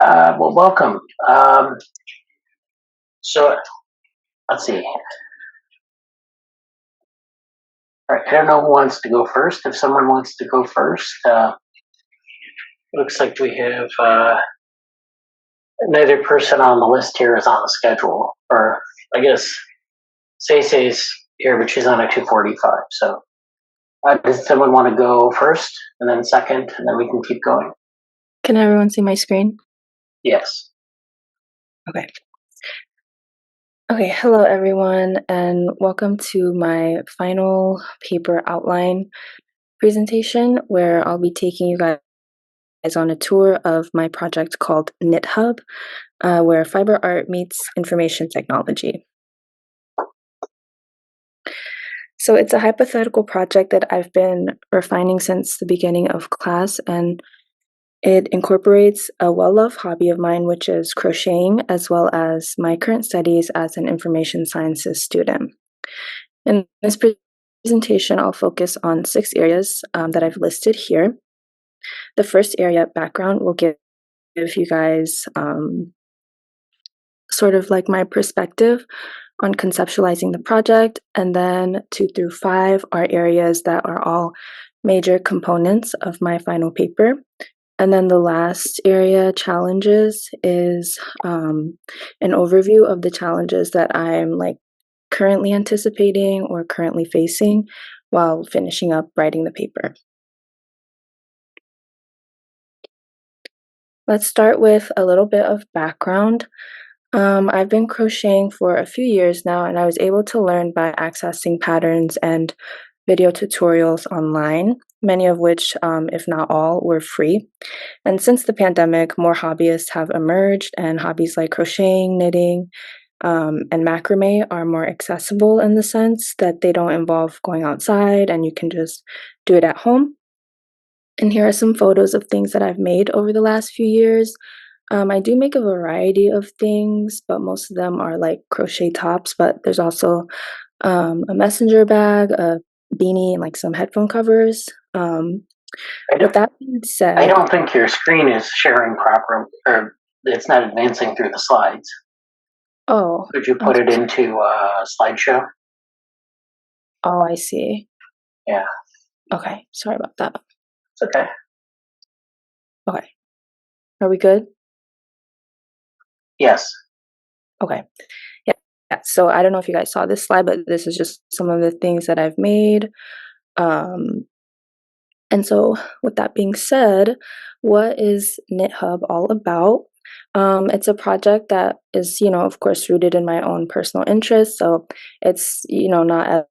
Well, welcome. So let's see. All right, I don't know who wants to go first. If someone wants to go first, looks like we have another person on the list here is on the schedule, or I guess Say's here, but she's on a 2:45. So does someone want to go first, and then second, and then we can keep going? Can everyone see my screen? Yes. Okay. Okay, hello everyone, and welcome to my final paper outline presentation where I'll be taking you guys on a tour of my project called KnitHub, where fiber art meets information technology. So it's a hypothetical project that I've been refining since the beginning of class, and it incorporates a well-loved hobby of mine, which is crocheting, as well as my current studies as an information sciences student. In this presentation, I'll focus on 6 areas that I've listed here. The first area, background, will give you guys sort of like my perspective on conceptualizing the project, and then 2 through 5 are areas that are all major components of my final paper. And then the last area, challenges, is an overview of the challenges that I'm like currently anticipating or currently facing while finishing up writing the paper. Let's start with a little bit of background. I've been crocheting for a few years now, and I was able to learn by accessing patterns and video tutorials online, many of which, if not all, were free. And since the pandemic, more hobbyists have emerged, and hobbies like crocheting, knitting, and macrame are more accessible in the sense that they don't involve going outside and you can just do it at home. And here are some photos of things that I've made over the last few years. I do make a variety of things, but most of them are like crochet tops, but there's also a messenger bag, a beanie, and like some headphone covers. With that being I said, don't think your screen is sharing proper, or it's not advancing through the slides. oh, Could you I'm put it into a slideshow? oh, I see. Yeah, Okay, sorry about that. it's okay. Okay, are we good? Yes. Okay. Yeah. Yeah. So I don't know if you guys saw this slide, but this is just some of the things that I've made. Um, and so with that being said, what is KnitHub all about? It's a project that is, of course, rooted in my own personal interest. So it's, not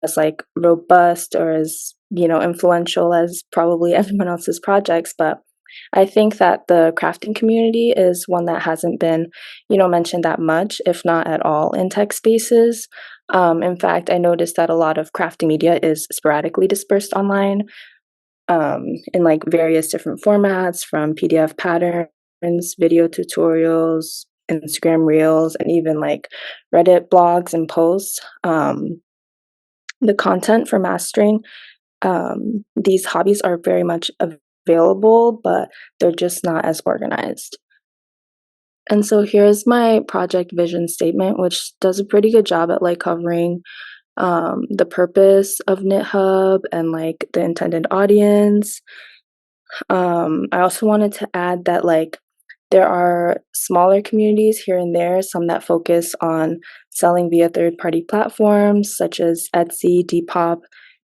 as like robust or as, influential as probably everyone else's projects, but I think that the crafting community is one that hasn't been, mentioned that much, if not at all, in tech spaces. In fact, I noticed that a lot of crafting media is sporadically dispersed online in like various different formats, from PDF patterns, video tutorials, Instagram reels, and even like Reddit blogs and posts. The content for mastering these hobbies are very much available, but they're just not as organized. And so here's my project vision statement, which does a pretty good job at like covering the purpose of KnitHub and like the intended audience. I also wanted to add that like there are smaller communities here and there, some that focus on selling via third-party platforms such as Etsy, Depop,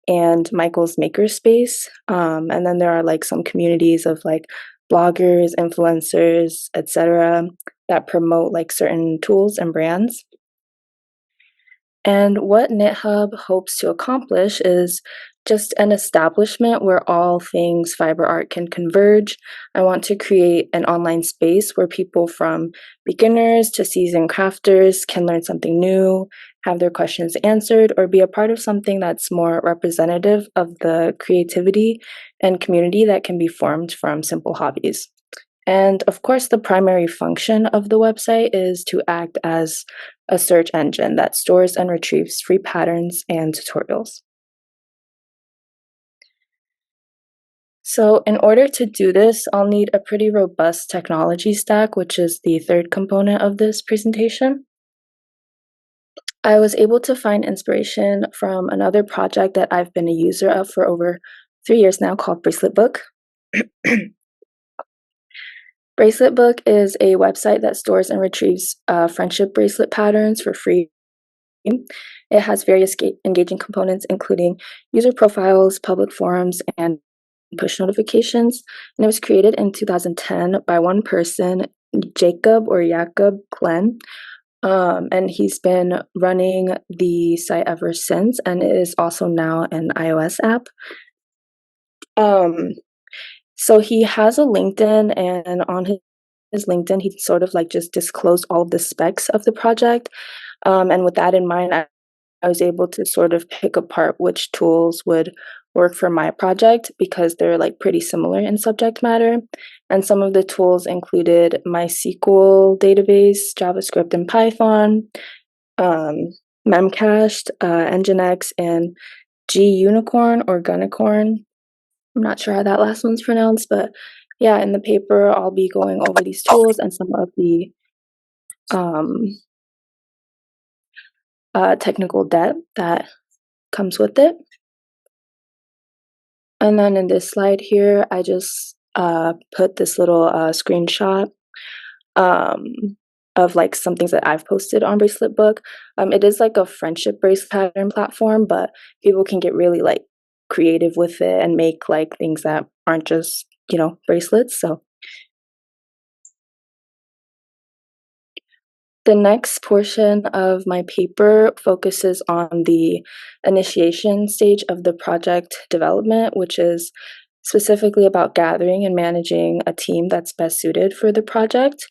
and Michael's Makerspace. And then there are like some communities of like bloggers, influencers, etc., that promote like certain tools and brands. And what KnitHub hopes to accomplish is just an establishment where all things fiber art can converge. I want to create an online space where people from beginners to seasoned crafters can learn something new, have their questions answered, or be a part of something that's more representative of the creativity and community that can be formed from simple hobbies. And of course, the primary function of the website is to act as a search engine that stores and retrieves free patterns and tutorials. So in order to do this, I'll need a pretty robust technology stack, which is the third component of this presentation. I was able to find inspiration from another project that I've been a user of for over 3 years now called Bracelet Book. Bracelet Book is a website that stores and retrieves friendship bracelet patterns for free. It has various engaging components, including user profiles, public forums, and push notifications. And it was created in 2010 by one person, Jacob Glenn. And he's been running the site ever since, and it is also now an iOS app. So he has a LinkedIn, and on his LinkedIn, he sort of like just disclosed all of the specs of the project. And with that in mind, I was able to sort of pick apart which tools would work for my project because they're like pretty similar in subject matter. And some of the tools included MySQL database, JavaScript and Python, Memcached, Nginx, and Gunicorn or Gunicorn. I'm not sure how that last one's pronounced, but yeah, in the paper, I'll be going over these tools and some of the um, technical debt that comes with it. And then in this slide here, I just put this little screenshot of like some things that I've posted on Bracelet Book. It is like a friendship bracelet pattern platform, but people can get really like creative with it and make like things that aren't just, bracelets. So the next portion of my paper focuses on the initiation stage of the project development, which is specifically about gathering and managing a team that's best suited for the project.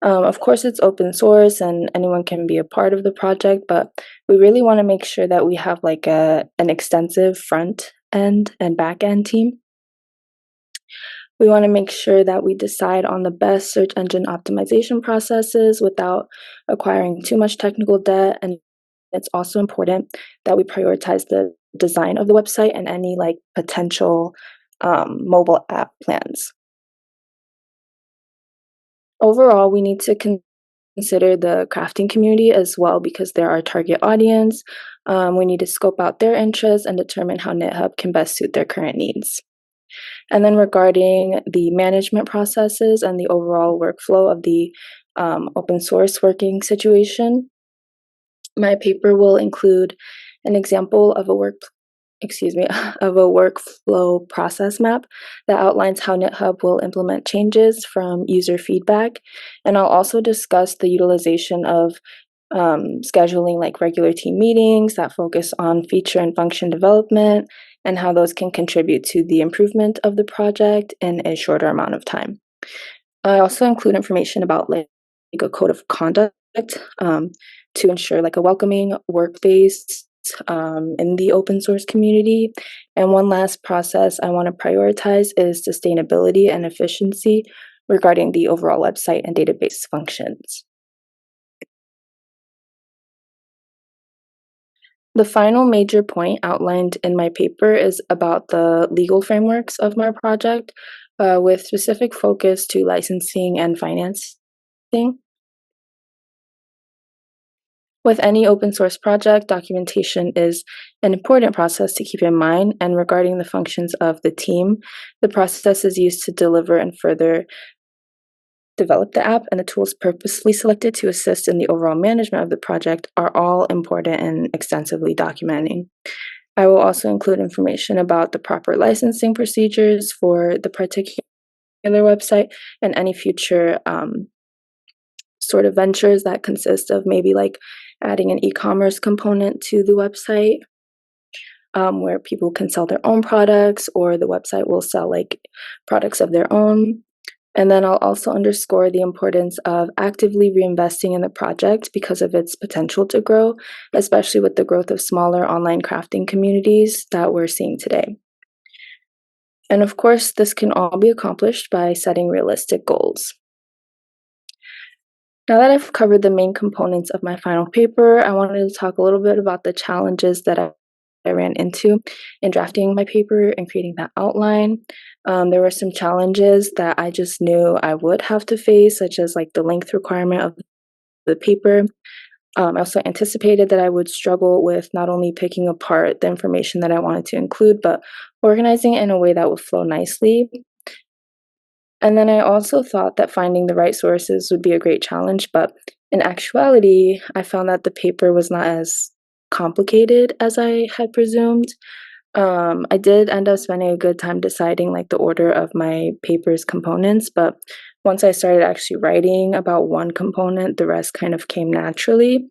Of course, it's open source and anyone can be a part of the project, but we really want to make sure that we have like an extensive front end and back end team. We want to make sure that we decide on the best search engine optimization processes without acquiring too much technical debt. And it's also important that we prioritize the design of the website and any like potential mobile app plans. Overall, we need to consider the crafting community as well because they're our target audience. We need to scope out their interests and determine how KnitHub can best suit their current needs. And then regarding the management processes and the overall workflow of the open source working situation, my paper will include an example of a of a workflow process map that outlines how KnitHub will implement changes from user feedback. And I'll also discuss the utilization of scheduling like regular team meetings that focus on feature and function development and how those can contribute to the improvement of the project in a shorter amount of time. I also include information about like a code of conduct to ensure like a welcoming work-based in the open source community. And one last process I want to prioritize is sustainability and efficiency regarding the overall website and database functions. The final major point outlined in my paper is about the legal frameworks of my project, with specific focus to licensing and financing. With any open source project, documentation is an important process to keep in mind, and regarding the functions of the team, the process is used to deliver and further develop the app, and the tools purposely selected to assist in the overall management of the project are all important in extensively documenting. I will also include information about the proper licensing procedures for the particular website and any future sort of ventures that consist of maybe like adding an e-commerce component to the website where people can sell their own products or the website will sell like products of their own. And then I'll also underscore the importance of actively reinvesting in the project because of its potential to grow, especially with the growth of smaller online crafting communities that we're seeing today. And of course, this can all be accomplished by setting realistic goals. Now that I've covered the main components of my final paper, I wanted to talk a little bit about the challenges that I ran into in drafting my paper and creating that outline. There were some challenges that I just knew I would have to face, such as like the length requirement of the paper. I also anticipated that I would struggle with not only picking apart the information that I wanted to include, but organizing it in a way that would flow nicely. And then I also thought that finding the right sources would be a great challenge, but in actuality, I found that the paper was not as complicated as I had presumed. I did end up spending a good time deciding like the order of my paper's components, but once I started actually writing about one component, the rest kind of came naturally.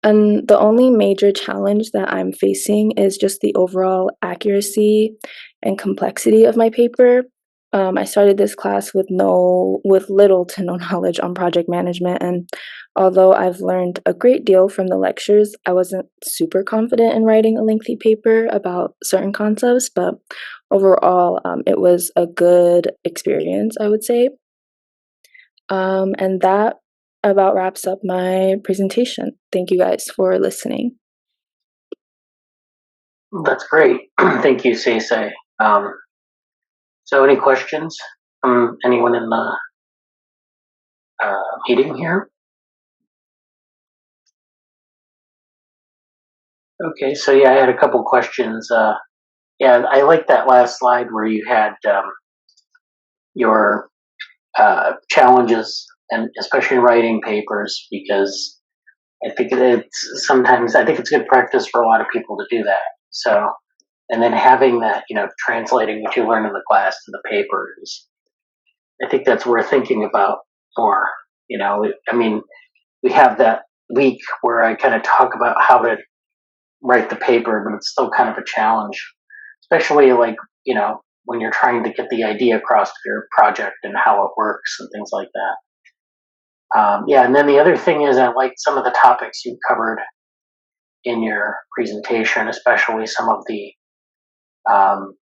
And the only major challenge that I'm facing is just the overall accuracy and complexity of my paper. I started this class with little to no knowledge on project management, and although I've learned a great deal from the lectures, I wasn't super confident in writing a lengthy paper about certain concepts. But overall, it was a good experience, I would say. And that about wraps up my presentation. Thank you guys for listening. That's great. Thank you, Seisei. So any questions from anyone in the meeting here? Okay, so yeah, I had a couple questions. Yeah, I like that last slide where you had your challenges, and especially writing papers, because I think it's good practice for a lot of people to do that. So, and then having that, translating what you learn in the class to the paper is, I think that's worth thinking about more. I mean, we have that week where I kind of talk about how to write the paper, but it's still kind of a challenge, especially like, when you're trying to get the idea across to your project and how it works and things like that. Yeah, and then the other thing is I like some of the topics you covered in your presentation, especially some of the, um,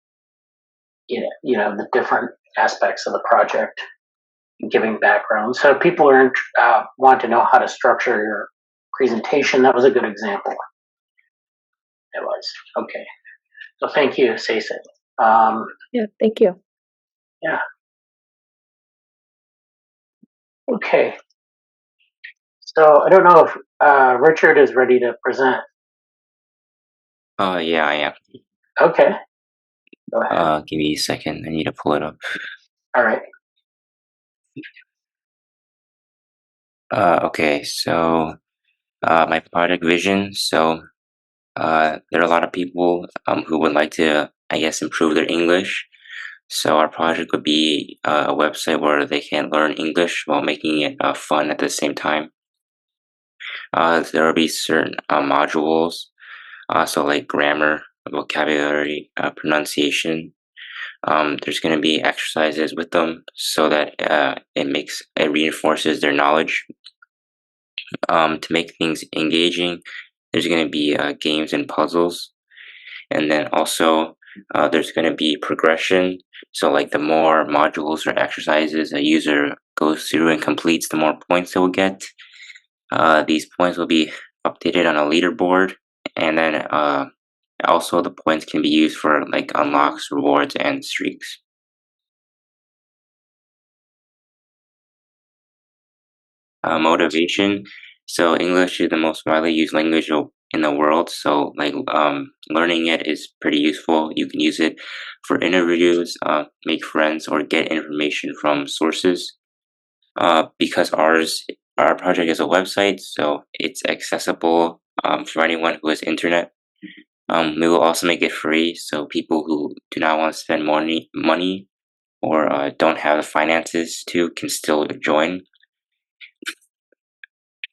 the different aspects of the project, giving background. So if people want to know how to structure your presentation. That was a good example. It was okay. So thank you, Seisen. Yeah, thank you. Yeah. Okay. So I don't know if Richard is ready to present. Yeah, I am. Okay. Go ahead. Give me a second. I need to pull it up. All right. Okay, so my project vision. So there are a lot of people who would like to, I guess, improve their English. So our project would be a website where they can learn English while making it fun at the same time. There will be certain modules, so like grammar, vocabulary, pronunciation. There's going to be exercises with them so that it reinforces their knowledge. To make things engaging, there's going to be games and puzzles, and then also there's going to be progression. So like the more modules or exercises a user goes through and completes, the more points they will get. These points will be updated on a leaderboard, and then also the points can be used for like unlocks, rewards, and streaks. Motivation. So English is the most widely used language in the world. So like learning it is pretty useful. You can use it for interviews, make friends, or get information from sources. Because our project is a website, so it's accessible for anyone who has internet. We will also make it free, so people who do not want to spend money or don't have the finances to can still join.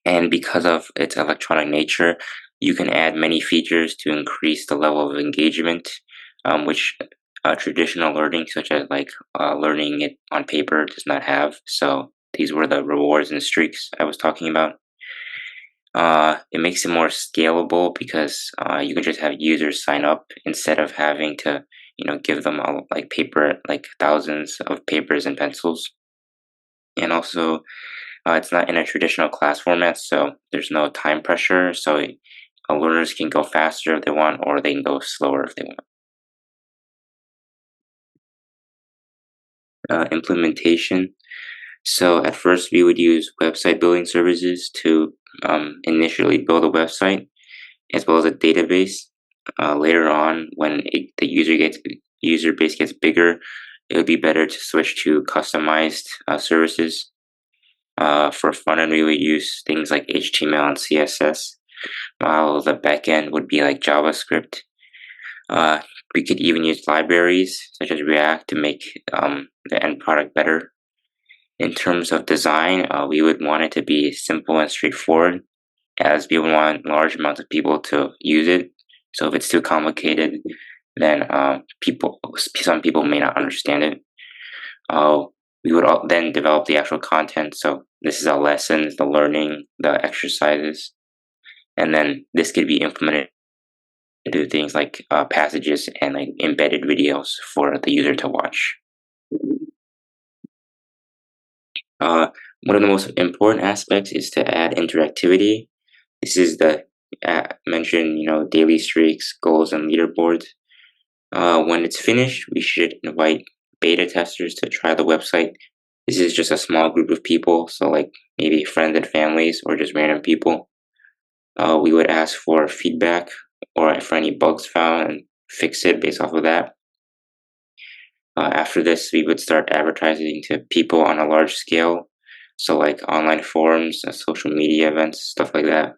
And because of its electronic nature, you can add many features to increase the level of engagement, which traditional learning, such as like learning it on paper, does not have. So these were the rewards and streaks I was talking about. It makes it more scalable because you can just have users sign up instead of having to, give them like paper, like thousands of papers and pencils. And also, it's not in a traditional class format, so there's no time pressure. So learners can go faster if they want, or they can go slower if they want. Implementation. So at first we would use website building services to initially build a website as well as a database. Later on, when the user base gets bigger, it would be better to switch to customized services. For front end, we would use things like HTML and CSS, while the backend would be like JavaScript. We could even use libraries such as React to make the end product better. In terms of design, we would want it to be simple and straightforward, as we would want large amounts of people to use it. So if it's too complicated, then some people may not understand it. We would then develop the actual content. So this is our lessons, the learning, the exercises, and then this could be implemented into things like passages and like embedded videos for the user to watch. One of the most important aspects is to add interactivity. This is the mentioned, daily streaks, goals, and leaderboards. When it's finished, we should invite beta testers to try the website. This is just a small group of people, so like maybe friends and families or just random people. We would ask for feedback or for any bugs found and fix it based off of that. After this, we would start advertising to people on a large scale, so like online forums, social media events, stuff like that.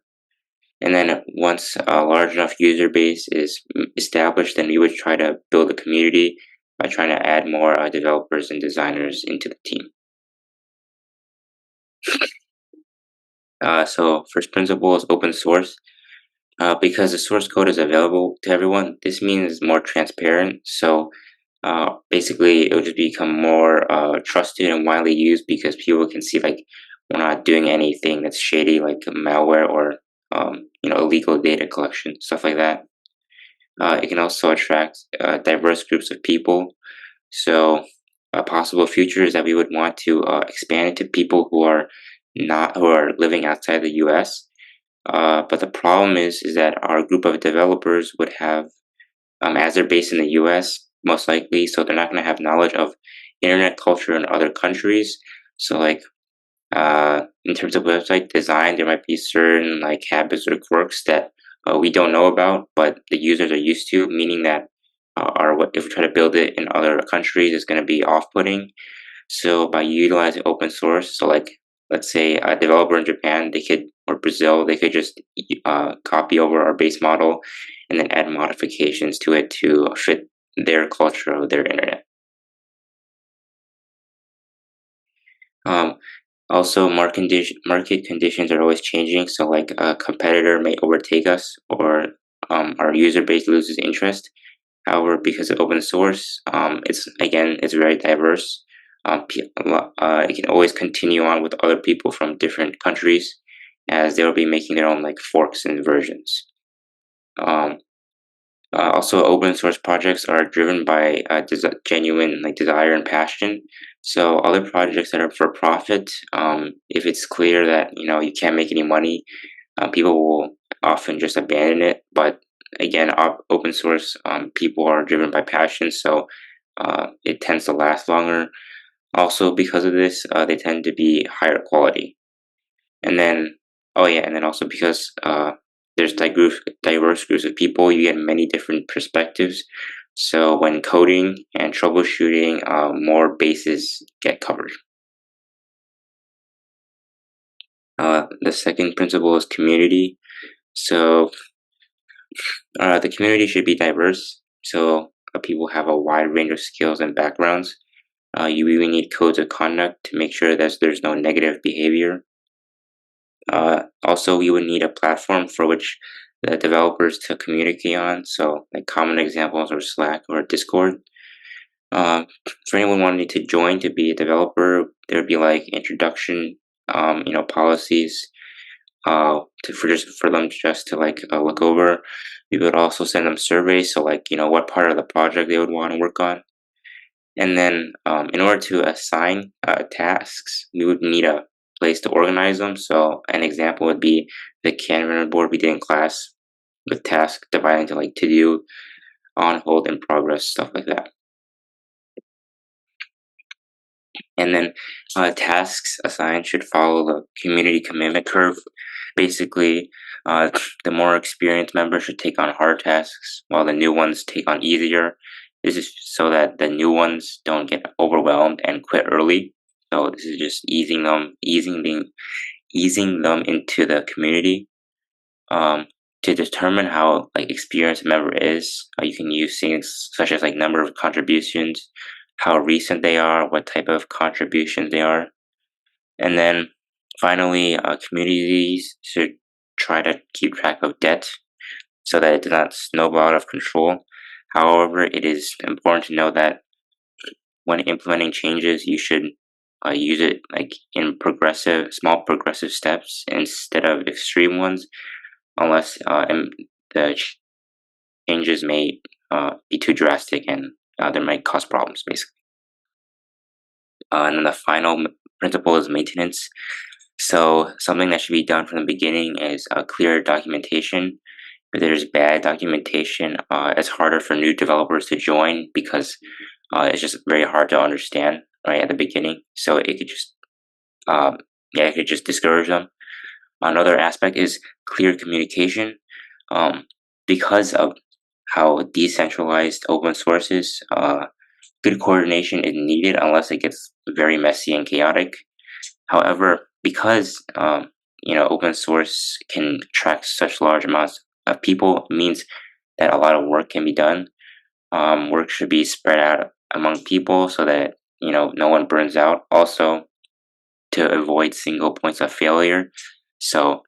And then once a large enough user base is established, then we would try to build a community by trying to add more developers and designers into the team. So first principle is open source. Because the source code is available to everyone, this means it's more transparent. So basically, it will just become more trusted and widely used because people can see like we're not doing anything that's shady, like malware or illegal data collection, stuff like that. It can also attract diverse groups of people. So a possible future is that we would want to expand it to people who are living outside the U.S. But the problem is that our group of developers would have, as they're based in the U.S. most likely, so they're not going to have knowledge of internet culture in other countries. So like in terms of website design, there might be certain like habits or quirks that we don't know about, but the users are used to, meaning that if we try to build it in other countries, it's going to be off-putting. So by utilizing open source, so like let's say a developer in Japan, or Brazil, they could just copy over our base model and then add modifications to it to fit their culture of their internet. Also, market conditions are always changing. So, like a competitor may overtake us, or our user base loses interest. However, because of open source, it's very diverse. It can always continue on with other people from different countries, as they will be making their own like forks and versions. Also, open source projects are driven by genuine like desire and passion. So other projects that are for profit, if it's clear that you can't make any money, people will often just abandon it. But again, open source people are driven by passion, so it tends to last longer. Also, because of this, they tend to be higher quality. And then, also because there's diverse groups of people, you get many different perspectives. So when coding and troubleshooting, more bases get covered. The second principle is community. So the community should be diverse. So people have a wide range of skills and backgrounds. You really need codes of conduct to make sure that there's no negative behavior. Also, we would need a platform for which the developers to communicate on. So, like common examples are Slack or Discord. For anyone wanting to join to be a developer, there would be like introduction, policies, for them just to like look over. We would also send them surveys, so like what part of the project they would want to work on. And then, in order to assign tasks, we would need a place to organize them. So an example would be the Kanban board we did in class. with tasks divided into like to do, on hold, in progress, stuff like that. And then tasks assigned should follow the community commitment curve. Basically, the more experienced members should take on hard tasks, while the new ones take on easier. This is so that the new ones don't get overwhelmed and quit early. So this is just easing them into the community. To determine how like experienced a member is, you can use things such as like number of contributions, how recent they are, what type of contributions they are, and then finally, communities should try to keep track of debt so that it does not snowball out of control. However, it is important to know that when implementing changes, you should use it like in small progressive steps instead of extreme ones, unless the changes may be too drastic and they might cause problems, basically. And then the final principle is maintenance. So something that should be done from the beginning is clear documentation. If there's bad documentation, it's harder for new developers to join because it's just very hard to understand right at the beginning. So it could just it could just discourage them. Another aspect is clear communication. Because of how decentralized open source is, good coordination is needed unless it gets very messy and chaotic. However, because open source can attract such large amounts of people, means that a lot of work can be done. Work should be spread out among people so that no one burns out. Also, to avoid single points of failure. So,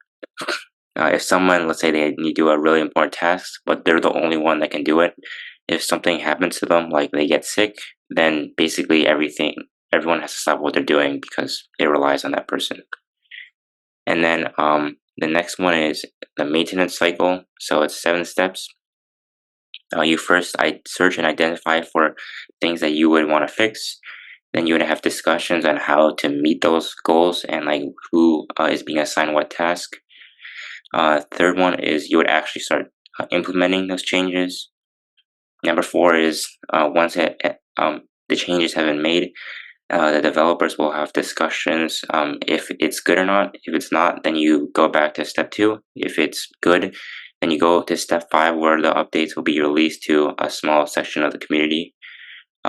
if someone, let's say they need to do a really important task, but they're the only one that can do it, if something happens to them, like they get sick, then basically everyone has to stop what they're doing because it relies on that person. And then the next one is the maintenance cycle. So it's 7 steps. You first search and identify for things that you would want to fix. Then you would have discussions on how to meet those goals and like who is being assigned what task. Third one is you would actually start implementing those changes. Number 4 is once the changes have been made, the developers will have discussions if it's good or not. If it's not, then you go back to step 2. If it's good, then you go to step 5 where the updates will be released to a small section of the community.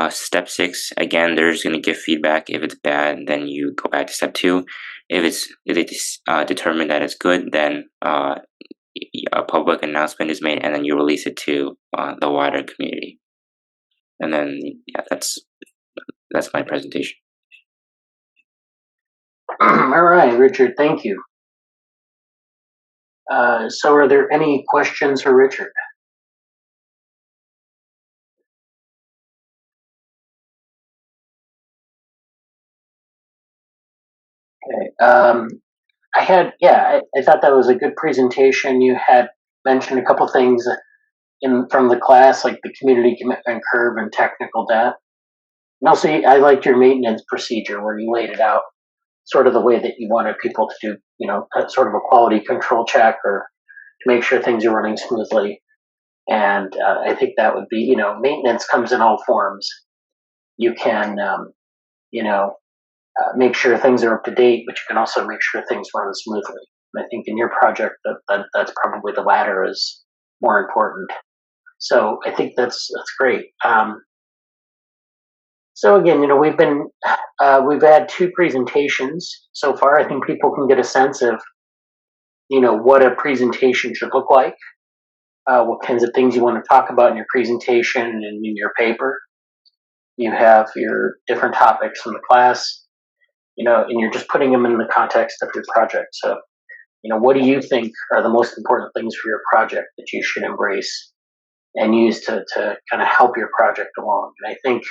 Step 6, again, they're just going to give feedback. If it's bad, then you go back to step 2. If it's determined that it's good, then a public announcement is made and then you release it to the wider community. And then that's my presentation. All right, Richard, thank you. So are there any questions for Richard? Okay. I thought that was a good presentation. You had mentioned a couple things from the class, like the community commitment curve and technical debt. And also, I liked your maintenance procedure where you laid it out sort of the way that you wanted people to do, sort of a quality control check or to make sure things are running smoothly. And I think that would be, maintenance comes in all forms. You can, make sure things are up to date, but you can also make sure things run smoothly. And I think in your project, that's probably the latter is more important. So I think that's great. So again, we've had 2 presentations so far. I think people can get a sense of, what a presentation should look like, what kinds of things you want to talk about in your presentation and in your paper. You have your different topics in the class, and you're just putting them in the context of your project. So, what do you think are the most important things for your project that you should embrace and use to kind of help your project along? And I think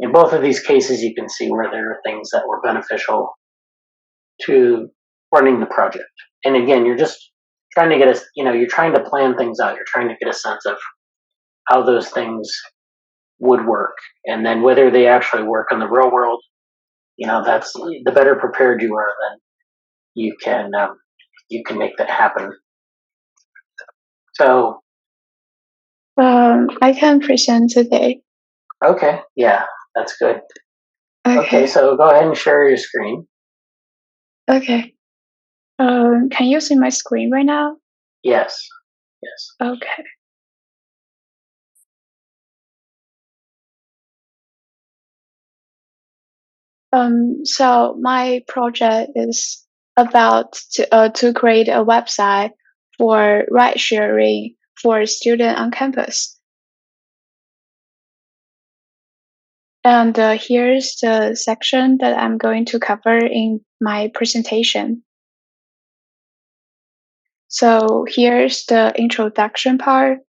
in both of these cases, you can see where there are things that were beneficial to running the project. And again, you're just trying to you're trying to plan things out. You're trying to get a sense of how those things would work. And then whether they actually work in the real world, that's the better prepared you are, then you can make that happen. So, I can present today. okay, yeah, that's good. Okay, Okay. so go ahead and share your screen. Okay. Can you see my screen right now? Yes, yes. Okay. So my project is about to create a website for ride sharing for student on campus. And here's the section that I'm going to cover in my presentation. So here's the introduction part.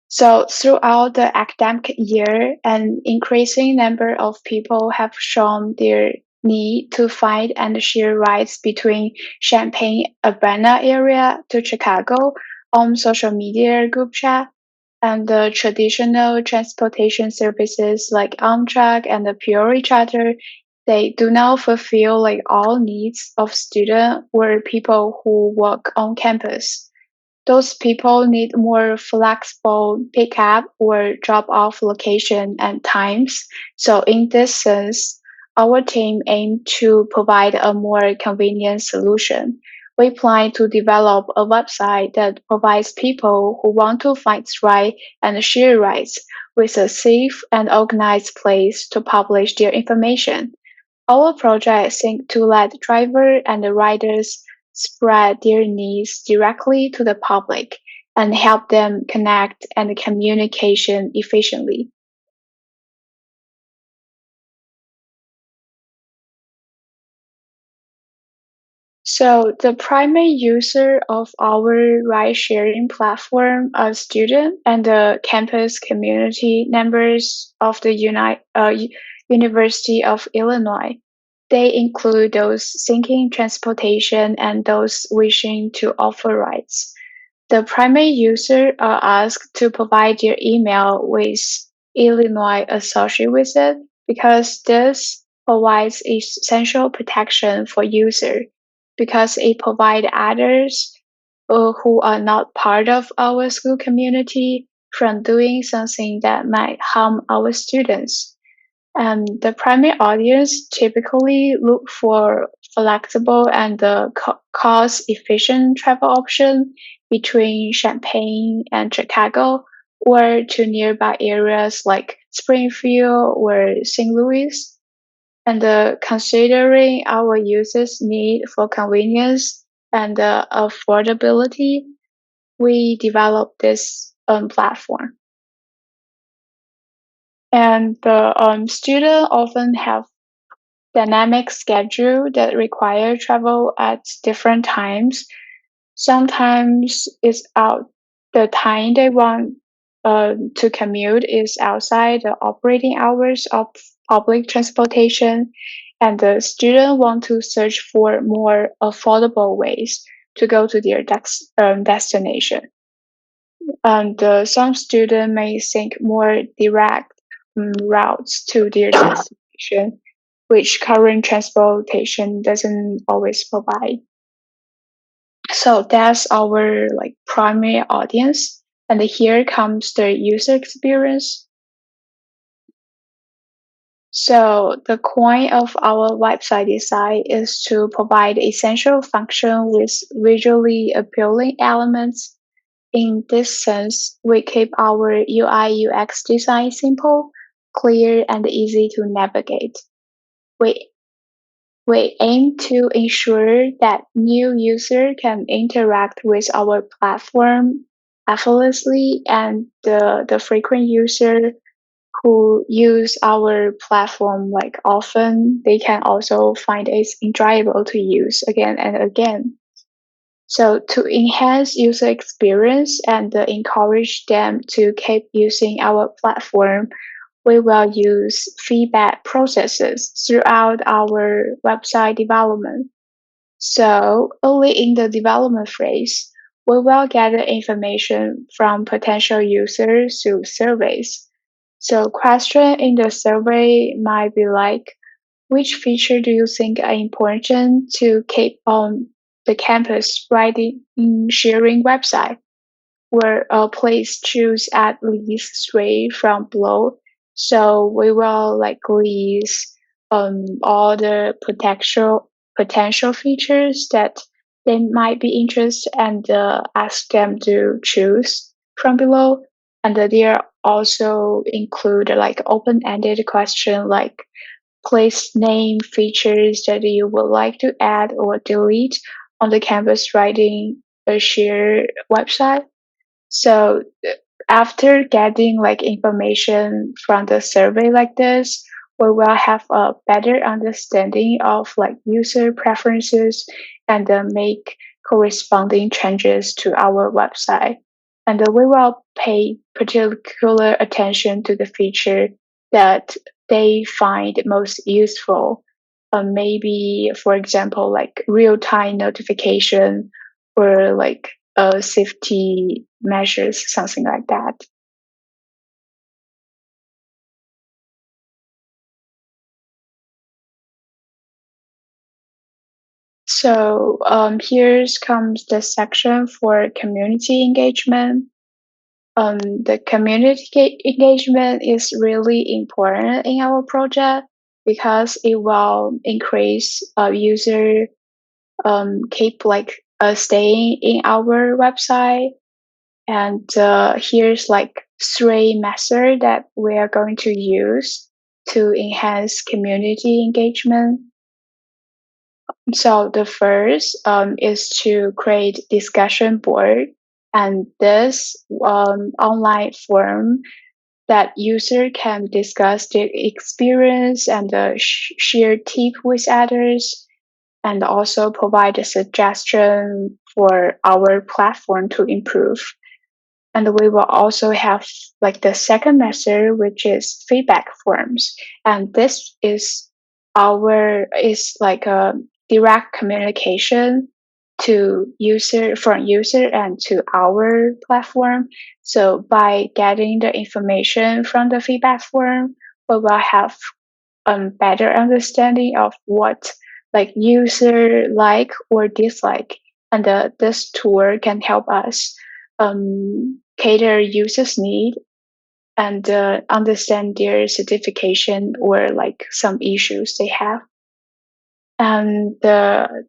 So throughout the academic year, an increasing number of people have shown their need to find and share rides between Champaign-Urbana area to Chicago on social media group chat, and the traditional transportation services like Amtrak and the Peoria Charter, they do not fulfill like all needs of students or people who work on campus. Those people need more flexible pickup or drop off location and times. So in this sense, our team aimed to provide a more convenient solution. We plan to develop a website that provides people who want to find rides and share rides with a safe and organized place to publish their information. Our project seeks to let drivers and riders spread their needs directly to the public and help them connect and communication efficiently. So the primary user of our ride-sharing platform are students and the campus community members of the University of Illinois. They include those seeking transportation and those wishing to offer rides. The primary user are asked to provide their email with Illinois associated with it because this provides essential protection for user because it provides others who are not part of our school community from doing something that might harm our students. And the primary audience typically look for flexible and cost-efficient travel option between Champaign and Chicago or to nearby areas like Springfield or St. Louis. And considering our users' need for convenience and affordability, we developed this platform. And the students often have dynamic schedule that require travel at different times. Sometimes it's out the time they want to commute is outside the operating hours of public transportation, and the student want to search for more affordable ways to go to their destination. And some student may think more direct routes to their destination, which current transportation doesn't always provide. So that's our like primary audience. And here comes the user experience. So the point of our website design is to provide essential function with visually appealing elements. In this sense, we keep our UI UX design simple, clear, and easy to navigate. We aim to ensure that new users can interact with our platform effortlessly, and the frequent user who use our platform like often, they can also find it enjoyable to use again and again. So to enhance user experience and encourage them to keep using our platform, we will use feedback processes throughout our website development. So early in the development phase, we will gather information from potential users through surveys. So question in the survey might be like, which feature do you think are important to keep on the campus writing sharing website? were please choose at least 3 from below. So we will like list all the potential features that they might be interested and ask them to choose from below. And there also include like open-ended question like please name features that you would like to add or delete on the Canvas Writing a Share website. So after getting like information from the survey like this, we will have a better understanding of like user preferences and make corresponding changes to our website. And we will pay particular attention to the feature that they find most useful. Maybe, for example, like real-time notification or like safety measures, something like that. So here comes the section for community engagement. The community engagement is really important in our project because it will increase user keep like staying in our website. And here's like 3 methods that we are going to use to enhance community engagement. So the first is to create discussion board, and this online forum that user can discuss their experience and share tip with others, and also provide a suggestion for our platform to improve. And we will also have like the second method, which is feedback forms. And this is like a direct communication from user and to our platform. So by getting the information from the feedback form, we will have better understanding of what like user like or dislike, and this tool can help us cater users' need and understand their certification or like some issues they have. And the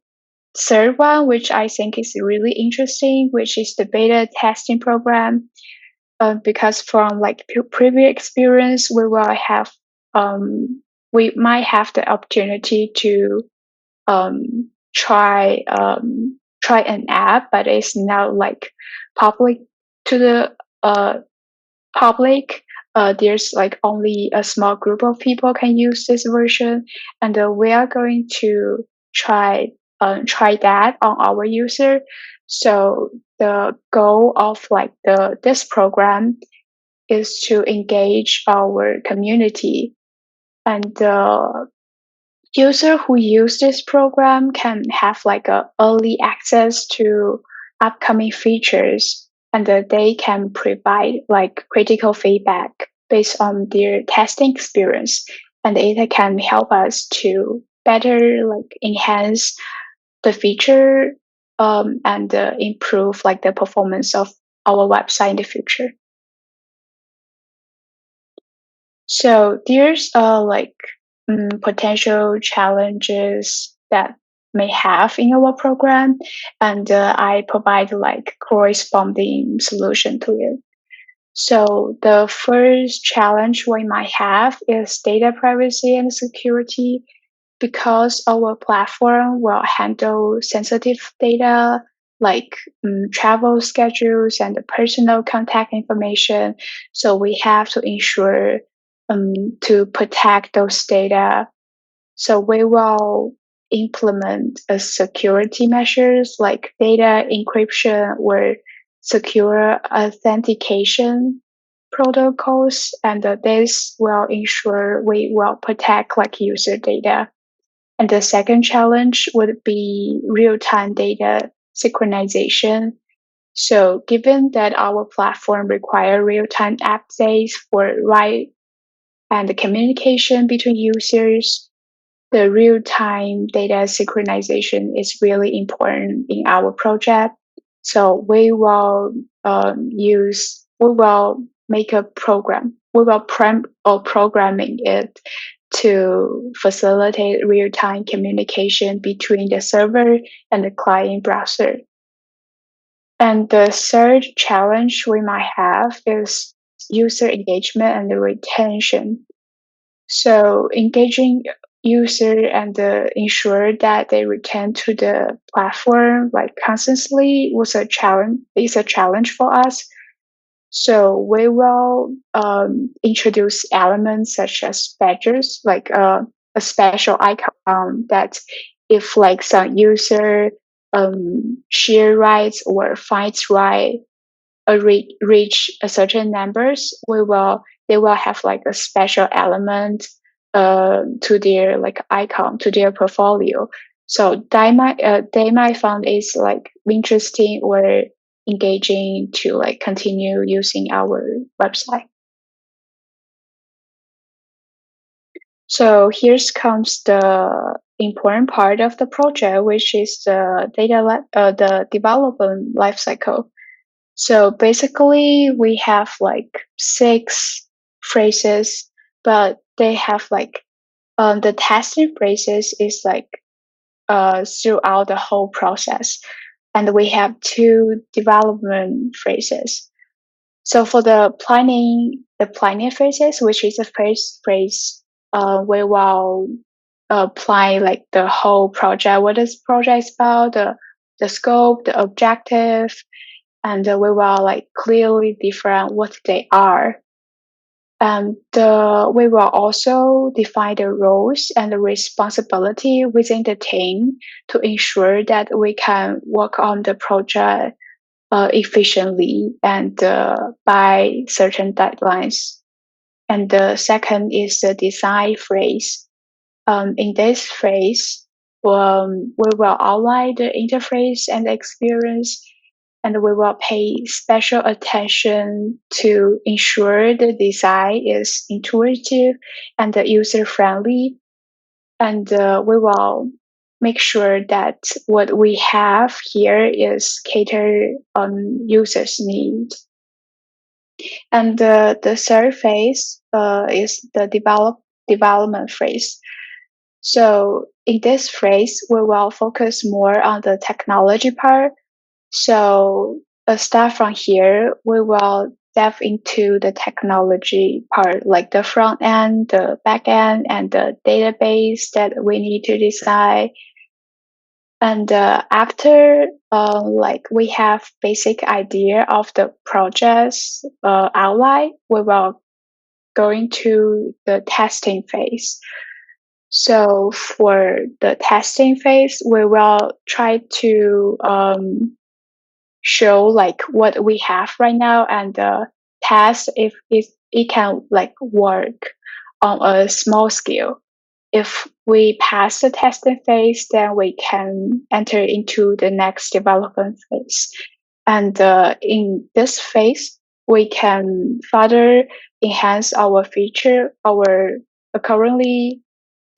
third one, which I think is really interesting, which is the beta testing program. Because from like previous experience, we might have the opportunity to try an app, but it's not like public to the public. There's like only a small group of people can use this version, and we are going to try that on our user. So the goal of like this program is to engage our community, and the user who use this program can have like a early access to upcoming features, and they can provide like critical feedback based on their testing experience, and it can help us to better like enhance the feature and improve like the performance of our website in the future. So there's like potential challenges that may have in our program, and I provide like corresponding solution to it. So the first challenge we might have is data privacy and security, because our platform will handle sensitive data like travel schedules and personal contact information. So we have to ensure to protect those data. So we will implement a security measures like data encryption or secure authentication protocols, and this will ensure we will protect like user data. And the second challenge would be real-time data synchronization. So given that our platform require real-time updates for write and the communication between users, the real-time data synchronization is really important in our project. So we will we will make a program. We will programming it to facilitate real-time communication between the server and the client browser. And the third challenge we might have is user engagement and the retention. So engaging user and ensure that they return to the platform like constantly is a challenge for us. So we will introduce elements such as badges, like a special icon that if like some user share rights or finds right reach a certain numbers, they will have like a special element to their like icon to their portfolio. So they might find it's like interesting or engaging to like continue using our website. So here's comes the important part of the project, which is the the development lifecycle. So basically, we have like 6 phrases, but they have like the testing phrases is like throughout the whole process, and we have 2 development phrases. So for the planning phases, which is the first phrase, we will plan like the whole project, what this project is about, the scope, the objective, and we will like clearly define what they are. And we will also define the roles and the responsibility within the team to ensure that we can work on the project efficiently and by certain deadlines. And the second is the design phase. In this phase, we will outline the interface and the experience, and we will pay special attention to ensure the design is intuitive and user-friendly. And we will make sure that what we have here is cater on users' needs. And the third phase is the development phase. So in this phase, we will focus more on the technology part. So start from here, we will dive into the technology part, like the front end, the back end, and the database that we need to design. And after like we have basic idea of the project's outline, we will go into the testing phase. So for the testing phase, we will try to show like what we have right now and test if it can like work on a small scale. If we pass the testing phase, then we can enter into the next development phase. And in this phase, we can further enhance our currently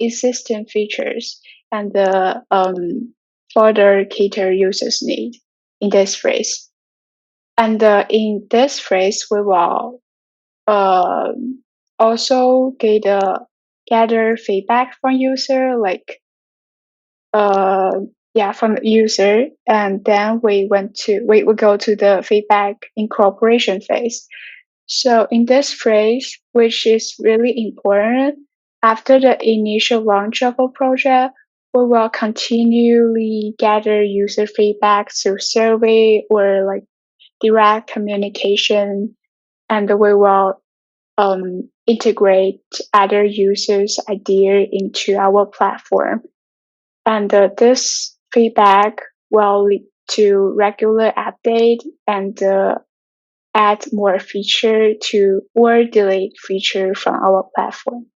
existing features and further cater users' need in this phase. And in this phase, we will also gather feedback from user, like from the user, and then we go to the feedback incorporation phase. So in this phase, which is really important, after the initial launch of a project, we will continually gather user feedback through survey or like direct communication, and we will integrate other users' idea into our platform. And this feedback will lead to regular update and add more feature to or delete feature from our platform.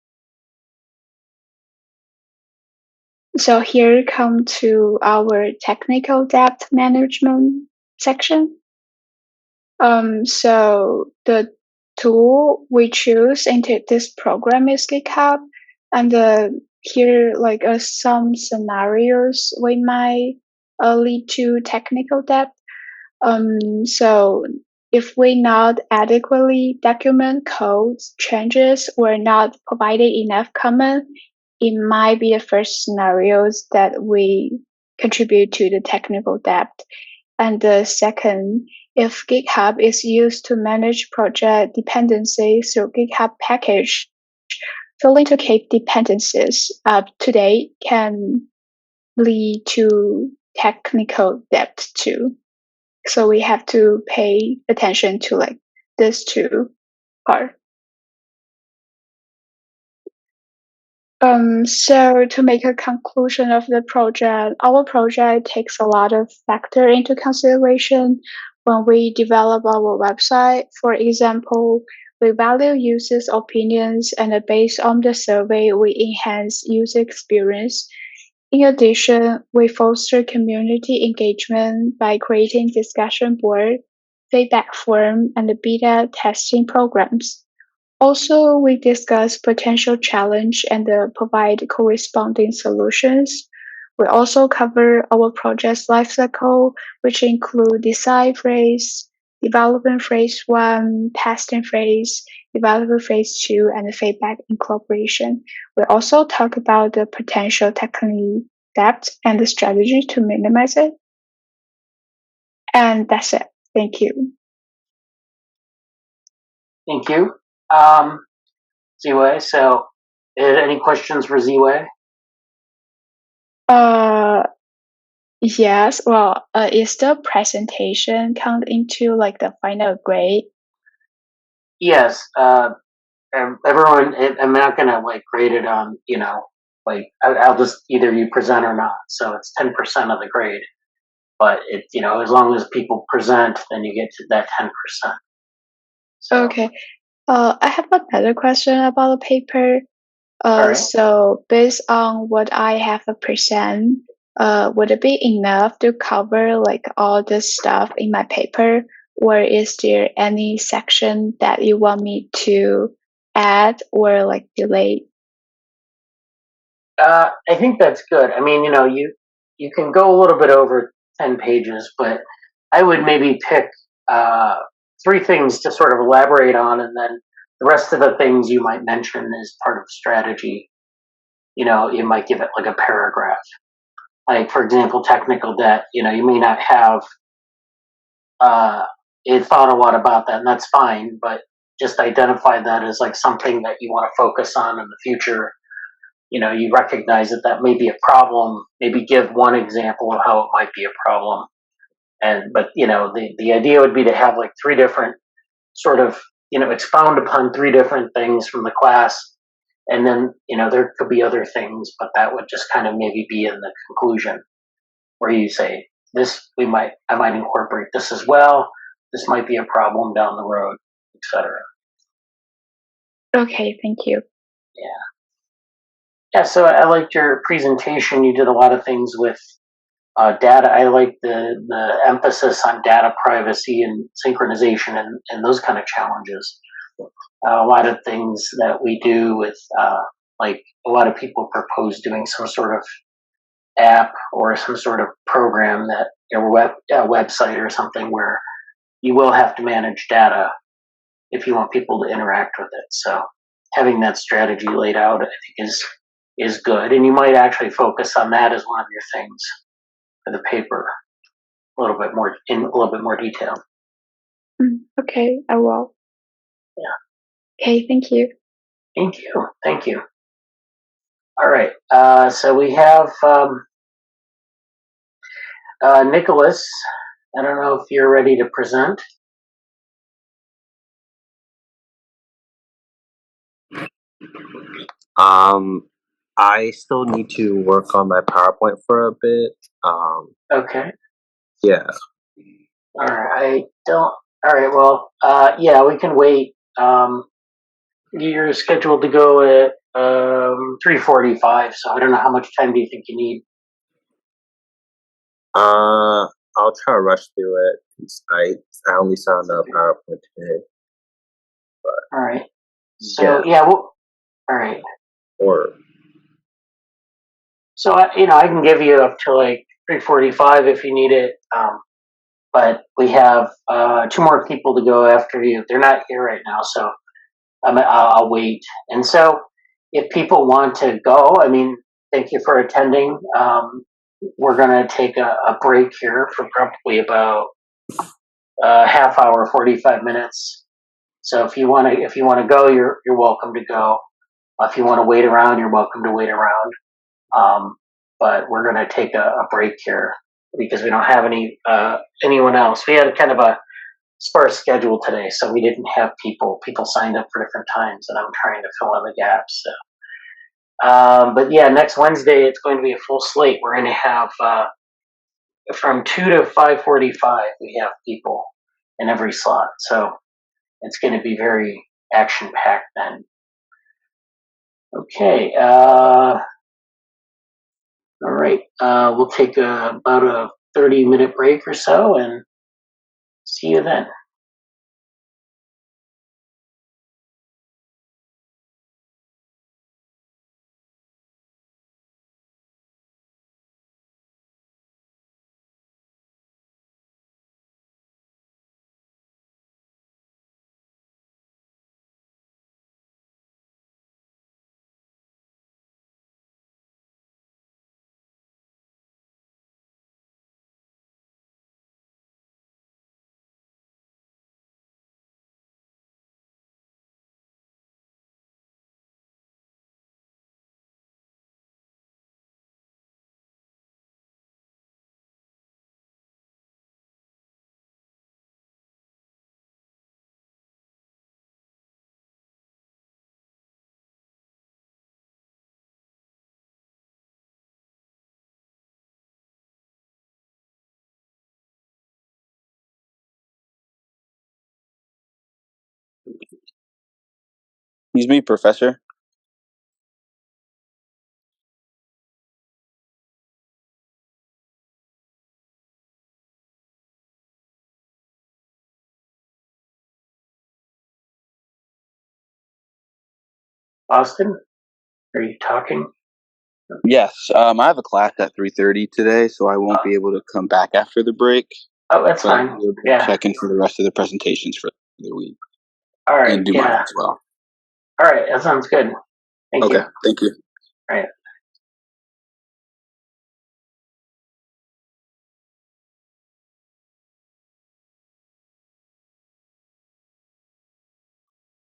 So here come to our technical debt management section. So the tool we choose into this program is GitHub, and here like some scenarios we might lead to technical debt. So if we not adequately document codes changes or not provided enough comment, it might be the first scenarios that we contribute to the technical debt. And the second, if GitHub is used to manage project dependencies through GitHub package, failing to keep dependencies up to date can lead to technical debt too. So we have to pay attention to like this two part. So to make a conclusion of the project, our project takes a lot of factor into consideration when we develop our website. For example, we value users' opinions, and based on the survey, we enhance user experience. In addition, we foster community engagement by creating discussion board, feedback form, and beta testing programs. Also, we discuss potential challenge and provide corresponding solutions. We also cover our project's lifecycle, which include design phase, development phase 1, testing phase, development phase 2, and feedback incorporation. We also talk about the potential technical debt and the strategy to minimize it. And that's it. Thank you. Thank you. Ziwei, so any questions for Ziwei? Yes. Well, is the presentation count into like the final grade? Yes. Everyone, I'm not gonna like grade it on, like I'll just either you present or not. So it's 10% of the grade. But it, as long as people present, then you get to that 10%. So, Okay. I have another question about the paper. Alright. So based on what I have a present, would it be enough to cover like all the stuff in my paper, or is there any section that you want me to add or like delete? I think that's good. I mean, you can go a little bit over 10 pages, but I would maybe pick 3 things to sort of elaborate on, and then the rest of the things you might mention as part of strategy. You might give it like a paragraph. Like, for example, technical debt, you may not have thought a lot about that, and that's fine, but just identify that as like something that you want to focus on in the future. You recognize that may be a problem, maybe give one example of how it might be a problem. But the idea would be to have like 3 different sort of, expound upon 3 different things from the class. And then, there could be other things, but that would just kind of maybe be in the conclusion where you say, I might incorporate this as well. This might be a problem down the road, etc. Okay, thank you. Yeah, so I liked your presentation. You did a lot of things with data. I like the emphasis on data privacy and synchronization and those kind of challenges. A lot of things that we do with, like a lot of people propose doing some sort of app or some sort of program that website or something where you will have to manage data if you want people to interact with it. So having that strategy laid out, I think is good, and you might actually focus on that as one of your things for the paper, a little bit more detail. Okay, I will. Yeah. Okay, thank you. Thank you. All right. So we have Nicholas. I don't know if you're ready to present. I still need to work on my PowerPoint for a bit. Okay. Yeah. All right. All right. Well, yeah, we can wait. You're scheduled to go at 3:45, so I don't know how much time do you think you need. I'll try to rush through it. I only saw the PowerPoint today. All right. So yeah, all right. Or so I can give you up to like 3:45 if you need it. but we have 2 more people to go after you. They're not here right now, so I'll wait. And so, if people want to go, I mean, thank you for attending. We're gonna take a break here for probably about half hour, 45 minutes. So if you wanna go, you're welcome to go. If you want to wait around, you're welcome to wait around. But we're going to take a break here because we don't have anyone else. We had kind of a sparse schedule today, so we didn't have people. People signed up for different times, and I'm trying to fill in the gaps. So. But yeah, next Wednesday it's going to be a full slate. We're going to have from 2 to 5:45. We have people in every slot, so it's going to be very action packed then. Okay. All right. We'll take about a 30-minute break or so and see you then. Excuse me, Professor. Austin, are you talking? Yes, I have a class at 3:30 today, so I won't be able to come back after the break. Oh, that's But fine. we'll Yeah. check in for the rest of the presentations for the week All right. and do mine Yeah. as well. All right. That sounds good. Thank Okay, you. thank you. All right.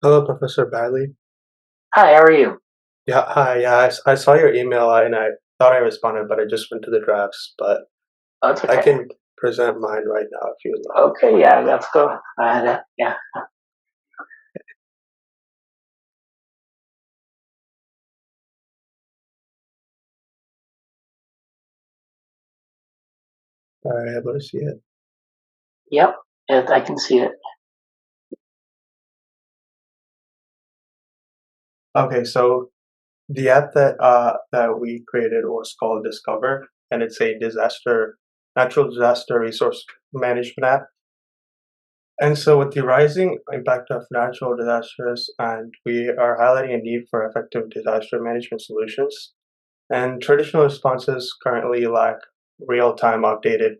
Hello, Professor Badley. Hi. How are you? Yeah, hi. Yeah, I saw your email and I thought I responded, but I just went to the drafts. But Oh, it's okay. I can present mine right now if you would like. Okay. Yeah. Let's go. Yeah. All right, able to see it. Yep. I can see it. Okay, so the app that we created was called Discover, and it's a natural disaster resource management app. And so, with the rising impact of natural disasters, and we are highlighting a need for effective disaster management solutions. And traditional responses currently lack real-time updated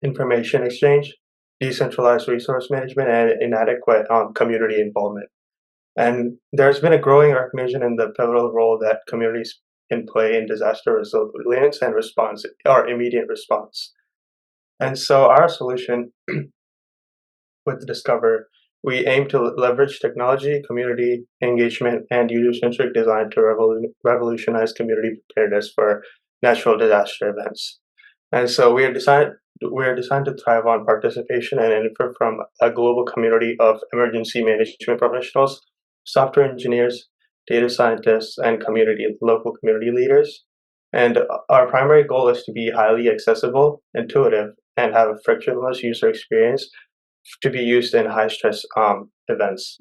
information exchange, decentralized resource management, and inadequate community involvement. And there's been a growing recognition in the pivotal role that communities can play in disaster resilience and response, or immediate response. And so our solution with Discover, we aim to leverage technology, community engagement, and user-centric design to revolutionize community preparedness for natural disaster events. And so we are designed to thrive on participation and input from a global community of emergency management professionals, software engineers, data scientists, and local community leaders. And our primary goal is to be highly accessible, intuitive, and have a frictionless user experience to be used in high stress events.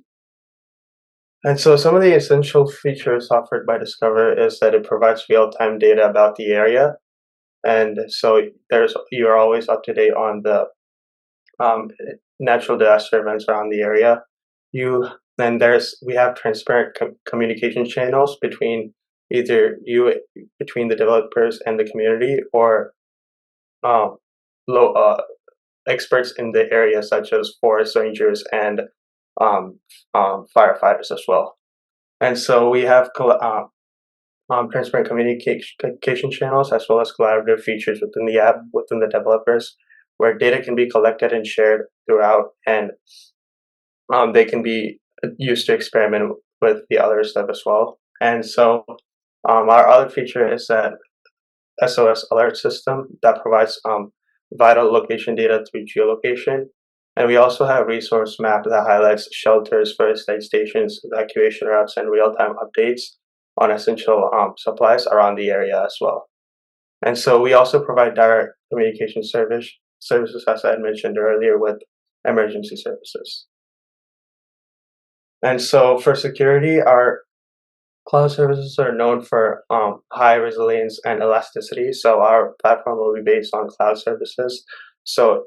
And so some of the essential features offered by Discover is that it provides real-time data about the area. And so you're always up to date on the natural disaster events around the area. We have transparent communication channels between between the developers and the community, or low experts in the area, such as forest rangers and firefighters as well. And so we have transparent communication channels as well as collaborative features within the app, within the developers, where data can be collected and shared throughout, and they can be used to experiment with the other stuff as well. And so our other feature is that SOS alert system that provides vital location data through geolocation. And we also have resource map that highlights shelters, first aid stations, evacuation routes, and real-time updates on essential supplies around the area as well. And so we also provide direct communication services, as I had mentioned earlier, with emergency services. And so for security, our cloud services are known for high resilience and elasticity. So our platform will be based on cloud services. So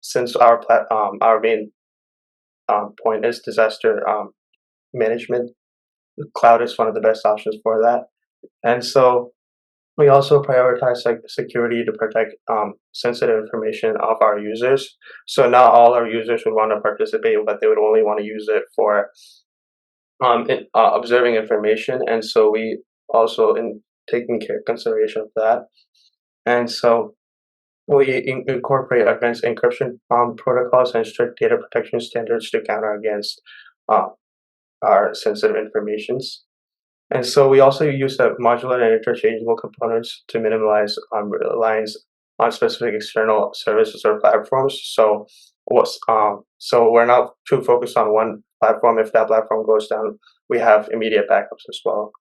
since our main point is disaster management, cloud is one of the best options for that. And so we also prioritize security to protect sensitive information of our users. So not all our users would want to participate, but they would only want to use it for observing information. And so we also taking consideration of that. And so we incorporate advanced encryption protocols and strict data protection standards to counter against our sensitive informations. And so we also use the modular and interchangeable components to minimize reliance on specific external services or platforms. So we're not too focused on one platform. If that platform goes down, we have immediate backups as well.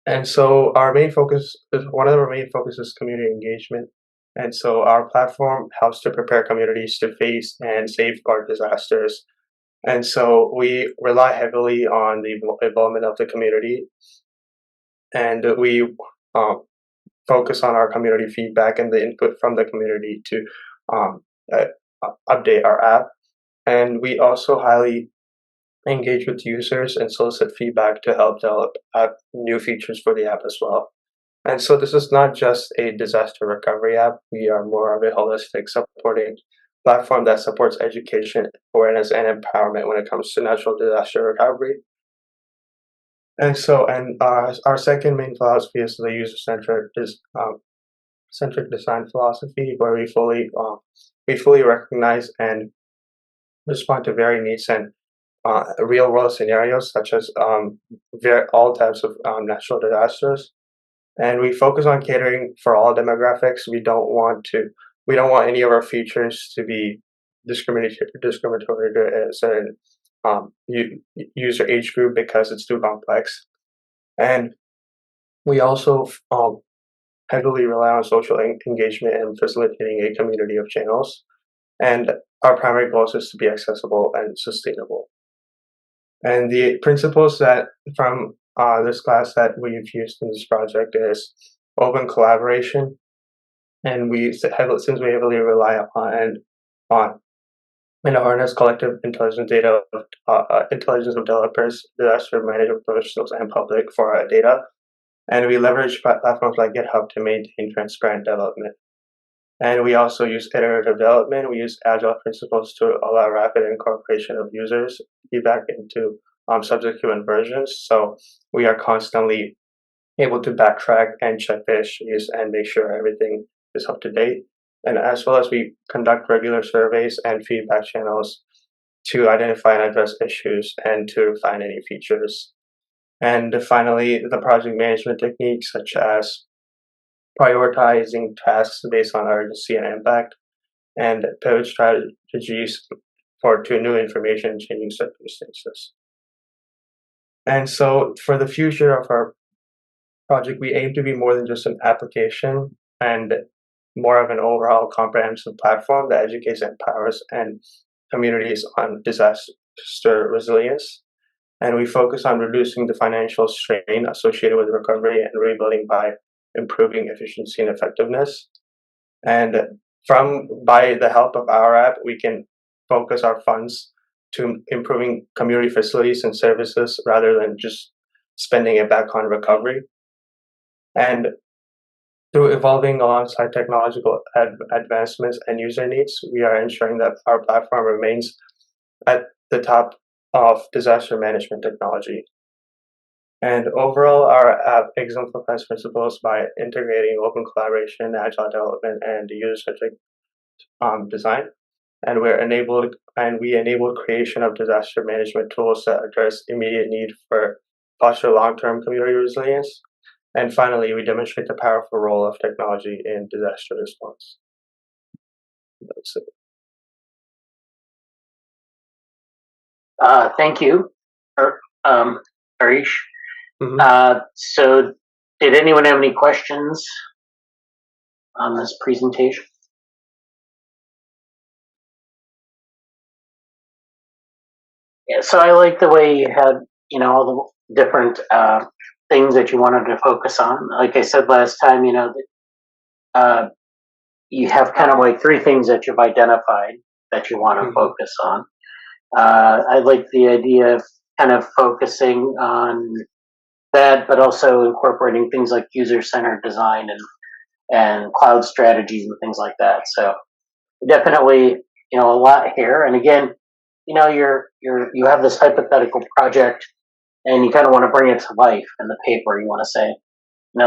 And so one of our main focus is community engagement. And so our platform helps to prepare communities to face and safeguard disasters. And so we rely heavily on the involvement of the community, and we focus on our community feedback and the input from the community to update our app. And we also highly engage with users and solicit feedback to help develop new features for the app as well. And so this is not just a disaster recovery app. We are more of a holistic supporting platform that supports education, awareness, and empowerment when it comes to natural disaster recovery. And so, our second main philosophy is the user-centric centric design philosophy, where we fully recognize and respond to varied needs and real-world scenarios, such as all types of natural disasters. And we focus on catering for all demographics. We don't want any of our features to be discriminatory to a certain user age group because it's too complex. And we also heavily rely on social engagement and facilitating a community of channels. And our primary goal is to be accessible and sustainable. And the principles that from this class that we've used in this project is open collaboration, and since we heavily rely on and harness collective intelligence intelligence of developers, disaster management professionals, and public for our data, and we leverage platforms like GitHub to maintain transparent development. And we also use iterative development. We use agile principles to allow rapid incorporation of users' feedback into subsequent versions. So we are constantly able to backtrack and check the issues and make sure everything is up to date. And as well as we conduct regular surveys and feedback channels to identify and address issues and to refine any features. And finally, the project management techniques such as prioritizing tasks based on urgency and impact, and pivot strategies to new information and changing circumstances. And so for the future of our project, we aim to be more than just an application and more of an overall comprehensive platform that educates and empowers and communities on disaster resilience. And we focus on reducing the financial strain associated with recovery and rebuilding by improving efficiency and effectiveness. And by the help of our app, we can focus our funds to improving community facilities and services rather than just spending it back on recovery. And Through evolving alongside technological advancements and user needs, we are ensuring that our platform remains at the top of disaster management technology. And overall, our app exemplifies principles by integrating open collaboration, agile development, and user-centric design. And we enable creation of disaster management tools that address immediate need for foster long-term community resilience. And finally, we demonstrate the powerful role of technology in disaster response. That's it. Thank you, Harish. Mhm. So, did anyone have any questions on this presentation? Yeah, so I like the way you had, all the different things that you wanted to focus on. Like I said last time, you have kind of like three things that you've identified that you want to focus on. I like the idea of kind of focusing on that, but also incorporating things like user-centered design and cloud strategies and things like that. So definitely, a lot here. And again, you have this hypothetical project, and you kind of want to bring it to life in the paper. You want to say,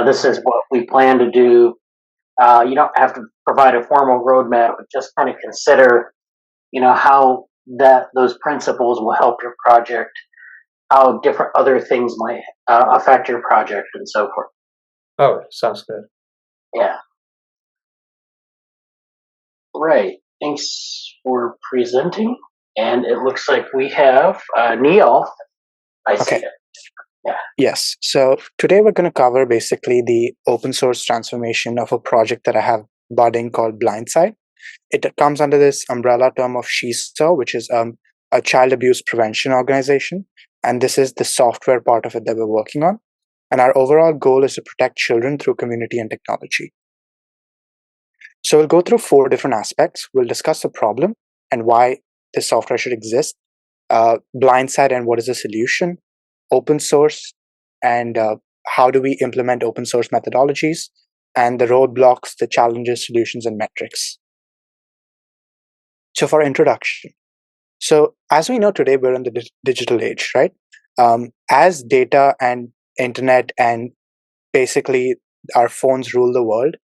this is what we plan to do. You don't have to provide a formal roadmap, but just kind of consider, how those principles will help your project, how different other things might affect your project, and so forth. Oh, sounds good. Yeah. Right. Thanks for presenting. And it looks like we have Neil. I see Okay. it. Yeah. Yes. So today we're going to cover basically the open source transformation of a project that I have budding called Blindside. It comes under this umbrella term of SHISO, which is a child abuse prevention organization. And this is the software part of it that we're working on. And our overall goal is to protect children through community and technology. So we'll go through 4 different aspects. We'll discuss the problem and why this software should exist, Blindside and what is the solution, open source, and how do we implement open source methodologies, and the roadblocks, the challenges, solutions, and metrics. So for introduction, so as we know today, we're in the digital age, right? As data and internet and basically our phones rule the world,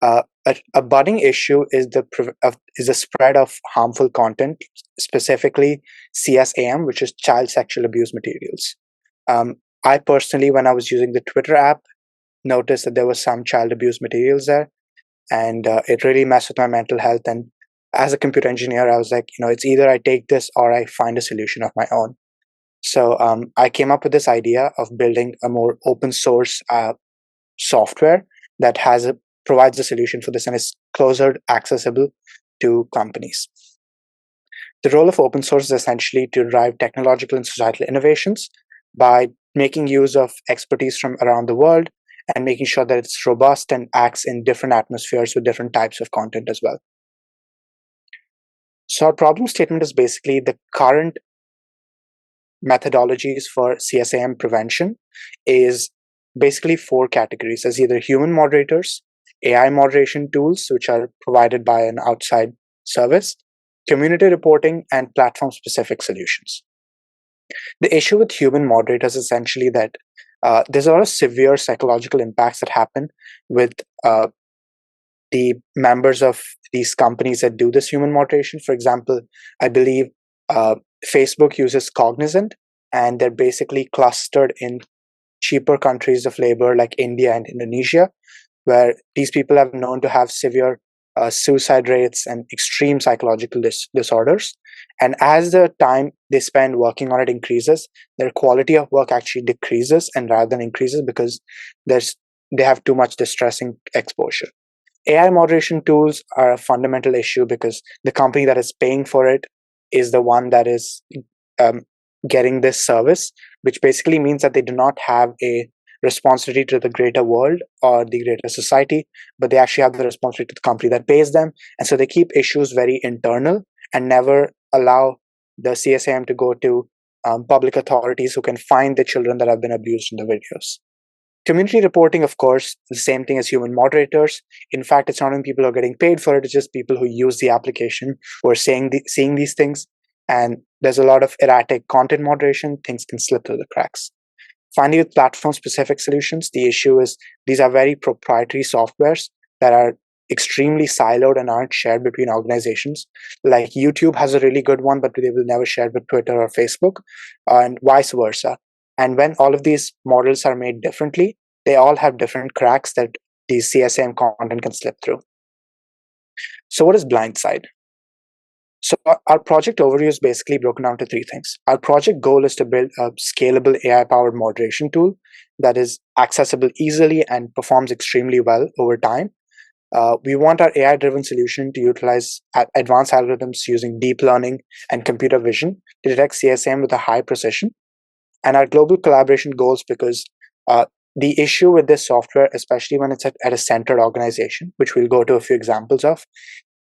a budding issue is the spread of harmful content, specifically CSAM, which is child sexual abuse materials. I personally, when I was using the Twitter app, noticed that there was some child abuse materials there, and it really messed with my mental health. And as a computer engineer, I was like, it's either I take this or I find a solution of my own. So I came up with this idea of building a more open source software that provides a solution for this and is closer accessible to companies. The role of open source is essentially to drive technological and societal innovations by making use of expertise from around the world and making sure that it's robust and acts in different atmospheres with different types of content as well. So our problem statement is basically the current methodologies for CSAM prevention is basically 4 categories as either human moderators, AI moderation tools, which are provided by an outside service, community reporting, and platform-specific solutions. The issue with human moderators is essentially that there's a lot of severe psychological impacts that happen with the members of these companies that do this human moderation. For example, I believe Facebook uses Cognizant, and they're basically clustered in cheaper countries of labor like India and Indonesia, where these people have known to have severe suicide rates and extreme psychological disorders. And as the time they spend working on it increases, their quality of work actually decreases and rather than increases because they have too much distressing exposure. AI moderation tools are a fundamental issue because the company that is paying for it is the one that is getting this service, which basically means that they do not have a responsibility to the greater world or the greater society, but they actually have the responsibility to the company that pays them. And so they keep issues very internal and never allow the CSAM to go to public authorities who can find the children that have been abused in the videos. Community reporting, of course, the same thing as human moderators. In fact, it's not even people who are getting paid for it, it's just people who use the application who are seeing these things. And there's a lot of erratic content moderation, things can slip through the cracks. Finally, with platform-specific solutions, the issue is these are very proprietary softwares that are extremely siloed and aren't shared between organizations. Like YouTube has a really good one, but they will never share with Twitter or Facebook, and vice versa. And when all of these models are made differently, they all have different cracks that these CSAM content can slip through. So what is Blindside? So our project overview is basically broken down to three things. Our project goal is to build a scalable AI-powered moderation tool that is accessible easily and performs extremely well over time. We want our AI-driven solution to utilize advanced algorithms using deep learning and computer vision to detect CSAM with a high precision. And our global collaboration goals, because the issue with this software, especially when it's at a centered organization, which we'll go to a few examples of,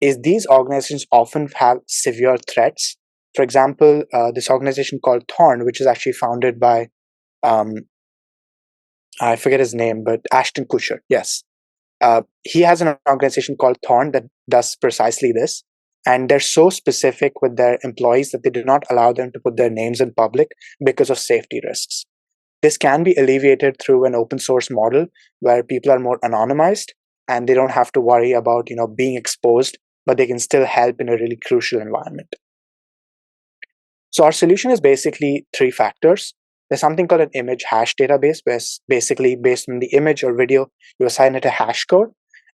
is these organizations often have severe threats. For example, this organization called Thorn, which is actually founded by, I forget his name, but Ashton Kutcher, yes. He has an organization called Thorn that does precisely this. And they're so specific with their employees that they do not allow them to put their names in public because of safety risks. This can be alleviated through an open source model where people are more anonymized and they don't have to worry about being exposed, but they can still help in a really crucial environment. So our solution is basically three factors. There's something called an image hash database, where basically based on the image or video, you assign it a hash code.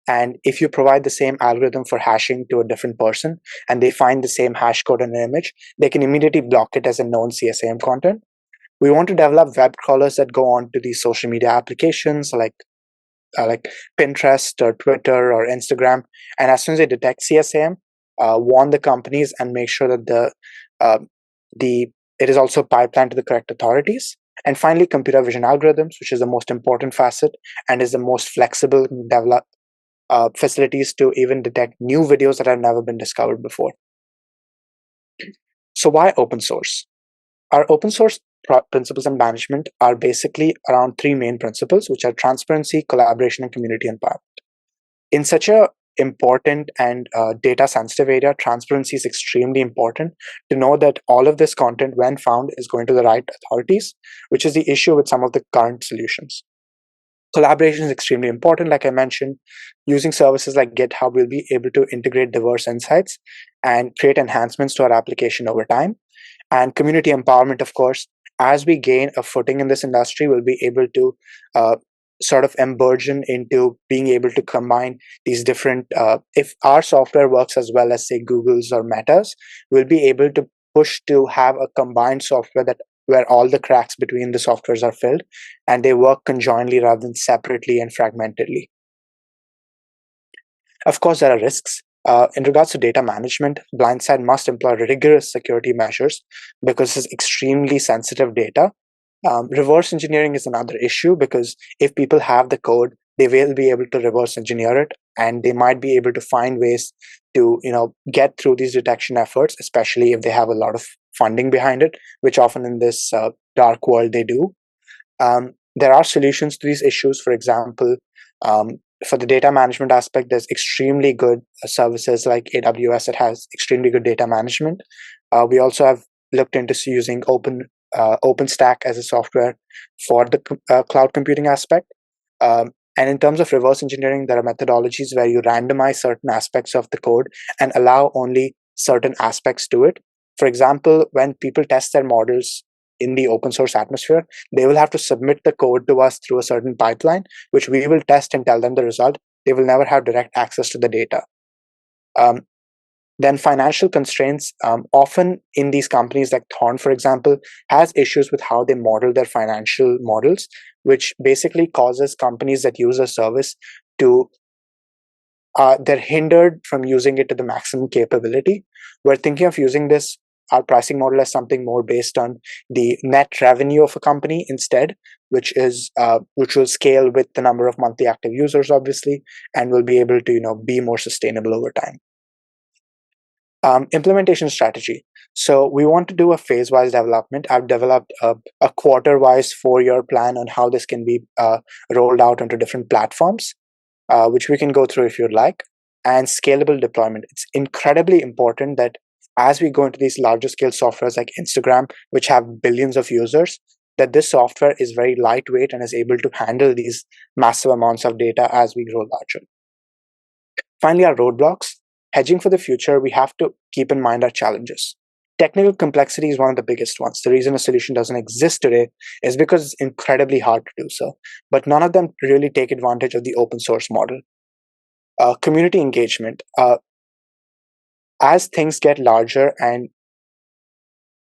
And if you provide the same algorithm for hashing to a different person and they find the same hash code in an image, they can immediately block it as a known CSAM content. We want to develop web crawlers that go on to these social media applications like Pinterest or Twitter or Instagram. And as soon as they detect CSAM, warn the companies and make sure that it is also pipelined to the correct authorities. And finally, computer vision algorithms, which is the most important facet and is the most flexible, develop facilities to even detect new videos that have never been discovered before. So why open source? Our open source principles and management are basically around three main principles, which are transparency, collaboration, and community empowerment. In such a important and data sensitive area, transparency is extremely important to know that all of this content, when found, is going to the right authorities, which is the issue with some of the current solutions. Collaboration is extremely important. Like I mentioned, using services like GitHub, we'll be able to integrate diverse insights and create enhancements to our application over time. And community empowerment, of course, as we gain a footing in this industry, we'll be able to sort of emburgeon into being able to combine these different, if our software works as well as say Google's or Meta's, we'll be able to push to have a combined software where all the cracks between the softwares are filled and they work conjointly rather than separately and fragmentedly. Of course, there are risks. In regards to data management, Blindside must employ rigorous security measures because it's extremely sensitive data. Reverse engineering is another issue because if people have the code, they will be able to reverse engineer it and they might be able to find ways to get through these detection efforts, especially if they have a lot of funding behind it, which often in this dark world they do. There are solutions to these issues. For example, for the data management aspect, there's extremely good services like AWS that has extremely good data management. We also have looked into using OpenStack as a software for the cloud computing aspect. And in terms of reverse engineering, there are methodologies where you randomize certain aspects of the code and allow only certain aspects to it. For example, when people test their models in the open source atmosphere, they will have to submit the code to us through a certain pipeline, which we will test and tell them the result. They will never have direct access to the data. Then financial constraints, often in these companies like Thorn, for example, has issues with how they model their financial models, which basically causes companies that use a service to, they're hindered from using it to the maximum capability. We're thinking of using our pricing model as something more based on the net revenue of a company instead, which will scale with the number of monthly active users, obviously, and will be able to be more sustainable over time. Implementation strategy. So we want to do a phase-wise development. I've developed a quarter-wise 4-year plan on how this can be rolled out onto different platforms, which we can go through if you'd like. And scalable deployment. It's incredibly important that as we go into these larger scale softwares like Instagram, which have billions of users, that this software is very lightweight and is able to handle these massive amounts of data as we grow larger. Finally, our roadblocks. Hedging for the future, we have to keep in mind our challenges. Technical complexity is one of the biggest ones. The reason a solution doesn't exist today is because it's incredibly hard to do so. But none of them really take advantage of the open source model. Community engagement. As things get larger and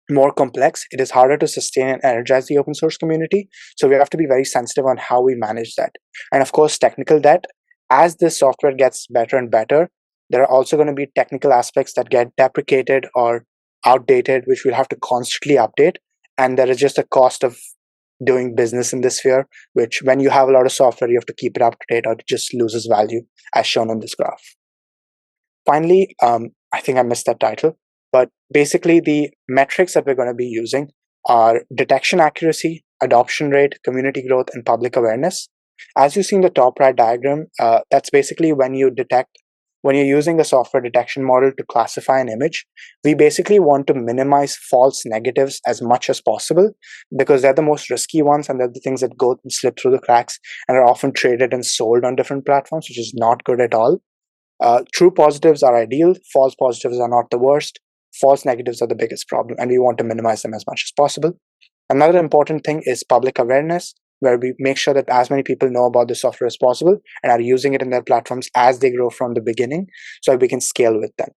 more complex, it is harder to sustain and energize the open source community. So we have to be very sensitive on how we manage that. And of course, technical debt. As this software gets better and better, there are also going to be technical aspects that get deprecated or outdated, which we'll have to constantly update. And there is just a cost of doing business in this sphere, which when you have a lot of software, you have to keep it up to date or it just loses value, as shown on this graph. Finally, I think I missed that title, but basically the metrics that we're going to be using are detection accuracy, adoption rate, community growth, and public awareness. As you see in the top right diagram, that's basically when you're using a software detection model to classify an image, we basically want to minimize false negatives as much as possible because they're the most risky ones and they're the things that go and slip through the cracks and are often traded and sold on different platforms, which is not good at all. True positives are ideal. False positives are not the worst. False negatives are the biggest problem, and we want to minimize them as much as possible. Another important thing is public awareness, where we make sure that as many people know about the software as possible and are using it in their platforms as they grow from the beginning so that we can scale with them.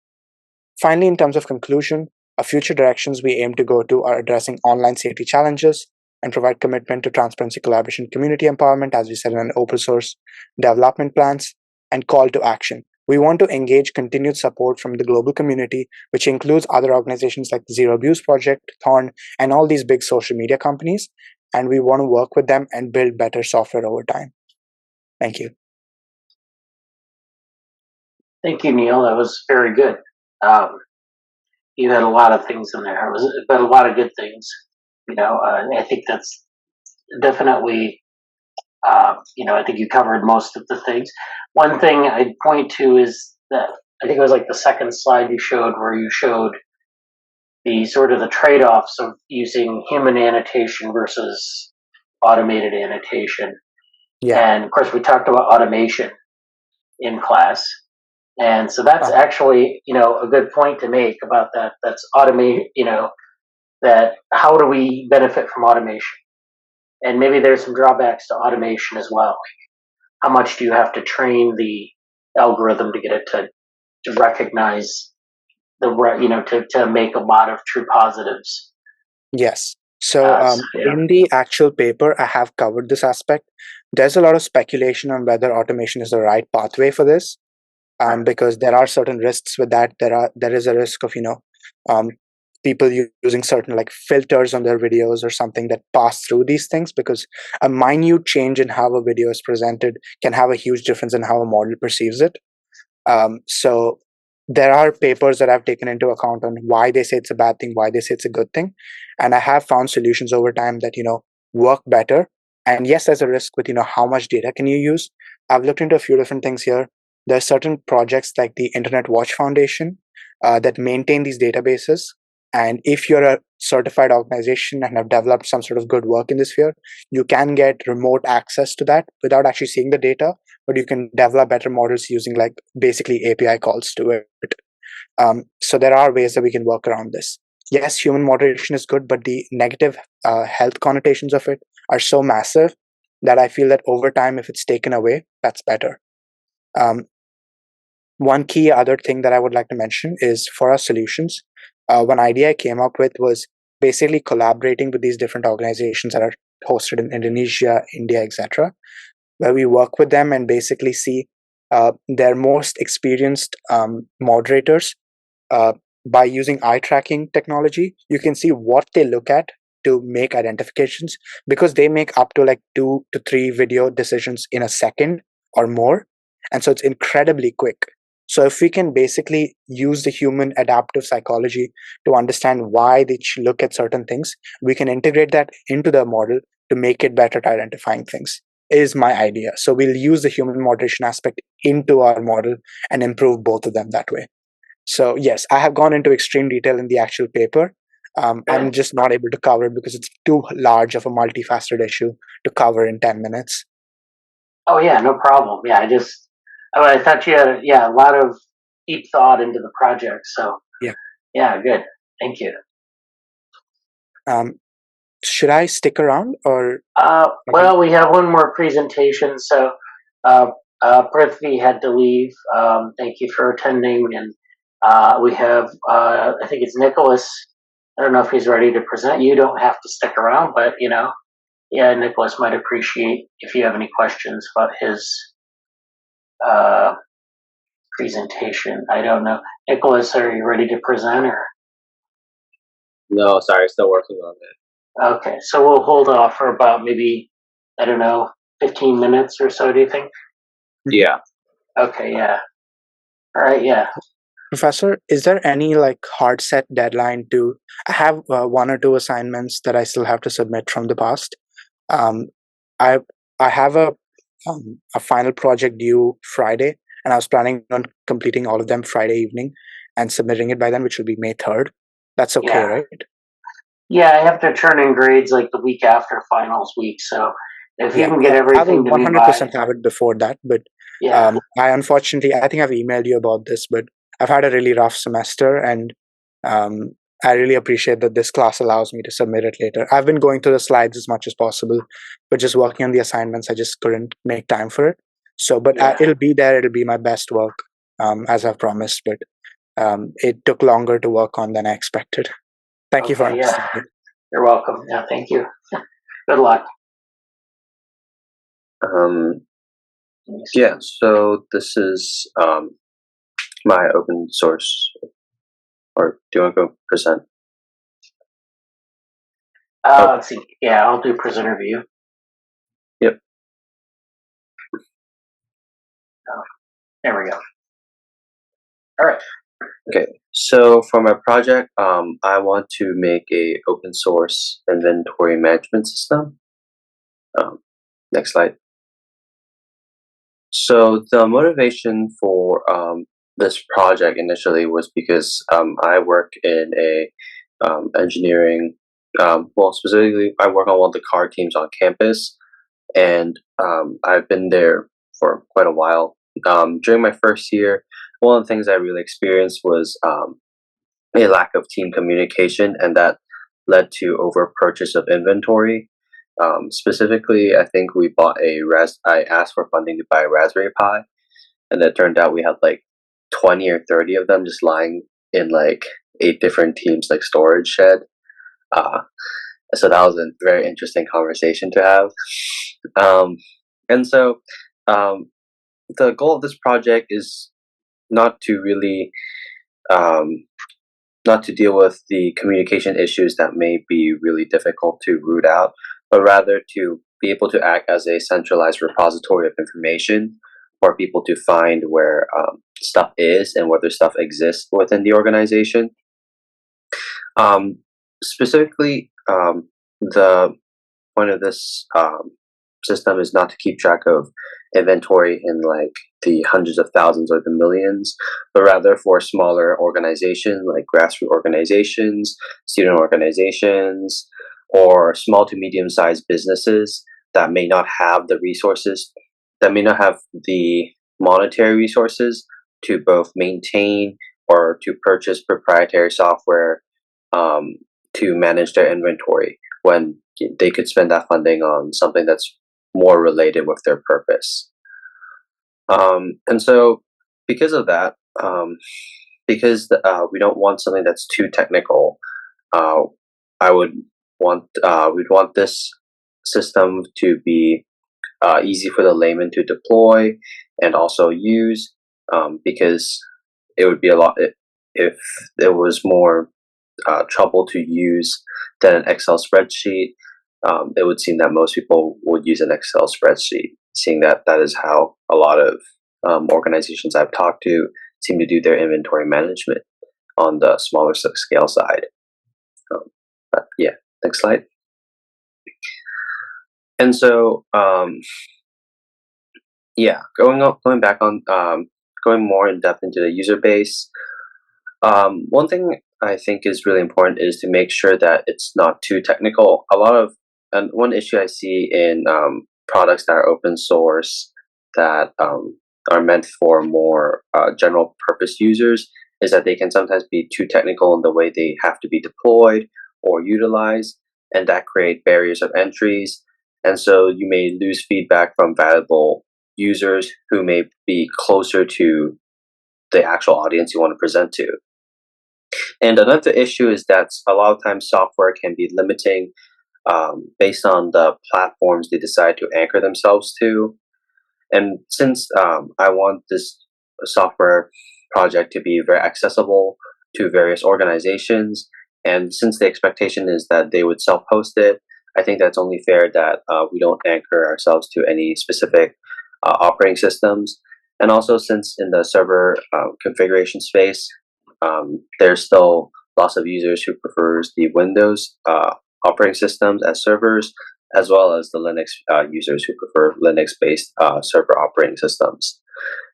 Finally, in terms of conclusion, our future directions we aim to go to are addressing online safety challenges and provide commitment to transparency, collaboration, community empowerment, as we said in an open source development plans, and call to action. We want to engage continued support from the global community, which includes other organizations like the Zero Abuse Project, Thorn, and all these big social media companies. And we want to work with them and build better software over time. Thank you. Thank you, Neil. That was very good. You had a lot of things in there. But a lot of good things. I think that's definitely. I think you covered most of the things. One thing I'd point to is that I think it was like the second slide you showed where you showed the sort of the trade-offs of using human annotation versus automated annotation. Yeah. And of course we talked about automation in class. And so that's actually, a good point to make about that. That's automate, that how do we benefit from automation? And maybe there's some drawbacks to automation as well. How much do you have to train the algorithm to get it to recognize to make a lot of true positives? Yes. So in the actual paper, I have covered this aspect. There's a lot of speculation on whether automation is the right pathway for this, because there are certain risks with that. There is a risk of people using certain like filters on their videos or something that pass through these things, because a minute change in how a video is presented can have a huge difference in how a model perceives it. So there are papers that I've taken into account on why they say it's a bad thing, why they say it's a good thing. And I have found solutions over time that, work better. And yes, there's a risk with, how much data can you use? I've looked into a few different things here. There are certain projects like the Internet Watch Foundation that maintain these databases. And if you're a certified organization and have developed some sort of good work in this sphere, you can get remote access to that without actually seeing the data, but you can develop better models using like basically API calls to it. So there are ways that we can work around this. Yes, human moderation is good, but the negative health connotations of it are so massive that I feel that over time, if it's taken away, that's better. One key other thing that I would like to mention is for our solutions, one idea I came up with was basically collaborating with these different organizations that are hosted in Indonesia, India, etc., where we work with them and basically see their most experienced moderators. By using eye tracking technology, you can see what they look at to make identifications, because they make up to like 2 to 3 video decisions in a second or more. And so it's incredibly quick. So if we can basically use the human adaptive psychology to understand why they look at certain things, we can integrate that into the model to make it better at identifying things, is my idea. So we'll use the human moderation aspect into our model and improve both of them that way. So yes, I have gone into extreme detail in the actual paper. I'm just not able to cover it because it's too large of a multifaceted issue to cover in 10 minutes. Oh yeah, no problem. Yeah, I thought you had a lot of deep thought into the project. So Yeah. yeah, good. Thank you. Should I stick around or? Well, we have one more presentation. So Prithvi had to leave. Thank you for attending, and we have I think it's Nicholas. I don't know if he's ready to present. You don't have to stick around, but yeah, Nicholas might appreciate if you have any questions about his presentation. I don't know. Nicholas, are you ready to present or? No, sorry, still working on it. Okay, so we'll hold off for about maybe, I don't know, 15 minutes or so, do you think? Yeah. Okay, yeah. All right, yeah. Professor, is there any like hard set deadline to? I have one or two assignments that I still have to submit from the past. I have a final project due Friday, and I was planning on completing all of them Friday evening and submitting it by then, which will be May 3rd. That's okay, Yeah. right? Yeah, I have to turn in grades like the week after finals week, so if you can get I everything will to me 100% by, have it before that, but yeah, I unfortunately, I think I've emailed you about this, but I've had a really rough semester, and I really appreciate that this class allows me to submit it later. I've been going through the slides as much as possible, but just working on the assignments, I just couldn't make time for it. So, but Yeah. it'll be there. It'll be my best work, as I've promised, but it took longer to work on than I expected. Thank you for Okay, yeah. understanding. You're welcome. Yeah, thank you. Good luck. Yeah, so this is my open source, or do you want to go present? Let's see. Yeah, I'll do presenter view. Yep. Oh, there we go. All right. Okay, so for my project, I want to make a open source inventory management system. Next slide. So the motivation for this project initially was because I work in a engineering, well, specifically I work on one of the car teams on campus, and I've been there for quite a while. During my first year, one of the things I really experienced was a lack of team communication, and that led to over purchase of inventory. Specifically, I think we bought I asked for funding to buy a Raspberry Pi, and it turned out we had like 20 or 30 of them just lying in like 8 different teams like storage shed. So that was a very interesting conversation to have. And so the goal of this project is not to really not to deal with the communication issues that may be really difficult to root out, but rather to be able to act as a centralized repository of information for people to find where stuff is and whether stuff exists within the organization. Specifically, the point of this system is not to keep track of inventory in like the hundreds of thousands or the millions, but rather for smaller organizations like grassroots organizations, student organizations, or small to medium sized businesses that may not have the resources, that may not have the monetary resources to both maintain or to purchase proprietary software to manage their inventory, when they could spend that funding on something that's more related with their purpose. And so because of that, because we don't want something that's too technical, we'd want this system to be easy for the layman to deploy and also use, because it would be a lot if it was more trouble to use than an Excel spreadsheet. It would seem that most people would use an Excel spreadsheet, seeing that that is how a lot of organizations I've talked to seem to do their inventory management on the smaller scale side. But yeah, next slide. And so, yeah, going more in depth into the user base. One thing I think is really important is to make sure that it's not too technical. And one issue I see in products that are open source that are meant for more general purpose users is that they can sometimes be too technical in the way they have to be deployed or utilized, and that create barriers of entries. And so you may lose feedback from valuable users who may be closer to the actual audience you want to present to. And another issue is that a lot of times software can be limiting based on the platforms they decide to anchor themselves to. And since I want this software project to be very accessible to various organizations, and since the expectation is that they would self-host it, I think that's only fair that we don't anchor ourselves to any specific operating systems. And also, since in the server configuration space, there's still lots of users who prefers the Windows operating systems as servers, as well as the Linux users who prefer Linux-based server operating systems.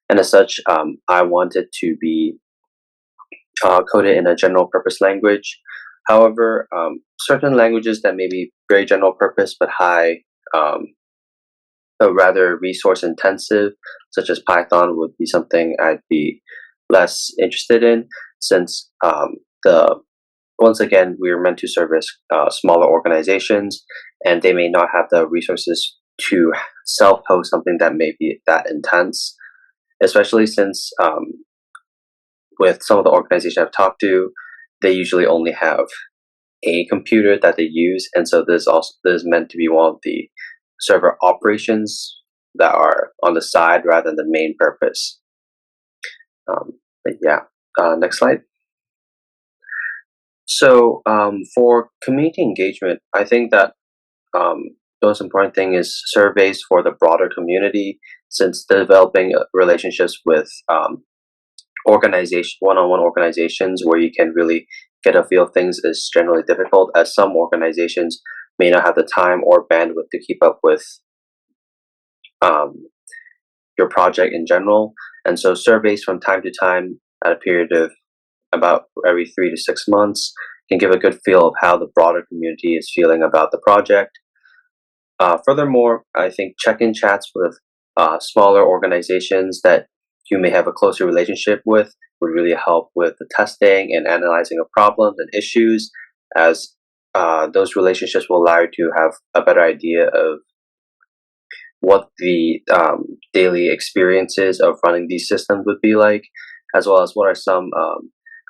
And as such, I want it to be coded in a general purpose language. However, certain languages that may be very general purpose but rather resource intensive, such as Python, would be something I'd be less interested in, since once again, we're meant to service smaller organizations, and they may not have the resources to self-host something that may be that intense, especially since with some of the organizations I've talked to, they usually only have a computer that they use, and so this is meant to be one of the server operations that are on the side rather than the main purpose. But yeah, next slide. So for community engagement, I think that the most important thing is surveys for the broader community, since developing relationships with one-on-one organizations where you can really get a feel of things is generally difficult, as some organizations may not have the time or bandwidth to keep up with your project in general. And so surveys from time to time at a period of about every 3 to 6 months can give a good feel of how the broader community is feeling about the project. Furthermore, I think check-in chats with smaller organizations that you may have a closer relationship with would really help with the testing and analyzing of problems and issues, as those relationships will allow you to have a better idea of what the daily experiences of running these systems would be like, as well as what are some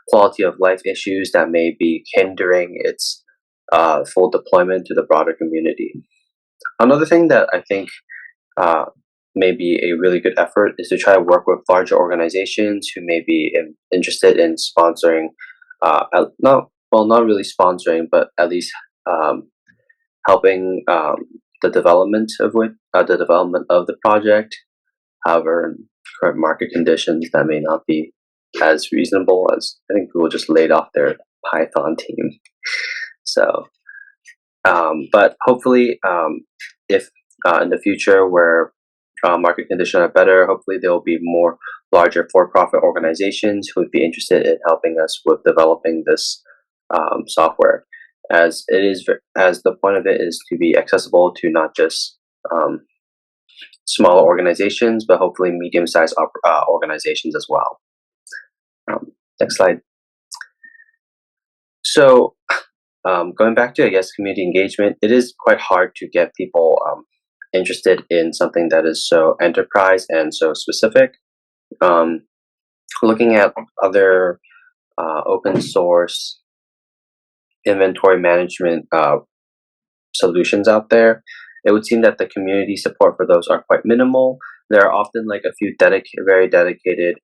quality of life issues that may be hindering its full deployment to the broader community. Another thing that I think may be a really good effort is to try to work with larger organizations who may be interested in sponsoring, not really sponsoring, but at least helping the development of the project. However, in current market conditions, that may not be as reasonable, as I think people just laid off their Python team. So, but hopefully, if in the future where market conditions are better, hopefully there will be more larger for-profit organizations who would be interested in helping us with developing this software, as the point of it is to be accessible to not just smaller organizations, but hopefully medium-sized organizations as well. Next slide. So going back to, I guess, community engagement, it is quite hard to get people interested in something that is so enterprise and so specific. Looking at other open source inventory management solutions out there, it would seem that the community support for those are quite minimal. There are often like a few very dedicated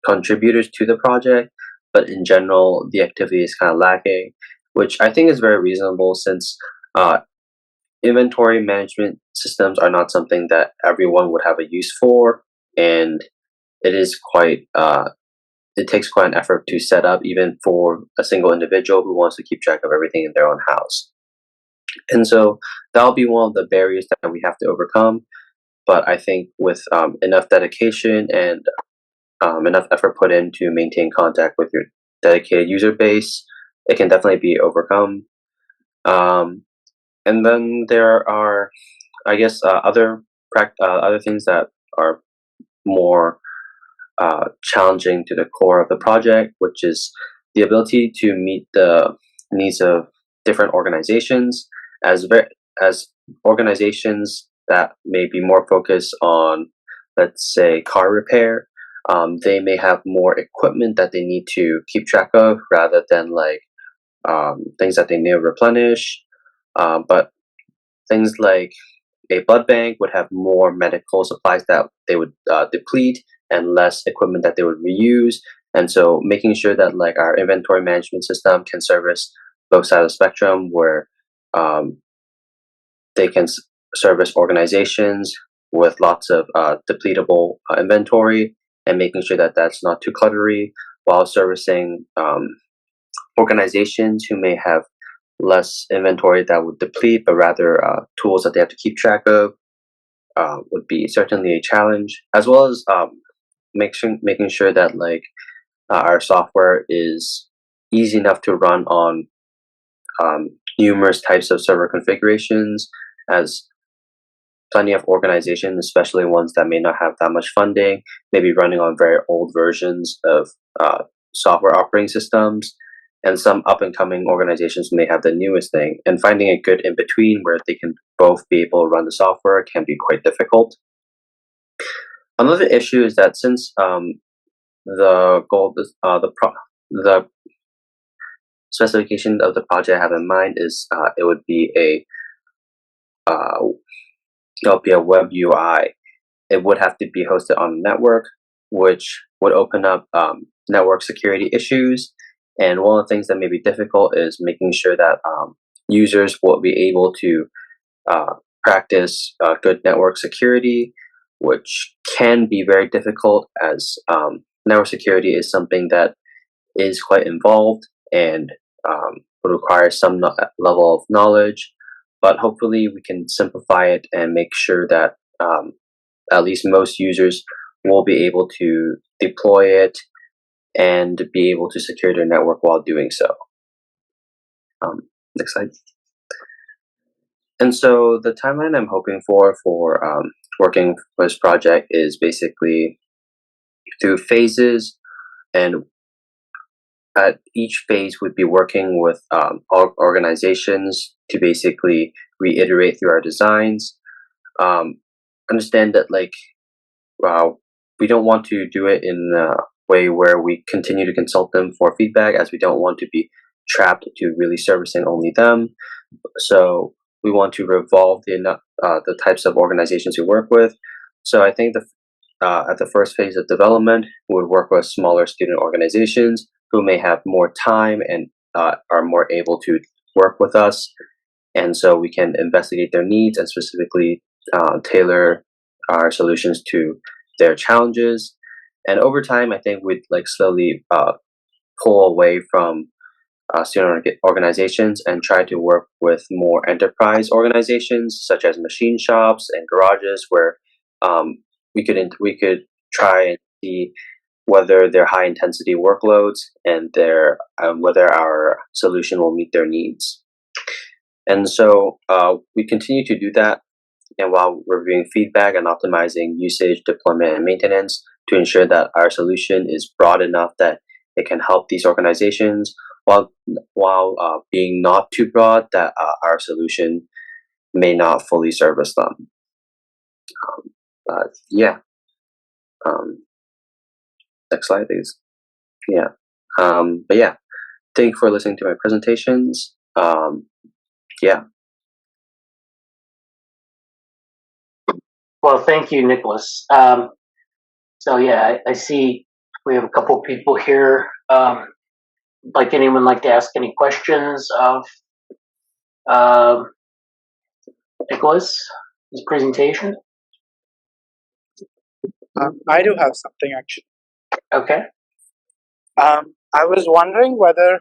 contributors to the project, but in general, the activity is kind of lacking, which I think is very reasonable, since inventory management systems are not something that everyone would have a use for, and it is quite it takes quite an effort to set up, even for a single individual who wants to keep track of everything in their own house. And so that'll be one of the barriers that we have to overcome. But I think with enough dedication and enough effort put in to maintain contact with your dedicated user base, it can definitely be overcome. And then there are, I guess, other things that are more challenging to the core of the project, which is the ability to meet the needs of different organizations, as organizations that may be more focused on, let's say, car repair. They may have more equipment that they need to keep track of rather than like things that they need to replenish. But things like a blood bank would have more medical supplies that they would deplete and less equipment that they would reuse. And so making sure that like our inventory management system can service both sides of the spectrum, where they can service organizations with lots of depletable inventory, and making sure that that's not too cluttery, while servicing organizations who may have less inventory that would deplete, but rather tools that they have to keep track of, would be certainly a challenge, as well as making sure that like our software is easy enough to run on numerous types of server configurations, as plenty of organizations, especially ones that may not have that much funding, may be running on very old versions of software operating systems, and some up-and-coming organizations may have the newest thing. And finding a good in-between where they can both be able to run the software can be quite difficult. Another issue is that since the specification of the project I have in mind is it would be a web UI. It would have to be hosted on a network, which would open up network security issues. And one of the things that may be difficult is making sure that users will be able to practice good network security, which can be very difficult, as network security is something that is quite involved and would require some level of knowledge. But hopefully we can simplify it and make sure that at least most users will be able to deploy it and be able to secure their network while doing so. Next slide. And so the timeline I'm hoping for working for this project is basically through phases, and at each phase would be working with organizations to basically reiterate through our designs. Understand that like we don't want to do it in a way where we continue to consult them for feedback, as we don't want to be trapped to really servicing only them. So we want to revolve the types of organizations we work with. So I think at the first phase of development, we would work with smaller student organizations who may have more time and are more able to work with us. And so we can investigate their needs and specifically tailor our solutions to their challenges. And over time, I think we'd like slowly pull away from student organizations and try to work with more enterprise organizations, such as machine shops and garages, where we could try and see whether they're high intensity workloads and whether our solution will meet their needs. And so we continue to do that, and while reviewing feedback and optimizing usage, deployment, and maintenance to ensure that our solution is broad enough that it can help these organizations, while being not too broad that our solution may not fully service them. Next slide, please. But yeah, thank you for listening to my presentations. Well, thank you, Nicholas. So yeah, I see we have a couple people here. Like anyone like to ask any questions of Nicholas, his presentation? I do have something actually. Okay. I was wondering whether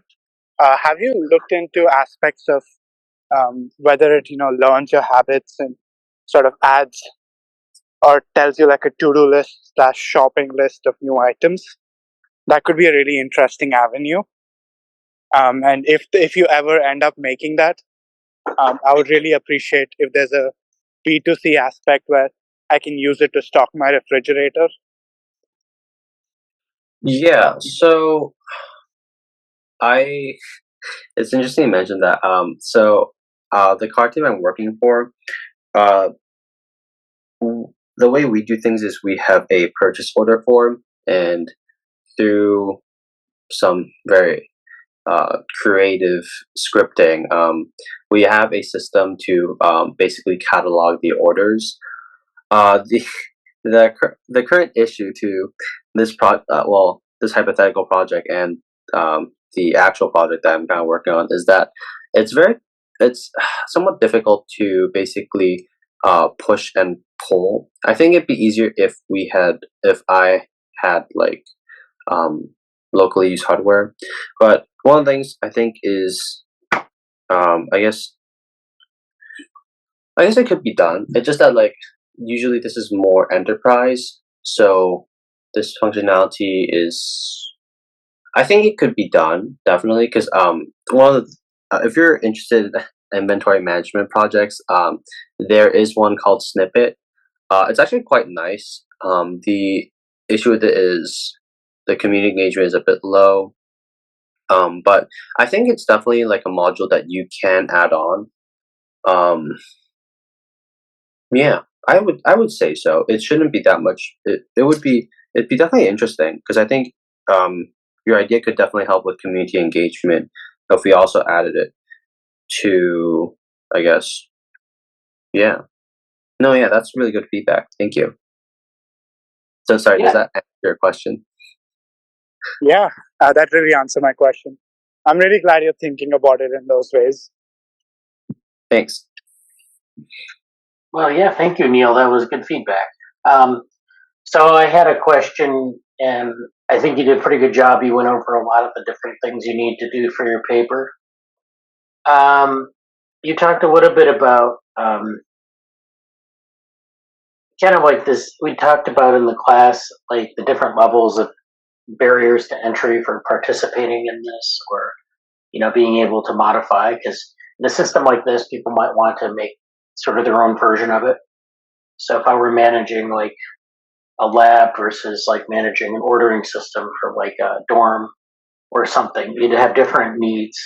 have you looked into aspects of whether it learns your habits and sort of adds or tells you like a to-do list / shopping list of new items? That could be a really interesting avenue. And if you ever end up making that, I would really appreciate if there's a B2C aspect where I can use it to stock my refrigerator. Yeah, so I it's interesting you mentioned that. The car team I'm working for, uh, the way we do things is we have a purchase order form, and through some very creative scripting, we have a system to basically catalog the orders. The the current issue to this hypothetical project and the actual project that I'm kind of working on is that it's very it's somewhat difficult to basically push and pull. I think it'd be easier if I had like um, locally used hardware, but one of the things I think is I guess it could be done. It's just that like usually this is more enterprise, so this functionality is. I think it could be done definitely because one of the, if you're interested in inventory management projects, there is one called Snippet. It's actually quite nice. The issue with it is the community engagement is a bit low. But I think it's definitely like a module that you can add on. Um, Yeah, I would say so. It shouldn't be that much. It'd be definitely interesting because I think your idea could definitely help with community engagement if we also added it to, I guess. Yeah. No, yeah, that's really good feedback. Thank you. So sorry, does Yeah. that answer your question? Yeah, that really answered my question. I'm really glad you're thinking about it in those ways. Thanks. Well, yeah, thank you, Neil. That was good feedback. So I had a question, and I think you did a pretty good job. You went over a lot of the different things you need to do for your paper. You talked a little bit about kind of like this. We talked about in the class, like the different levels of barriers to entry for participating in this, or being able to modify. Because in a system like this, people might want to make sort of their own version of it. So if I were managing like a lab versus like managing an ordering system for like a dorm or something, you'd have different needs.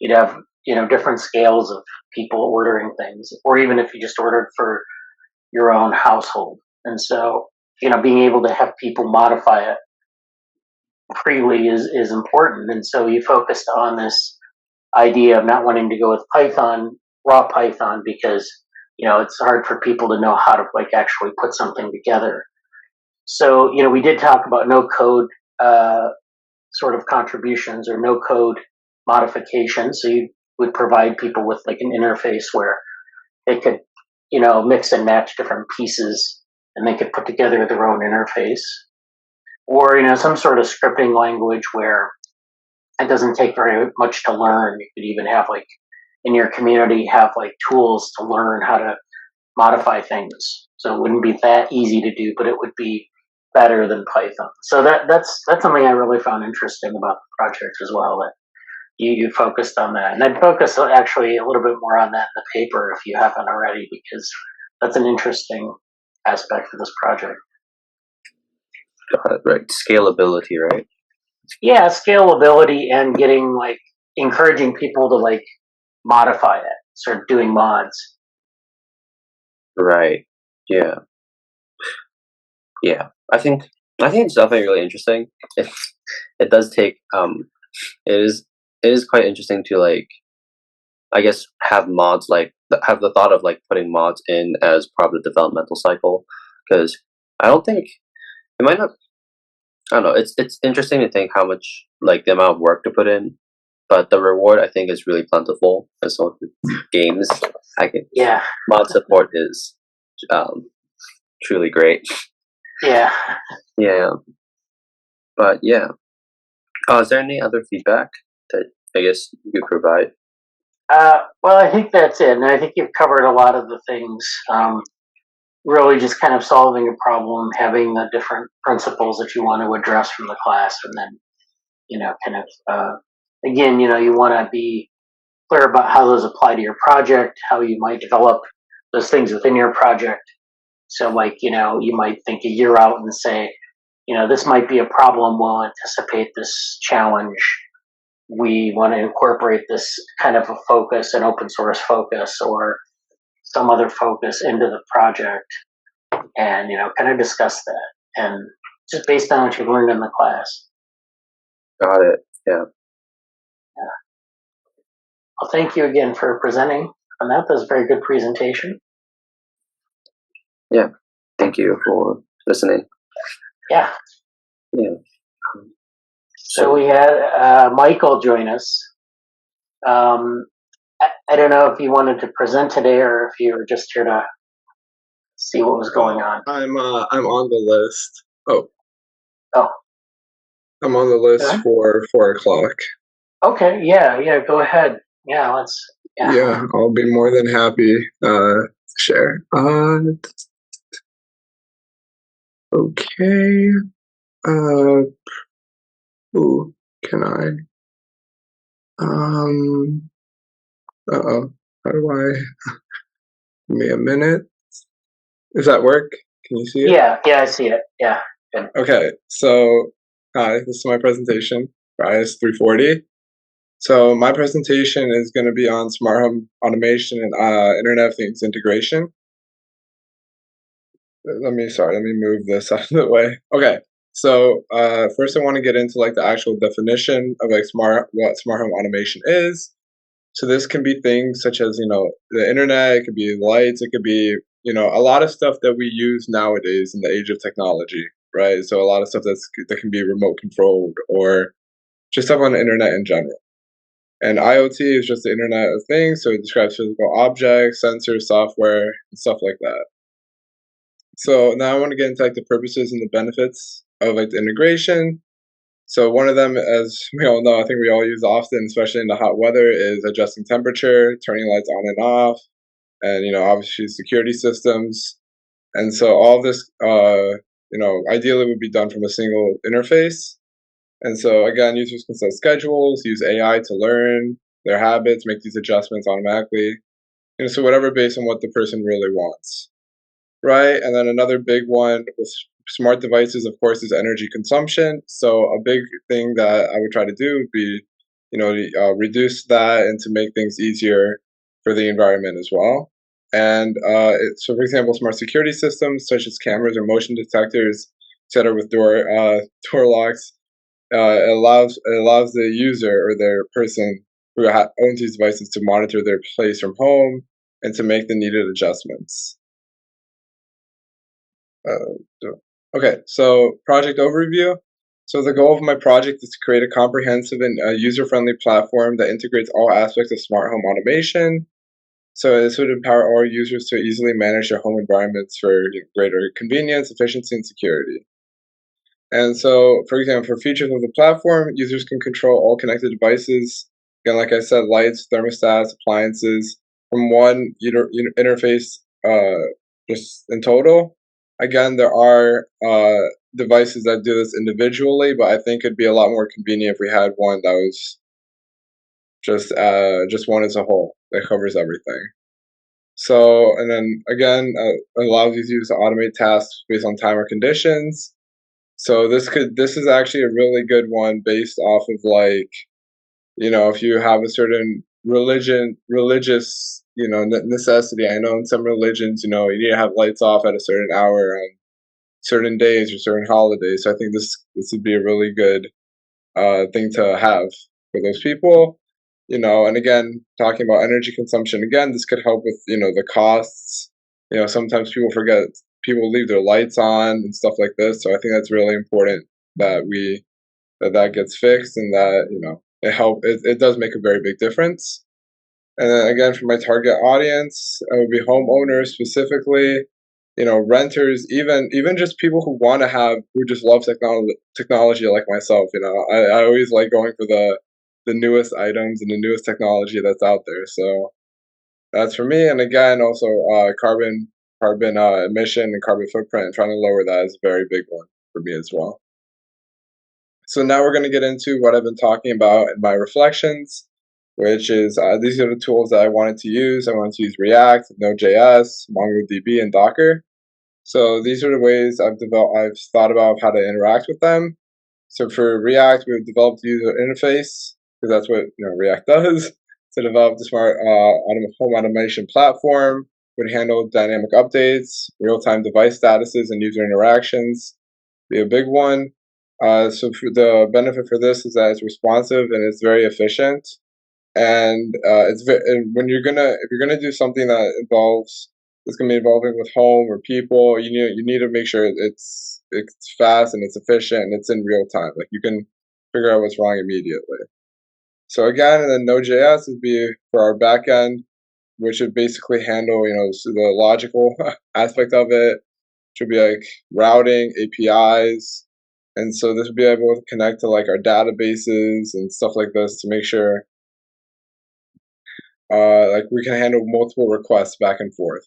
You'd have different scales of people ordering things, or even if you just ordered for your own household. And so being able to have people modify it freely is important. And so you focused on this idea of not wanting to go with Python, raw Python, because it's hard for people to know how to like actually put something together. So we did talk about no code sort of contributions or no code modifications. So you would provide people with like an interface where they could mix and match different pieces, and they could put together their own interface, or some sort of scripting language where it doesn't take very much to learn. You could even have like in your community have like tools to learn how to modify things. So it wouldn't be that easy to do, but it would be better than Python. So that's something I really found interesting about the project as well, that you focused on that. And I'd focus actually a little bit more on that in the paper if you haven't already, because that's an interesting aspect of this project. Got it, right. Scalability, right? Yeah, scalability and getting like encouraging people to like modify it, start doing mods. Right. Yeah. Yeah. I think it's definitely really interesting. It does take it is quite interesting to like I guess have mods like have the thought of like putting mods in as part of the developmental cycle, because I don't think it might not. I don't know. It's interesting to think how much like the amount of work to put in, but the reward I think is really plentiful. As some of the games I can Yeah. mod support is truly great. Yeah. Yeah. But yeah. Is there any other feedback that I guess you could provide? Well, I think that's it, and I think you've covered a lot of the things. Really, just kind of solving a problem, having the different principles that you want to address from the class, and then kind of again, you want to be clear about how those apply to your project, how you might develop those things within your project. So, like, you might think a year out and say, this might be a problem. We'll anticipate this challenge. We want to incorporate this kind of a focus, an open source focus, or some other focus into the project, and kind of discuss that, and just based on what you've learned in the class. Got it. Yeah. Well, thank you again for presenting on that. That was a very good presentation. Yeah. Thank you for listening. Yeah. Yeah. So we had Michael join us. I don't know if you wanted to present today or if you were just here to see what was going on. I'm on the list. Oh. Oh. I'm on the list for 4 o'clock. Okay. Yeah. Go ahead. Yeah. Yeah. I'll be more than happy to share. Okay. Ooh, can I? Uh-oh. How do I? Give me a minute. Does that work? Can you see it? Yeah, I see it. Yeah. Good. Okay, so hi, this is my presentation for IS 340. So my presentation is going to be on smart home automation and Internet of Things integration. Let me move this out of the way. Okay, so first I want to get into like the actual definition of like what smart home automation is. So this can be things such as, the internet, it could be lights, it could be, a lot of stuff that we use nowadays in the age of technology, right? So a lot of stuff that can be remote controlled or just stuff on the internet in general. And IoT is just the Internet of Things, so it describes physical objects, sensors, software, and stuff like that. So now I want to get into like the purposes and the benefits of like the integration. So one of them, as we all know, I think we all use often, especially in the hot weather, is adjusting temperature, turning lights on and off, and obviously security systems. And so all of this, ideally would be done from a single interface. And so again, users can set schedules, use AI to learn their habits, make these adjustments automatically. So whatever based on what the person really wants, right? And then another big one with smart devices, of course, is energy consumption. So a big thing that I would try to do would be, reduce that and to make things easier for the environment as well. And so, for example, smart security systems such as cameras or motion detectors, etc., with door locks, it allows the user or their person who owns these devices to monitor their place from home and to make the needed adjustments. Okay, so project overview. So the goal of my project is to create a comprehensive and user-friendly platform that integrates all aspects of smart home automation. So this would empower all users to easily manage their home environments for greater convenience, efficiency, and security. And so, for example, for features of the platform, users can control all connected devices. Again, like I said, lights, thermostats, appliances from one interface just in total. Again, there are devices that do this individually, but I think it'd be a lot more convenient if we had one that was just one as a whole that covers everything. So, and then again, allows users to automate tasks based on time or conditions. So this is actually a really good one based off of like, if you have a certain religious, necessity. I know in some religions, you need to have lights off at a certain hour on certain days or certain holidays. So I think this would be a really good thing to have for those people. And again, talking about energy consumption, again, this could help with, the costs. Sometimes people leave their lights on and stuff like this. So I think that's really important that that gets fixed and that, it does make a very big difference. And then again, for my target audience, it would be homeowners specifically. renters, even just people who just love technology like myself. I always like going for the newest items and the newest technology that's out there. So that's for me. And again, also carbon emission and carbon footprint, and trying to lower that is a very big one for me as well. So now we're going to get into what I've been talking about in my reflections, which is these are the tools that I wanted to use. I wanted to use React, Node.js, MongoDB, and Docker. So these are the ways I've thought about how to interact with them. So for React, we've developed the user interface, because that's what React does. To develop the smart home automation platform, would handle dynamic updates, real-time device statuses, and user interactions. Be a big one. So for the benefit for this is that it's responsive and it's very efficient. And if you're gonna do something that it's gonna be involving with home or people, you need to make sure it's fast and it's efficient and it's in real time. Like you can figure out what's wrong immediately. So again, and then Node.js would be for our backend, which would basically handle the logical aspect of it, which would be like routing, APIs, and so this would be able to connect to like our databases and stuff like this to make sure like we can handle multiple requests back and forth.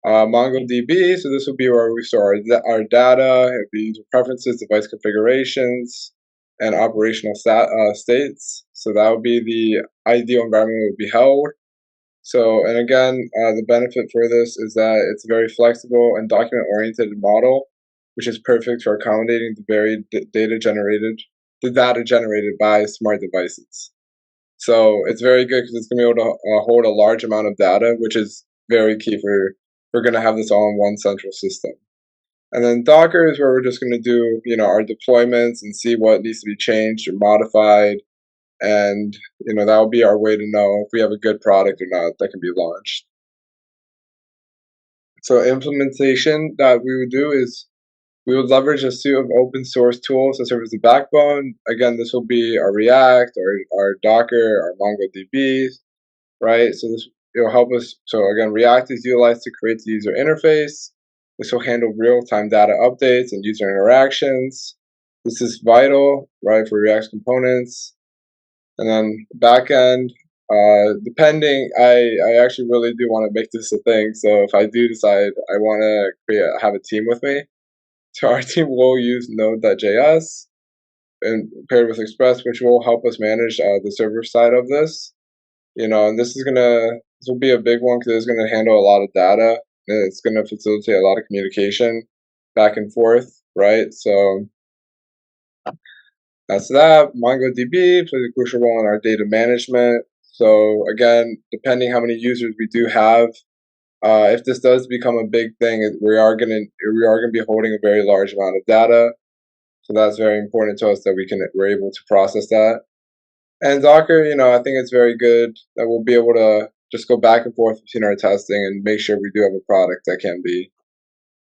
MongoDB, so this would be where we store our data, it'd be user preferences, device configurations, and operational states. So that would be the ideal environment it would be held. So, and again, the benefit for this is that it's a very flexible and document-oriented model, which is perfect for accommodating the varied data generated by smart devices. So it's very good because it's going to be able to hold a large amount of data, which is very key for we're going to have this all in one central system. And then Docker is where we're just going to do, our deployments and see what needs to be changed or modified. And, that will be our way to know if we have a good product or not that can be launched. So implementation that we would do is we would leverage a suite of open source tools to serve as the backbone. Again, this will be our React, our Docker, our MongoDB, right? So this will help us. So again, React is utilized to create the user interface. This will handle real-time data updates and user interactions. This is vital, right, for React components. And then backend, depending, I actually really do want to make this a thing. So if I do decide I want to have a team with me, so our team will use Node.js and paired with Express, which will help us manage the server side of this. And this will be a big one because it's going to handle a lot of data. And it's going to facilitate a lot of communication back and forth, right? So that's that. MongoDB plays a crucial role in our data management. So again, depending how many users we do have, if this does become a big thing, we are going to be holding a very large amount of data. So that's very important to us that we're able to process that. And Docker, I think it's very good that we'll be able to just go back and forth between our testing and make sure we do have a product that can be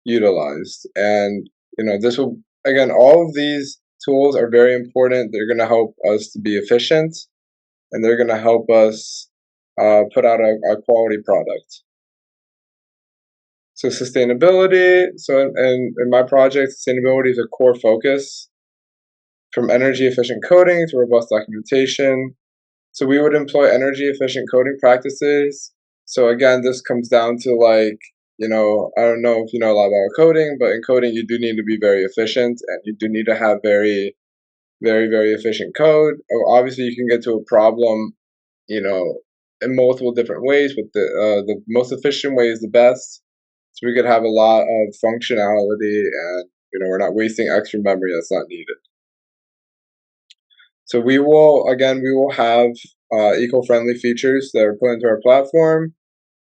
utilized. And, this will, again, all of these tools are very important. They're going to help us to be efficient, and they're going to help us put out a quality product. So sustainability. So in my project, sustainability is a core focus, from energy efficient coding to robust documentation. So we would employ energy efficient coding practices. So again, this comes down to I don't know if you know a lot about coding, but in coding you do need to be very efficient, and you do need to have very, very, very efficient code. Obviously, you can get to a problem, in multiple different ways, but the most efficient way is the best. So we could have a lot of functionality, and we're not wasting extra memory that's not needed. So we will have eco-friendly features that are put into our platform.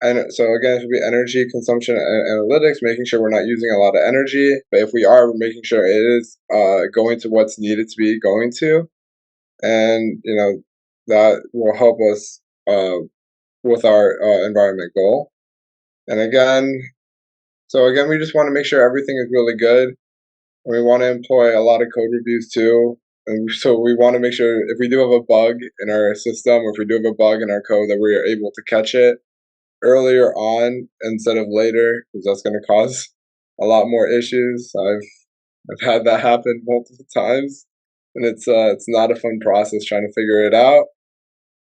And so again, it should be energy consumption analytics, making sure we're not using a lot of energy. But if we are, we're making sure it is going to what's needed to be going to. And, that will help us with our environment goal. And again, we just want to make sure everything is really good. And we want to employ a lot of code reviews too. And so we want to make sure if we do have a bug in our system, or if we do have a bug in our code, that we are able to catch it earlier on instead of later, because that's going to cause a lot more issues. I've had that happen multiple times, and it's not a fun process trying to figure it out.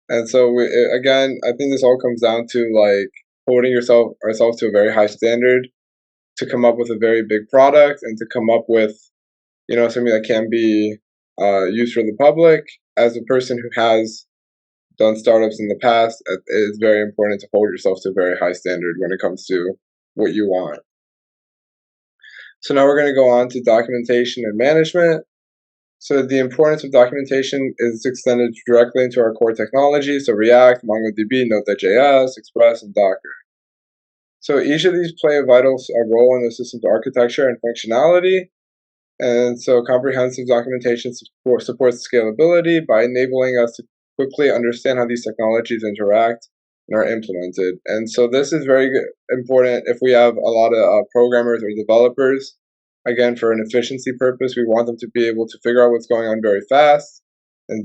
And so again, I think this all comes down to like holding ourselves to a very high standard to come up with a very big product and to come up with, you know, something that can be used for the public. As a person who has done startups in the past, it is very important to hold yourself to a very high standard when it comes to what you want. So now we're going to go on to documentation and management. So the importance of documentation is extended directly into our core technology, so React, MongoDB, Node.js, Express, and Docker. So each of these play a vital role in the system's architecture and functionality. And so comprehensive documentation supports scalability by enabling us to quickly understand how these technologies interact and are implemented. And so this is very important if we have a lot of programmers or developers. Again, for an efficiency purpose, we want them to be able to figure out what's going on very fast. And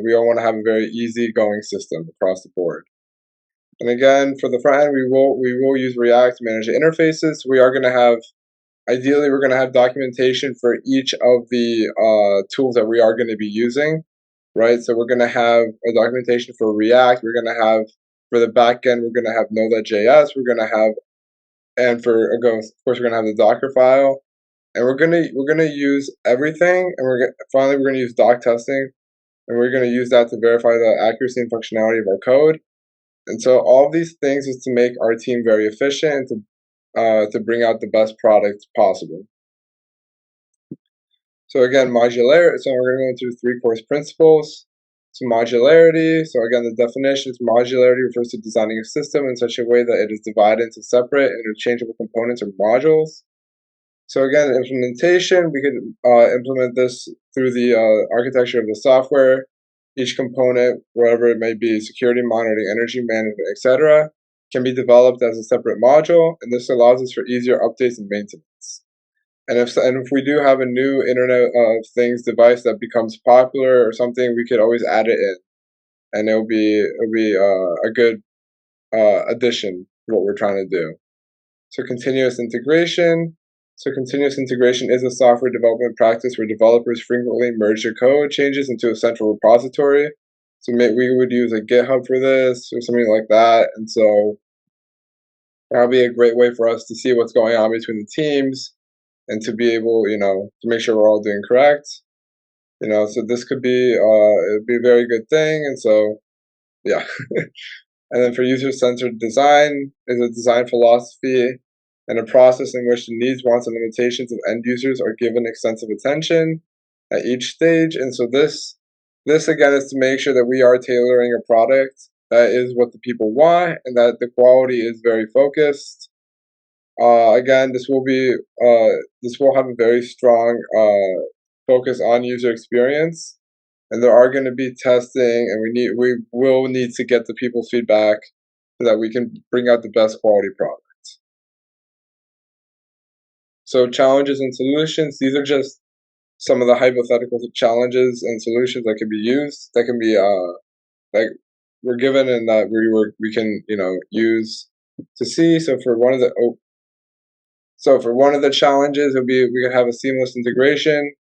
we all want to have a very easy going system across the board. And again, for the front end, we will use React to manage the interfaces. We are going to have, ideally, we're going to have documentation for each of the tools that we are going to be using, right? So we're going to have a documentation for React. We're going to have, for the backend, we're going to have Node.js. We're going to have, and for of course, we're going to have the Docker file. And we're gonna use everything, and finally we're gonna use doc testing, and we're gonna use that to verify the accuracy and functionality of our code. And so all of these things is to make our team very efficient and to bring out the best product possible. So again, modularity. So we're gonna go into 3 core principles. So modularity. So again, the definition is modularity refers to designing a system in such a way that it is divided into separate interchangeable components or modules. So again, implementation, we could implement this through the architecture of the software. Each component, whatever it may be, security monitoring, energy management, etc., can be developed as a separate module, and this allows us for easier updates and maintenance. And if we do have a new Internet of Things device that becomes popular or something, we could always add it in, and it'll be a good addition to what we're trying to do. So continuous integration. So continuous integration is a software development practice where developers frequently merge their code changes into a central repository. So we would use a GitHub for this or something like that. And so that'll be a great way for us to see what's going on between the teams and to be able, you know, to make sure we're all doing correct. You know, so this could be it'd be a very good thing. And so, yeah. And then for user-centered design is a design philosophy and a process in which the needs, wants, and limitations of end users are given extensive attention at each stage. And so this again is to make sure that we are tailoring a product that is what the people want and that the quality is very focused. Again, this will have a very strong focus on user experience, and there are going to be testing, and we will need to get the people's feedback so that we can bring out the best quality product. So challenges and solutions, these are just some of the hypothetical challenges and solutions that can be used, that can be like we're given and that we can, you know, use to see. So for one of the challenges, it'll be we could have a seamless integration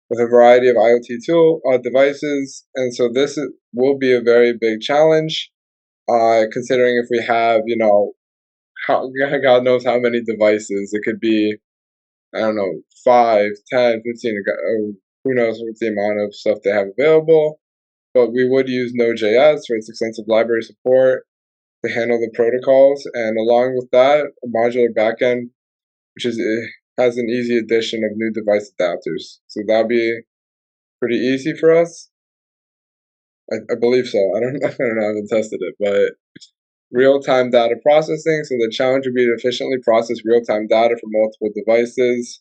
with a variety of IoT devices, and so this will be a very big challenge, considering if we have, you know, God knows how many devices. It could be, I don't know, 5, 10, 15, who knows what's the amount of stuff they have available. But we would use Node.js for its extensive library support to handle the protocols. And along with that, a modular backend, which has an easy addition of new device adapters. So that'll be pretty easy for us. I believe so. I don't know. I haven't tested it, but real-time data processing. So the challenge would be to efficiently process real-time data from multiple devices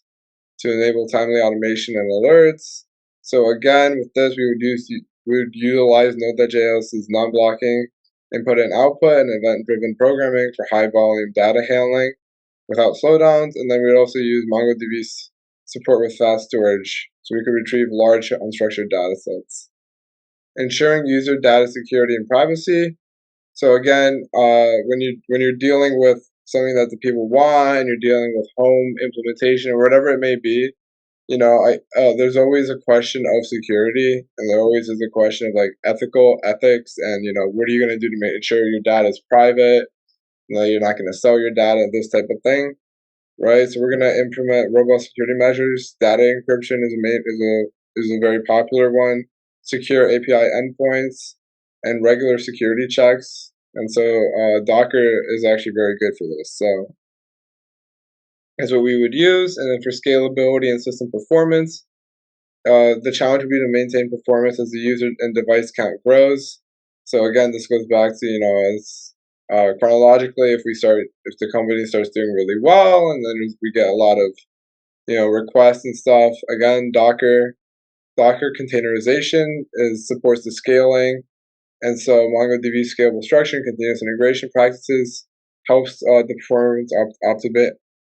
to enable timely automation and alerts. So again, with this, we would utilize Node.js's non-blocking input and output and event-driven programming for high-volume data handling without slowdowns. And then we'd also use MongoDB's support with fast storage, so we could retrieve large unstructured data sets. Ensuring user data security and privacy. So again, when you're dealing with something that the people want, and you're dealing with home implementation or whatever it may be, there's always a question of security, and there always is a question of like ethics, and what are you going to do to make sure your data is private? You're not going to sell your data, this type of thing, right? So we're going to implement robust security measures. Data encryption is a very popular one. Secure API endpoints and regular security checks. And so Docker is actually very good for this. So that's what we would use. And then for scalability and system performance, the challenge would be to maintain performance as the user and device count grows. So again, this goes back to, as chronologically, if the company starts doing really well, and then we get a lot of, requests and stuff, again, Docker containerization supports the scaling. And so MongoDB scalable structure and continuous integration practices helps the performance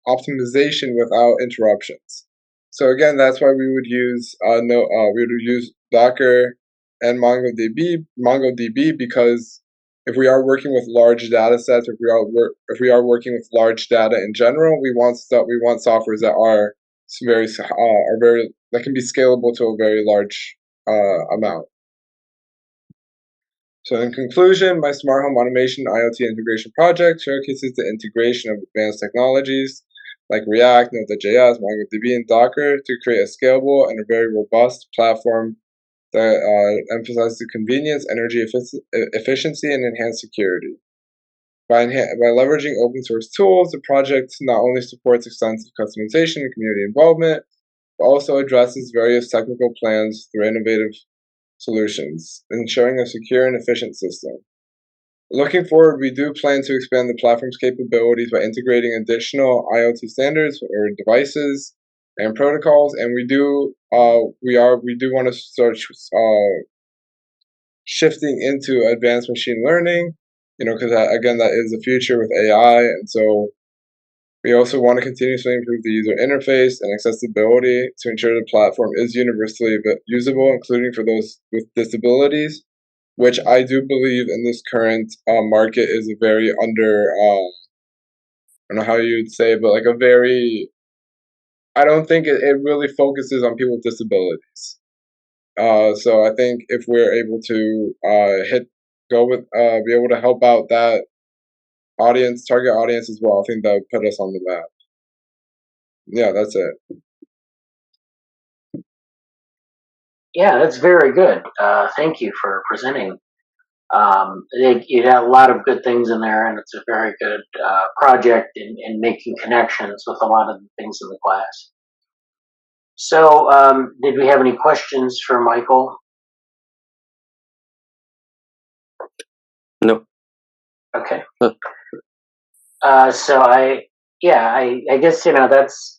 optimization without interruptions. So again, that's why we would use Docker and MongoDB, because if we are working with large data sets, if we are working with large data in general, we want softwares that are that can be scalable to a very large amount. So in conclusion, my smart home automation IoT integration project showcases the integration of advanced technologies like React, Node.js, MongoDB, and Docker to create a scalable and a very robust platform that emphasizes convenience, energy efficiency, and enhanced security. By leveraging open source tools, the project not only supports extensive customization and community involvement, but also addresses various technical plans through innovative solutions, ensuring a secure and efficient system. Looking forward, we do plan to expand the platform's capabilities by integrating additional IoT standards or devices and protocols, and we do want to start shifting into advanced machine learning, because again, that is the future with AI, and so we also want to continuously improve the user interface and accessibility to ensure the platform is universally usable, including for those with disabilities, which I do believe in this current market is a very I don't know how you'd say it, but like I don't think it really focuses on people with disabilities. So I think if we're able to be able to help out that target audience as well, I think that would put us on the map. Yeah, that's it. Yeah, that's very good. Thank you for presenting. You had a lot of good things in there, and it's a very good project in making connections with a lot of the things in the class. So, did we have any questions for Michael? No. Okay. So I guess that's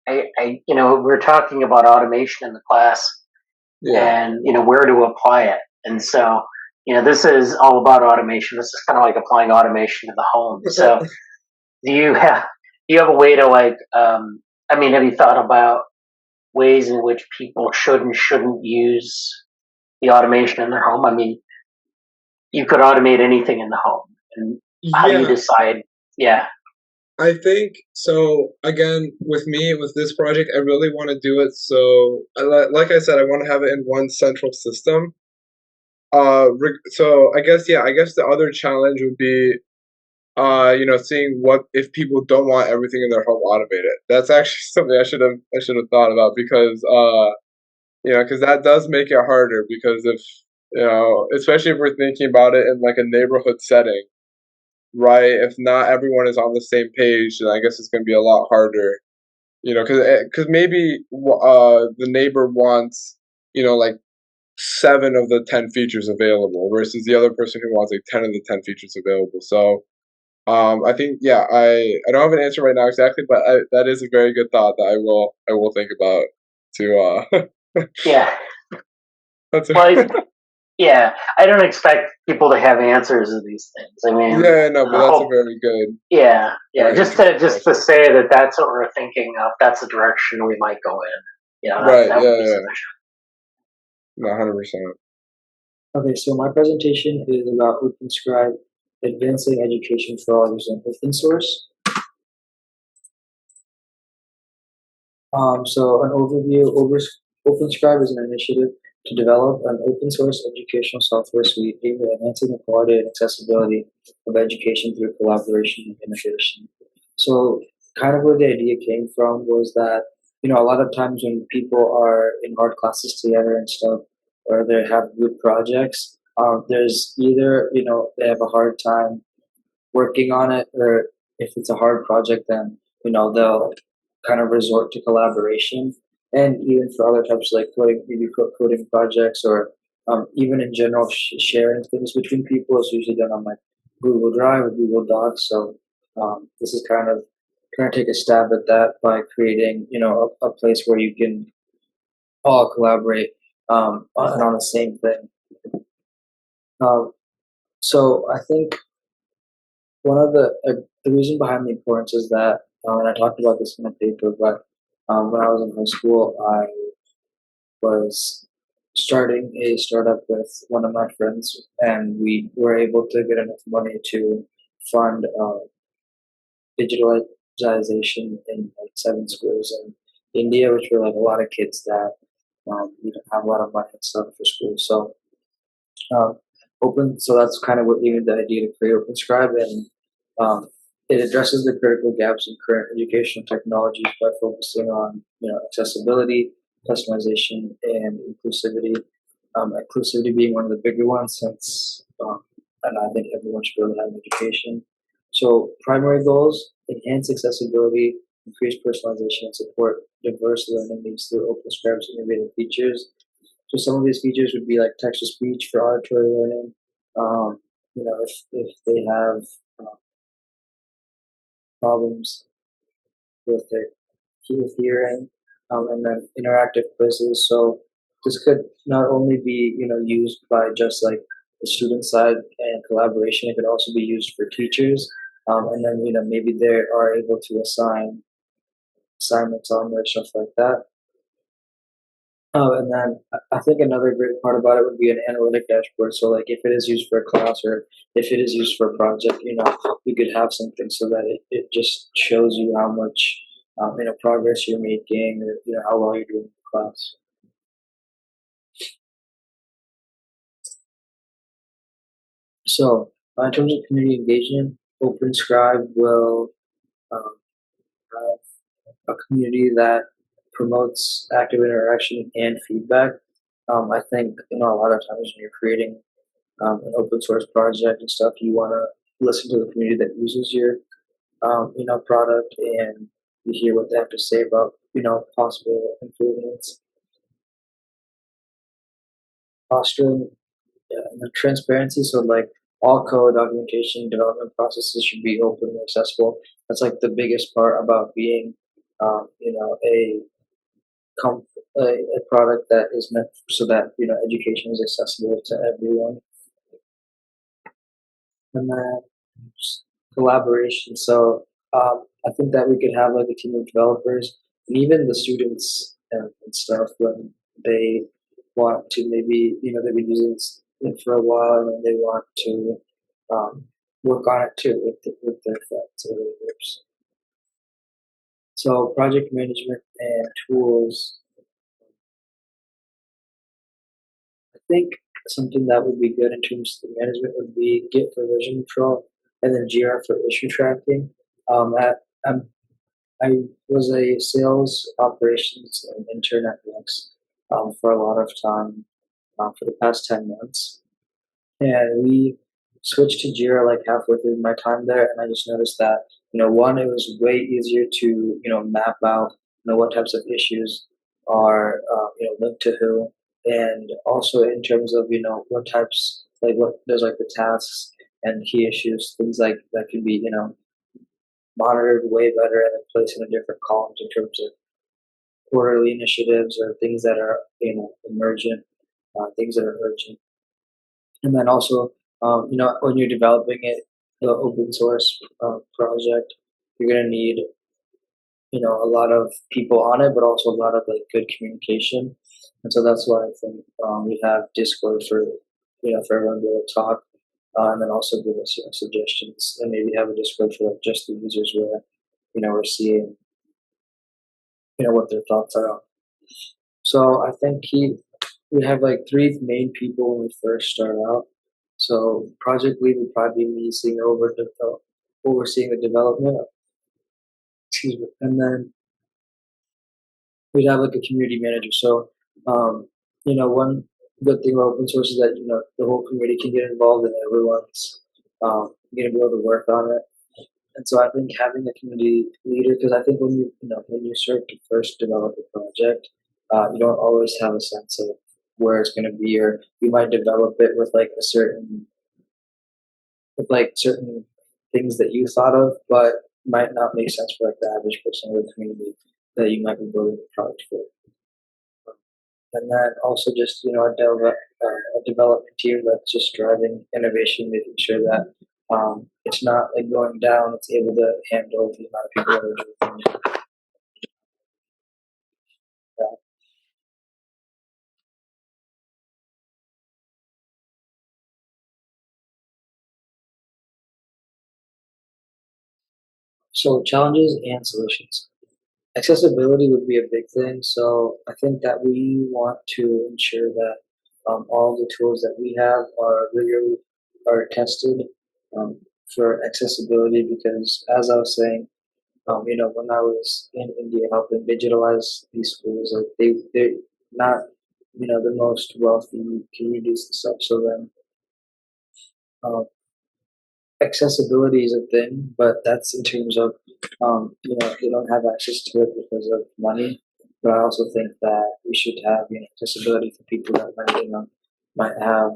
we're talking about automation in the class, and where to apply it, and so this is all about automation. This is kind of like applying automation to the home. So do you have a way to have you thought about ways in which people should and shouldn't use the automation in their home? I mean, you could automate anything in the home, and how do you decide? Yeah. I think so. Again, with this project, I really want to do it. So, like I said, I want to have it in one central system. So I guess the other challenge would be, seeing what if people don't want everything in their home automated. That's actually something I should have thought about, because because that does make it harder, because if especially if we're thinking about it in like a neighborhood setting. Right, if not everyone is on the same page, then I guess it's going to be a lot harder, because maybe the neighbor wants, like 7 of the 10 features available, versus the other person who wants like 10 of the 10 features available. So, I think, I don't have an answer right now exactly, but that is a very good thought that I will think about to. Yeah. That's Yeah, I don't expect people to have answers to these things. I mean, but that's a very good. Yeah. Just to say that that's what we're thinking of. That's the direction we might go in. Right. That would be sufficient. 100%. Okay, so my presentation is about OpenScribe, advancing education for all using open source. So an overview, OpenScribe is an initiative to develop an open source educational software suite aimed at enhancing the quality and accessibility of education through collaboration and innovation. So kind of where the idea came from was that, a lot of times when people are in hard classes together and stuff, or they have group projects, there's either, they have a hard time working on it, or if it's a hard project, then they'll kind of resort to collaboration. And even for other types like coding, maybe coding projects, or even in general sharing things between people is usually done on like Google Drive or Google Docs. So this is kind of trying to take a stab at that by creating a place where you can all collaborate on the same thing. So I think one of the reason behind the importance is that, and I talked about this in a paper, but when I was in high school, I was starting a startup with one of my friends, and we were able to get enough money to fund digitalization in like 7 schools in India, which were like a lot of kids that didn't have a lot of money and stuff for school. So so that's kind of what gave me the idea to create OpenScribe, and it addresses the critical gaps in current educational technologies by focusing on accessibility, customization, and inclusivity. Inclusivity being one of the bigger ones, since and I think everyone should be able to have an education. So primary goals: enhance accessibility, increase personalization, and support diverse learning needs through OpenScribe's innovative features. So some of these features would be like text to speech for auditory learning. If they have problems with their hearing, and then interactive quizzes. So this could not only be used by just like the student side and collaboration. It could also be used for teachers, and then maybe they are able to assign assignments on there, stuff like that. And then I think another great part about it would be an analytic dashboard. So like if it is used for a class, or if it is used for a project, you could have something so that it just shows you how much progress you're making, or how well you're doing in the class. So in terms of community engagement, OpenScribe will have a community that promotes active interaction and feedback. I think a lot of times when you're creating an open source project and stuff, you want to listen to the community that uses your product, and you hear what they have to say about possible improvements. Fostering transparency, so like all code, documentation, development processes should be open and accessible. That's like the biggest part about being a product that is meant so that education is accessible to everyone. And then collaboration. So I think that we could have like a team of developers, and even the students and stuff, when they want to, maybe they've been using it for a while, and they want to work on it too with their friends or their groups. So project management and tools. I think something that would be good in terms of the management would be Git for version control, and then Jira for issue tracking. I was a sales operations and intern at Linux for a lot of time for the past 10 months. And we switched to Jira like halfway through my time there, and I just noticed that, one, it was way easier to, map out, what types of issues are, linked to who, and also in terms of, what types, like what there's like the tasks and key issues, things like that can be, monitored way better and then placed in different columns in terms of quarterly initiatives or things that are, emergent, things that are urgent. And then also, when you're developing it, the open source project, you're going to need, a lot of people on it, but also a lot of like good communication. And so that's why I think we have Discord for for everyone to be able to talk, and then also give us suggestions, and maybe have a Discord for like just the users where we're seeing what their thoughts are on. So I think we have like three main people when we first start out. So project lead would probably be me overseeing the development. Excuse me, and then we'd have like a community manager. So one good thing about open source is that the whole community can get involved and everyone's gonna be able to work on it. And so I think having a community leader, because I think when you start to first develop a project, you don't always have a sense of where it's going to be, or you might develop it with certain things that you thought of, but might not make sense for like the average person in the community that you might be building a product for. And then also just a development team that's just driving innovation, making sure that it's not like going down. It's able to handle the amount of people that are doing that. So challenges and solutions. Accessibility would be a big thing. So I think that we want to ensure that all the tools that we have are tested for accessibility, because as I was saying, when I was in India helping digitalize these schools, like they're not the most wealthy communities and stuff. So then um, accessibility is a thing, but that's in terms of they don't have access to it because of money. But I also think that we should have accessibility for people that might have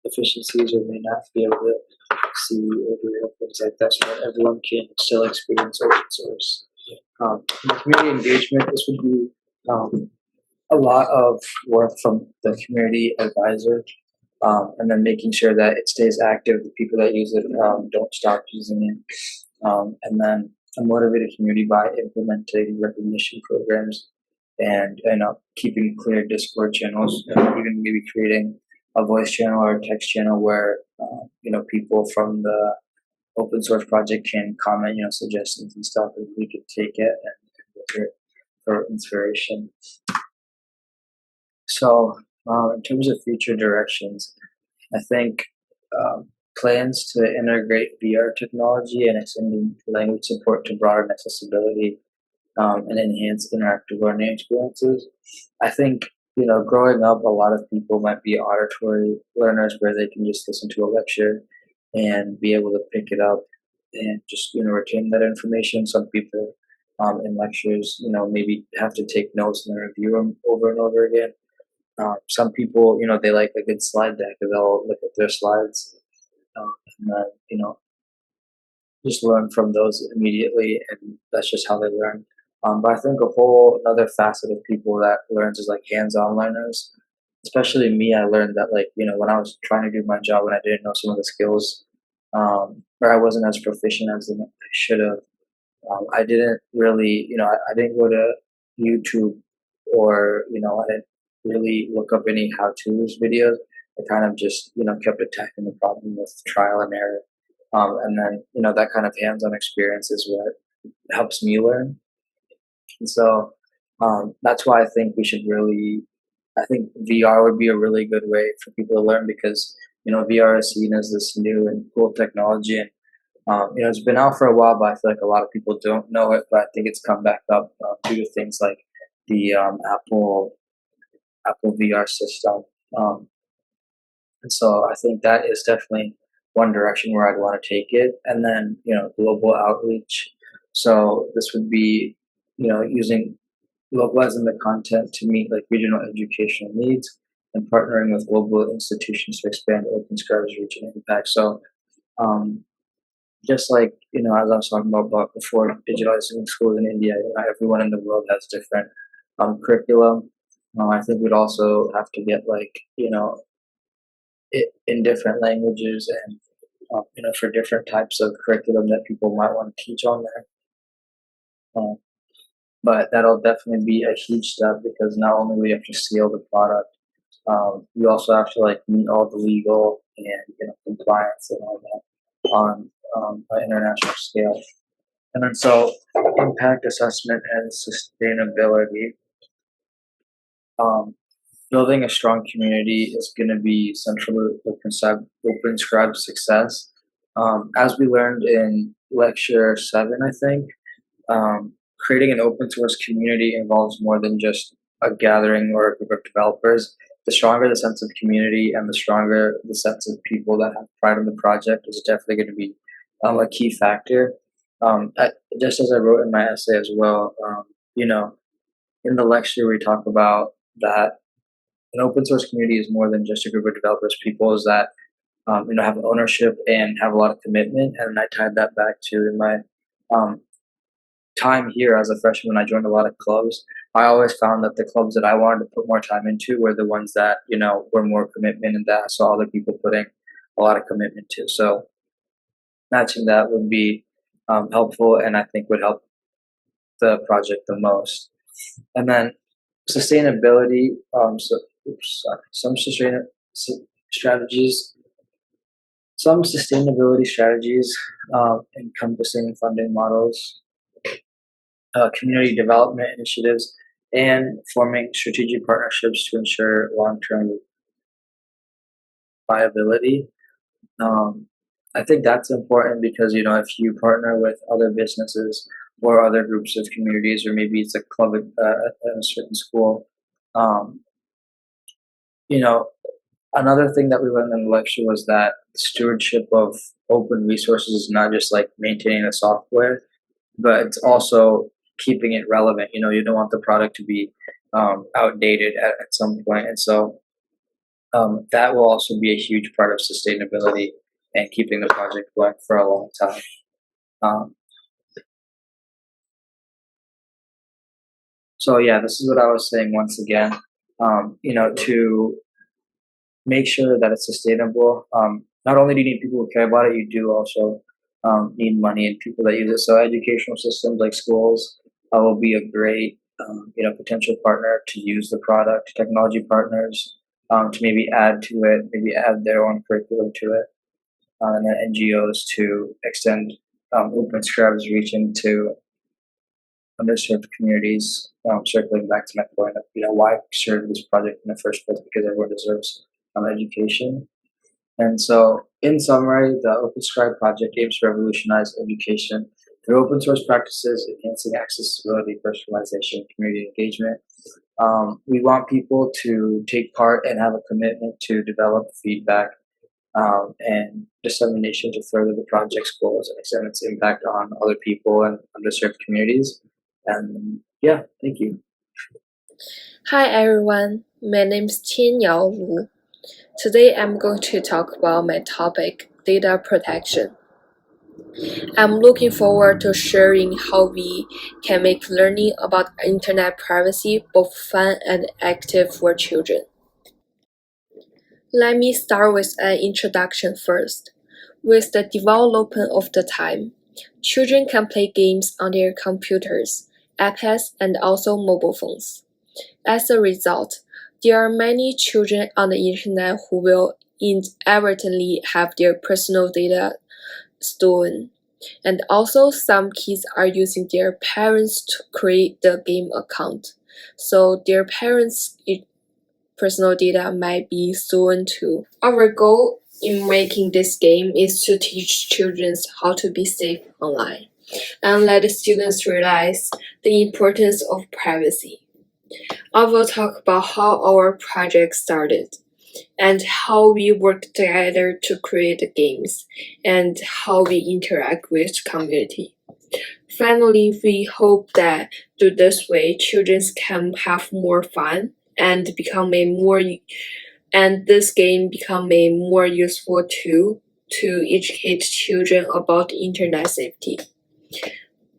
deficiencies or may not be able to see or do things like that, so that everyone can still experience open source. Community engagement. This would be a lot of work from the community advisor. And then making sure that it stays active, the people that use it don't stop using it. And then a motivated community by implementing recognition programs and keeping clear Discord channels, and even maybe creating a voice channel or a text channel where people from the open source project can comment suggestions and stuff, and we could take it and look at it for inspiration. So in terms of future directions, I think plans to integrate VR technology and extending language support to broaden accessibility and enhance interactive learning experiences. I think, growing up, a lot of people might be auditory learners where they can just listen to a lecture and be able to pick it up and just, retain that information. Some people in lectures, maybe have to take notes and then review them over and over again. Some people, they like a good slide deck, and they'll look at their slides and then, just learn from those immediately, and that's just how they learn. But I think a whole another facet of people that learns is like hands-on learners. Especially me, I learned that when I was trying to do my job and I didn't know some of the skills, or I wasn't as proficient as I should have. I didn't really, I didn't go to YouTube, or I didn't really look up any how-tos videos. I kind of just kept attacking the problem with trial and error, and then that kind of hands-on experience is what helps me learn. And so that's why I think I think VR would be a really good way for people to learn, because VR is seen as this new and cool technology, and it's been out for a while, but I feel like a lot of people don't know it. But I think it's come back up due to things like the Apple VR system, and so I think that is definitely one direction where I'd want to take it. And then global outreach. So this would be using localizing the content to meet like regional educational needs, and partnering with global institutions to expand OpenScribe's reach and impact. So just like as I was talking about before, digitalizing schools in India, everyone in the world has different curriculum. I think we'd also have to get it in different languages, and for different types of curriculum that people might want to teach on there. But that'll definitely be a huge step, because not only we have to scale the product, You also have to like meet all the legal and compliance and all that on an international scale. And then so impact assessment and sustainability. Building a strong community is going to be central to OpenScribe's success. As we learned in lecture 7, I think, creating an open source community involves more than just a gathering or a group of developers. The stronger the sense of community and the stronger the sense of people that have pride in the project is definitely going to be a key factor. Just as I wrote in my essay as well, in the lecture we talk about that an open source community is more than just a group of developers, people is that have ownership and have a lot of commitment. And I tied that back to in my time here as a freshman. I joined a lot of clubs. I always found that the clubs that I wanted to put more time into were the ones that were more commitment and that I saw other people putting a lot of commitment to. So matching that would be helpful, and I think would help the project the most. And then sustainability. Some sustainability strategies encompassing funding models, community development initiatives, and forming strategic partnerships to ensure long-term viability. I think that's important because if you partner with other businesses or other groups of communities, or maybe it's a club at a certain school. Another thing that we learned in the lecture was that stewardship of open resources is not just like maintaining the software, but it's also keeping it relevant. You don't want the product to be outdated at some point. And so that will also be a huge part of sustainability and keeping the project going for a long time. So yeah, this is what I was saying once again, to make sure that it's sustainable. Not only do you need people who care about it, you do also need money and people that use it. So educational systems like schools will be a great, potential partner to use the product. Technology partners to maybe add to it, maybe add their own curriculum to it, and then NGOs to extend OpenScribe's reach into underserved communities. Circling back to my point of why I started this project in the first place, because everyone deserves education. And so, in summary, the OpenScribe project aims to revolutionize education through open source practices, enhancing accessibility, personalization, and community engagement. We want people to take part and have a commitment to develop feedback and dissemination to further the project's goals and extend its impact on other people and underserved communities. And yeah, thank you. Hi everyone, my name is Qianyao Wu. Today I'm going to talk about my topic, data protection. I'm looking forward to sharing how we can make learning about internet privacy both fun and active for children. Let me start with an introduction first. With the development of the time, children can play games on their computers, iPads, and also mobile phones. As a result, there are many children on the internet who will inadvertently have their personal data stolen. And also some kids are using their parents to create the game account. So their parents' personal data might be stolen too. Our goal in making this game is to teach children how to be safe online and let the students realize the importance of privacy. I will talk about how our project started and how we worked together to create the games and how we interact with the community. Finally, we hope that through this way, children can have more fun and this game become a more useful tool to educate children about internet safety.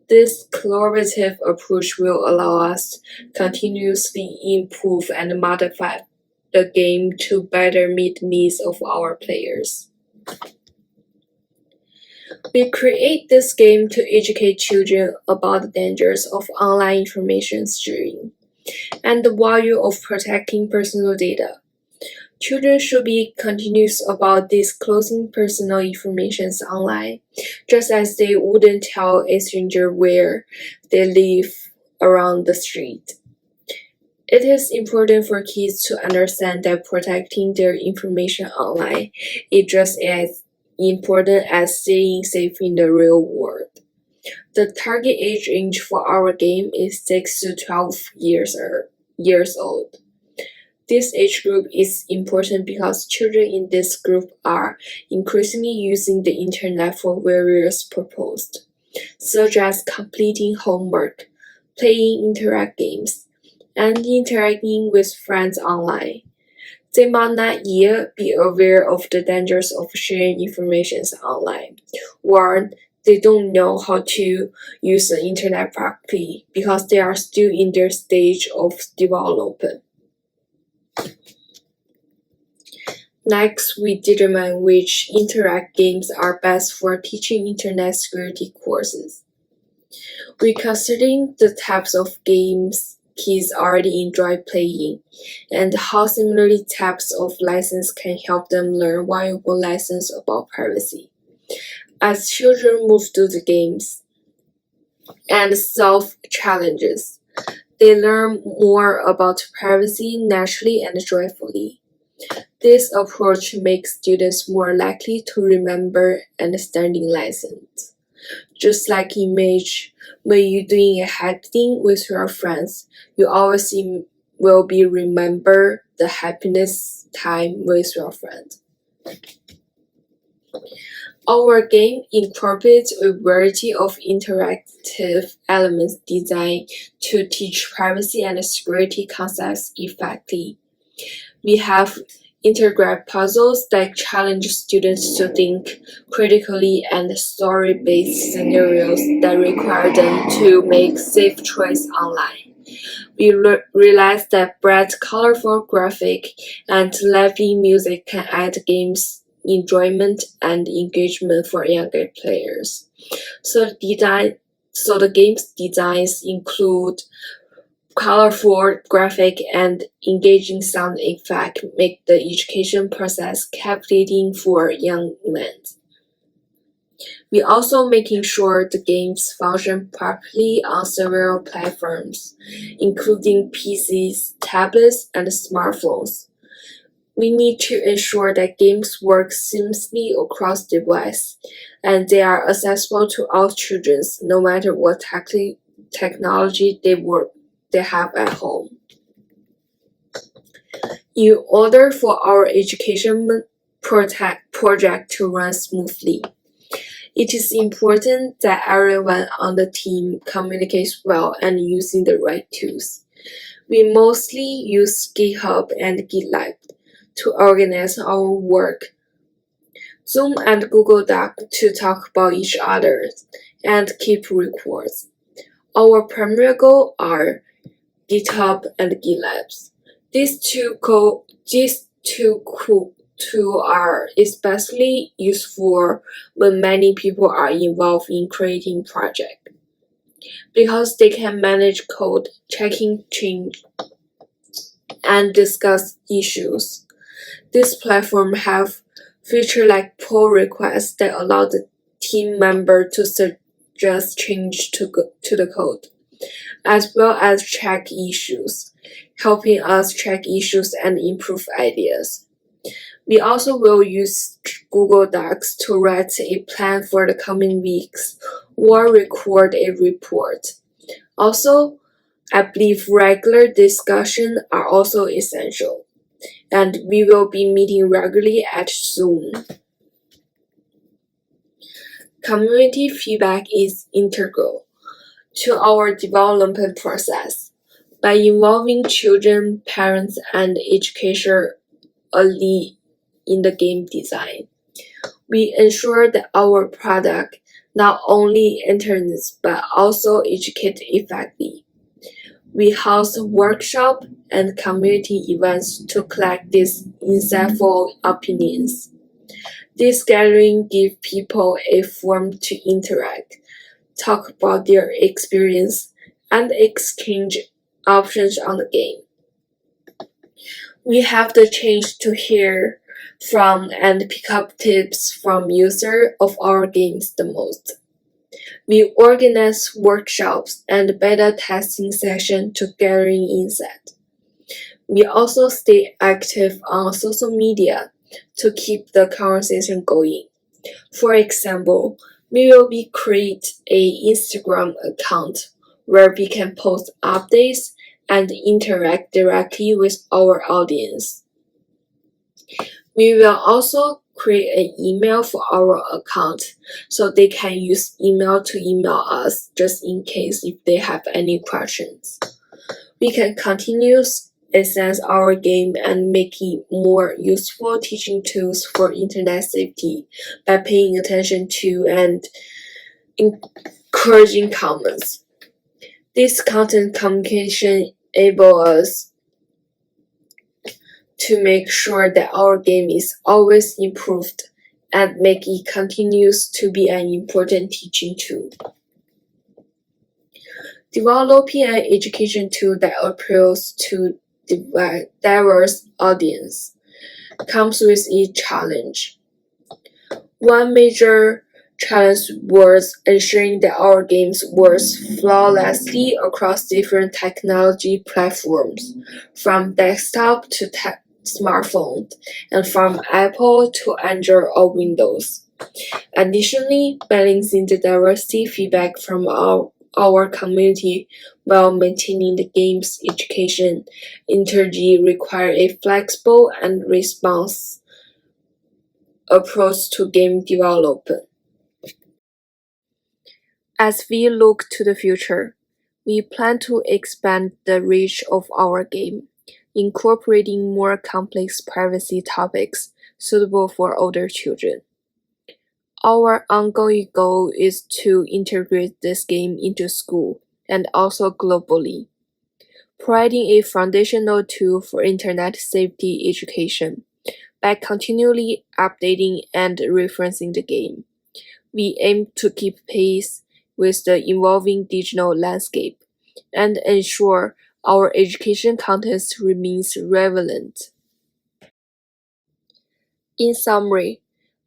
This collaborative approach will allow us continuously improve and modify the game to better meet the needs of our players. We create this game to educate children about the dangers of online information sharing and the value of protecting personal data. Children should be continuous about disclosing personal information online, just as they wouldn't tell a stranger where they live around the street. It is important for kids to understand that protecting their information online is just as important as staying safe in the real world. The target age range for our game is 6 to 12 years old. This age group is important because children in this group are increasingly using the internet for various purposes, such as completing homework, playing interactive games, and interacting with friends online. They might not yet be aware of the dangers of sharing information online, or they don't know how to use the internet properly because they are still in their stage of development. Next, we determine which interactive games are best for teaching internet security courses. We consider the types of games kids already enjoy playing and how similarly types of lessons can help them learn valuable lessons about privacy. As children move through the games and solve challenges, they learn more about privacy naturally and joyfully. This approach makes students more likely to remember understanding lessons. Just like image, when you're doing a happy thing with your friends, you always will be remember the happiness time with your friends. Our game incorporates a variety of interactive elements designed to teach privacy and security concepts effectively. We have integrate puzzles that challenge students to think critically and story-based scenarios that require them to make safe choices online. We realize that bright, colorful graphic and lively music can add games enjoyment and engagement for younger players. So the game's designs include colorful graphic and engaging sound effects make the education process captivating for young minds. We also making sure the games function properly on several platforms, including PCs, tablets, and smartphones. We need to ensure that games work seamlessly across devices, and they are accessible to all children, no matter what technology they have at home. In order for our education project to run smoothly, it is important that everyone on the team communicates well and using the right tools. We mostly use GitHub and GitLab to organize our work, Zoom and Google Doc to talk about each other and keep records. Our primary goals are GitHub and GitLab. These two are especially useful when many people are involved in creating projects because they can manage code, checking change, and discuss issues. This platform have features like pull requests that allow the team member to suggest change to the code, as well as check issues, helping us check issues and improve ideas. We also will use Google Docs to write a plan for the coming weeks or record a report. Also, I believe regular discussions are also essential, and we will be meeting regularly at Zoom. Community feedback is integral to our development process. By involving children, parents, and educators early in the game design, we ensure that our product not only entertains but also educates effectively. We host workshops and community events to collect these insightful opinions. This gathering gives people a forum to interact, talk about their experience, and exchange options on the game. We have the chance to hear from and pick up tips from users of our games the most. We organize workshops and beta testing sessions to gather insight. We also stay active on social media to keep the conversation going. For example, we will create a Instagram account where we can post updates and interact directly with our audience. We will also create an email for our account so they can use email to email us just in case if they have any questions. We can continue assess our game and making more useful teaching tools for internet safety by paying attention to and encouraging comments. This content communication enables us to make sure that our game is always improved and make it continues to be an important teaching tool. Developing an education tool that appeals to diverse audience comes with its challenge. One major challenge was ensuring that our games work flawlessly across different technology platforms, from desktop to smartphone, and from Apple to Android or Windows. Additionally, balancing the diversity feedback from our community while maintaining the game's education integrity require a flexible and responsive approach to game development. As we look to the future, we plan to expand the reach of our game, incorporating more complex privacy topics suitable for older children. Our ongoing goal is to integrate this game into school and also globally, providing a foundational tool for internet safety education. By continually updating and referencing the game, we aim to keep pace with the evolving digital landscape and ensure our education content remains relevant. In summary,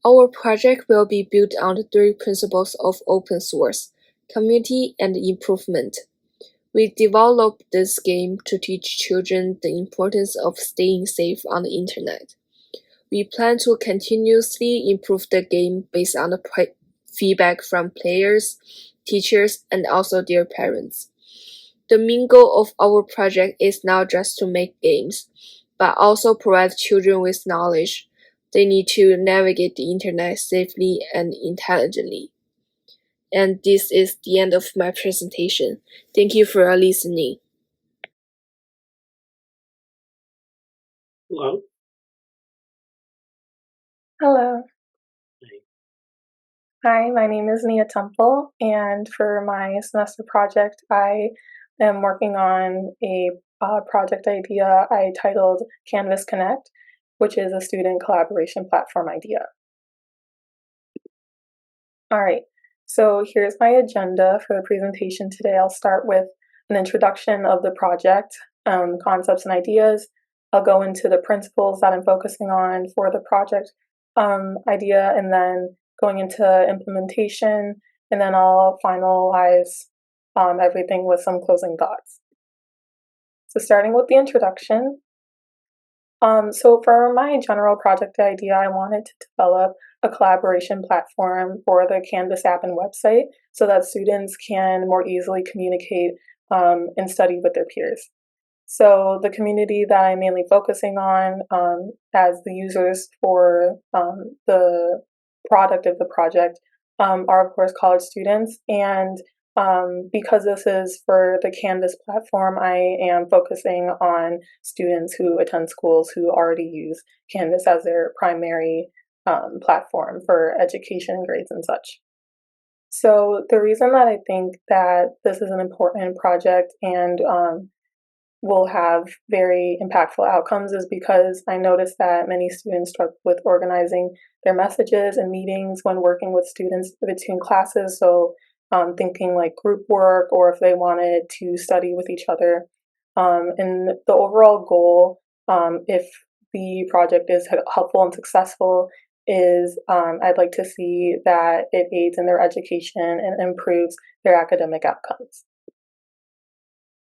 our project will be built on the 3 principles of open source, community, and improvement. We developed this game to teach children the importance of staying safe on the internet. We plan to continuously improve the game based on the feedback from players, teachers, and also their parents. The main goal of our project is not just to make games, but also provide children with knowledge they need to navigate the internet safely and intelligently. And this is the end of my presentation. Thank you for listening. Hello. Hello. Hi, my name is Nia Temple, and for my semester project, I am working on a project idea I titled Canvas Connect, which is a student collaboration platform idea. All right, so here's my agenda for the presentation today. I'll start with an introduction of the project, concepts and ideas. I'll go into the principles that I'm focusing on for the project idea, and then going into implementation, and then I'll finalize everything with some closing thoughts. So starting with the introduction. So for my general project idea, I wanted to develop a collaboration platform for the Canvas app and website so that students can more easily communicate and study with their peers. So the community that I'm mainly focusing on as the users for the product of the project are of course college students, and because this is for the Canvas platform, I am focusing on students who attend schools who already use Canvas as their primary platform for education and grades and such. So the reason that I think that this is an important project and will have very impactful outcomes is because I noticed that many students struggle with organizing their messages and meetings when working with students between classes. So thinking like group work, or if they wanted to study with each other. And the overall goal if the project is helpful and successful, is I'd like to see that it aids in their education and improves their academic outcomes.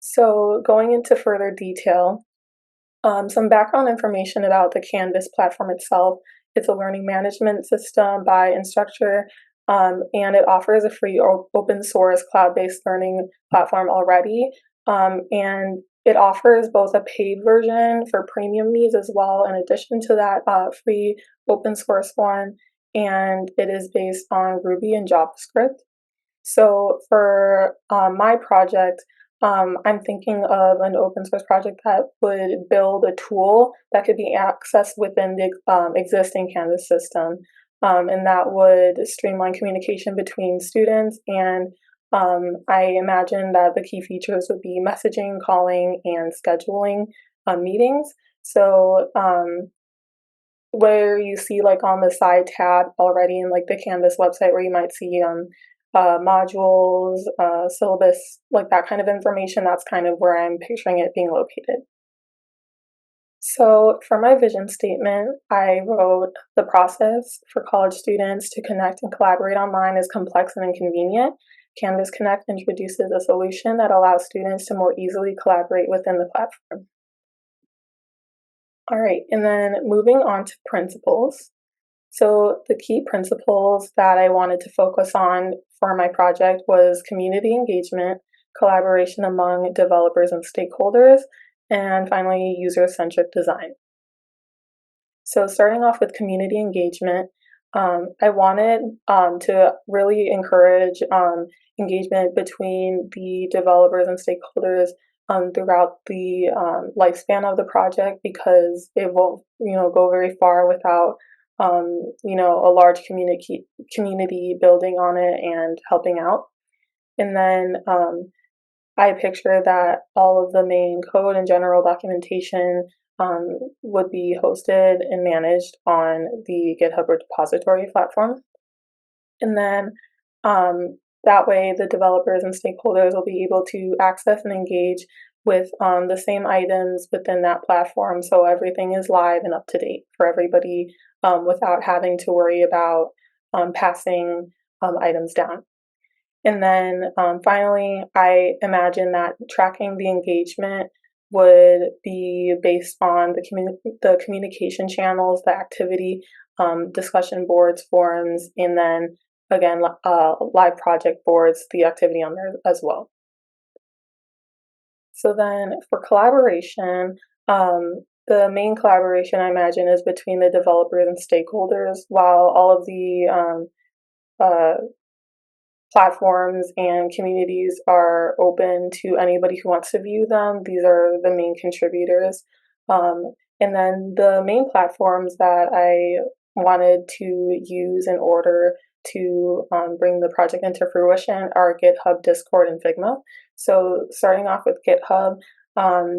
So going into further detail, some background information about the Canvas platform itself. It's a learning management system by Instructure, and it offers a free open source cloud-based learning platform already. And it offers both a paid version for premium needs as well, in addition to that free open source one, and it is based on Ruby and JavaScript. So for my project, I'm thinking of an open source project that would build a tool that could be accessed within the existing Canvas system, and that would streamline communication between students. And I imagine that the key features would be messaging, calling, and scheduling meetings. So where you see like on the side tab already in like the Canvas website, where you might see modules, syllabus, like that kind of information, that's kind of where I'm picturing it being located. So for my vision statement, I wrote, the process for college students to connect and collaborate online is complex and inconvenient. Canvas Connect introduces a solution that allows students to more easily collaborate within the platform. All right, and then moving on to principles. So the key principles that I wanted to focus on for my project was community engagement, collaboration among developers and stakeholders, and finally, user-centric design. So starting off with community engagement, I wanted to really encourage engagement between the developers and stakeholders throughout the lifespan of the project, because it won't, go very far without a large community building on it and helping out. And then I picture that all of the main code and general documentation would be hosted and managed on the GitHub repository platform. And then that way the developers and stakeholders will be able to access and engage with the same items within that platform, so everything is live and up to date for everybody without having to worry about passing items down. And then finally, I imagine that tracking the engagement would be based on the communication channels, the activity, discussion boards, forums, and then again, live project boards, the activity on there as well. So then for collaboration, the main collaboration I imagine is between the developers and stakeholders, while all of the platforms and communities are open to anybody who wants to view them. These are the main contributors. And then the main platforms that I wanted to use in order to bring the project into fruition are GitHub, Discord, and Figma. So starting off with GitHub,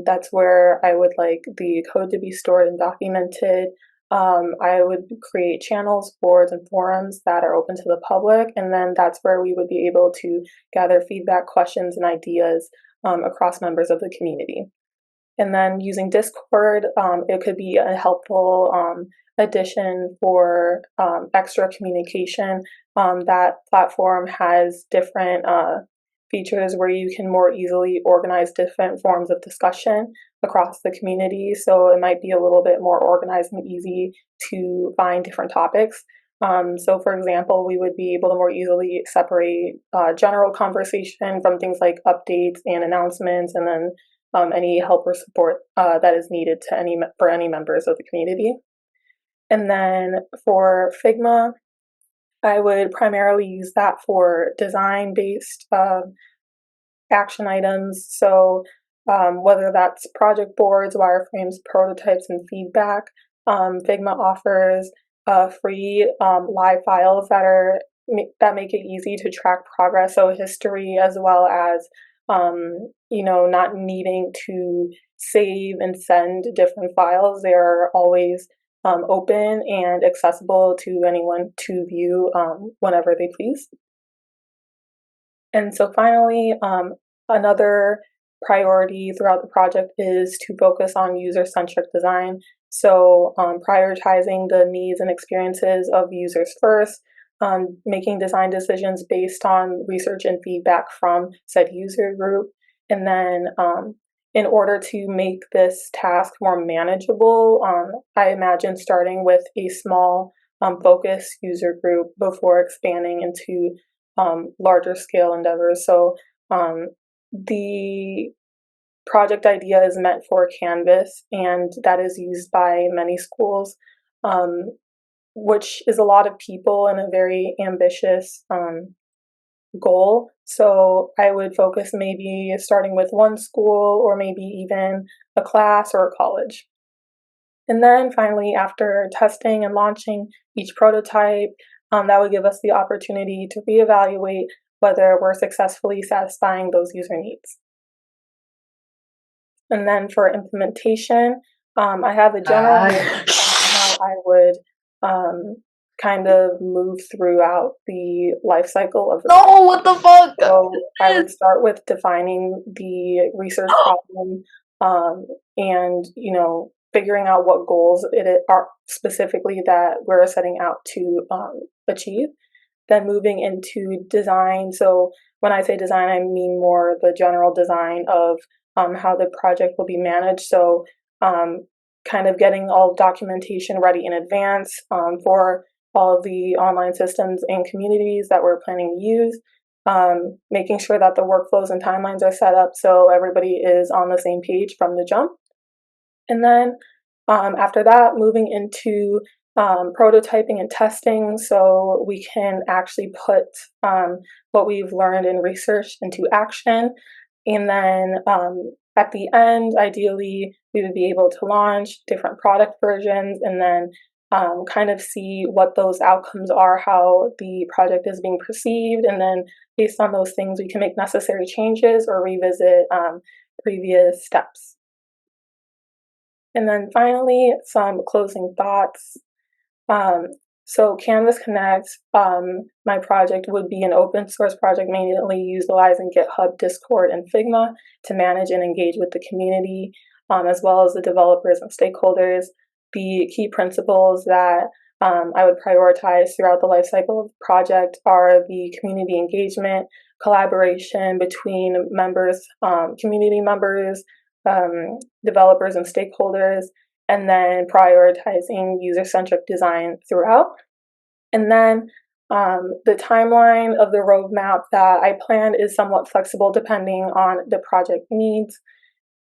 that's where I would like the code to be stored and documented. I would create channels, boards, and forums that are open to the public, and then that's where we would be able to gather feedback, questions, and ideas across members of the community. And then using Discord, it could be a helpful addition for extra communication. That platform has different features where you can more easily organize different forms of discussion across the community. So it might be a little bit more organized and easy to find different topics. So for example, we would be able to more easily separate general conversation from things like updates and announcements, and then any help or support that is needed for any members of the community. And then for Figma, I would primarily use that for design-based action items. So whether that's project boards, wireframes, prototypes, and feedback, Figma offers free live files that make it easy to track progress, so history, as well as not needing to save and send different files. They are always open and accessible to anyone to view whenever they please. And so finally, another priority throughout the project is to focus on user-centric design. So prioritizing the needs and experiences of users first, making design decisions based on research and feedback from said user group. And then in order to make this task more manageable, I imagine starting with a small focus user group before expanding into larger scale endeavors. So the project idea is meant for Canvas, and that is used by many schools, which is a lot of people and a very ambitious goal. So I would focus maybe starting with one school or maybe even a class or a college. And then finally, after testing and launching each prototype, that would give us the opportunity to reevaluate whether we're successfully satisfying those user needs. And then for implementation, I have a general idea on how I would kind of move throughout the life cycle of the No, what the fuck? So I would start with defining the research problem, and figuring out what goals it are specifically that we're setting out to achieve. Then moving into design. So when I say design, I mean more the general design of how the project will be managed. So kind of getting all documentation ready in advance for all of the online systems and communities that we're planning to use, making sure that the workflows and timelines are set up so everybody is on the same page from the jump. And then after that, moving into prototyping and testing so we can actually put what we've learned in research into action. And then at the end, ideally, we would be able to launch different product versions and then kind of see what those outcomes are, how the project is being perceived. And then based on those things, we can make necessary changes or revisit previous steps. And then finally, some closing thoughts. So Canvas Connect, my project would be an open source project mainly utilizing GitHub, Discord, and Figma to manage and engage with the community, as well as the developers and stakeholders. The key principles that I would prioritize throughout the lifecycle of the project are the community engagement, collaboration between members, community members, developers and stakeholders, and then prioritizing user-centric design throughout. And then the timeline of the roadmap that I planned is somewhat flexible depending on the project needs.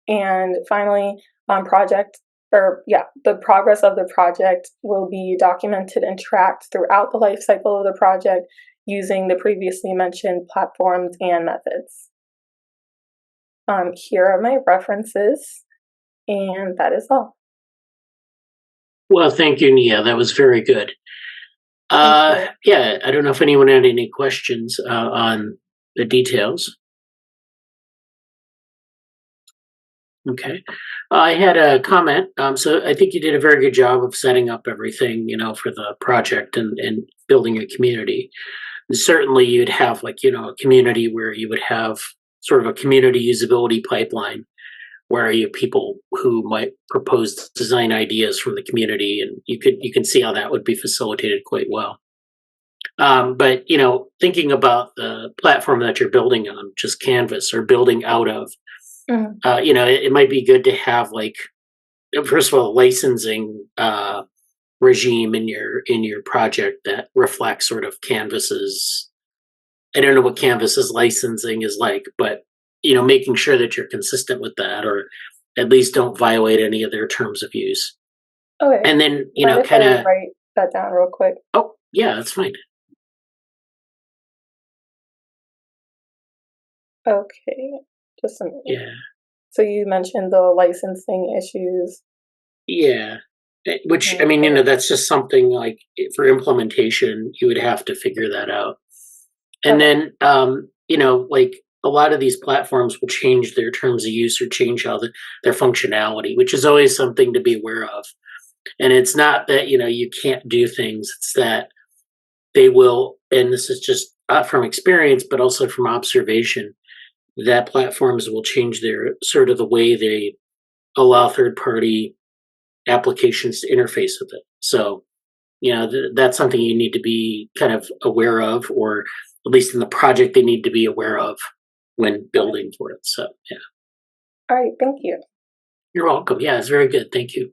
And finally, the progress of the project will be documented and tracked throughout the life cycle of the project using the previously mentioned platforms and methods. Here are my references, and that is all. Well, thank you, Nia. That was very good. Yeah, I don't know if anyone had any questions on the details. Okay. I had a comment. So I think you did a very good job of setting up everything, for the project and building a community. And certainly you'd have a community where you would have sort of a community usability pipeline where you have people who might propose design ideas from the community, and you can see how that would be facilitated quite well. But thinking about the platform that you're building on, just Canvas, or building out of, it might be good to have first of all, licensing regime in your project that reflects sort of Canvas's. I don't know what Canvas's licensing is like, but making sure that you're consistent with that, or at least don't violate any of their terms of use. Okay. And then kind of write that down real quick. Oh yeah, that's fine. Okay, just a minute. Yeah. So you mentioned the licensing issues. Yeah, which that's just something like for implementation you would have to figure that out. And then a lot of these platforms will change their terms of use or change how their functionality, which is always something to be aware of. And it's not that you can't do things; it's that they will. And this is just from experience, but also from observation. that platforms will change their sort of the way they allow third-party applications to interface with it. So, that's something you need to be kind of aware of, or at least in the project they need to be aware of when building for it. So, yeah. All right, thank you. You're welcome. Yeah, it's very good. Thank you.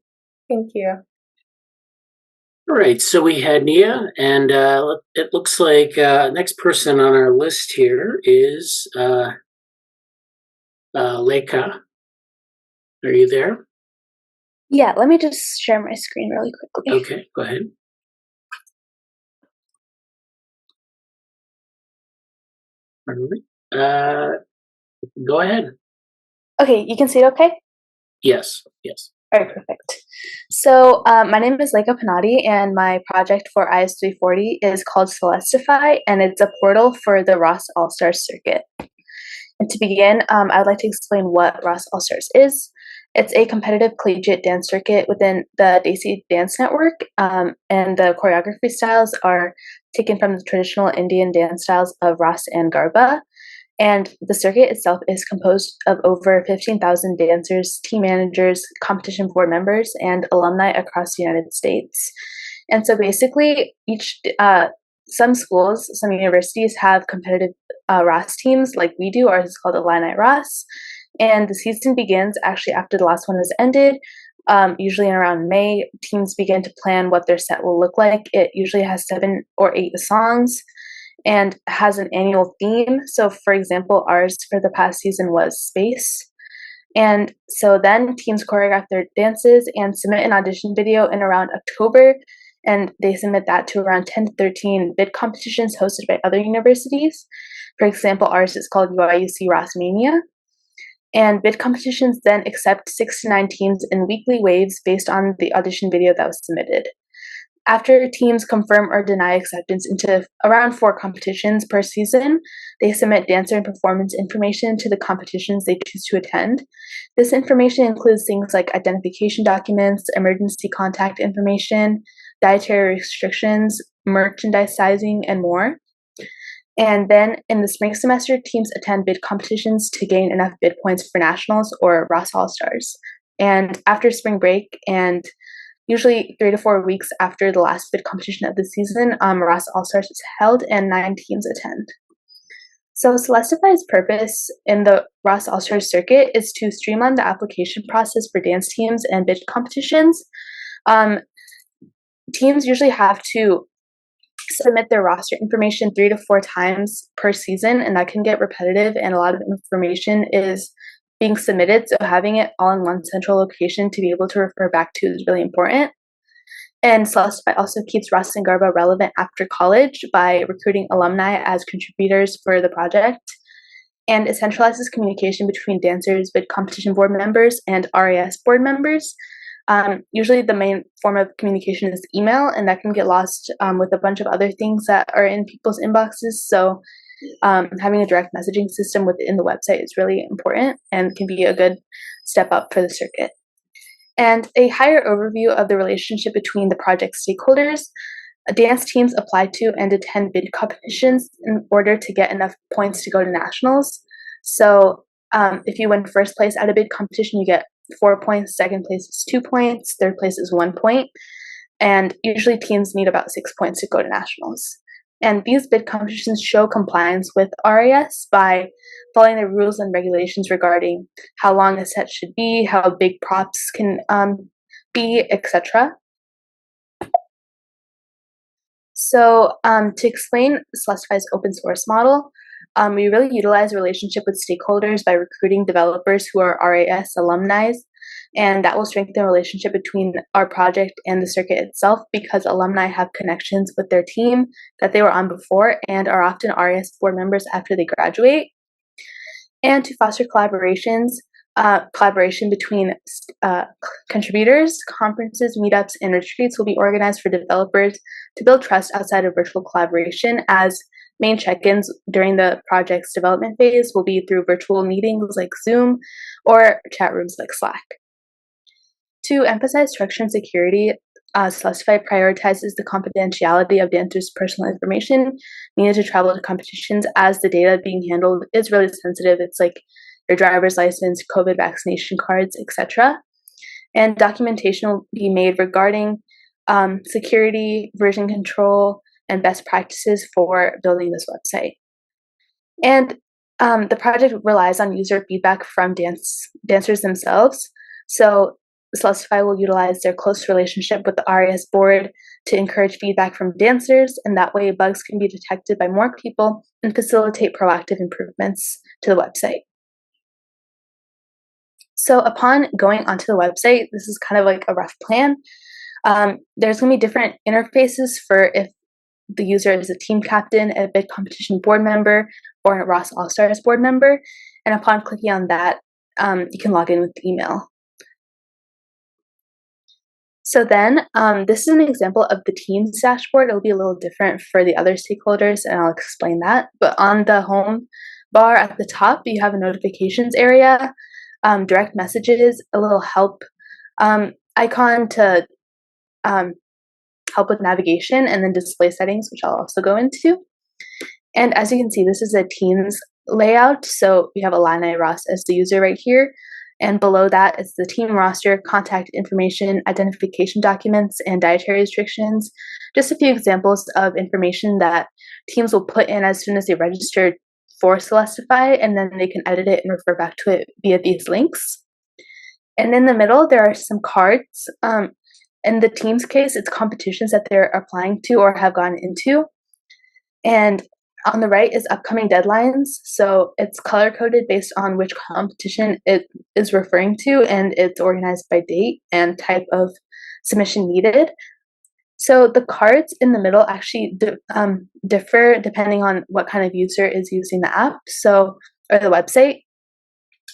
Thank you. All right, so we had Nia, and it looks like next person on our list here is Leica. Are you there? Yeah, let me just share my screen really quickly. Okay, go ahead. All right. Go ahead. Okay, you can see it okay? Yes. All right, perfect. So my name is Leica Panati, and my project for IS340 is called Celestify, and it's a portal for the ROS All-Stars circuit. And to begin, I'd like to explain what ROS All-Stars is. It's a competitive collegiate dance circuit within the Desi Dance Network, and the choreography styles are taken from the traditional Indian dance styles of Ras and Garba. And the circuit itself is composed of over 15,000 dancers, team managers, competition board members, and alumni across the United States. And so basically, some schools, some universities have competitive ROS teams like we do. Ours is called Illini ROS. And the season begins actually after the last one has ended. Usually around May, teams begin to plan what their set will look like. It usually has 7 or 8 songs and has an annual theme. So, for example, ours for the past season was space. And so then teams choreograph their dances and submit an audition video in around October. And they submit that to around 10 to 13 bid competitions hosted by other universities. For example, ours is called UIUC Rossmania. And bid competitions then accept 6 to 9 teams in weekly waves based on the audition video that was submitted. After teams confirm or deny acceptance into around 4 competitions per season, they submit dancer and performance information to the competitions they choose to attend. This information includes things like identification documents, emergency contact information, dietary restrictions, merchandise sizing, and more. And then in the spring semester, teams attend bid competitions to gain enough bid points for nationals or ROS All-Stars. And after spring break, and usually 3 to 4 weeks after the last bid competition of the season, ROS All-Stars is held and 9 teams attend. So Celestify's purpose in the ROS All-Stars circuit is to streamline the application process for dance teams and bid competitions. Teams usually have to submit their roster information 3 to 4 times per season, and that can get repetitive, and a lot of information is being submitted, so having it all in one central location to be able to refer back to is really important. And Celestify also keeps Ras and Garba relevant after college by recruiting alumni as contributors for the project, and it centralizes communication between dancers, bid competition board members, and RAS board members. Usually the main form of communication is email, and that can get lost with a bunch of other things that are in people's inboxes. So having a direct messaging system within the website is really important and can be a good step up for the circuit. And a higher overview of the relationship between the project stakeholders. Dance teams apply to and attend bid competitions in order to get enough points to go to nationals. So if you win first place at a bid competition, you get 4 points, second place is 2 points, third place is 1 point, and usually teams need about 6 points to go to nationals. And these bid competitions show compliance with RAS by following the rules and regulations regarding how long a set should be, how big props can be, etc. So to explain Celestify's open source model, we really utilize a relationship with stakeholders by recruiting developers who are RAS alumni, and that will strengthen the relationship between our project and the circuit itself because alumni have connections with their team that they were on before and are often RAS board members after they graduate. And to foster collaboration between contributors, conferences, meetups, and retreats will be organized for developers to build trust outside of virtual collaboration, as main check-ins during the project's development phase will be through virtual meetings like Zoom or chat rooms like Slack. To emphasize structure and security, Celestify prioritizes the confidentiality of dancers' personal information needed to travel to competitions, as the data being handled is really sensitive. It's like your driver's license, COVID vaccination cards, etc. And documentation will be made regarding security, version control, and best practices for building this website. And the project relies on user feedback from dancers themselves. So Celestify will utilize their close relationship with the RAS board to encourage feedback from dancers, and that way bugs can be detected by more people and facilitate proactive improvements to the website. So upon going onto the website, this is kind of like a rough plan. There's going to be different interfaces for if the user is a team captain, a bid competition board member, or a Ross All-Stars board member. And upon clicking on that, you can log in with the email. So then, this is an example of the team's dashboard. It'll be a little different for the other stakeholders, and I'll explain that. But on the home bar at the top, you have a notifications area, direct messages, a little help icon to help with navigation, and then display settings, which I'll also go into. And as you can see, this is a Teams layout. So we have Alana Ross as the user right here. And below that is the team roster, contact information, identification documents, and dietary restrictions. Just a few examples of information that teams will put in as soon as they register for Celestify, and then they can edit it and refer back to it via these links. And in the middle, there are some cards. In the team's case, it's competitions that they're applying to or have gone into. And on the right is upcoming deadlines. So it's color coded based on which competition it is referring to, and it's organized by date and type of submission needed. So the cards in the middle actually differ depending on what kind of user is using the app, or the website.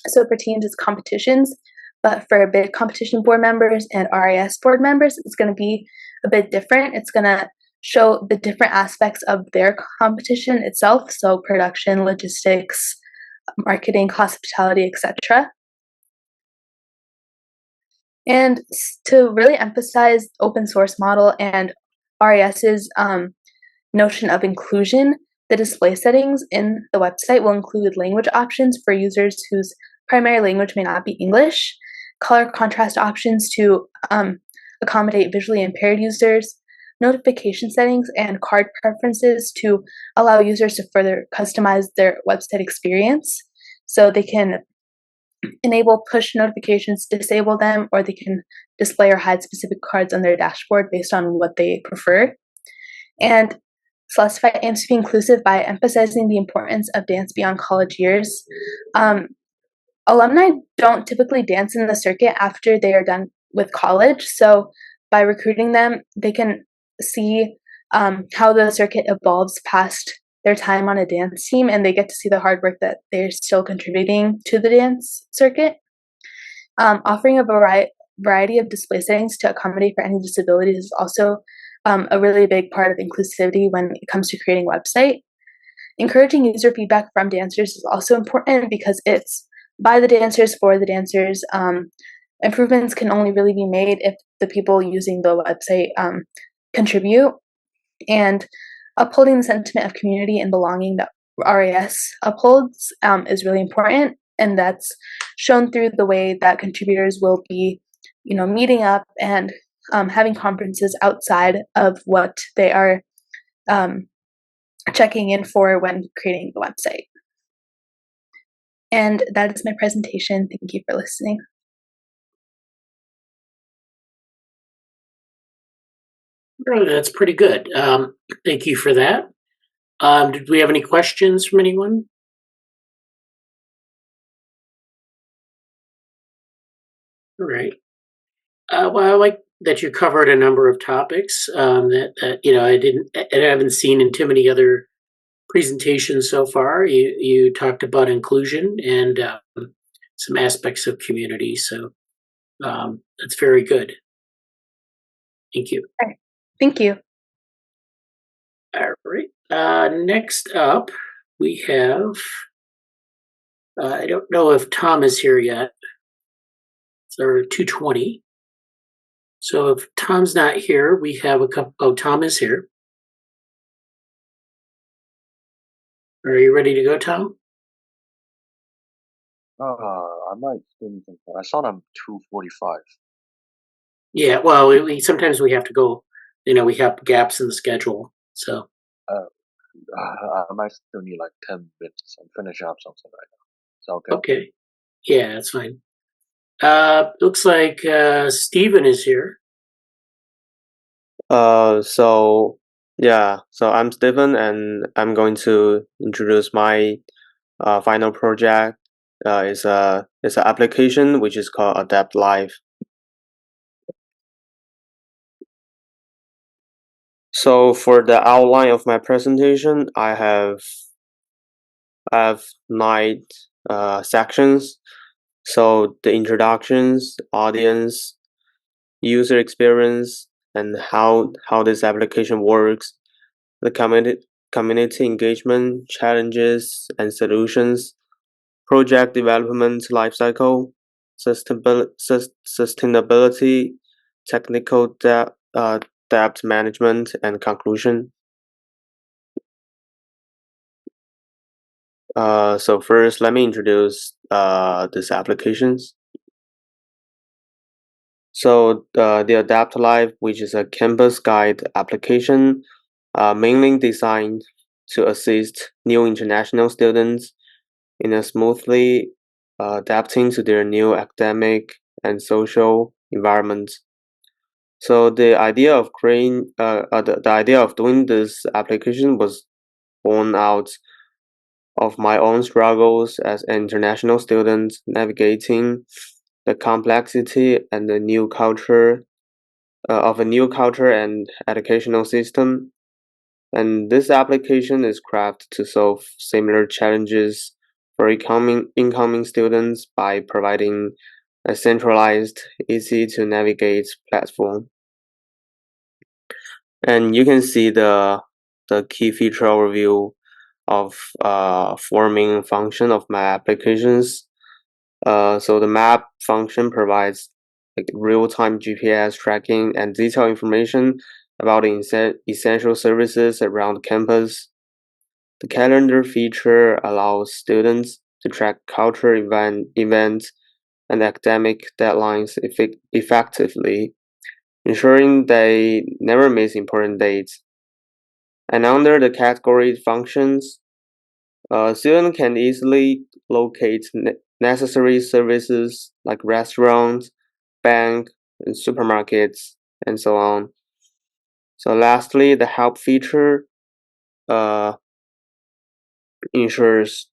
So for teams, it's competitions, but for bid competition board members and RAS board members, it's going to be a bit different. It's going to show the different aspects of their competition itself, so production, logistics, marketing, hospitality, etc. And to really emphasize open source model and RAS's notion of inclusion, the display settings in the website will include language options for users whose primary language may not be English, color contrast options to accommodate visually impaired users, notification settings, and card preferences to allow users to further customize their website experience. So they can enable push notifications, disable them, or they can display or hide specific cards on their dashboard based on what they prefer. And Celestify aims to be inclusive by emphasizing the importance of dance beyond college years. Alumni don't typically dance in the circuit after they are done with college, so by recruiting them, they can see how the circuit evolves past their time on a dance team, and they get to see the hard work that they're still contributing to the dance circuit. Offering a variety of display settings to accommodate for any disabilities is also a really big part of inclusivity when it comes to creating a website. Encouraging user feedback from dancers is also important because it's by the dancers for the dancers. Improvements can only really be made if the people using the website contribute, and upholding the sentiment of community and belonging that RAS upholds is really important, and that's shown through the way that contributors will be, meeting up and having conferences outside of what they are checking in for when creating the website. And that is my presentation. Thank you for listening. That's pretty good. Thank you for that. Did we have any questions from anyone? All right. Well, I like that you covered a number of topics that I haven't seen in too many other presentations so far. You talked about inclusion and some aspects of community, so that's very good. Thank you. All right. Thank you. All right. Next up, we have, I don't know if Tom is here yet. It's our 2:20. So if Tom's not here, we have a couple. Oh, Tom is here. Are you ready to go, Tom? I might still need some time. I saw them 2:45. Yeah. Well, sometimes we have to go. We have gaps in the schedule. So. I might still need like 10 minutes. I'm finishing up something right now. Is that okay? Okay. Yeah, that's fine. Looks like Steven is here. So I'm Stephen, and I'm going to introduce my final project. It's an application which is called Adapt Live. So for the outline of my presentation, I have 9 sections. So the introductions, audience, user experience, and how this application works, the community engagement, challenges and solutions, project development lifecycle, sustainability, technical debt management, and conclusion. So first, let me introduce these applications. So the Adapt Live, which is a campus guide application, mainly designed to assist new international students in a smoothly adapting to their new academic and social environment. So the idea of the idea of doing this application was born out of my own struggles as an international student navigating the complexity and the new culture of a new culture and educational system. And this application is crafted to solve similar challenges for incoming students by providing a centralized, easy to navigate platform. And you can see the key feature overview of forming function of my applications. So the map function provides real-time GPS tracking and detailed information about the essential services around campus. The calendar feature allows students to track culture events and academic deadlines effectively, ensuring they never miss important dates. And under the category functions, a student can easily locate necessary services like restaurants, bank, and supermarkets, and so on. So lastly, the help feature ensures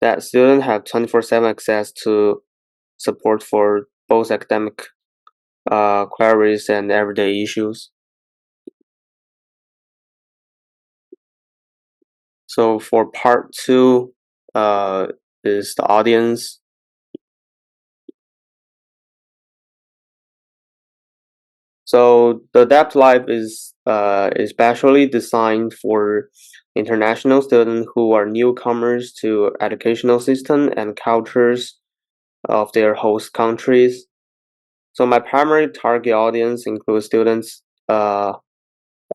that students have 24/7 access to support for both academic queries and everyday issues. So for part 2 is the audience. So the Adapt Live is especially designed for international students who are newcomers to educational system and cultures of their host countries. So my primary target audience includes students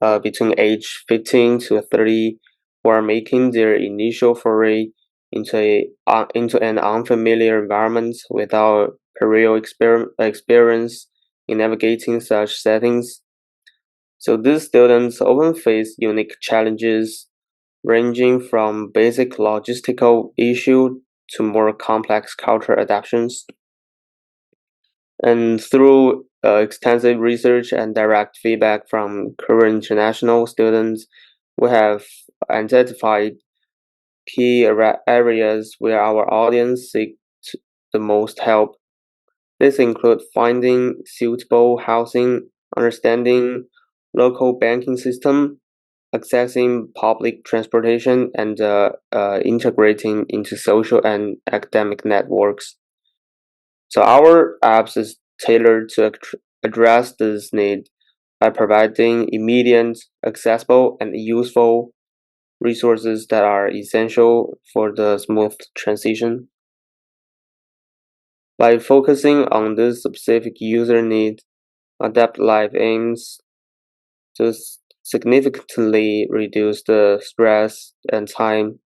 between age 15 to 30 who are making their initial foray into an unfamiliar environment without prior experience in navigating such settings. So these students often face unique challenges ranging from basic logistical issue to more complex cultural adaptations. And through extensive research and direct feedback from current international students, we have identified key areas where our audience seeks the most help. This includes finding suitable housing, understanding local banking system, accessing public transportation, and integrating into social and academic networks. So our apps is tailored to address this need by providing immediate, accessible, and useful resources that are essential for the smooth transition. By focusing on this specific user need, Adapt Life aims to significantly reduce the stress and time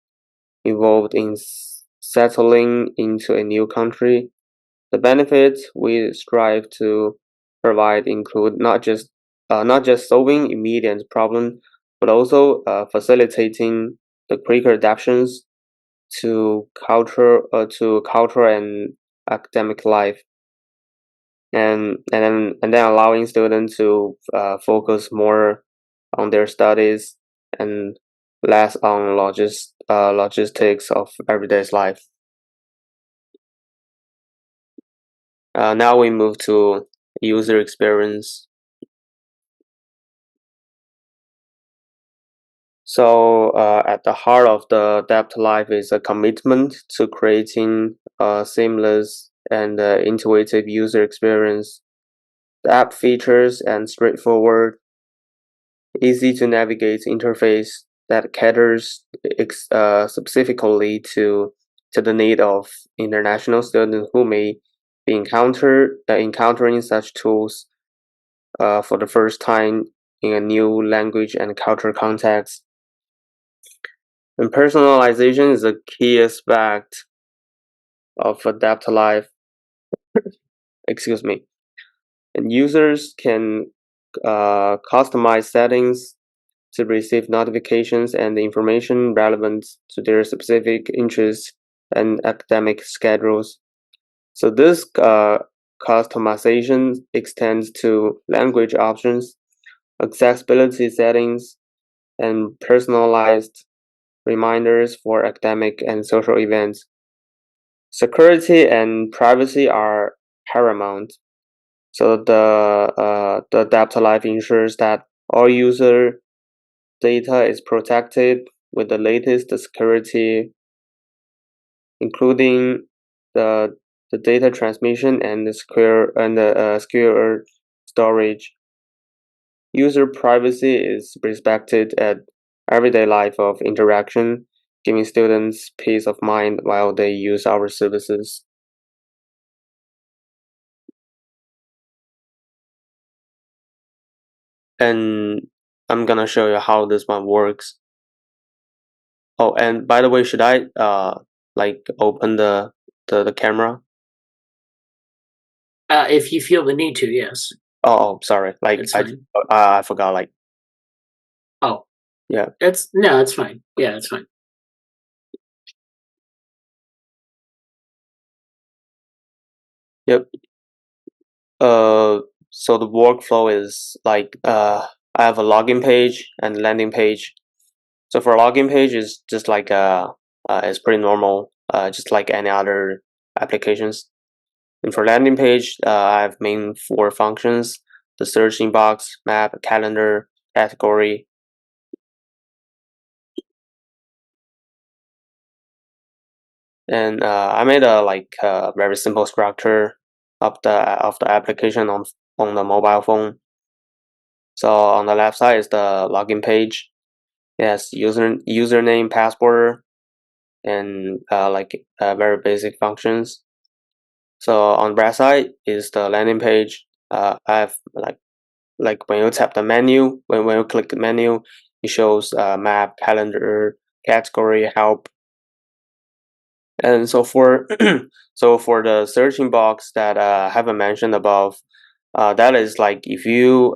involved in settling into a new country. The benefits we strive to provide include not just solving immediate problems, but also facilitating the quicker adaptations to culture and academic life, and then allowing students to focus more on their studies and less on logistics of everyday life. Now we move to user experience. So at the heart of the Adapt Life is a commitment to creating a seamless and intuitive user experience. The app features and straightforward, easy to navigate interface that caters specifically to the need of international students who may be encountering such tools for the first time in a new language and cultural context. And personalization is a key aspect of Adapt Life. Excuse me. And users can customize settings to receive notifications and information relevant to their specific interests and academic schedules. So this customization extends to language options, accessibility settings, and personalized reminders for academic and social events. Security and privacy are paramount. So the Adapt Life ensures that all user data is protected with the latest security, including the data transmission and the secure storage. User privacy is respected at everyday life of interaction, giving students peace of mind while they use our services. And I'm gonna show you how this one works. Oh, and by the way, should I like open the camera? If you feel the need to, yes. Oh, sorry. Like It's fine. I forgot. Like, Oh, yeah. it's fine. Yeah, it's fine. Yep. So the workflow is like I have a login page and landing page. So for login page is just like it's pretty normal, just like any other applications. And for landing page, I have main 4 functions: the searching box, map, calendar, category. And I made a very simple structure of the application on the mobile phone. So on the left side is the login page. It has username, password, and very basic functions. So on the right side is the landing page. I have like when you tap the menu, when you click the menu, it shows map, calendar, category, help. And so for the searching box that I haven't mentioned above, that is like if you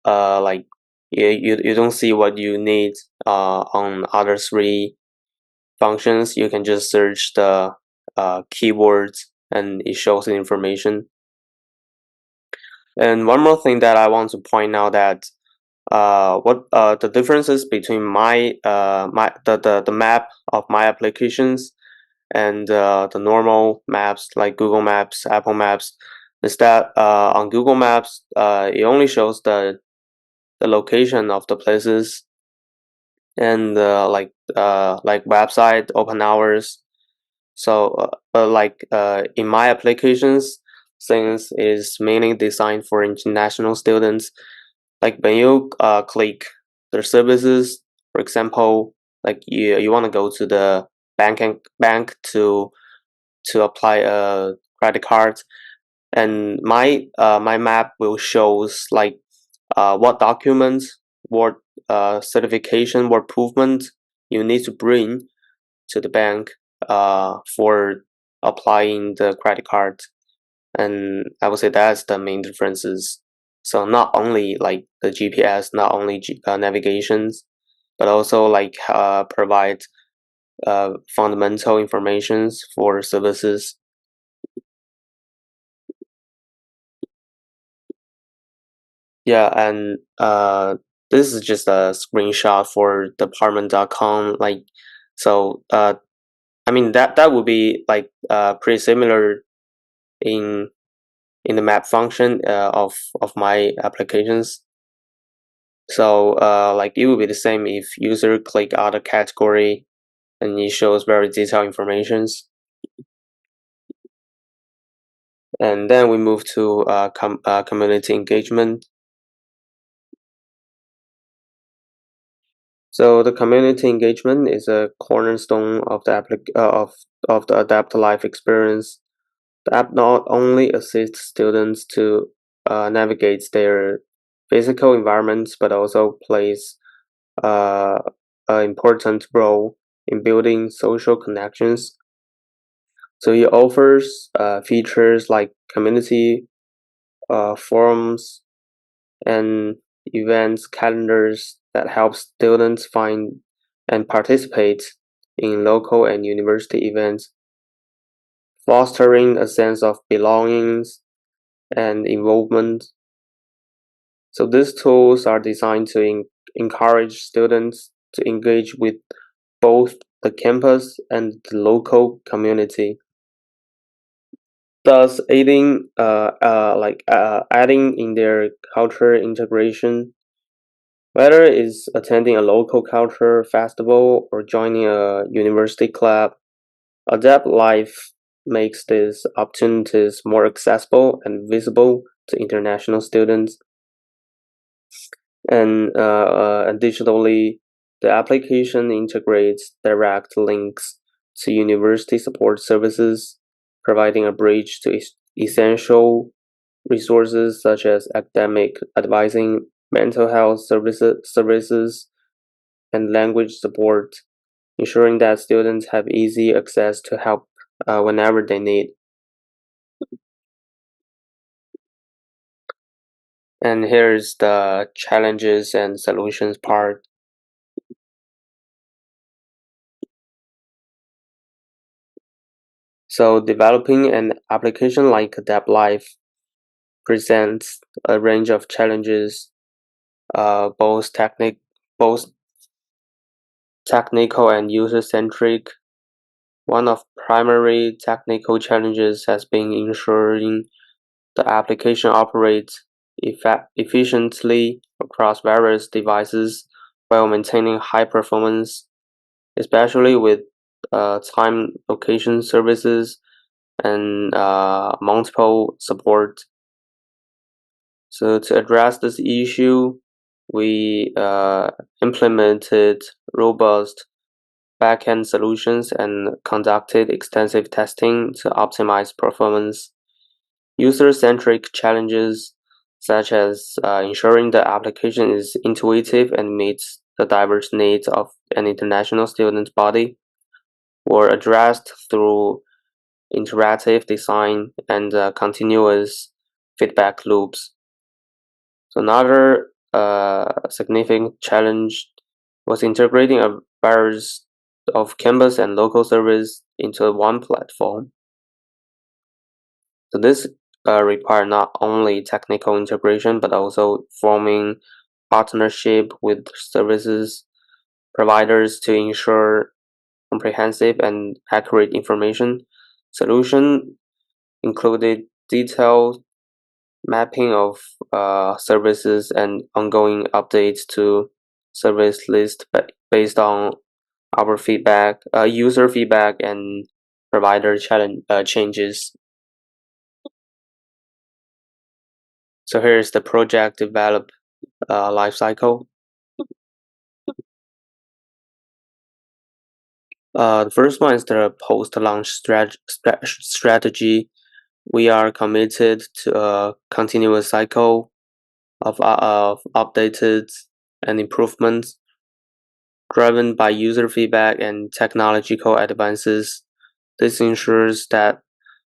like you don't see what you need on other 3 functions, you can just search the keywords and it shows the information. And one more thing that I want to point out that what the differences between the map of my applications and the normal maps like Google Maps, Apple Maps, is that on Google Maps it only shows the location of the places and like website open hours. So in my applications, since it is mainly designed for international students, like when you click the services, for example, like you want to go to the bank to apply a credit card, and my map will shows like what documents, what certification, what improvement you need to bring to the bank for applying the credit card. And I would say that's the main differences. So not only like the GPS, not only navigations, but also like provide fundamental informations for services. Yeah, and this is just a screenshot for department.com. Like, so I mean that would be like pretty similar in the map function of my applications. So like it would be the same if user click other category and it shows very detailed informations. And then we move to community engagement. So the community engagement is a cornerstone of the of the Adapt Life experience. The app not only assists students to navigate their physical environments, but also plays an important role in building social connections. So it offers features like community forums and events calendars that help students find and participate in local and university events, fostering a sense of belongings and involvement. So these tools are designed to encourage students to engage with both the campus and the local community, thus aiding adding in their culture integration. Whether it's attending a local culture festival or joining a university club, Adapt Life makes these opportunities more accessible and visible to international students. And digitally, the application integrates direct links to university support services, providing a bridge to essential resources such as academic advising, mental health services, and language support, ensuring that students have easy access to help whenever they need. And here's the challenges and solutions part. So developing an application like Adapt Life presents a range of challenges, both technical and user-centric. One of primary technical challenges has been ensuring the application operates efficiently across various devices while maintaining high performance, especially with time location services and multiple support. So to address this issue, we implemented robust backend solutions and conducted extensive testing to optimize performance. User-centric challenges such as ensuring the application is intuitive and meets the diverse needs of an international student body were addressed through interactive design and continuous feedback loops. So another significant challenge was integrating a variety of campus and local service into one platform. So this required not only technical integration but also forming partnership with services providers to ensure comprehensive and accurate information. Solution included detailed mapping of services and ongoing updates to service list based on our feedback, user feedback, and provider changes. So here's the project develop life cycle. The first one is the post-launch strategy. we are committed to a continuous cycle of updated and improvements driven by user feedback and technological advances. This ensures that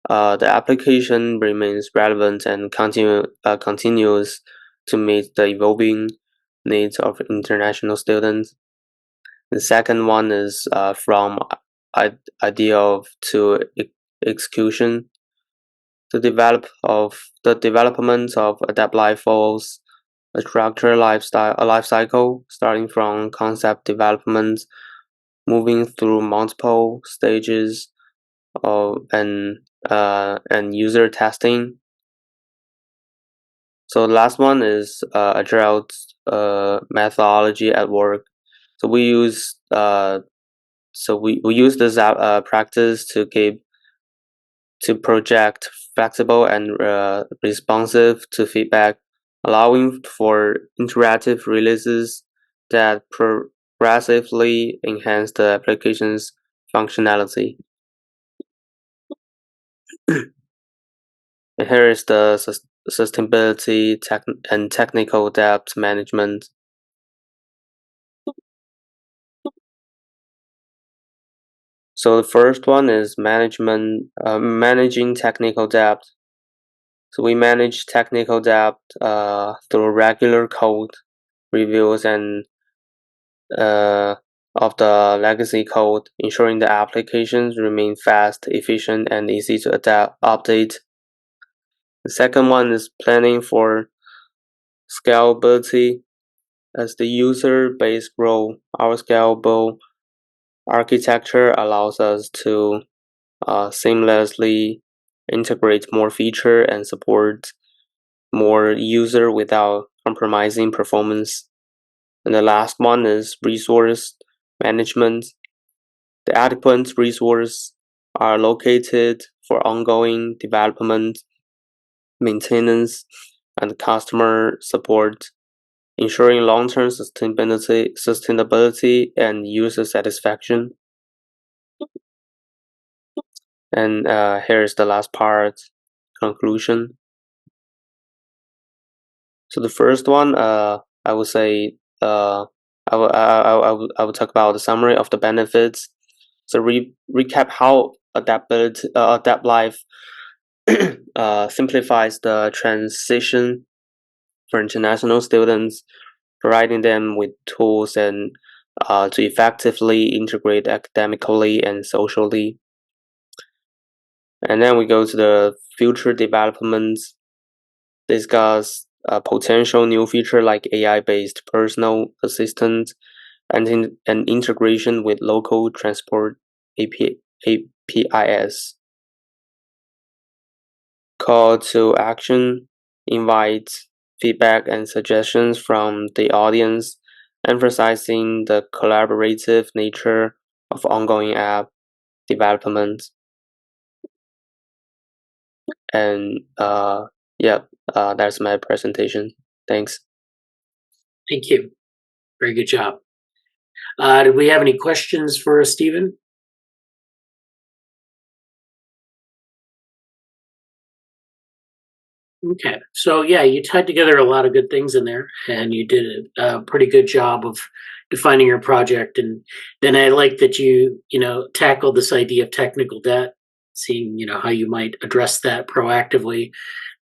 the application remains relevant and continues to meet the evolving needs of international students. The second one is from idea to execution. The development of Adapt Life follows a structured life cycle, starting from concept development, moving through multiple stages and user testing. So the last one is agile methodology at work. So we use this practice to project flexible and responsive to feedback, allowing for interactive releases that progressively enhance the application's functionality. And here is the sustainability and technical debt management. So the first one is managing technical debt. So we manage technical debt through regular code reviews and of the legacy code, ensuring the applications remain fast, efficient, and easy to update. The second one is planning for scalability. As the user base grows, our scalable architecture allows us to seamlessly integrate more feature and support more user without compromising performance. And the last one is resource management. The adequate resources are located for ongoing development, maintenance, and customer support, ensuring long-term sustainability and user satisfaction. And here's the last part, conclusion. So the first one, I would say, I will talk about the summary of the benefits. So recap how Adapt Life simplifies the transition for international students, providing them with tools and to effectively integrate academically and socially. And then we go to the future developments, discuss potential new feature like AI-based personal assistant and integration with local transport APIs. Call to action, invite feedback and suggestions from the audience, emphasizing the collaborative nature of ongoing app development. And that's my presentation. Thanks. Thank you. Very good job. Did we have any questions for Stephen? Okay, so yeah, you tied together a lot of good things in there, and you did a pretty good job of defining your project. And then I like that you tackled this idea of technical debt, seeing how you might address that proactively,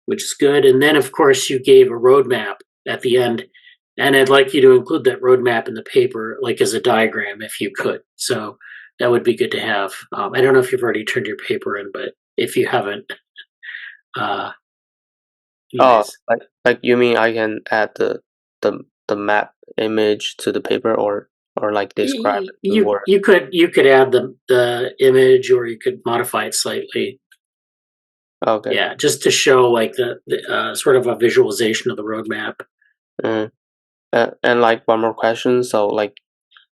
which is good. And then of course you gave a roadmap at the end, and I'd like you to include that roadmap in the paper, like as a diagram, if you could. So that would be good to have. I don't know if you've already turned your paper in, but if you haven't, like you mean I can add the map image to the paper or like describe it? You could add the image, or you could modify it slightly. Okay. Yeah, just to show like the sort of a visualization of the roadmap. And like one more question. So like,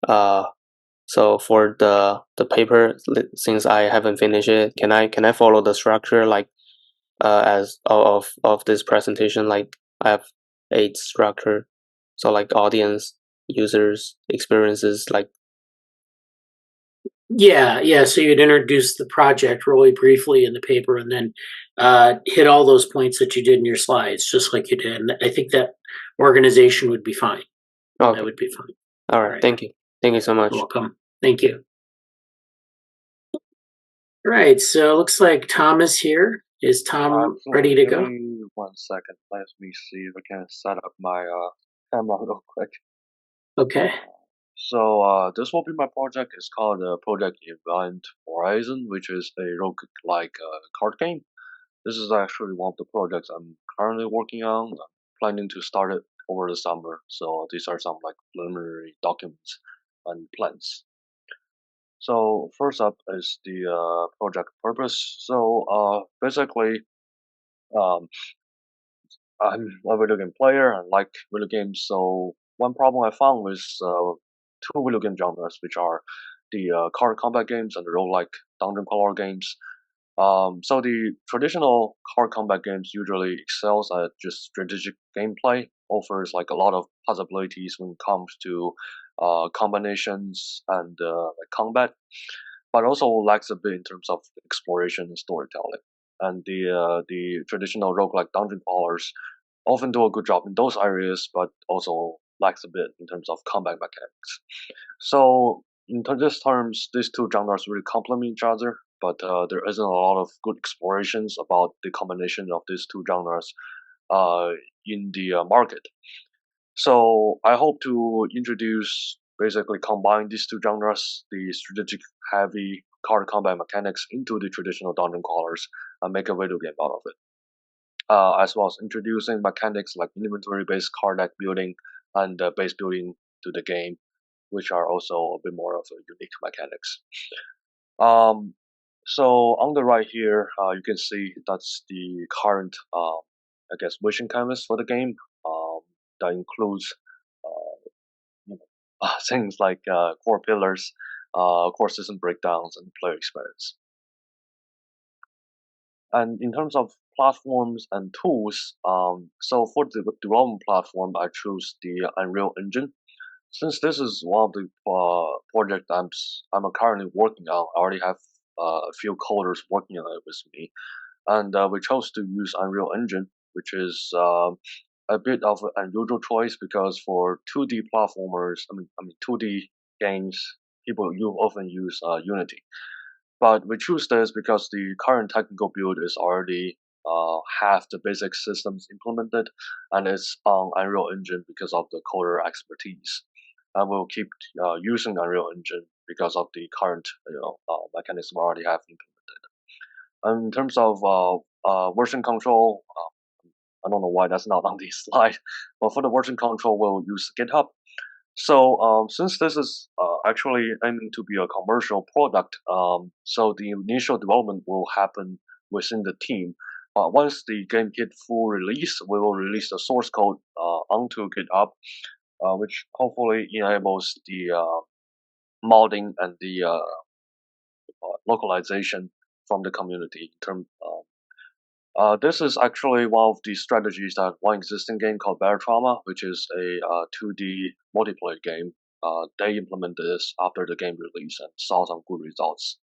so for the paper, since I haven't finished it, can I follow the structure like as of this presentation? Like I have 8 structure, so like audience, users, experiences, like. Yeah. So you'd introduce the project really briefly in the paper, and then hit all those points that you did in your slides, just like you did. And I think that organization would be fine. Okay. That would be fine. All right. Thank you. Thank you so much. You're welcome. Thank you. All right. So it looks like Tom is here. Is Tom ready to go? Give me 1 second. Let me see if I can set up my camera real quick. Okay. So this will be my project. It's called Project Event Horizon, which is a roguelike card game. This is actually one of the projects I'm currently working on. I'm planning to start it over the summer. So these are some like preliminary documents and plans. So first up is the project purpose. So basically, I'm a video game player and like video games. So one problem I found was two video game genres, which are the card combat games and the roguelike dungeon crawler games. So the traditional card combat games usually excels at just strategic gameplay, offers like a lot of possibilities when it comes to combinations and like combat, but also lacks a bit in terms of exploration and storytelling. And the traditional roguelike dungeon crawlers often do a good job in those areas, but also lacks a bit in terms of combat mechanics. So in these terms, these two genres really complement each other, but there isn't a lot of good explorations about the combination of these two genres in the market. So I hope to introduce basically combine these two genres, the strategic heavy card combat mechanics into the traditional dungeon crawlers and make a video game out of it. As well as introducing mechanics like inventory-based card deck building and base building to the game, which are also a bit more of a unique mechanics. So on the right here, you can see that's the current, I guess, vision canvas for the game. That includes things like core pillars, core system breakdowns, and player experience. And in terms of platforms and tools, so for the development platform, I choose the Unreal Engine. Since this is one of the projects I'm currently working on, I already have a few coders working on it with me, and we chose to use Unreal Engine, which is a bit of an unusual choice because for 2D platformers, I mean 2D games, people often use Unity. But we choose this because the current technical build is already have the basic systems implemented, and it's on Unreal Engine because of the coder expertise. And we'll keep using Unreal Engine because of the current mechanism we already have implemented. And in terms of version control, I don't know why that's not on this slide, but for the version control, we'll use GitHub. So since this is actually aiming to be a commercial product, so the initial development will happen within the team. Once the game hit full release, we will release the source code onto GitHub, which hopefully enables the modding and the localization from the community. This is actually one of the strategies that one existing game called Bear Trauma, which is a 2D multiplayer game. They implemented this after the game release and saw some good results.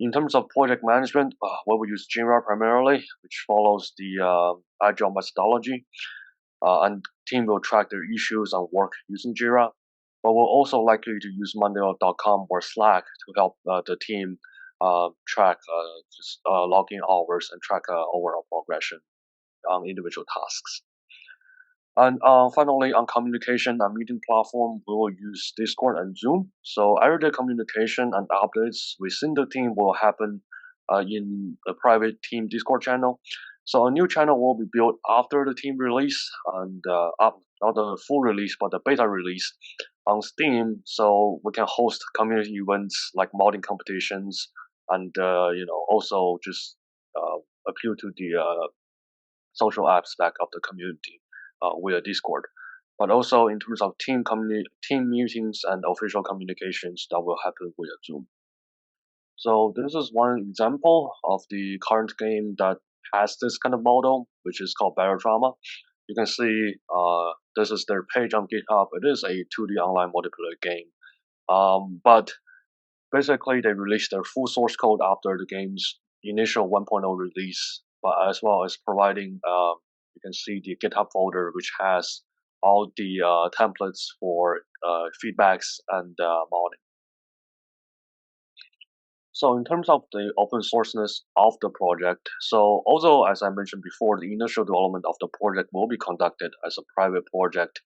In terms of project management, we will use Jira primarily, which follows the agile methodology, and team will track their issues and work using Jira. But we're also likely to use Monday.com or Slack to help the team track login hours and track overall progression on individual tasks. And finally, on communication and meeting platform, we will use Discord and Zoom. So everyday communication and updates within the team will happen in a private team Discord channel. So a new channel will be built after the team release and not the full release, but the beta release on Steam. So we can host community events like modding competitions and also just appeal to the social aspect of the community via Discord. But also in terms of team meetings and official communications, that will happen via Zoom. So this is one example of the current game that has this kind of model, which is called Bear Trauma. You can see this is their page on GitHub. It is a 2D online multiplayer game. But basically, they released their full source code after the game's initial 1.0 release but as well as providing, you can see the GitHub folder, which has all the templates for feedbacks and modding. So in terms of the open sourceness of the project, so although as I mentioned before, the initial development of the project will be conducted as a private project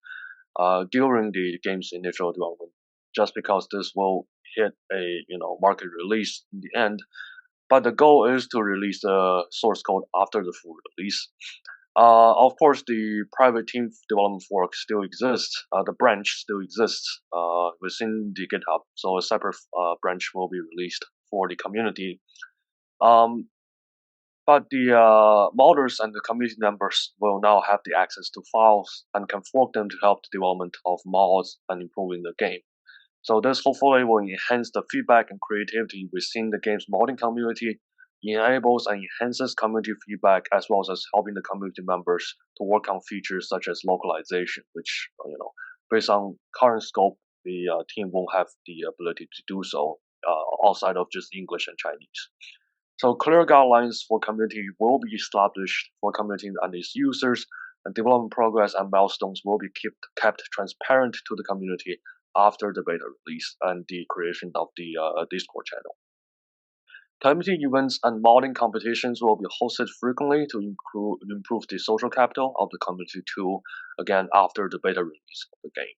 during the game's initial development, just because this will hit a market release in the end. But the goal is to release the source code after the full release. Of course, the private team development fork still exists. The branch still exists within the GitHub, so a separate branch will be released for the community. But the modders and the community members will now have the access to files and can fork them to help the development of mods and improving the game. So this hopefully will enhance the feedback and creativity within the game's modding community, enables and enhances community feedback, as well as helping the community members to work on features such as localization, which, based on current scope, the team won't have the ability to do so outside of just English and Chinese. So clear guidelines for community will be established for community and its users, and development progress and milestones will be kept transparent to the community after the beta release and the creation of the Discord channel. Community events and modding competitions will be hosted frequently to improve the social capital of the community too, again after the beta release of the game.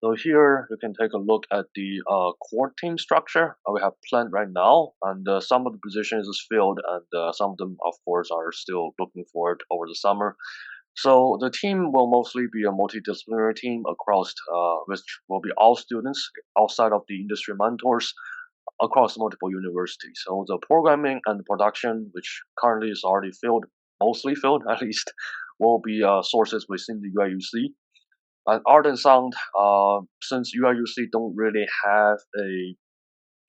So here you can take a look at the core team structure we have planned right now, and some of the positions is filled, and some of them, of course, are still looking for it over the summer. So the team will mostly be a multidisciplinary team across, which will be all students outside of the industry mentors across multiple universities. So the programming and production, which currently is already filled, mostly filled at least, will be sources within the UIUC. And art and sound, since UIUC don't really have a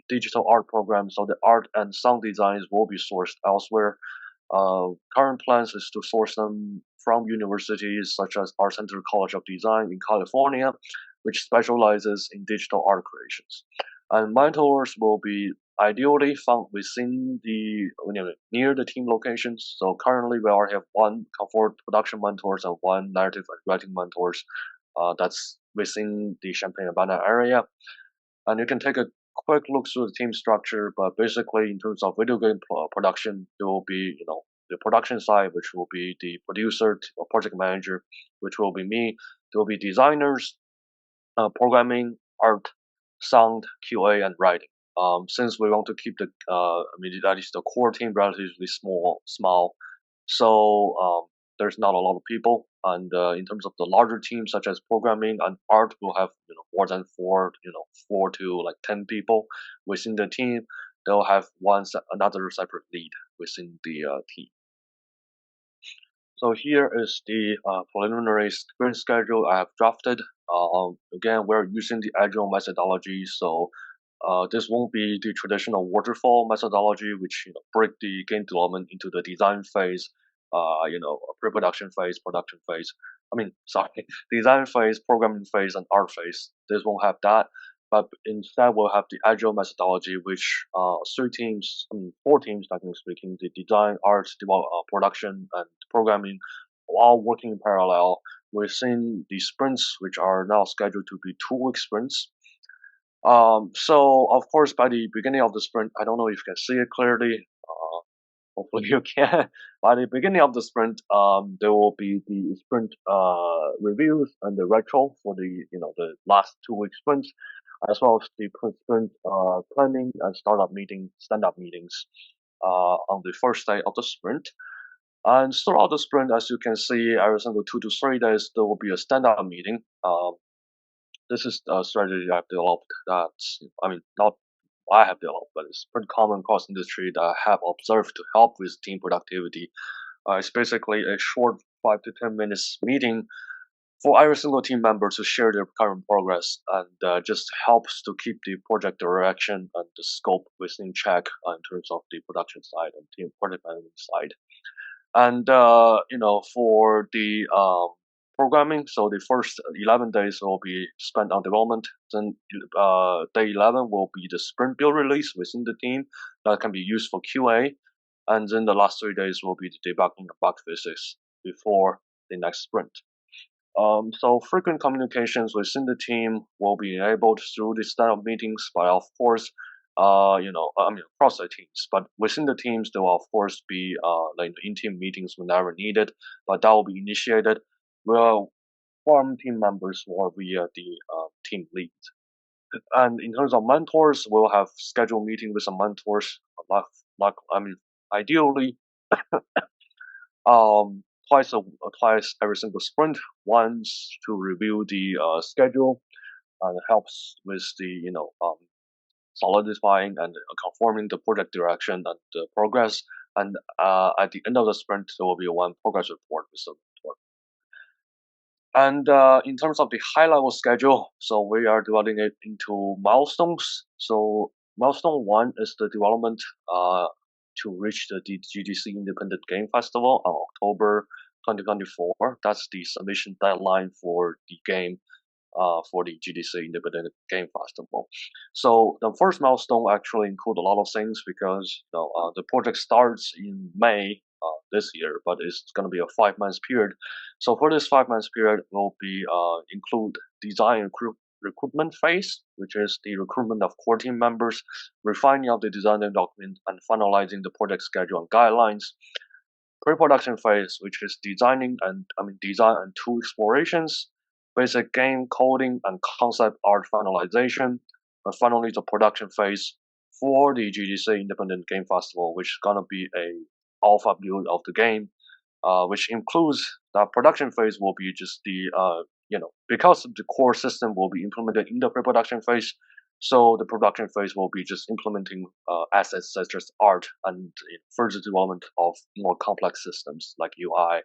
digital art program, so the art and sound designs will be sourced elsewhere. Current plans is to source them from universities such as Art Center College of Design in California, which specializes in digital art creations. And mentors will be ideally found within the near the team locations. So currently we already have one comfort production mentors and one narrative and writing mentors. That's within the Champaign-Urbana area. And you can take a quick look through the team structure, but basically in terms of video game production, there will be, the production side, which will be the producer or project manager, which will be me. There will be designers, programming, art, sound, QA, and writing. Since we want to keep the, that is the core team relatively small, so there's not a lot of people. And in terms of the larger teams, such as programming and art, will have more than 4 to 10 people within the team. They'll have another separate lead within the team. So here is the preliminary sprint schedule I have drafted. Again, we're using the Agile methodology, so this won't be the traditional waterfall methodology, which break the game development into the design phase, pre-production phase, production phase. Design phase, programming phase, and art phase. This won't have that, but instead we'll have the Agile methodology, which 4 teams, technically speaking, the design, art, production, and programming, all working in parallel within the sprints, which are now scheduled to be 2-week sprints. So of course, by the beginning of the sprint, I don't know if you can see it clearly. Hopefully you can. By the beginning of the sprint, there will be the sprint reviews and the retro for the the last 2-week sprints, as well as the sprint planning and stand-up meetings on the first day of the sprint. And throughout the sprint, as you can see, every single 2 to 3 days there will be a stand-up meeting. This is a strategy I've developed not I have developed, but it's pretty common across industry that I have observed to help with team productivity. It's basically a short 5 to 10 minutes meeting for every single team member to share their current progress, and just helps to keep the project direction and the scope within check in terms of the production side and team project management side. And for the programming, so the first 11 days will be spent on development. Then day 11 will be the sprint build release within the team that can be used for QA. and then the last 3 days will be the debugging and bug fixes before the next sprint. So frequent communications within the team will be enabled through this style of meetings, but of course, across the teams. But within the teams, there will of course be like in-team meetings whenever needed, but that will be initiated from team members or via the team lead. And in terms of mentors, we'll have scheduled meeting with some mentors. Ideally, twice every single sprint. Once to review the schedule and helps with the solidifying and conforming the project direction and the progress. And at the end of the sprint, there will be one progress report with the mentor. And in terms of the high-level schedule, so we are dividing it into milestones. So milestone 1 is the development to reach the GDC Independent Game Festival on October 2024. That's the submission deadline for the game for the GDC Independent Game Festival. So the first milestone actually include a lot of things because the project starts in May this year, but it's going to be a 5-month period. So for this 5-month period, will be include design recruitment phase, which is the recruitment of core team members, refining of the design document, and finalizing the project schedule and guidelines. Pre-production phase, which is design and tool explorations, basic game coding and concept art finalization, and finally the production phase for the GDC Independent Game Festival, which is gonna be a alpha build of the game, which includes the production phase will be just the because the core system will be implemented in the pre-production phase, so the production phase will be just implementing assets such as art and further development of more complex systems like UI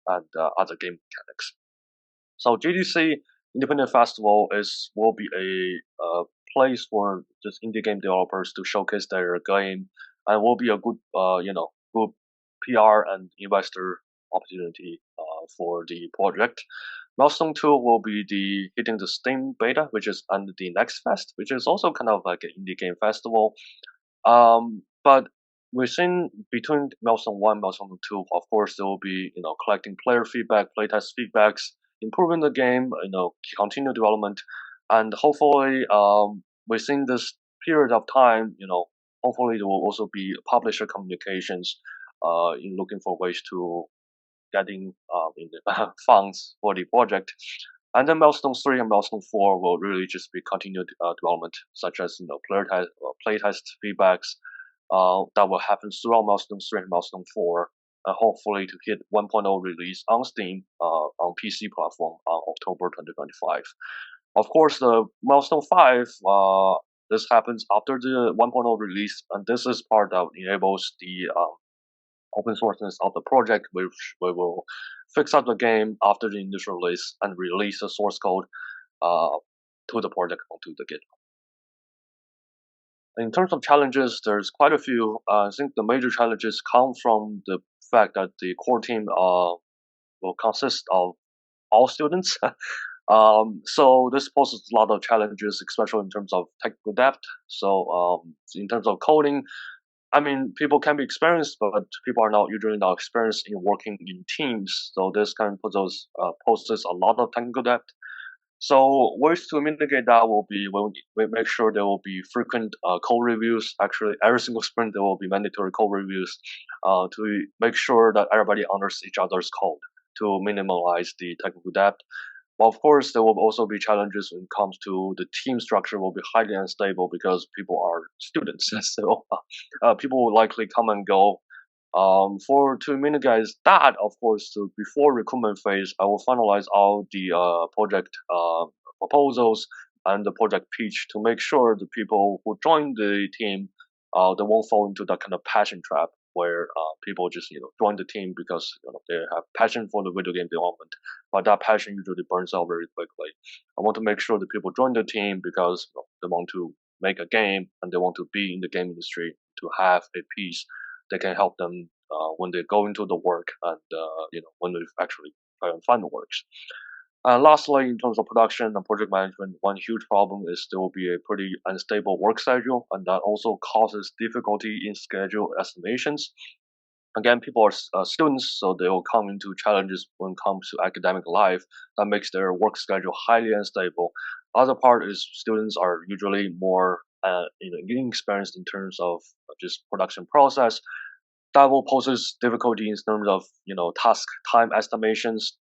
and other game mechanics. So GDC Independent Festival will be a place for just indie game developers to showcase their game, and will be a good good PR and investor opportunity for the project. Milestone 2 will be the hitting the Steam beta, which is under the Next Fest, which is also kind of like an indie game festival. But between milestone 1 and milestone 2, of course, there will be collecting player feedback, playtest feedbacks, improving the game, continue development, and hopefully within this period of time, hopefully there will also be publisher communications in looking for ways to getting funds for the project. And then milestone 3 and milestone 4 will really just be continued development, such as playtest feedbacks that will happen throughout milestone 3 and milestone 4, and hopefully to hit 1.0 release on Steam on PC platform on October 2025. Of course, the milestone 5 this happens after the 1.0 release, and this is part that enables the open sourceness of the project, which we will fix up the game after the initial release and release the source code to the project onto the GitHub. In terms of challenges, there's quite a few. I think the major challenges come from the fact that the core team will consist of all students. So this poses a lot of challenges, especially in terms of technical depth. So in terms of coding, people can be experienced, but people are usually not experienced in working in teams. So this kind of poses a lot of technical depth. So ways to mitigate that will be we make sure there will be frequent code reviews. Actually, every single sprint there will be mandatory code reviews to make sure that everybody understands each other's code to minimize the technical depth. But of course, there will also be challenges when it comes to the team structure will be highly unstable because people are students. So people will likely come and go. To mitigate that, of course, before recruitment phase, I will finalize all the project proposals and the project pitch to make sure the people who join the team they won't fall into that kind of passion trap where people just join the team because they have passion for the video game development, but that passion usually burns out very quickly. I want to make sure that people join the team because they want to make a game and they want to be in the game industry to have a piece that can help them when they go into the work and when they actually try and find the works. Lastly, in terms of production and project management, one huge problem is there will be a pretty unstable work schedule, and that also causes difficulty in schedule estimations. Again, people are students, so they will come into challenges when it comes to academic life that makes their work schedule highly unstable. Other part is students are usually more inexperienced in terms of just production process. That will poses difficulty in terms of task time estimations,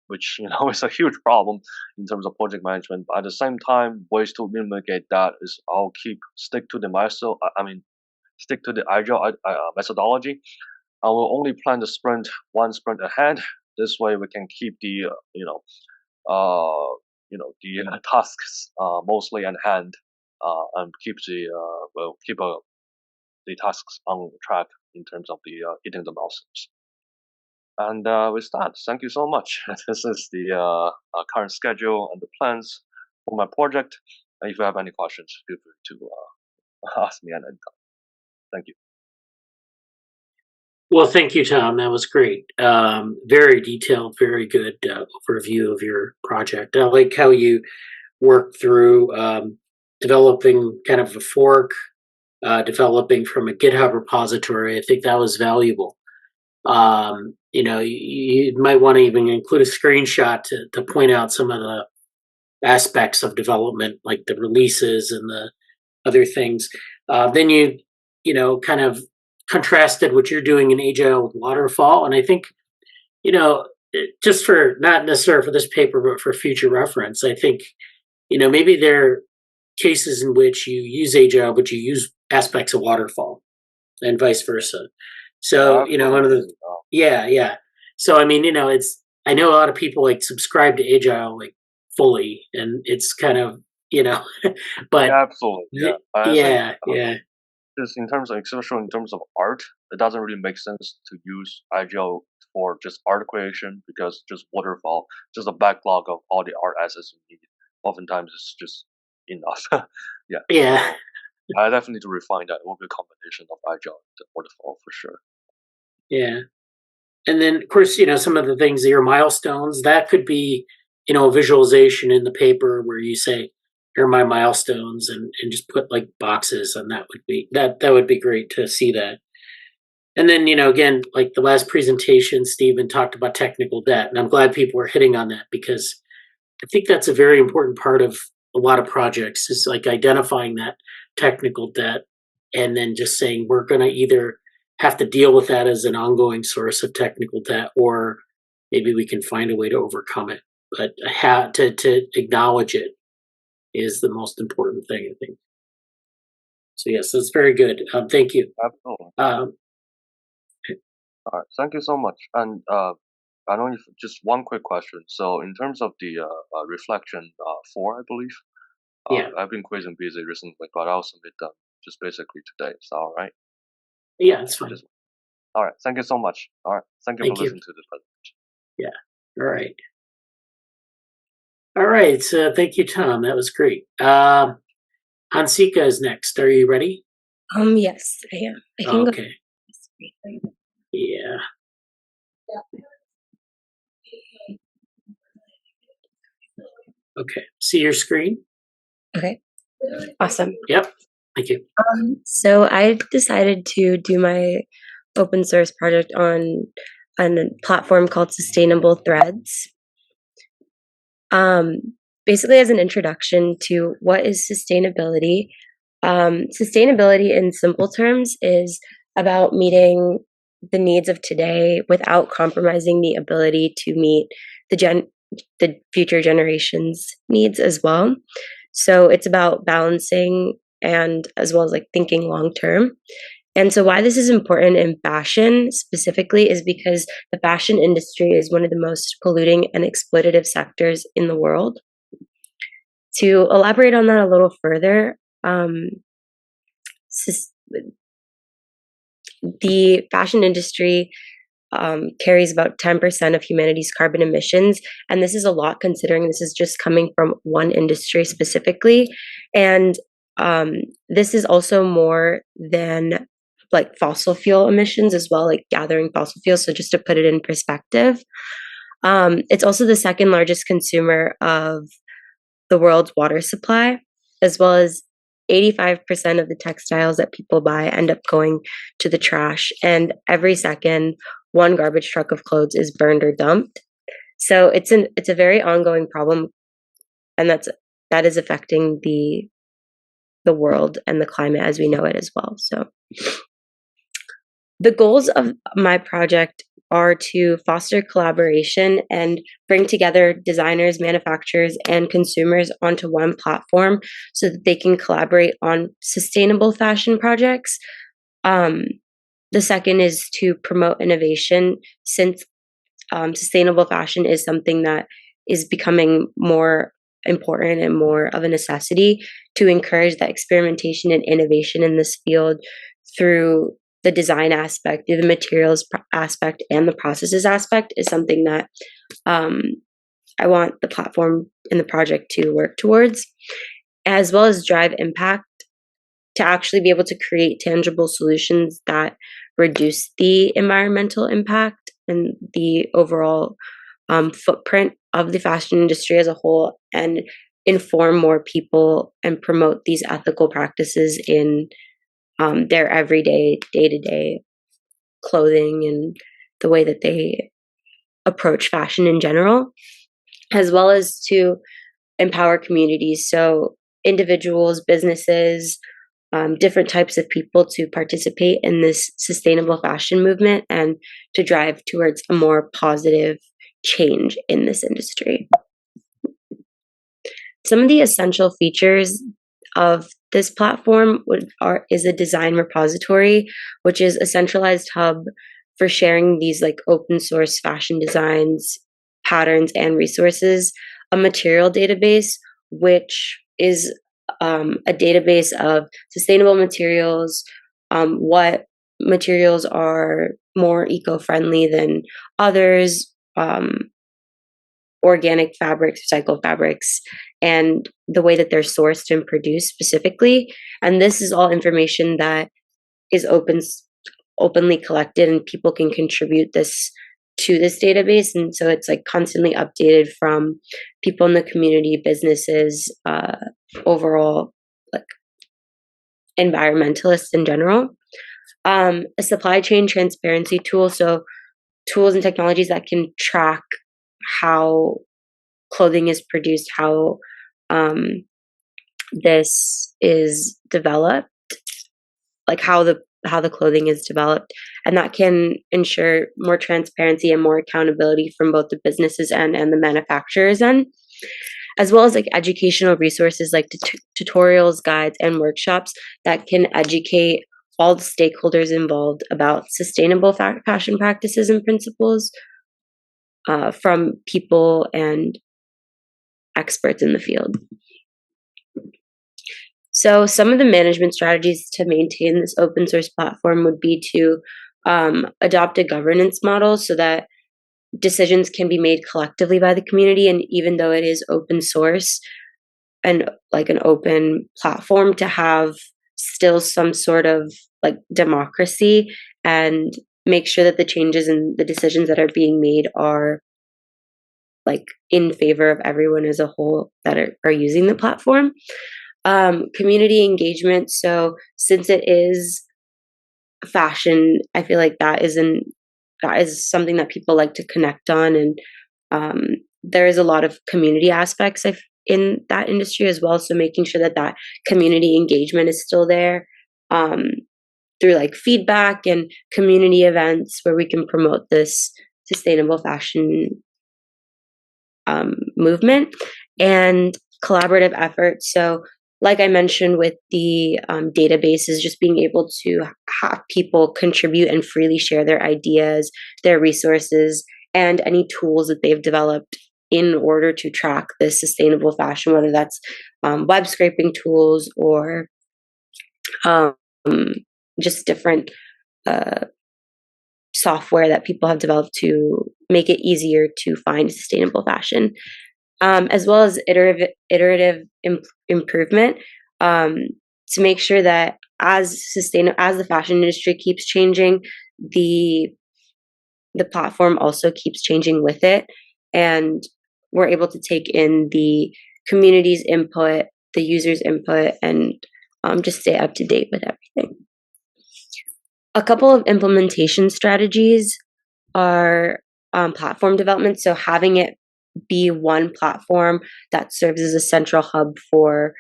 which is a huge problem in terms of project management. But at the same time, ways to mitigate that is stick to the milestone. Stick to the agile methodology. I will only plan the sprint one sprint ahead. This way, we can keep the tasks mostly in hand, and keep the tasks on track in terms of the hitting the milestones. And with that, thank you so much. This is the current schedule and the plans for my project. And if you have any questions, feel free to ask me at any time. Thank you. Well, thank you, Tom. That was great. Very detailed, very good overview of your project. I like how you work through developing kind of a fork, developing from a GitHub repository. I think that was valuable. You might want to even include a screenshot to point out some of the aspects of development, like the releases and the other things. Then you kind of contrasted what you're doing in Agile with Waterfall. And I think, just for not necessarily for this paper, but for future reference, I think, maybe there are cases in which you use Agile, but you use aspects of Waterfall and vice versa. So, one of the, yeah. So, I know a lot of people subscribe to Agile fully, and it's kind of, but yeah, absolutely. Yeah. Just in terms of, especially in terms of art, it doesn't really make sense to use Agile for just art creation, because just Waterfall, just a backlog of all the art assets you need. Oftentimes it's just enough. Yeah. I definitely need to refine that. It will be a combination of Agile and Waterfall for sure. Yeah. And then, of course, some of the things, your milestones, that could be, a visualization in the paper where you say, here are my milestones, and just put boxes, and that would be great to see that. And then, again, like the last presentation, Stephen talked about technical debt, and I'm glad people are hitting on that, because I think that's a very important part of a lot of projects, is identifying that technical debt, and then just saying we're going to either have to deal with that as an ongoing source of technical debt, or maybe we can find a way to overcome it. But to acknowledge it is the most important thing, I think. So yes, that's very good. Thank you. Absolutely. All right, thank you so much. And I don't just one quick question. So in terms of the reflection 4, I believe. Yeah. I've been crazy and busy recently, but I'll submit them just basically today. Is that all right? Yeah, it's fine. All right. Thank you so much. All right. Thank you for listening to this presentation. Yeah. All right. All right. So thank you, Tom. That was great. Hansika is next. Are you ready? Yes, I am. I can okay. Yeah. Okay. See your screen? Okay. Awesome. Yep. Thank you. So I decided to do my open source project on a platform called Sustainable Threads. Basically, as an introduction to what is sustainability. Sustainability in simple terms is about meeting the needs of today without compromising the ability to meet the future generations' needs as well. So it's about balancing and as well as thinking long term. And so why this is important in fashion specifically is because the fashion industry is one of the most polluting and exploitative sectors in the world. To elaborate on that a little further, the fashion industry carries about 10% of humanity's carbon emissions. And this is a lot considering this is just coming from one industry specifically. And this is also more than fossil fuel emissions as well, gathering fossil fuels. So just to put it in perspective, It's also the second largest consumer of the world's water supply, as well as 85% of the textiles that people buy end up going to the trash. And every second, one garbage truck of clothes is burned or dumped. So it's a very ongoing problem, and that is affecting the world and the climate as we know it as well. So the goals of my project are to foster collaboration and bring together designers, manufacturers, and consumers onto one platform so that they can collaborate on sustainable fashion projects. The second is to promote innovation, since sustainable fashion is something that is becoming more important and more of a necessity, to encourage that experimentation and innovation in this field through the design aspect, through the materials aspect, and the processes aspect is something that I want the platform and the project to work towards, as well as drive impact to actually be able to create tangible solutions that reduce the environmental impact and the overall footprint of the fashion industry as a whole, and inform more people and promote these ethical practices in their everyday, day-to-day clothing and the way that they approach fashion in general, as well as to empower communities. So individuals, businesses, different types of people to participate in this sustainable fashion movement and to drive towards a more positive change in this industry. Some of the essential features of this platform is a design repository, which is a centralized hub for sharing these like open source fashion designs, patterns, and resources, a material database, which is a database of sustainable materials, what materials are more eco-friendly than others, organic fabrics, recycled fabrics, and the way that they're sourced and produced specifically. And this is all information that is openly collected, and people can contribute this to this database. And so it's like constantly updated from people in the community, businesses, overall like environmentalists in general. A supply chain transparency tool, so tools and technologies that can track how clothing is produced, how this is developed, like how the clothing is developed, and that can ensure more transparency and more accountability from both the businesses and the manufacturers end, as well as like educational resources like tutorials, guides, and workshops that can educate all the stakeholders involved about sustainable fashion practices and principles from people and experts in the field. So some of the management strategies to maintain this open source platform would be to adopt a governance model so that decisions can be made collectively by the community, and even though it is open source and like an open platform, to have still some sort of like democracy and make sure that the changes and the decisions that are being made are like in favor of everyone as a whole that are using the platform. Community engagement. So since it is fashion, I feel like that is something that people like to connect on, and there is a lot of community aspects in that industry as well. So making sure that community engagement is still there through like feedback and community events where we can promote this sustainable fashion movement, and collaborative efforts. So like I mentioned with the databases, just being able to have people contribute and freely share their ideas, their resources, and any tools that they've developed in order to track this sustainable fashion, whether that's web scraping tools or just different software that people have developed to make it easier to find sustainable fashion, as well as iterative improvement to make sure that as the fashion industry keeps changing, the platform also keeps changing with it. and we're able to take in the community's input, the users' input, and just stay up to date with everything. A couple of implementation strategies are platform development. So having it be one platform that serves as a central hub for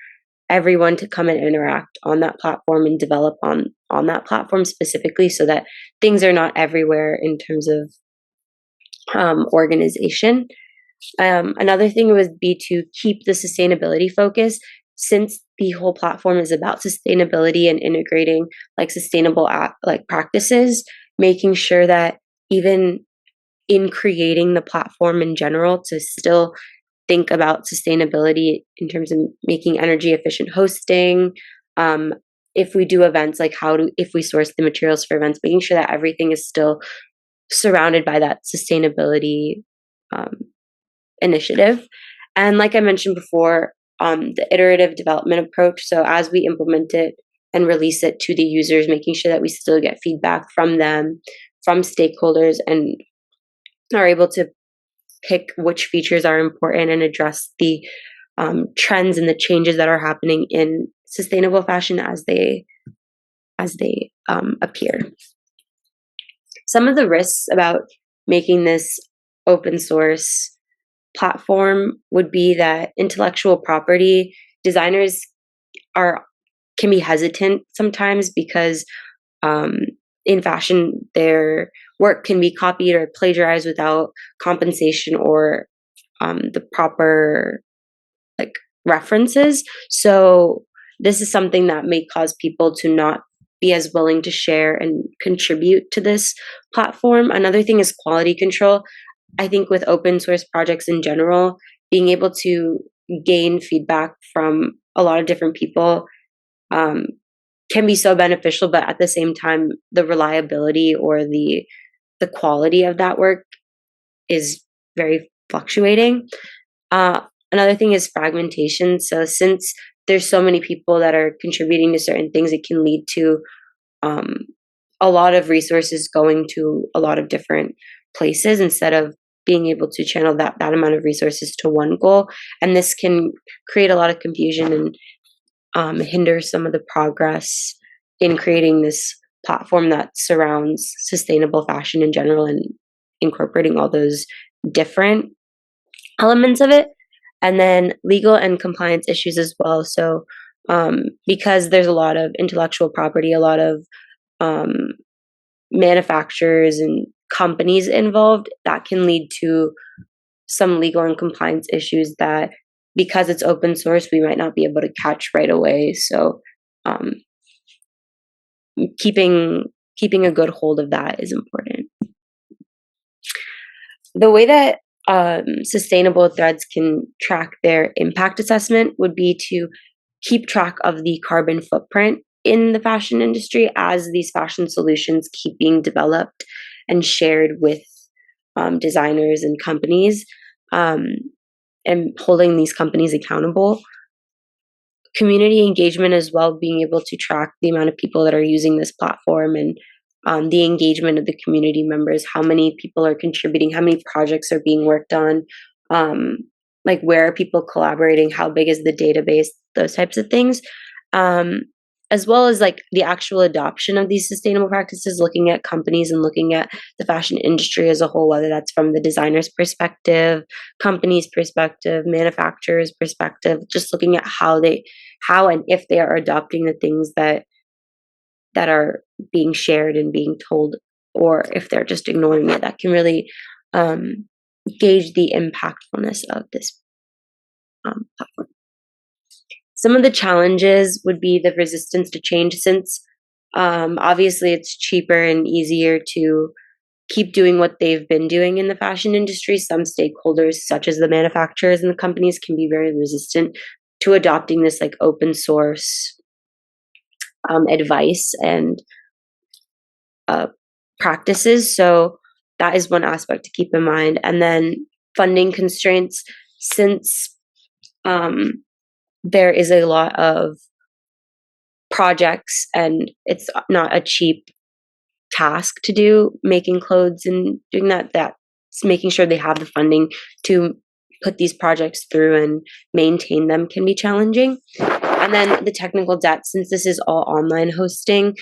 everyone to come and interact on that platform and develop on that platform specifically, so that things are not everywhere in terms of organization. Another thing would be to keep the sustainability focus, since the whole platform is about sustainability and integrating like sustainable like practices, making sure that even in creating the platform in general, to still think about sustainability in terms of making energy efficient hosting. If we do events, like if we source the materials for events, making sure that everything is still surrounded by that sustainability initiative. And like I mentioned before, the iterative development approach. So as we implement it and release it to the users, making sure that we still get feedback from them, from stakeholders, and are able to pick which features are important and address the trends and the changes that are happening in sustainable fashion as they appear. Some of the risks about making this open source platform would be that intellectual property designers can be hesitant sometimes, because in fashion their work can be copied or plagiarized without compensation or the proper like references. So this is something that may cause people to not be as willing to share and contribute to this platform. Another thing is quality control. I think with open source projects in general, being able to gain feedback from a lot of different people can be so beneficial, but at the same time, the reliability or the quality of that work is very fluctuating. Another thing is fragmentation. So since there's so many people that are contributing to certain things, it can lead to a lot of resources going to a lot of different places instead of being able to channel that amount of resources to one goal. And this can create a lot of confusion and hinder some of the progress in creating this platform that surrounds sustainable fashion in general and incorporating all those different elements of it. And then legal and compliance issues as well. So because there's a lot of intellectual property, a lot of manufacturers and companies involved, that can lead to some legal and compliance issues that, because it's open source, we might not be able to catch right away. So keeping a good hold of that is important. The way that sustainable threads can track their impact assessment would be to keep track of the carbon footprint in the fashion industry as these fashion solutions keep being developed and shared with designers and companies, and holding these companies accountable. Community engagement as well, being able to track the amount of people that are using this platform and the engagement of the community members, how many people are contributing, how many projects are being worked on, like where are people collaborating, how big is the database, those types of things. As well as like the actual adoption of these sustainable practices, looking at companies and looking at the fashion industry as a whole, whether that's from the designer's perspective, company's perspective, manufacturer's perspective, just looking at how and if they are adopting the things that are being shared and being told, or if they're just ignoring it. That can really gauge the impactfulness of this platform. Some of the challenges would be the resistance to change, since obviously it's cheaper and easier to keep doing what they've been doing in the fashion industry. Some stakeholders, such as the manufacturers and the companies, can be very resistant to adopting this like open source advice and practices. So that is one aspect to keep in mind. And then funding constraints, since there is a lot of projects and it's not a cheap task to do, making clothes and doing that making sure they have the funding to put these projects through and maintain them can be challenging. And then the technical debt, since this is all online hosting,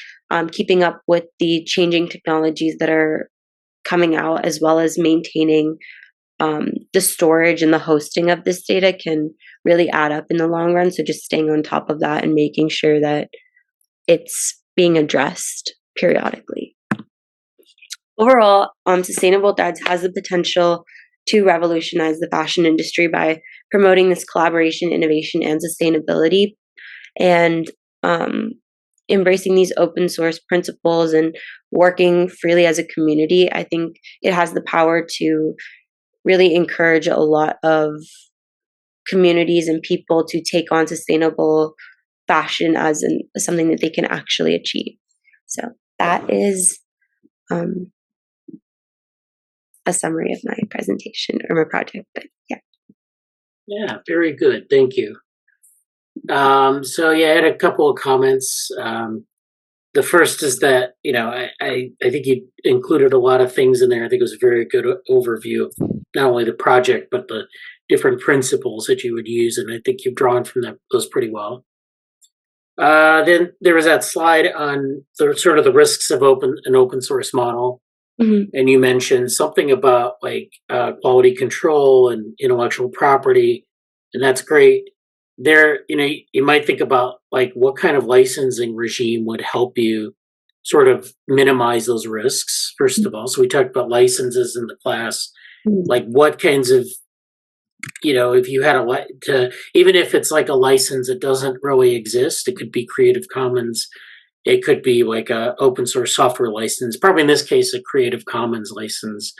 keeping up with the changing technologies that are coming out, as well as maintaining the storage and the hosting of this data can really add up in the long run. So just staying on top of that and making sure that it's being addressed periodically. Overall, Sustainable Duds has the potential to revolutionize the fashion industry by promoting this collaboration, innovation, and sustainability, and embracing these open source principles and working freely as a community. I think it has the power to really encourage a lot of communities and people to take on sustainable fashion as something that they can actually achieve. So that is a summary of my presentation or my project, but yeah. Yeah, very good. Thank you. So yeah, I had a couple of comments. The first is that, I think you included a lot of things in there. I think it was a very good overview of not only the project, but the different principles that you would use. And I think you've drawn from those pretty well. Then there was that slide on the sort of the risks of an open source model. Mm-hmm. And you mentioned something about like quality control and intellectual property, and that's great. There, you might think about like what kind of licensing regime would help you sort of minimize those risks, first of all. So we talked about licenses in the class, like what kinds of, if you had even if it's like a license that doesn't really exist, it could be Creative Commons. It could be like a open source software license, probably in this case, a Creative Commons license.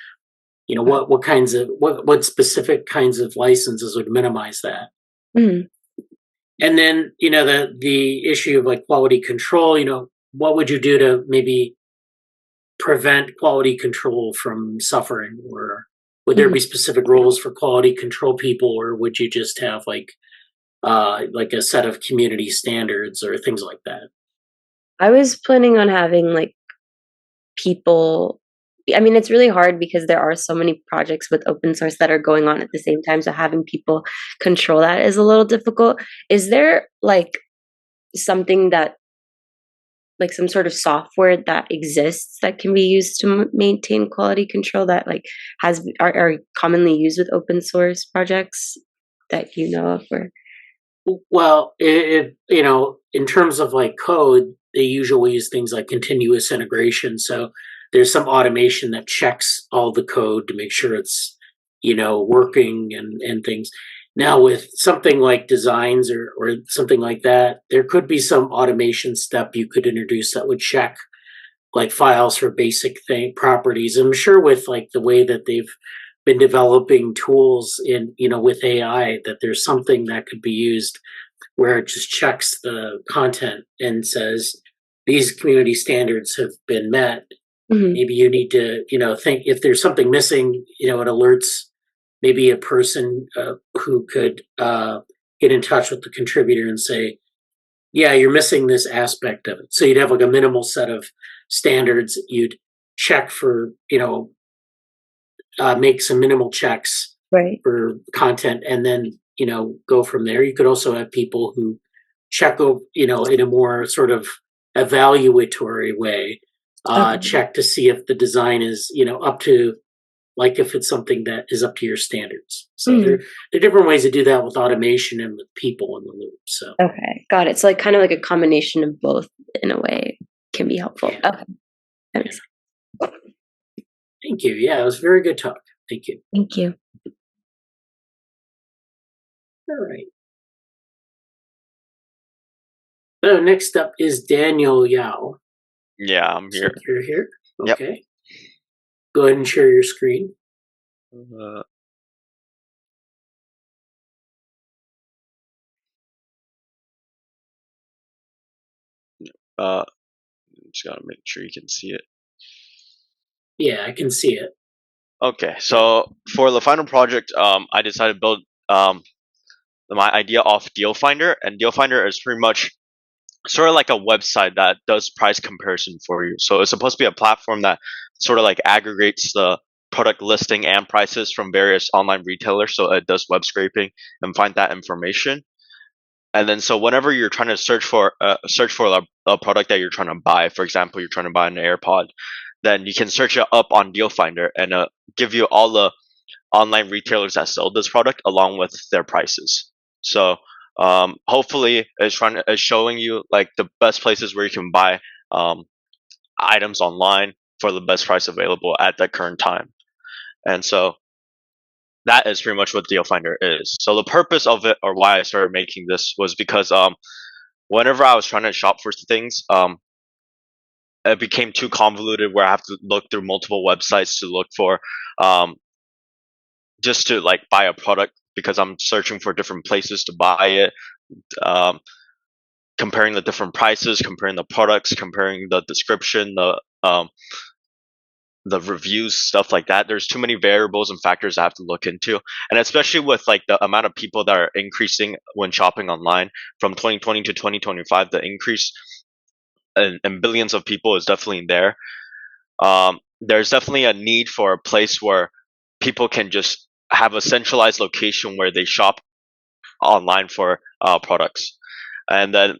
What specific kinds of licenses would minimize that? Mm-hmm. And then, the issue of like quality control, what would you do to maybe prevent quality control from suffering? Or would there be specific rules for quality control people, or would you just have like a set of community standards or things like that? I was planning on having like people. I mean, it's really hard because there are so many projects with open source that are going on at the same time. So having people control that is a little difficult. Is there like something that, like some sort of software that exists that can be used to maintain quality control that like are commonly used with open source projects that you know of? Or? Well, in terms of like code, they usually use things like continuous integration. So there's some automation that checks all the code to make sure it's, working and things. Now with something like designs or something like that, there could be some automation step you could introduce that would check like files for basic properties. I'm sure with like the way that they've been developing tools in, with AI, that there's something that could be used where it just checks the content and says, these community standards have been met. Mm-hmm. Maybe you need to, think if there's something missing, it alerts maybe a person who could get in touch with the contributor and say, yeah, you're missing this aspect of it. So you'd have like a minimal set of standards. You'd check for, make some minimal checks for content and then, go from there. You could also have people who check, in a more sort of evaluatory way, check to see if the design is, up to, like if it's something that is up to your standards. So there are different ways to do that with automation and with people in the loop. So okay, got it. So like kind of like a combination of both in a way can be helpful. Yeah. Okay, that makes sense. Thank you. Yeah, it was a very good talk. Thank you. Thank you. All right. So next up is Daniel Yao. Yeah, I'm here. So you're here? Yep. Okay. Go ahead and share your screen. Just gotta make sure you can see it. Yeah, I can see it. Okay, so for the final project, I decided to build my idea of Deal Finder, and Deal Finder is pretty much sort of like a website that does price comparison for you. So it's supposed to be a platform that sort of like aggregates the product listing and prices from various online retailers. So it does web scraping and find that information. And then so whenever you're trying to search for a product that you're trying to buy, for example, you're trying to buy an AirPod, then you can search it up on Deal Finder and give you all the online retailers that sell this product along with their prices. So hopefully it's showing you like the best places where you can buy items online for the best price available at that current time. And so that is pretty much what Deal Finder is. So the purpose of it, or why I started making this, was because whenever I was trying to shop for things, it became too convoluted where I have to look through multiple websites to look for just to like buy a product, because I'm searching for different places to buy it, comparing the different prices, comparing the products, comparing the description, the reviews, stuff like that. There's too many variables and factors I have to look into, and especially with like the amount of people that are increasing when shopping online from 2020 to 2025, the increase in billions of people is definitely there. There's definitely a need for a place where people can just have a centralized location where they shop online for products. And then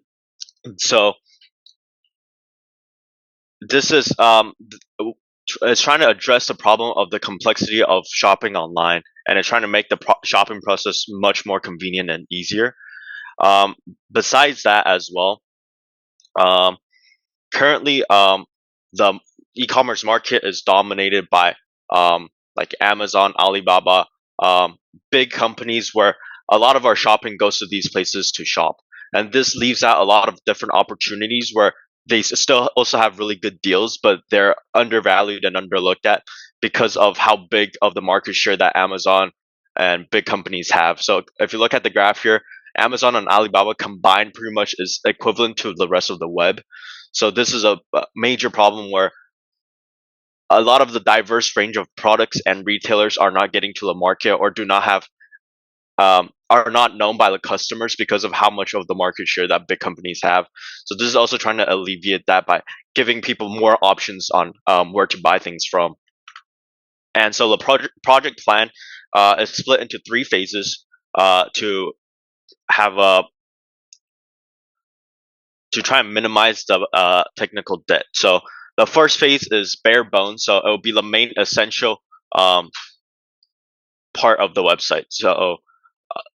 so this is it's trying to address the problem of the complexity of shopping online, and it's trying to make the shopping process much more convenient and easier. Besides that as well, currently the e-commerce market is dominated by like Amazon, Alibaba, big companies where a lot of our shopping goes to these places to shop. And this leaves out a lot of different opportunities where they still also have really good deals, but they're undervalued and underlooked at because of how big of the market share that Amazon and big companies have. So if you look at the graph here, Amazon and Alibaba combined pretty much is equivalent to the rest of the web. So this is a major problem where a lot of the diverse range of products and retailers are not getting to the market, or do not have are not known by the customers because of how much of the market share that big companies have. So this is also trying to alleviate that by giving people more options on where to buy things from. And so the project plan is split into 3 phases to have to try and minimize the technical debt. So the first phase is bare bones, so it will be the main essential part of the website. So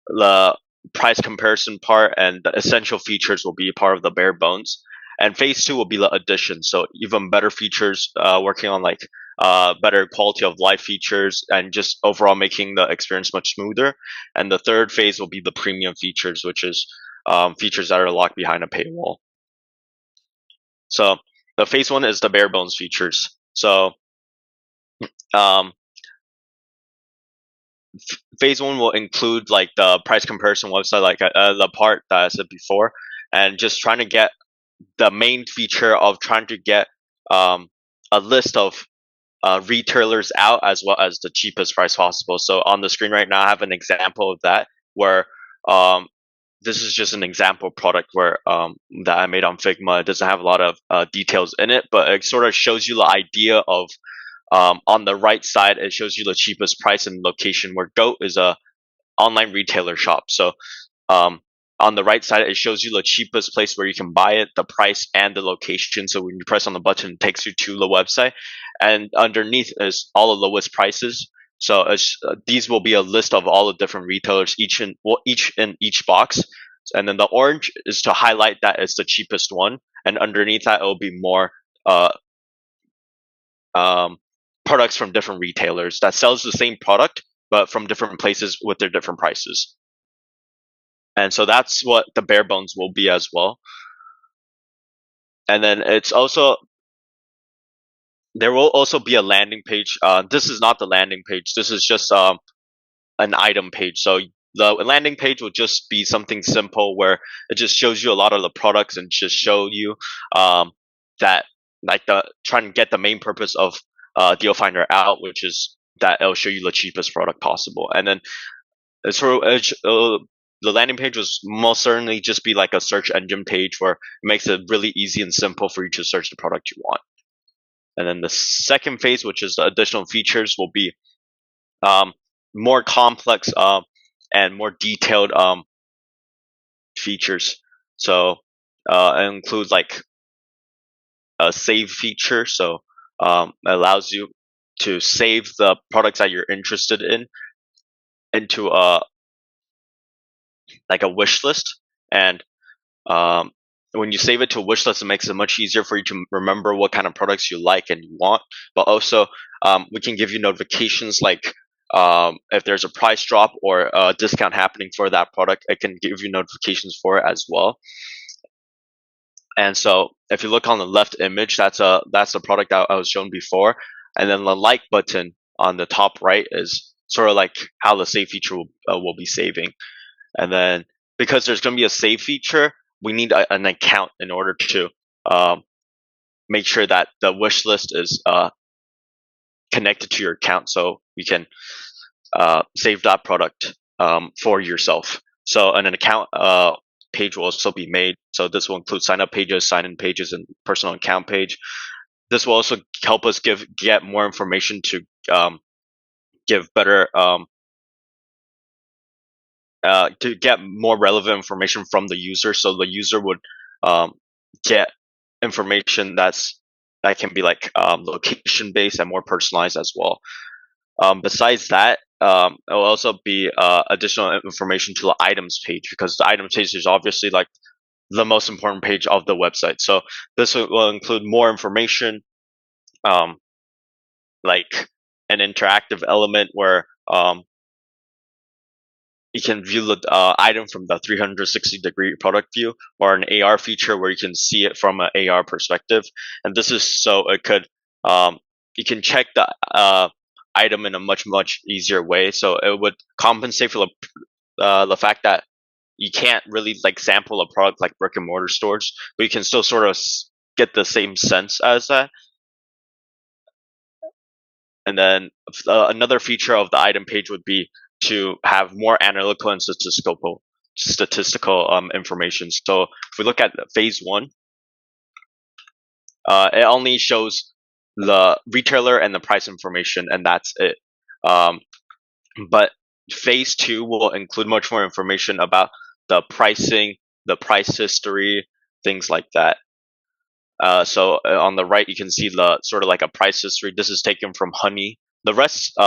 the price comparison part and the essential features will be part of the bare bones. And phase 2 will be the addition, so even better features, working on like better quality of life features and just overall making the experience much smoother. And the third phase will be the premium features, which is features that are locked behind a paywall. So the phase 1 is the bare bones features. So phase 1 will include like the price comparison website, like the part that I said before, and just trying to get the main feature of trying to get a list of retailers out as well as the cheapest price possible. So on the screen right now, I have an example of that where this is just an example product where that I made on Figma. It doesn't have a lot of details in it, but it sort of shows you the idea of on the right side, it shows you the cheapest price and location, where GOAT is a online retailer shop. So on the right side, it shows you the cheapest place where you can buy it, the price, and the location. So when you press on the button, it takes you to the website. And underneath is all the lowest prices. So these will be a list of all the different retailers, each in each box. And then the orange is to highlight that it's the cheapest one. And underneath that, it will be more products from different retailers that sells the same product, but from different places with their different prices. And so that's what the bare bones will be as well. And then it's also, there will also be a landing page. This is not the landing page. This is just an item page. So the landing page will just be something simple where it just shows you a lot of the products and just show you that like trying to get the main purpose of Deal Finder out, which is that it'll show you the cheapest product possible. And then the landing page will most certainly just be like a search engine page where it makes it really easy and simple for you to search the product you want. And then the second phase, which is the additional features, will be more complex and more detailed features. So it includes like a save feature. So it allows you to save the products that you're interested in into like a wish list. And when you save it to a wish list, it makes it much easier for you to remember what kind of products you like and you want. But also, we can give you notifications like if there's a price drop or a discount happening for that product, it can give you notifications for it as well. And so, if you look on the left image, that's the product that I was shown before, and then the like button on the top right is sort of like how the save feature will be saving. And then because there's going to be a save feature, we need an account in order to make sure that the wish list is connected to your account, so you can save that product for yourself. So an account page will also be made. So this will include sign up pages, sign in pages, and personal account page. This will also help us get more information to give better to get more relevant information from the user, so the user would get information that can be like location based and more personalized as well. Besides that, it will also be additional information to the items page, because the items page is obviously like the most important page of the website. So this will include more information, like an interactive element where you can view the item from the 360-degree product view, or an AR feature where you can see it from an AR perspective. And this is so it could you can check the item in a much easier way. So it would compensate for the fact that you can't really like sample a product like brick and mortar stores, but you can still sort of get the same sense as that. And then another feature of the item page would be to have more analytical and statistical information. So if we look at phase 1, it only shows the retailer and the price information, and that's it. But phase 2 will include much more information about the pricing, the price history, things like that. So on the right, you can see the sort of like a price history. This is taken from Honey. The rest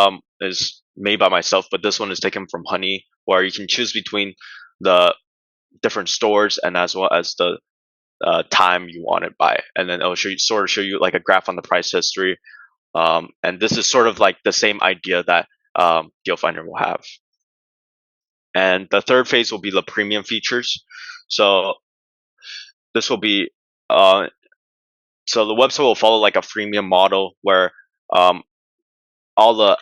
is made by myself, but this one is taken from Honey, where you can choose between the different stores and as well as the time you want it by, and then it'll show you like a graph on the price history. And this is sort of like the same idea that Deal Finder will have. And the third phase will be the premium features. So this will be so the website will follow like a freemium model where all the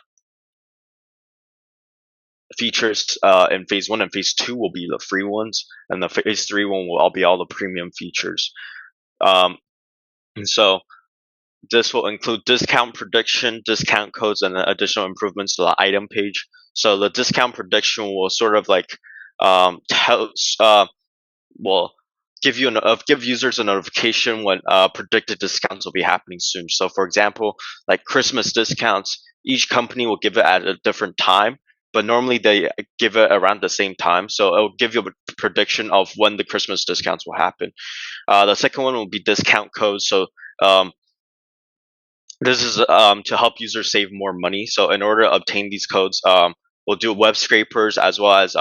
features in phase 1 and phase 2 will be the free ones, and the phase 3 one will all be all the premium features. And so this will include discount prediction, discount codes, and additional improvements to the item page. So the discount prediction will sort of like will give users a notification when predicted discounts will be happening soon. So for example, like Christmas discounts, each company will give it at a different time, but normally they give it around the same time. So it will give you a prediction of when the Christmas discounts will happen. The second one will be discount codes. So this is to help users save more money. So in order to obtain these codes, we'll do web scrapers as well as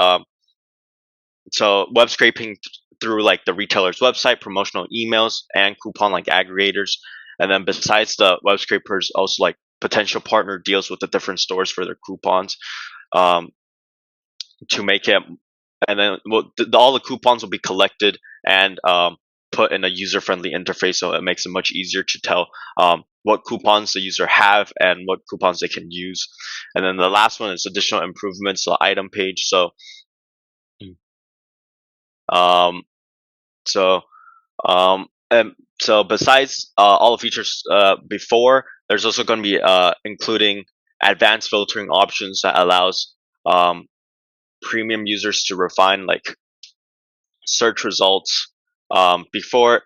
so web scraping through like the retailer's website, promotional emails, and coupon like aggregators. And then besides the web scrapers, also like potential partner deals with the different stores for their coupons to make it. And then all the coupons will be collected and put in a user-friendly interface, so it makes it much easier to tell what coupons the user have and what coupons they can use. And then the last one is additional improvements to the item page. So and so besides all the features before, there's also going to be including advanced filtering options that allows premium users to refine like search results before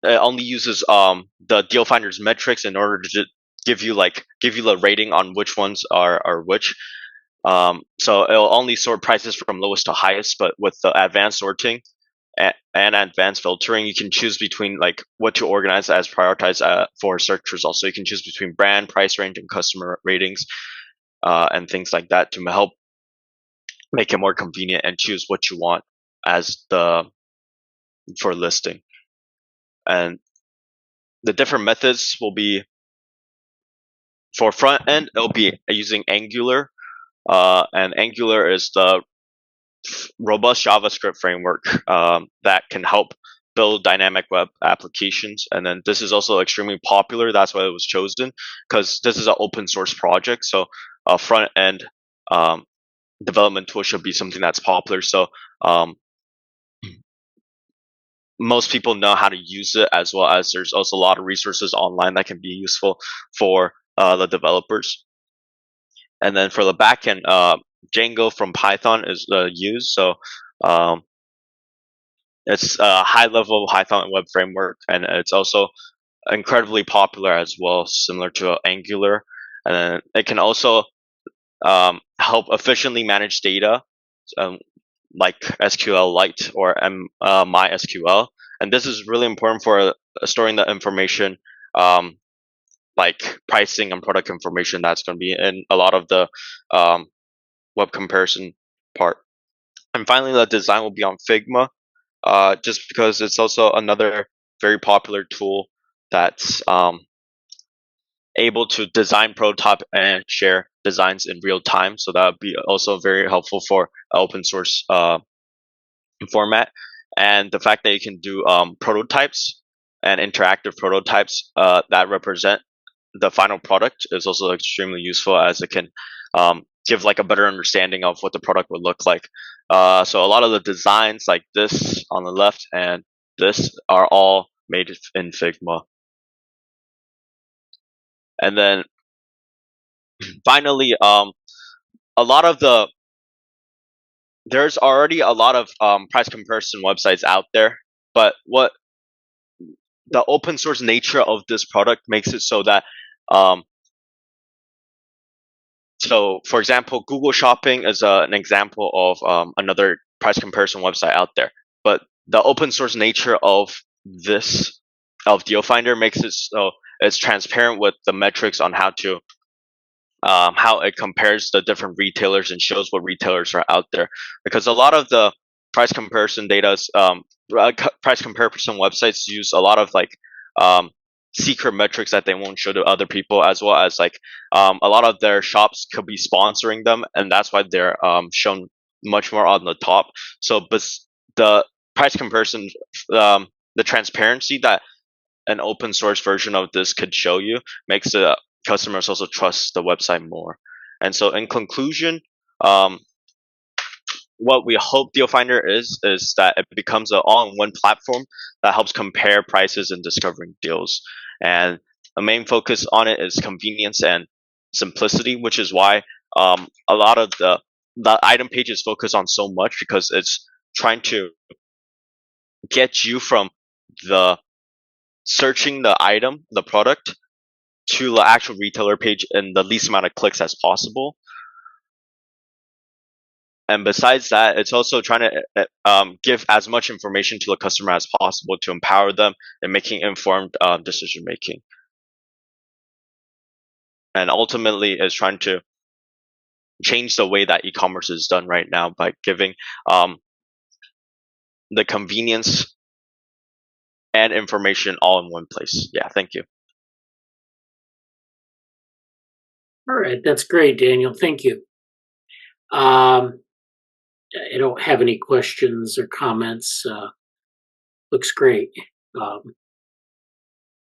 it only uses the deal finder's metrics in order to give you the rating on which ones are which. So it'll only sort prices from lowest to highest, but with the advanced sorting and advanced filtering, you can choose between like what to organize as prioritized for search results. So you can choose between brand, price range, and customer ratings, and things like that to help make it more convenient and choose what you want as for listing. And the different methods will be, for front end, it'll be using Angular, and Angular is the robust JavaScript framework that can help build dynamic web applications. And then this is also extremely popular. That's why it was chosen, because this is an open source project. So a front end development tool should be something that's popular. So most people know how to use it, as well as there's also a lot of resources online that can be useful for the developers. And then for the backend, Django from Python is used. So it's a high-level Python web framework, and it's also incredibly popular as well, similar to Angular. And then it can also help efficiently manage data, like SQLite or MySQL. And this is really important for storing the information, like pricing and product information that's going to be in a lot of the web comparison part. And finally, the design will be on Figma, just because it's also another very popular tool that's able to design, prototype, and share designs in real time. So that would be also very helpful for open source format. And the fact that you can do prototypes and interactive prototypes that represent the final product is also extremely useful, as it can give like a better understanding of what the product would look like. So a lot of the designs like this on the left and this are all made in Figma. And then finally, there's already a lot of price comparison websites out there, but what the open source nature of this product makes it so that so for example, Google Shopping is an example of another price comparison website out there, but the open source nature of Deal Finder makes it so it's transparent with the metrics on how it compares the different retailers and shows what retailers are out there. Because a lot of the price comparison price comparison websites use a lot of like secret metrics that they won't show to other people, as well as like a lot of their shops could be sponsoring them, and that's why they're shown much more on the top. So, but the price comparison, the transparency that an open source version of this could show you makes the customers also trust the website more. And so, in conclusion, what we hope Deal Finder is that it becomes an all-in-one platform that helps compare prices and discovering deals. And the main focus on it is convenience and simplicity, which is why a lot of the item pages focus on so much, because it's trying to get you from the searching the item, the product, to the actual retailer page in the least amount of clicks as possible. And besides that, it's also trying to give as much information to the customer as possible to empower them in making informed decision making. And ultimately, it's trying to change the way that e-commerce is done right now by giving the convenience and information all in one place. Yeah, thank you. All right, that's great, Daniel. Thank you. I don't have any questions or comments. Looks great.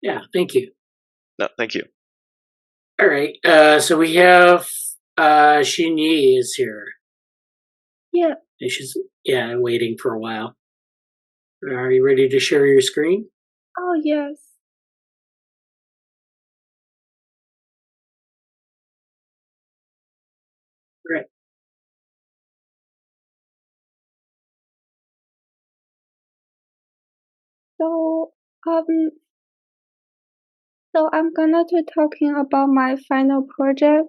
Yeah, thank you. No, thank you. All right, so we have Xin Yi is here. Yeah. And she's waiting for a while. Are you ready to share your screen? Oh, yes. Great. So Um, so I'm gonna be talking about my final project.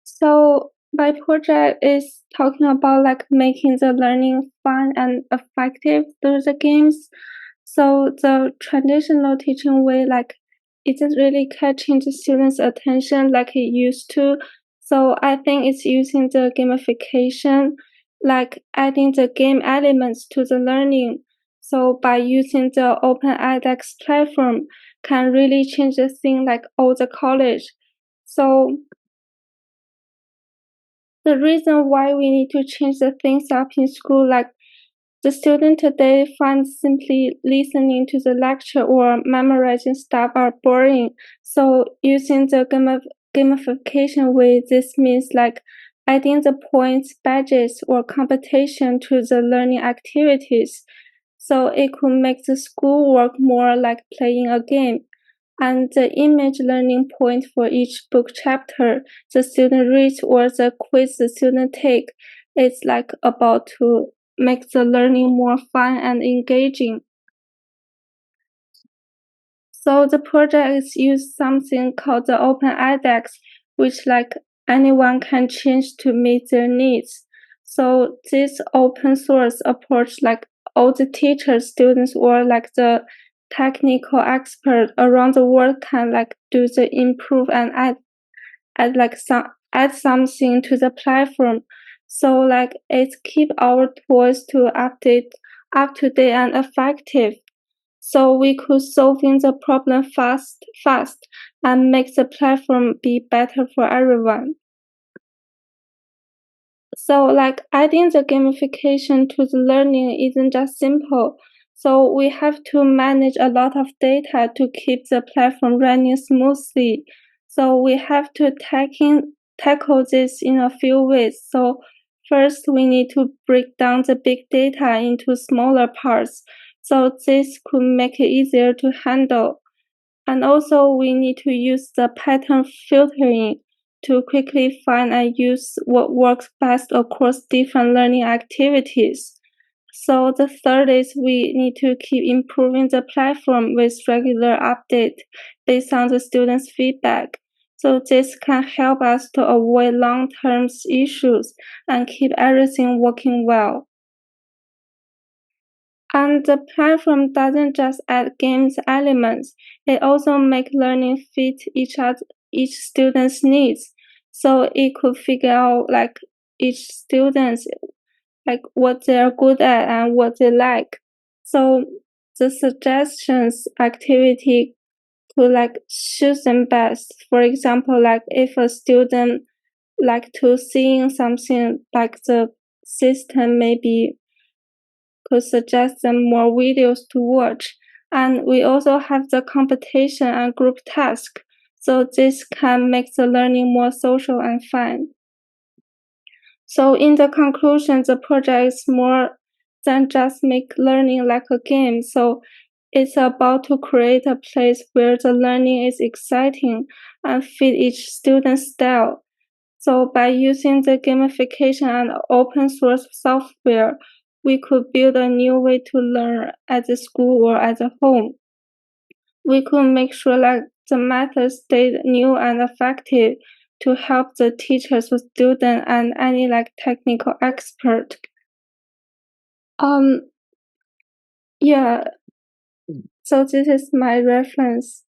So my project is talking about like making the learning fun and effective through the games. So the traditional teaching way like isn't really catching the students' attention like it used to. So I think it's using the gamification, like adding the game elements to the learning. So by using the open edX platform can really change the thing like all the college. So the reason why we need to change the things up in school, like the student today finds simply listening to the lecture or memorizing stuff are boring. So using the gamification way, this means like adding the points, badges, or competition to the learning activities. So it could make the schoolwork more like playing a game. And the image learning point for each book chapter the student reads or the quiz the student take is like about to make the learning more fun and engaging. So the project is use something called the open edX, which like anyone can change to meet their needs. So this open source approach like all the teachers, students, or like the technical expert around the world can like do the improve and add something to the platform. So like it keep our tools to update up to date and effective. So we could solving the problem fast and make the platform be better for everyone. So like adding the gamification to the learning isn't just simple. So we have to manage a lot of data to keep the platform running smoothly. So we have to tackle this in a few ways. So first we need to break down the big data into smaller parts. So this could make it easier to handle. And also we need to use the pattern filtering to quickly find and use what works best across different learning activities. So the third is we need to keep improving the platform with regular update based on the students' feedback. So this can help us to avoid long-term issues and keep everything working well. And the platform doesn't just add games elements, it also make learning fit each student's needs. So it could figure out like each student's like what they're good at and what they like. So the suggestions activity could like suit them best. For example, like if a student like to seeing something like the system maybe could suggest them more videos to watch. And we also have the competition and group task. So this can make the learning more social and fun. So in the conclusion, the project is more than just make learning like a game. So it's about to create a place where the learning is exciting and fit each student's style. So by using the gamification and open source software, we could build a new way to learn at the school or at the home. We could make sure like the methods stay new and effective to help the teachers, the student, and any like technical expert. Yeah. So this is my reference.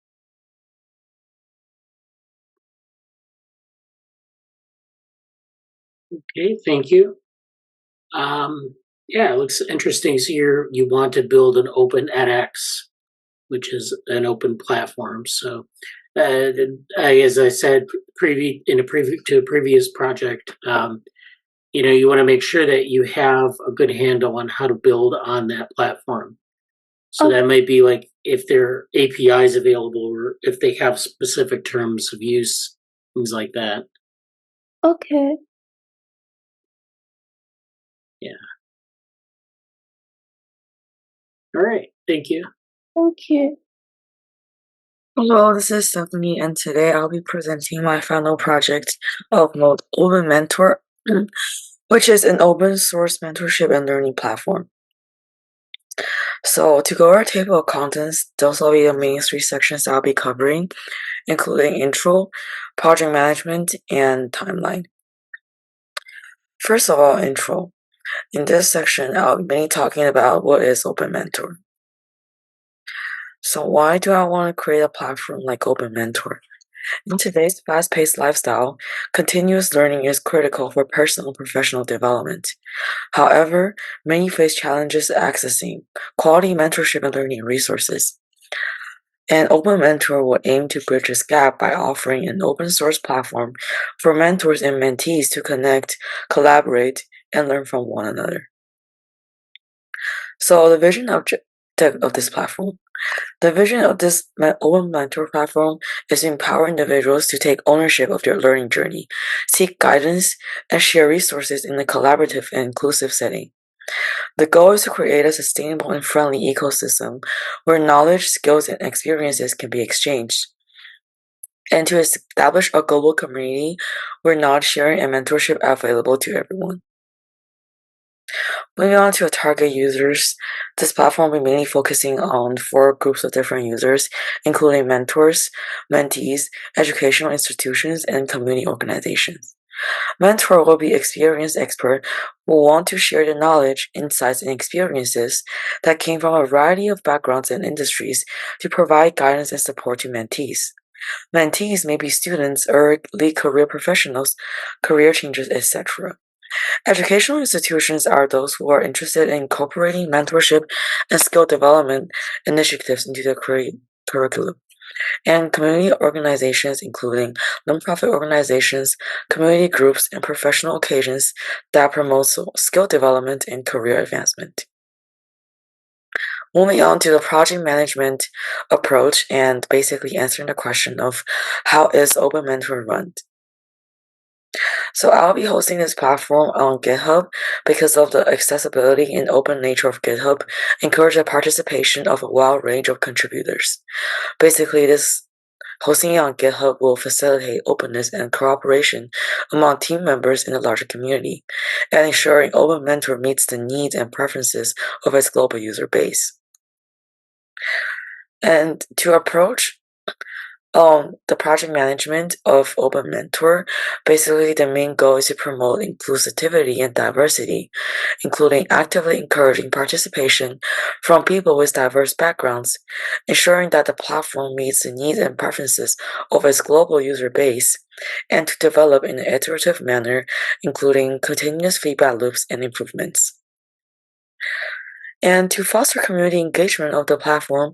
Okay, thank you. Yeah, it looks interesting. So you want to build an open edX, which is an open platform. So, as I said, to a previous project, you want to make sure that you have a good handle on how to build on that platform. So that might be like if there are APIs available, or if they have specific terms of use, things like that. Okay. Yeah. All right. Thank you. Thank you. Hello, this is Stephanie, and today I'll be presenting my final project of Open Mentor, which is an open source mentorship and learning platform. So to go over our table of contents, those will be the main 3 sections I'll be covering, including intro, project management, and timeline. First of all, intro. In this section, I'll be mainly talking about what is Open Mentor. So why do I want to create a platform like Open Mentor? In today's fast-paced lifestyle, continuous learning is critical for personal and professional development. However, many face challenges accessing quality mentorship and learning resources. And Open Mentor will aim to bridge this gap by offering an open source platform for mentors and mentees to connect, collaborate, and learn from one another. So the vision objective of this platform. The vision of this Open Mentor platform is to empower individuals to take ownership of their learning journey, seek guidance, and share resources in a collaborative and inclusive setting. The goal is to create a sustainable and friendly ecosystem where knowledge, skills, and experiences can be exchanged, and to establish a global community where knowledge sharing and mentorship are available to everyone. Moving on to our target users, this platform will be mainly focusing on 4 groups of different users, including mentors, mentees, educational institutions, and community organizations. Mentor will be experienced expert who want to share the knowledge, insights, and experiences that came from a variety of backgrounds and industries to provide guidance and support to mentees. Mentees may be students, early career professionals, career changers, etc. Educational institutions are those who are interested in incorporating mentorship and skill development initiatives into their curriculum. And community organizations, including nonprofit organizations, community groups, and professional occasions that promote skill development and career advancement. Moving on to the project management approach and basically answering the question of how is Open Mentor run? So I'll be hosting this platform on GitHub because of the accessibility and open nature of GitHub, encourage the participation of a wide range of contributors. Basically, this hosting it on GitHub will facilitate openness and cooperation among team members in the larger community, and ensuring Open Mentor meets the needs and preferences of its global user base. And to approach the project management of Open Mentor, basically the main goal is to promote inclusivity and diversity, including actively encouraging participation from people with diverse backgrounds, ensuring that the platform meets the needs and preferences of its global user base, and to develop in an iterative manner, including continuous feedback loops and improvements. And to foster community engagement of the platform,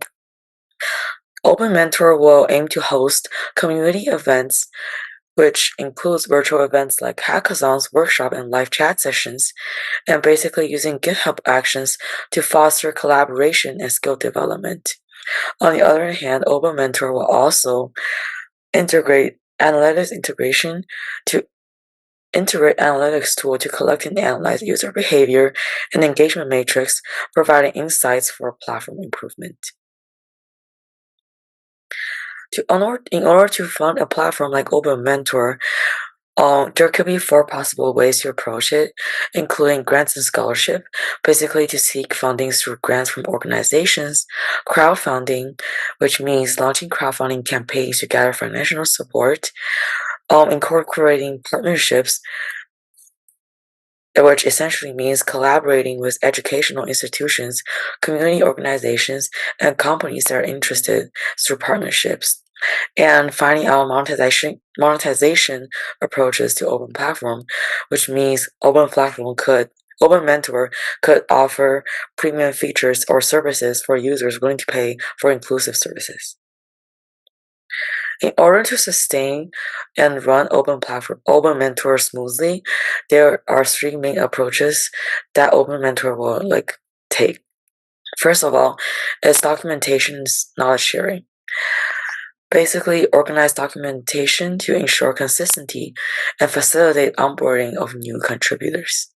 Open Mentor will aim to host community events, which includes virtual events like hackathons, workshops, and live chat sessions, and basically using GitHub Actions to foster collaboration and skill development. On the other hand, Open Mentor will also integrate analytics integration to integrate analytics tool to collect and analyze user behavior and engagement matrix, providing insights for platform improvement. In order to fund a platform like Open Mentor, there could be 4 possible ways to approach it, including grants and scholarship, basically to seek funding through grants from organizations, crowdfunding, which means launching crowdfunding campaigns to gather financial support, incorporating partnerships, which essentially means collaborating with educational institutions, community organizations, and companies that are interested through partnerships, and finding out monetization approaches to Open Platform, which means Open Mentor could offer premium features or services for users willing to pay for inclusive services. In order to sustain and run Open Mentor smoothly, there are 3 main approaches that Open Mentor will take. First of all, is documentation knowledge sharing. Basically, organize documentation to ensure consistency and facilitate onboarding of new contributors.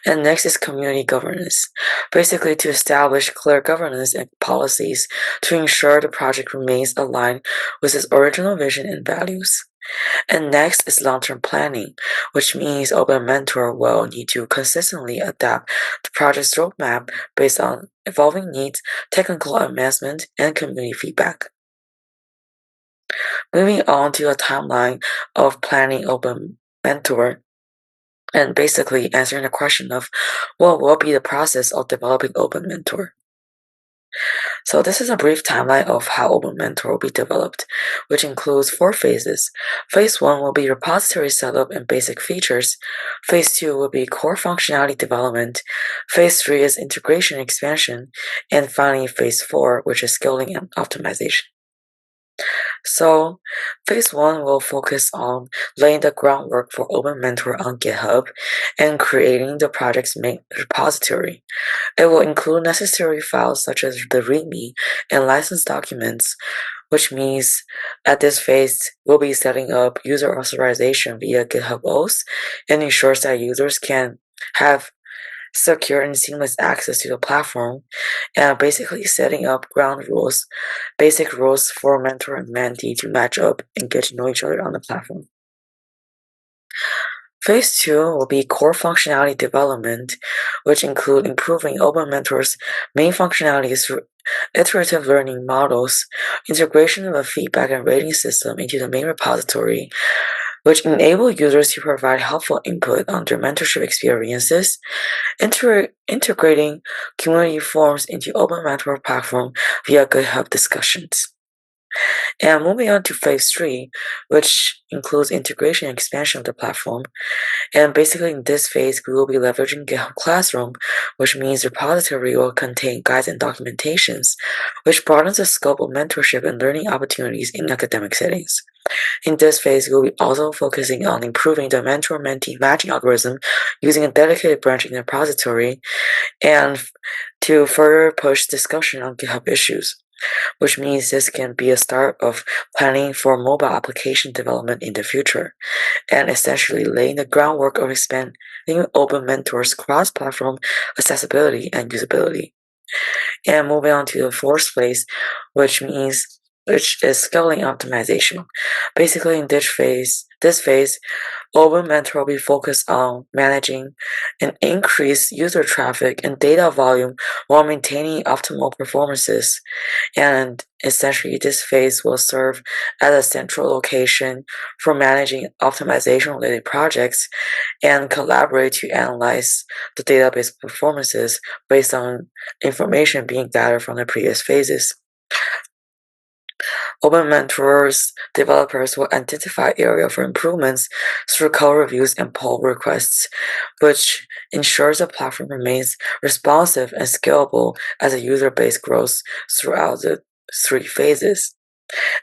And next is community governance, basically to establish clear governance and policies to ensure the project remains aligned with its original vision and values. And next is long-term planning, which means Open Mentor will need to consistently adapt the project's roadmap based on evolving needs, technical advancement, and community feedback. Moving on to a timeline of planning Open Mentor, and basically answering the question of what will be the process of developing Open Mentor. So this is a brief timeline of how Open Mentor will be developed, which includes 4 phases. Phase 1 will be repository setup and basic features. Phase 2 will be core functionality development. Phase 3 is integration expansion. And finally, Phase 4, which is scaling and optimization. So, Phase 1 will focus on laying the groundwork for Open Mentor on GitHub and creating the project's main repository. It will include necessary files such as the README and license documents, which means at this phase, we'll be setting up user authorization via GitHub OAuth and ensures that users can have secure and seamless access to the platform, and basically setting up ground rules, basic rules for mentor and mentee to match up and get to know each other on the platform. Phase 2 will be core functionality development, which include improving Open Mentor's main functionalities through iterative learning models, integration of a feedback and rating system into the main repository, which enable users to provide helpful input on their mentorship experiences, integrating community forums into Open Mentor platform via GitHub discussions. And moving on to Phase 3, which includes integration and expansion of the platform. And basically in this phase, we will be leveraging GitHub Classroom, which means the repository will contain guides and documentations, which broadens the scope of mentorship and learning opportunities in academic settings. In this phase, we'll be also focusing on improving the mentor-mentee matching algorithm using a dedicated branch in the repository and to further push discussion on GitHub issues, which means this can be a start of planning for mobile application development in the future, and essentially laying the groundwork of expanding Open Mentor's cross-platform accessibility and usability. And moving on to the 4th phase, which is scaling optimization. Basically, in this phase, Open Mentor will be focused on managing an increased user traffic and data volume while maintaining optimal performances. And essentially, this phase will serve as a central location for managing optimization-related projects and collaborate to analyze the database performances based on information being gathered from the previous phases. Open Mentor's developers will identify area for improvements through code reviews and pull requests, which ensures the platform remains responsive and scalable as the user base grows throughout the 3 phases.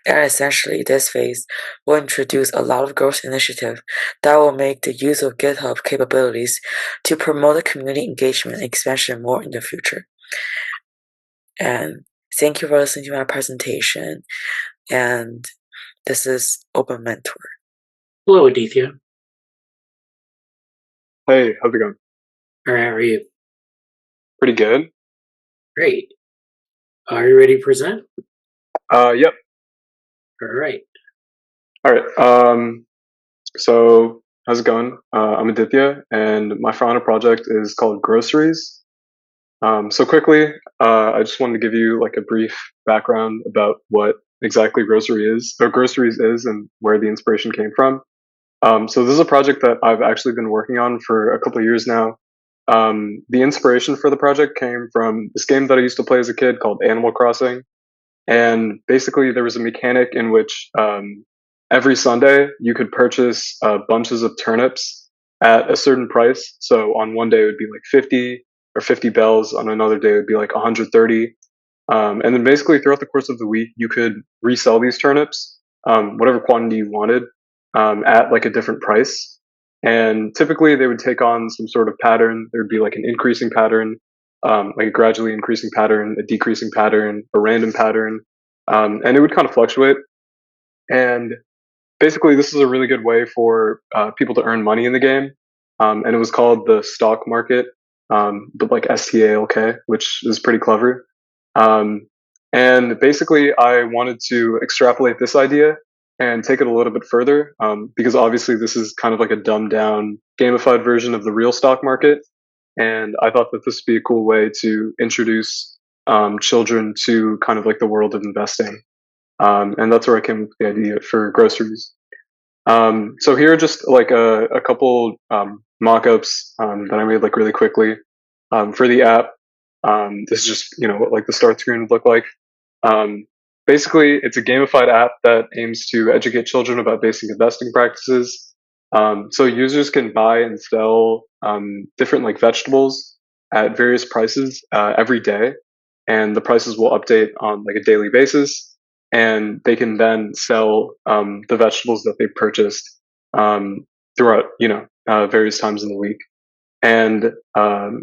And essentially, this phase will introduce a lot of growth initiative that will make the use of GitHub capabilities to promote the community engagement and expansion more in the future. And thank you for listening to my presentation. And this is Open Mentor. Hello, Aditya. Hey, how's it going? All right, how are you? Pretty good. Great. Are you ready to present? Yep. All right. All right. So how's it going? I'm Aditya, and my final project is called Groceries. So quickly, I just wanted to give you like a brief background about what exactly Groceries is and where the inspiration came from. So this is a project that I've actually been working on for a couple of years now. The inspiration for the project came from this game that I used to play as a kid called Animal Crossing. And basically there was a mechanic in which every Sunday you could purchase bunches of turnips at a certain price. So on one day it would be like 50 or 50 bells. On another day it would be like 130. And then basically throughout the course of the week, you could resell these turnips, whatever quantity you wanted, at like a different price. And typically they would take on some sort of pattern. There would be like an increasing pattern, like a gradually increasing pattern, a decreasing pattern, a random pattern. And it would kind of fluctuate. And basically this is a really good way for people to earn money in the game. And it was called the stock market, but like STALK, which is pretty clever. And basically I wanted to extrapolate this idea and take it a little bit further, because obviously this is kind of like a dumbed down, gamified version of the real stock market. And I thought that this would be a cool way to introduce children to kind of like the world of investing. And that's where I came up with the idea for groceries. So here are just like a couple mock-ups that I made like really quickly for the app. This is just, you know, what like the start screen would look like. Basically, it's a gamified app that aims to educate children about basic investing practices. So users can buy and sell different like vegetables at various prices every day, and the prices will update on like a daily basis. And they can then sell the vegetables that they purchased throughout, you know, various times in the week. And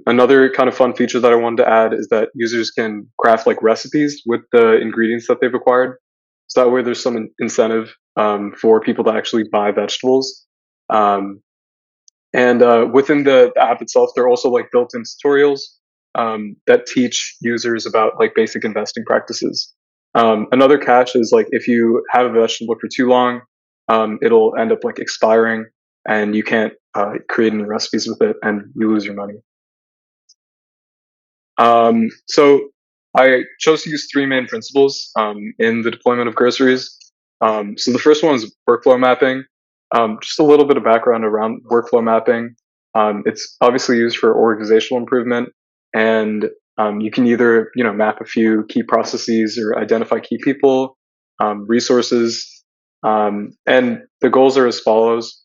another kind of fun feature that I wanted to add is that users can craft like recipes with the ingredients that they've acquired. So that way there's some incentive for people to actually buy vegetables. And within the app itself, there are also like built-in tutorials that teach users about like basic investing practices. Another catch is like if you have a vegetable for too long, it'll end up like expiring and you can't create any recipes with it and you lose your money. So I chose to use three main principles in the deployment of groceries. So the first one is workflow mapping. Just a little bit of background around workflow mapping. It's obviously used for organizational improvement, and you can either, you know, map a few key processes or identify key people, resources, and the goals are as follows.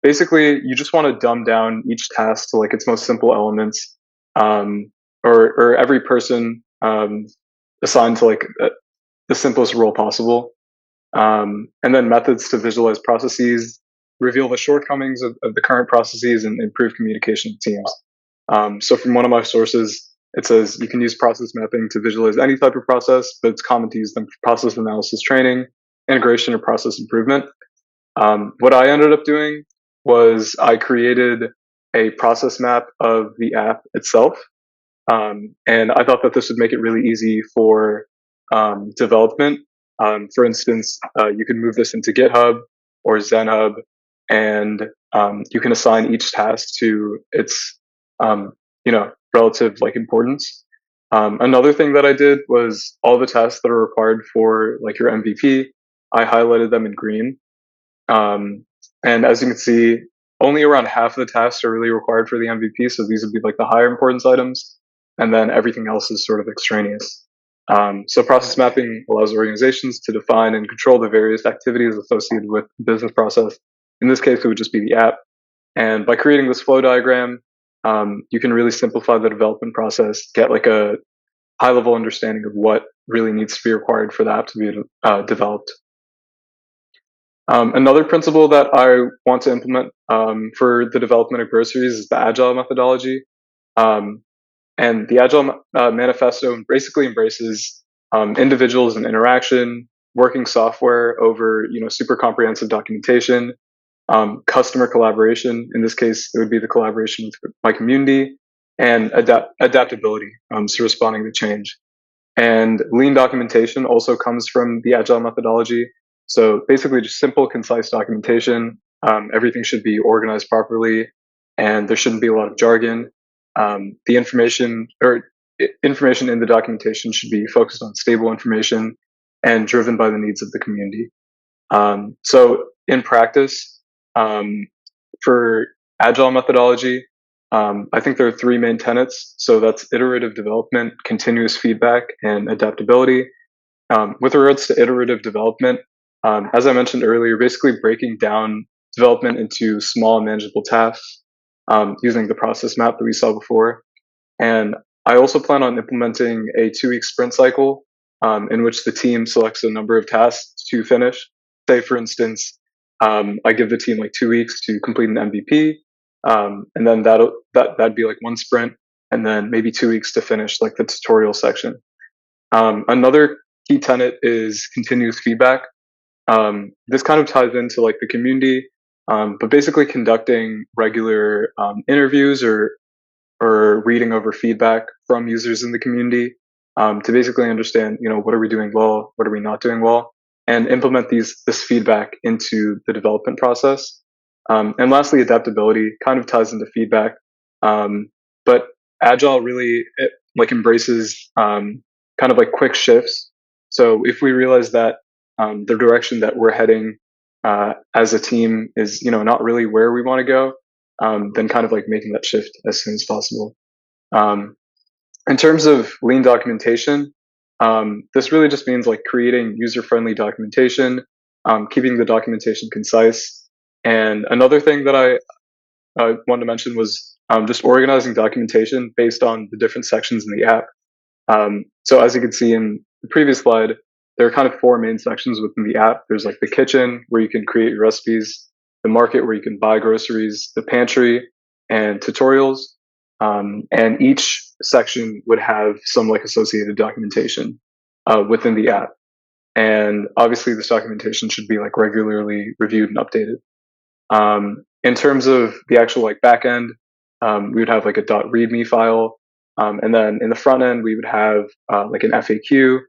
Basically, you just want to dumb down each task to like its most simple elements, or every person assigned to like the simplest role possible. And then methods to visualize processes, reveal the shortcomings of the current processes, and improve communication with teams. So from one of my sources, it says you can use process mapping to visualize any type of process, but it's common to use them for process analysis training, integration, or process improvement. What I ended up doing was I created a process map of the app itself. And I thought that this would make it really easy for development. For instance, you can move this into GitHub or ZenHub, and you can assign each task to its, you know, relative like importance. Another thing that I did was all the tasks that are required for like your MVP, I highlighted them in green. And as you can see, only around half of the tasks are really required for the MVP. So these would be like the higher importance items. And then everything else is sort of extraneous. So process mapping allows organizations to define and control the various activities associated with the business process. In this case, it would just be the app. And by creating this flow diagram, you can really simplify the development process, get like a high level understanding of what really needs to be required for the app to be developed. Another principle that I want to implement for the development of groceries is the Agile methodology. And the Agile Manifesto basically embraces individuals and interaction, working software over, you know, super comprehensive documentation, customer collaboration. In this case, it would be the collaboration with my community, and adaptability, so responding to change. And lean documentation also comes from the Agile methodology. So basically, just simple, concise documentation. Everything should be organized properly, and there shouldn't be a lot of jargon. The information in the documentation should be focused on stable information and driven by the needs of the community. So in practice, for Agile methodology, I think there are three main tenets. So that's iterative development, continuous feedback, and adaptability. With regards to iterative development, as I mentioned earlier, basically breaking down development into small manageable tasks. Using the process map that we saw before. And I also plan on implementing a 2-week sprint cycle in which the team selects a number of tasks to finish. Say, for instance, I give the team like 2 weeks to complete an MVP, and then that'd be like one sprint, and then maybe 2 weeks to finish like the tutorial section. Another key tenet is continuous feedback. This kind of ties into like the community. But basically conducting regular interviews or reading over feedback from users in the community to basically understand, you know, what are we doing well, what are we not doing well. and implement this feedback into the development process. And lastly, adaptability kind of ties into feedback, but Agile really embraces kind of like quick shifts. So if we realize that the direction that we're heading as a team is not really where we want to go, then kind of like making that shift as soon as possible. In terms of lean documentation, this really just means like creating user-friendly documentation, keeping the documentation concise. And another thing that I wanted to mention was just organizing documentation based on the different sections in the app. So as you can see in the previous slide, there are kind of 4 main sections within the app. There's like the kitchen, where you can create your recipes, the market, where you can buy groceries, the pantry, and tutorials. And each section would have some like associated documentation within the app. And obviously this documentation should be like regularly reviewed and updated. In terms of the actual like backend, we would have like a .readme file. And then in the front end, we would have like an FAQ.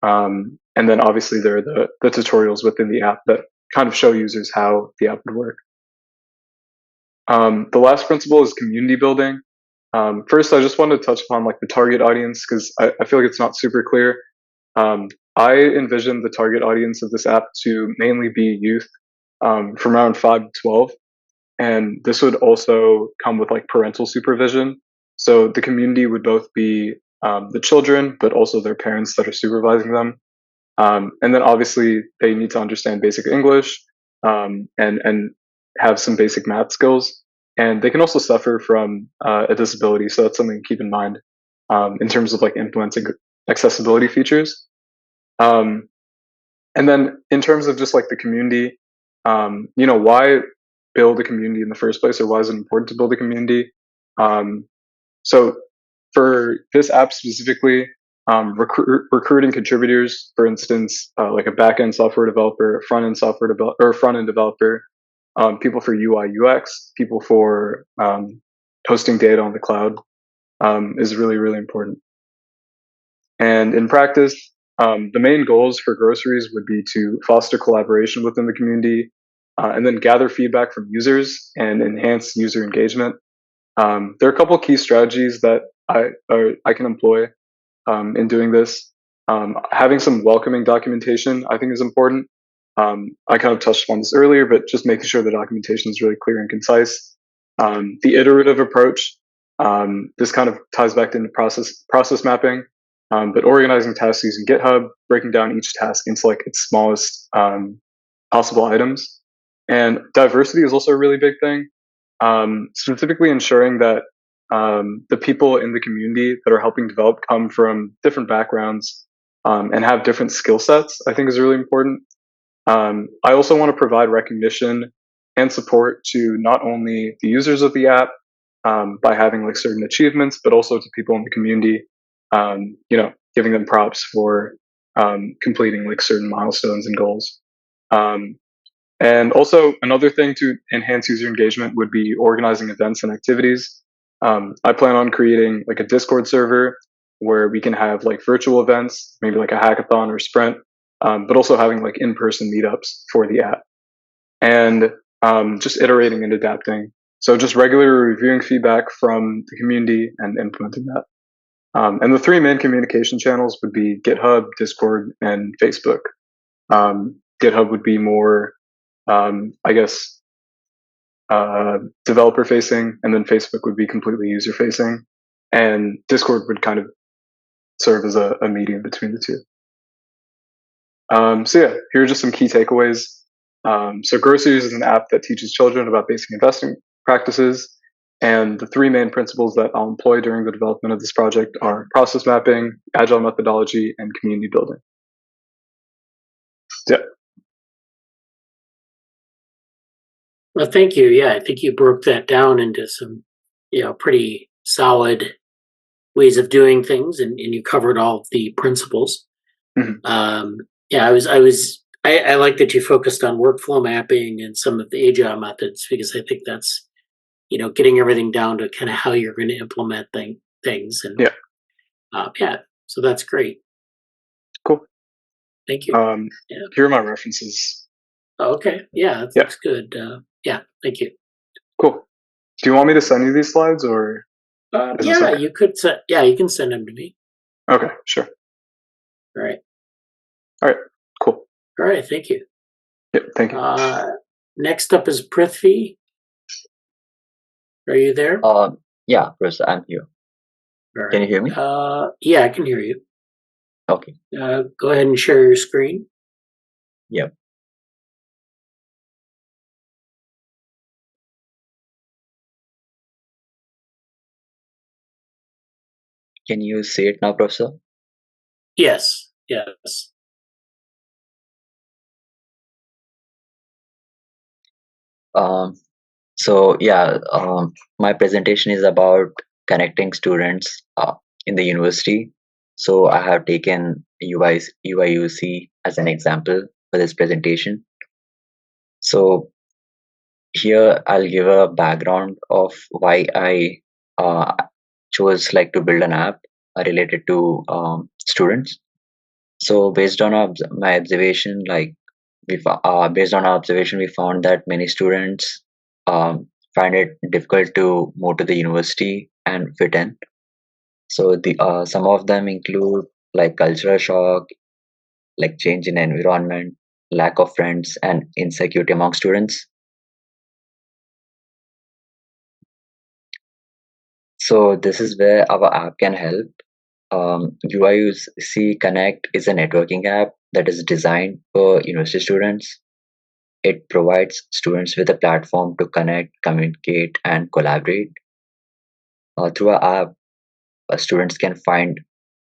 And then obviously there are the tutorials within the app that kind of show users how the app would work. The last principle is community building. First, I just wanted to touch upon like the target audience, because I feel like it's not super clear. I envision the target audience of this app to mainly be youth from around 5 to 12. And this would also come with like parental supervision. So the community would both be the children, but also their parents that are supervising them. And then obviously they need to understand basic English and have some basic math skills. And they can also suffer from a disability. So that's something to keep in mind in terms of like implementing accessibility features. And then in terms of just like the community, why build a community in the first place, or why is it important to build a community? So for this app specifically, recruiting contributors, for instance, like a backend software developer, a front-end software developer, or a front-end developer, people for UI UX, people for hosting data on the cloud, is really, really important. And in practice, the main goals for groceries would be to foster collaboration within the community, and then gather feedback from users and enhance user engagement. There are a couple key strategies that I can employ in doing this. Having some welcoming documentation, I think, is important. I kind of touched on this earlier, but just making sure the documentation is really clear and concise. The iterative approach, this kind of ties back into process mapping, but organizing tasks using GitHub, breaking down each task into like its smallest possible items. And diversity is also a really big thing, specifically ensuring that the people in the community that are helping develop come from different backgrounds and have different skill sets, I think is really important. I also want to provide recognition and support to not only the users of the app by having like certain achievements, but also to people in the community, giving them props for completing like certain milestones and goals. And also another thing to enhance user engagement would be organizing events and activities. I plan on creating like a Discord server where we can have like virtual events, maybe like a hackathon or sprint, but also having like in-person meetups for the app. And just iterating and adapting. So just regularly reviewing feedback from the community and implementing that. And the 3 main communication channels would be GitHub, Discord, and Facebook. GitHub would be more, developer facing, and then Facebook would be completely user facing. And Discord would kind of serve as a medium between the two. So yeah, here are just some key takeaways. So Groceries is an app that teaches children about basic investing practices. And the 3 main principles that I'll employ during the development of this project are process mapping, agile methodology, and community building. Yeah. Well, thank you. Yeah, I think you broke that down into some, pretty solid ways of doing things, and you covered all of the principles. Mm-hmm. I like that you focused on workflow mapping and some of the agile methods, because I think that's, getting everything down to kind of how you're going to implement things. And so that's great. Cool. Thank you. Yeah. Here are my references. Okay. Yeah, that looks good. Yeah, thank you. Cool. Do you want me to send you these slides, or? Is this Yeah, okay? you could. Yeah, you can send them to me. Okay, sure. All right. All right. Cool. All right. Thank you. Yep. Thank you. Next up is Prithvi. Are you there? Yeah, Professor, I'm here. All Can you right. hear me? Yeah, I can hear you. Okay. Go ahead and share your screen. Yep. Can you see it now, Professor? Yes. Yes. So yeah, my presentation is about connecting students in the university. So I have taken UIUC as an example for this presentation. So here I'll give a background of why I chose to build an app related to students. So based on my observation, based on our observation, we found that many students find it difficult to move to the university and fit in. So the some of them include cultural shock, change in environment, lack of friends, and insecurity among students. So this is where our app can help. UIUC Connect is a networking app that is designed for university students. It provides students with a platform to connect, communicate, and collaborate. Through our app, students can find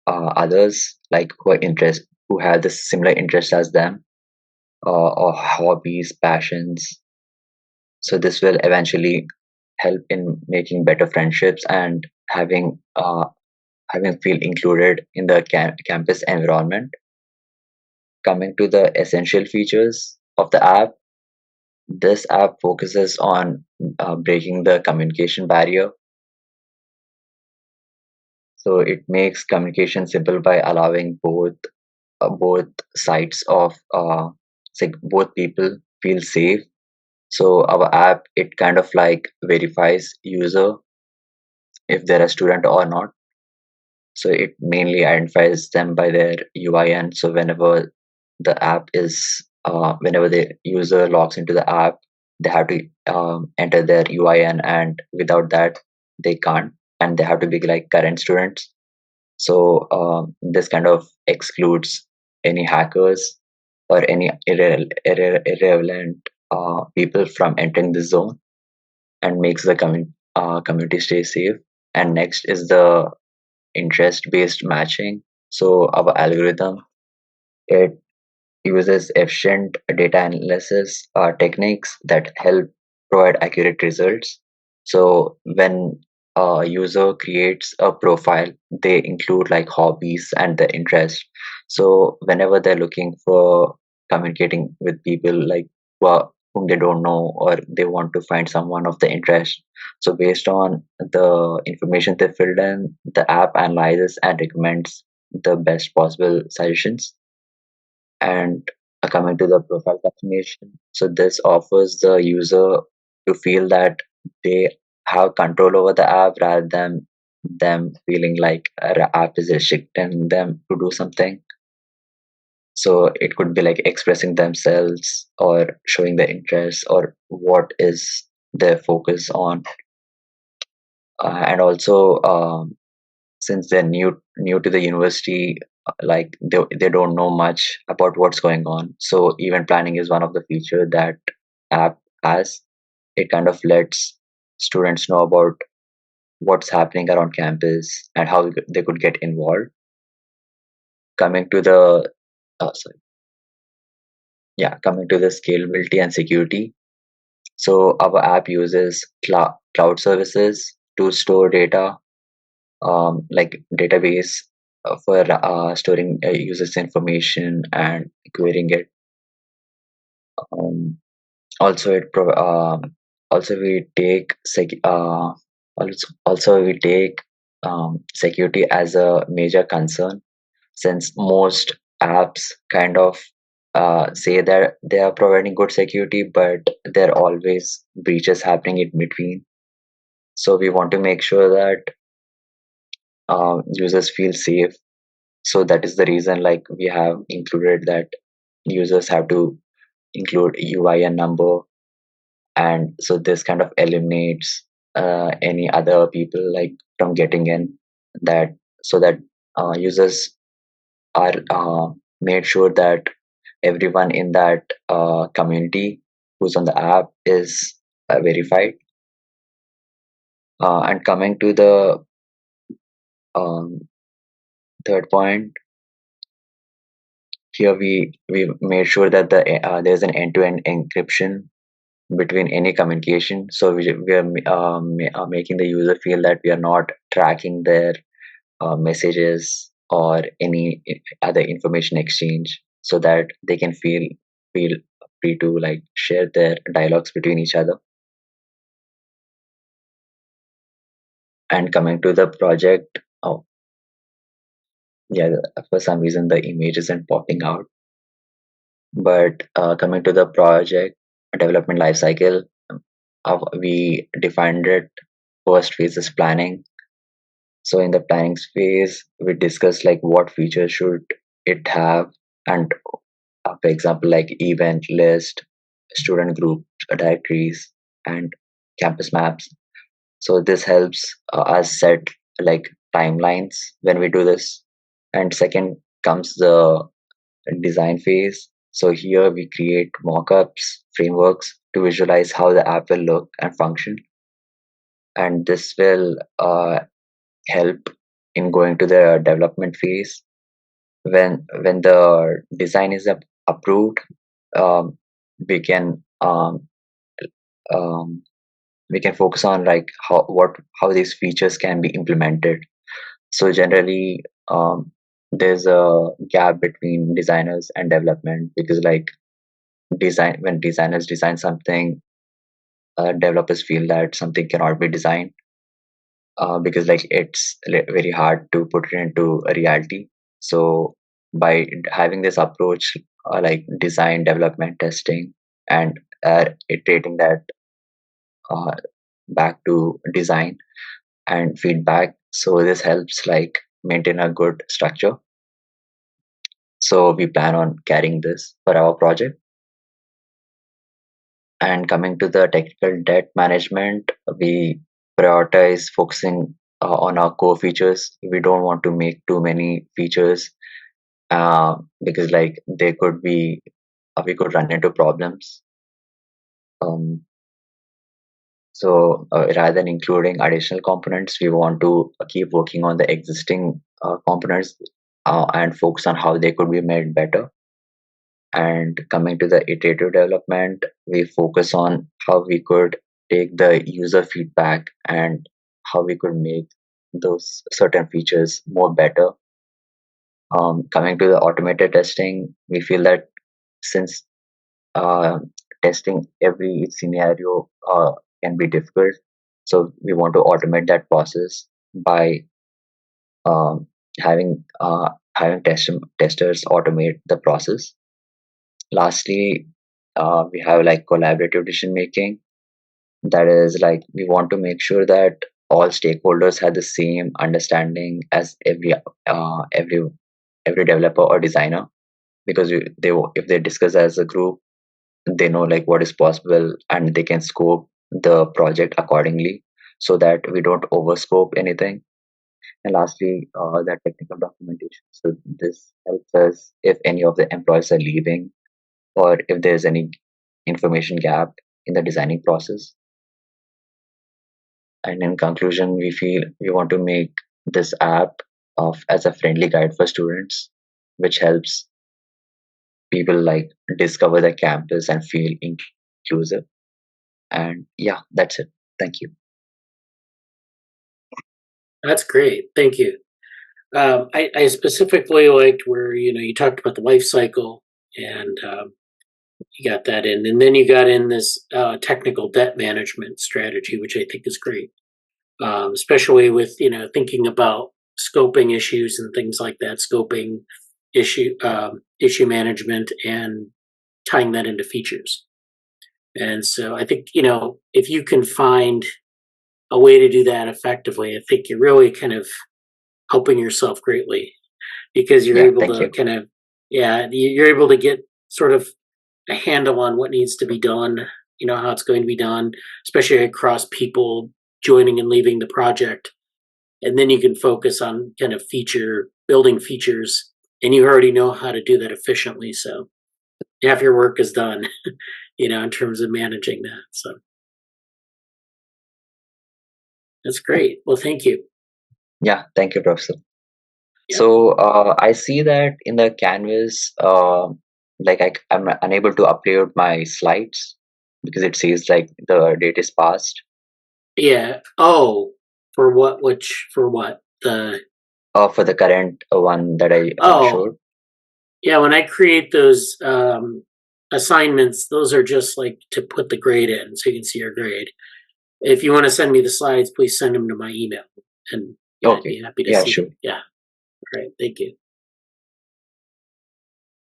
others who have the similar interests as them, or hobbies, passions. So this will eventually help in making better friendships and having feel included in the campus environment. Coming to the essential features of the app, this app focuses on breaking the communication barrier. So it makes communication simple by allowing both sides of both people feel safe. So our app, it kind of verifies user if they're a student or not. So it mainly identifies them by their UIN. So whenever whenever the user logs into the app, they have to enter their UIN, and without that they can't, and they have to be current students. So this kind of excludes any hackers or any irrelevant people from entering the zone, and makes the community stay safe. And next is the interest based matching. So our algorithm, it uses efficient data analysis techniques that help provide accurate results. So when a user creates a profile, they include hobbies and the interest. So whenever they're looking for communicating with people whom they don't know, or they want to find someone of the interest, so based on the information they filled in, the app analyzes and recommends the best possible suggestions. And coming to the profile customization, so this offers the user to feel that they have control over the app, rather than them feeling like the app is restricting them to do something. So it could be expressing themselves, or showing the interest, or what is their focus on. And also, since they're new to the university, they don't know much about what's going on. So event planning is one of the feature that app has. It kind of lets students know about what's happening around campus and how they could get involved. Coming to the coming to the scalability and security. So our app uses cloud services to store data, database for storing users information and querying it. Also it also we take we take security as a major concern, since most apps kind of say that they are providing good security, but there are always breaches happening in between. So we want to make sure that users feel safe. So that is the reason, like, we have included that users have to include UIN number, and so this kind of eliminates any other people like from getting in, that so that users are made sure that everyone in that community who's on the app is verified. And coming to the um, third point, here we made sure that there's an end-to-end encryption between any communication. So we are making the user feel that we are not tracking their messages or any other information exchange, so that they can feel free to like share their dialogues between each other. And coming to the project, oh yeah, for some reason the image isn't popping out. But coming to the project development lifecycle, we defined it. First phase is planning. So in the planning phase, we discussed like what features should it have, and for example, like event list, student group directories, and campus maps. So this helps us set like timelines when we do this. And second comes the design phase. So here we create mockups, frameworks to visualize how the app will look and function. And this will help in going to the development phase. When the design is approved, we can we can focus on like how these features can be implemented. So generally, there's a gap between designers and development, because like when designers design something, developers feel that something cannot be designed because like it's very hard to put it into a reality. So by having this approach, like design, development, testing, and iterating that back to design and feedback, so this helps like maintain a good structure. So we plan on carrying this for our project. And coming to the technical debt management, we prioritize focusing on our core features. We don't want to make too many features because like they could be we could run into problems. So rather than including additional components, we want to keep working on the existing components and focus on how they could be made better. And coming to the iterative development, we focus on how we could take the user feedback and how we could make those certain features more better. Coming to the automated testing, we feel that since testing every scenario can be difficult, so we want to automate that process by having testers automate the process. Lastly, we have like collaborative decision making. That is like we want to make sure that all stakeholders have the same understanding as every developer or designer, because if they discuss as a group, they know like what is possible and they can scope the project accordingly, so that we don't overscope anything. And lastly, that technical documentation. So this helps us if any of the employees are leaving, or if there's any information gap in the designing process. And in conclusion, we feel we want to make this app as a friendly guide for students, which helps people like discover the campus and feel inclusive. And yeah, that's it. Thank you. That's great. Thank you. I specifically liked where you talked about the life cycle, and you got that in, and then you got in this technical debt management strategy, which I think is great, especially with thinking about scoping issues and things like that, scoping issue management and tying that into features. And so I think, if you can find a way to do that effectively, I think you're really kind of helping yourself greatly, because you're Yeah, able thank to you. kind of, you're able to get sort of a handle on what needs to be done, how it's going to be done, especially across people joining and leaving the project. And then you can focus on kind of building features, and you already know how to do that efficiently. So half your work is done, in terms of managing that. So that's great. Well, thank you. Yeah, thank you, Professor. Yep. So I see that in the Canvas, I'm unable to upload my slides because it says like the date is passed. Yeah. Oh, for what? For what? For the current one that I showed. Yeah. When I create those assignments, those are just like to put the grade in so you can see your grade. If you want to send me the slides, please send them to my email, and I'd be happy to see sure. them. Yeah. Great. Thank you.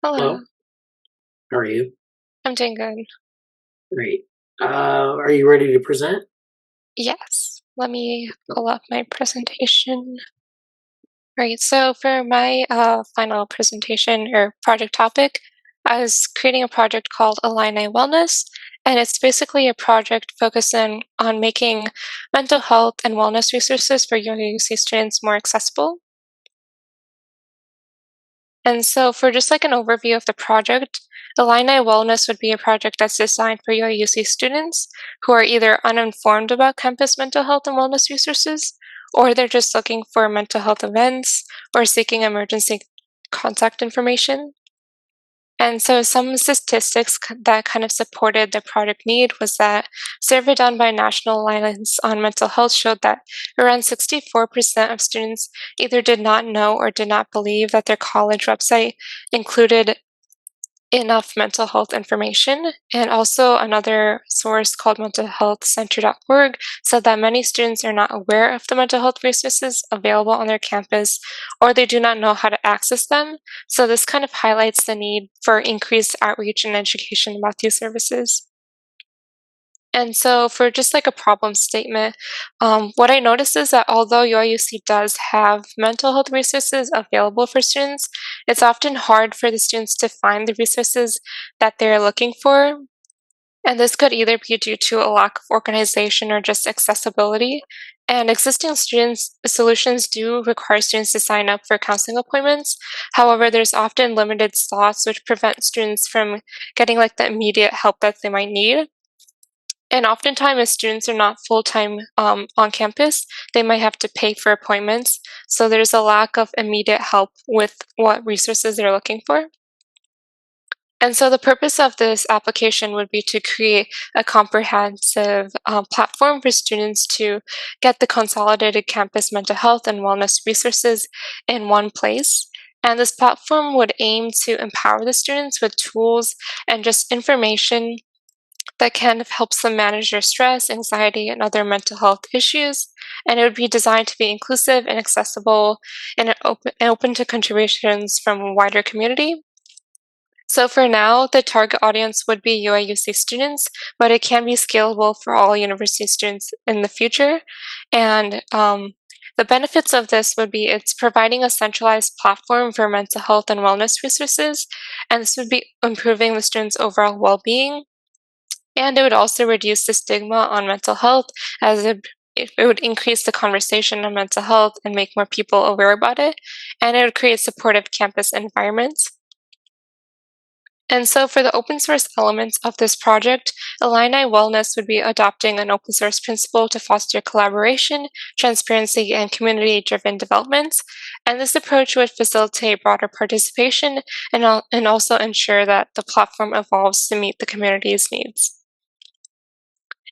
Hello. How are you? I'm doing good. Great. Are you ready to present? Yes. Let me pull up my presentation. Right. So for my final presentation or project topic, I was creating a project called Illini Wellness, and it's basically a project focusing on making mental health and wellness resources for UC students more accessible. And so for just like an overview of the project, Illini Wellness would be a project that's designed for UC students who are either uninformed about campus mental health and wellness resources, or they're just looking for mental health events or seeking emergency contact information. And so some statistics that kind of supported the project need was that survey done by National Alliance on Mental Health showed that around 64% of students either did not know or did not believe that their college website included enough mental health information. And also another source called mentalhealthcenter.org said that many students are not aware of the mental health resources available on their campus, or they do not know how to access them. So this kind of highlights the need for increased outreach and education about these services. And so for just like a problem statement, what I noticed is that although UIUC does have mental health resources available for students, it's often hard for the students to find the resources that they're looking for. And this could either be due to a lack of organization or just accessibility. And existing solutions do require students to sign up for counseling appointments. However, there's often limited slots which prevent students from getting like the immediate help that they might need. And oftentimes, if students are not full-time on campus, they might have to pay for appointments. So there's a lack of immediate help with what resources they're looking for. And so the purpose of this application would be to create a comprehensive platform for students to get the consolidated campus mental health and wellness resources in one place. And this platform would aim to empower the students with tools and just information that kind of helps them manage their stress, anxiety, and other mental health issues. And it would be designed to be inclusive and accessible and open to contributions from a wider community. So for now, the target audience would be UIUC students, but it can be scalable for all university students in the future. And the benefits of this would be it's providing a centralized platform for mental health and wellness resources, and this would be improving the students' overall well-being. And it would also reduce the stigma on mental health, as it would increase the conversation on mental health and make more people aware about it. And it would create supportive campus environments. And so for the open source elements of this project, Illini Wellness would be adopting an open source principle to foster collaboration, transparency, and community-driven development. And this approach would facilitate broader participation and also ensure that the platform evolves to meet the community's needs.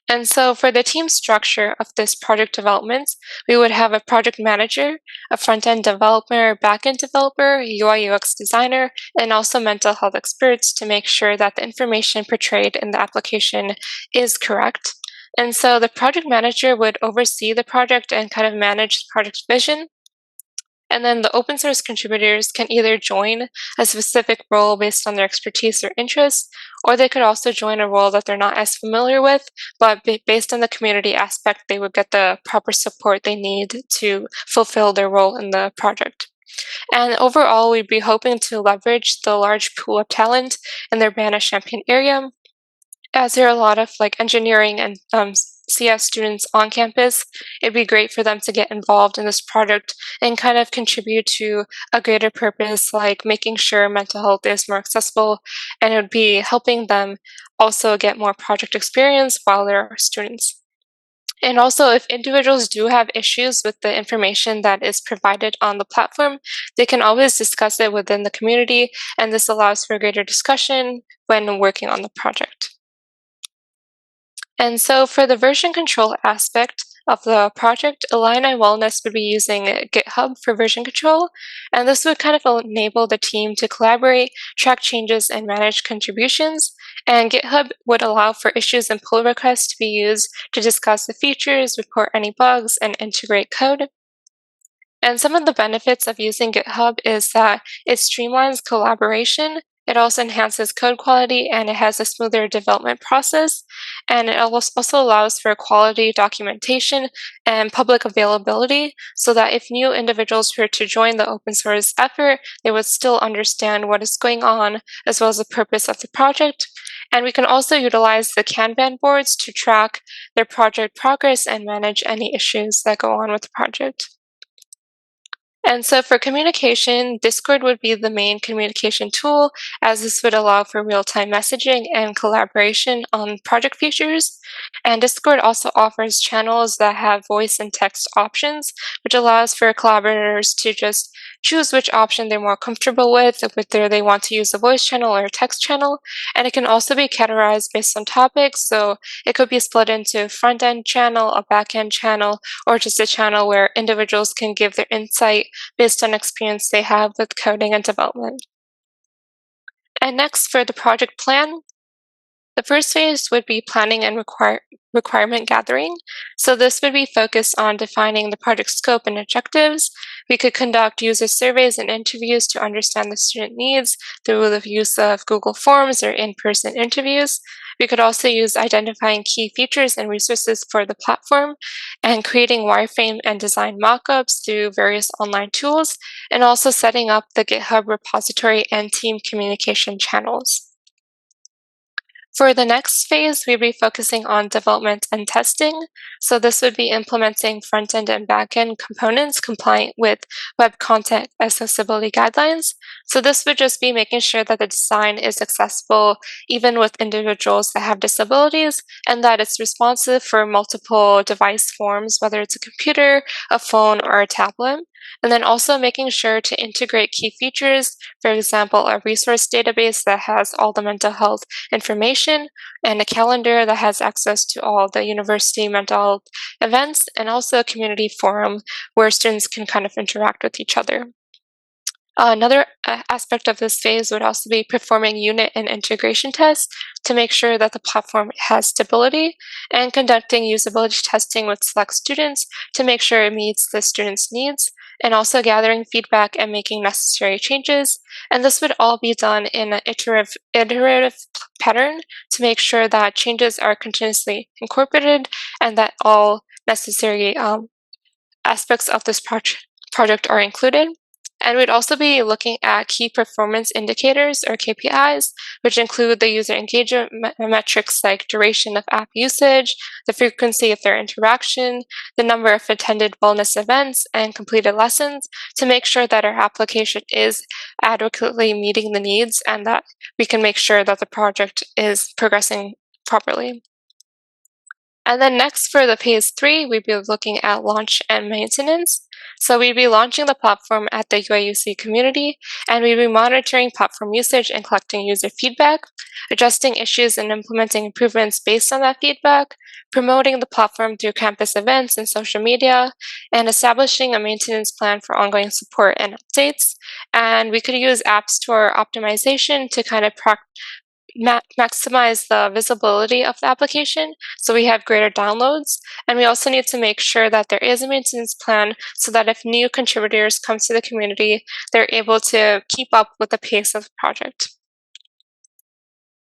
And so for the team structure of this project development, we would have a project manager, a front-end developer, back-end developer, UI UX designer, and also mental health experts to make sure that the information portrayed in the application is correct. And so the project manager would oversee the project and kind of manage the project vision. And then the open source contributors can either join a specific role based on their expertise or interests, or they could also join a role that they're not as familiar with, but based on the community aspect, they would get the proper support they need to fulfill their role in the project. And overall, we'd be hoping to leverage the large pool of talent in the Urbana-Champaign area, as there are a lot of like engineering and CS students on campus. It'd be great for them to get involved in this project and kind of contribute to a greater purpose, like making sure mental health is more accessible, and it would be helping them also get more project experience while they're students. And also, if individuals do have issues with the information that is provided on the platform, they can always discuss it within the community, and this allows for greater discussion when working on the project. And so for the version control aspect of the project, Illini Wellness would be using GitHub for version control, and this would kind of enable the team to collaborate, track changes, and manage contributions. And GitHub would allow for issues and pull requests to be used to discuss the features, report any bugs, and integrate code. And some of the benefits of using GitHub is that it streamlines collaboration, it also enhances code quality, and it has a smoother development process. And it also allows for quality documentation and public availability, so that if new individuals were to join the open source effort, they would still understand what is going on, as well as the purpose of the project. And we can also utilize the Kanban boards to track their project progress and manage any issues that go on with the project. And so for communication, Discord would be the main communication tool, as this would allow for real-time messaging and collaboration on project features. And Discord also offers channels that have voice and text options, which allows for collaborators to just choose which option they're more comfortable with, whether they want to use a voice channel or a text channel. And it can also be categorized based on topics, so it could be split into front-end channel, a back-end channel, or just a channel where individuals can give their insight based on experience they have with coding and development. And next, for the project plan, the first phase would be planning and requirement gathering. So this would be focused on defining the project scope and objectives. We could conduct user surveys and interviews to understand the student needs through the use of Google Forms or in-person interviews. We could also use identifying key features and resources for the platform and creating wireframe and design mockups through various online tools, and also setting up the GitHub repository and team communication channels. For the next phase, we'd be focusing on development and testing. So this would be implementing front-end and back-end components compliant with Web Content Accessibility Guidelines. So this would just be making sure that the design is accessible even with individuals that have disabilities, and that it's responsive for multiple device forms, whether it's a computer, a phone, or a tablet. And then also making sure to integrate key features, for example, a resource database that has all the mental health information, and a calendar that has access to all the university mental health events, and also a community forum where students can kind of interact with each other. Another aspect of this phase would also be performing unit and integration tests to make sure that the platform has stability, and conducting usability testing with select students to make sure it meets the students' needs, and also gathering feedback and making necessary changes. And this would all be done in an iterative pattern to make sure that changes are continuously incorporated and that all necessary aspects of this project are included. And we'd also be looking at key performance indicators, or KPIs, which include the user engagement metrics like duration of app usage, the frequency of their interaction, the number of attended wellness events, and completed lessons, to make sure that our application is adequately meeting the needs and that we can make sure that the project is progressing properly. And then next, for the phase 3, we'd be looking at launch and maintenance. So we'd be launching the platform at the UIUC community, and we'd be monitoring platform usage and collecting user feedback, adjusting issues and implementing improvements based on that feedback, promoting the platform through campus events and social media, and establishing a maintenance plan for ongoing support and updates. And we could use App Store optimization to kind of maximize the visibility of the application so we have greater downloads. And we also need to make sure that there is a maintenance plan so that if new contributors come to the community, they're able to keep up with the pace of the project.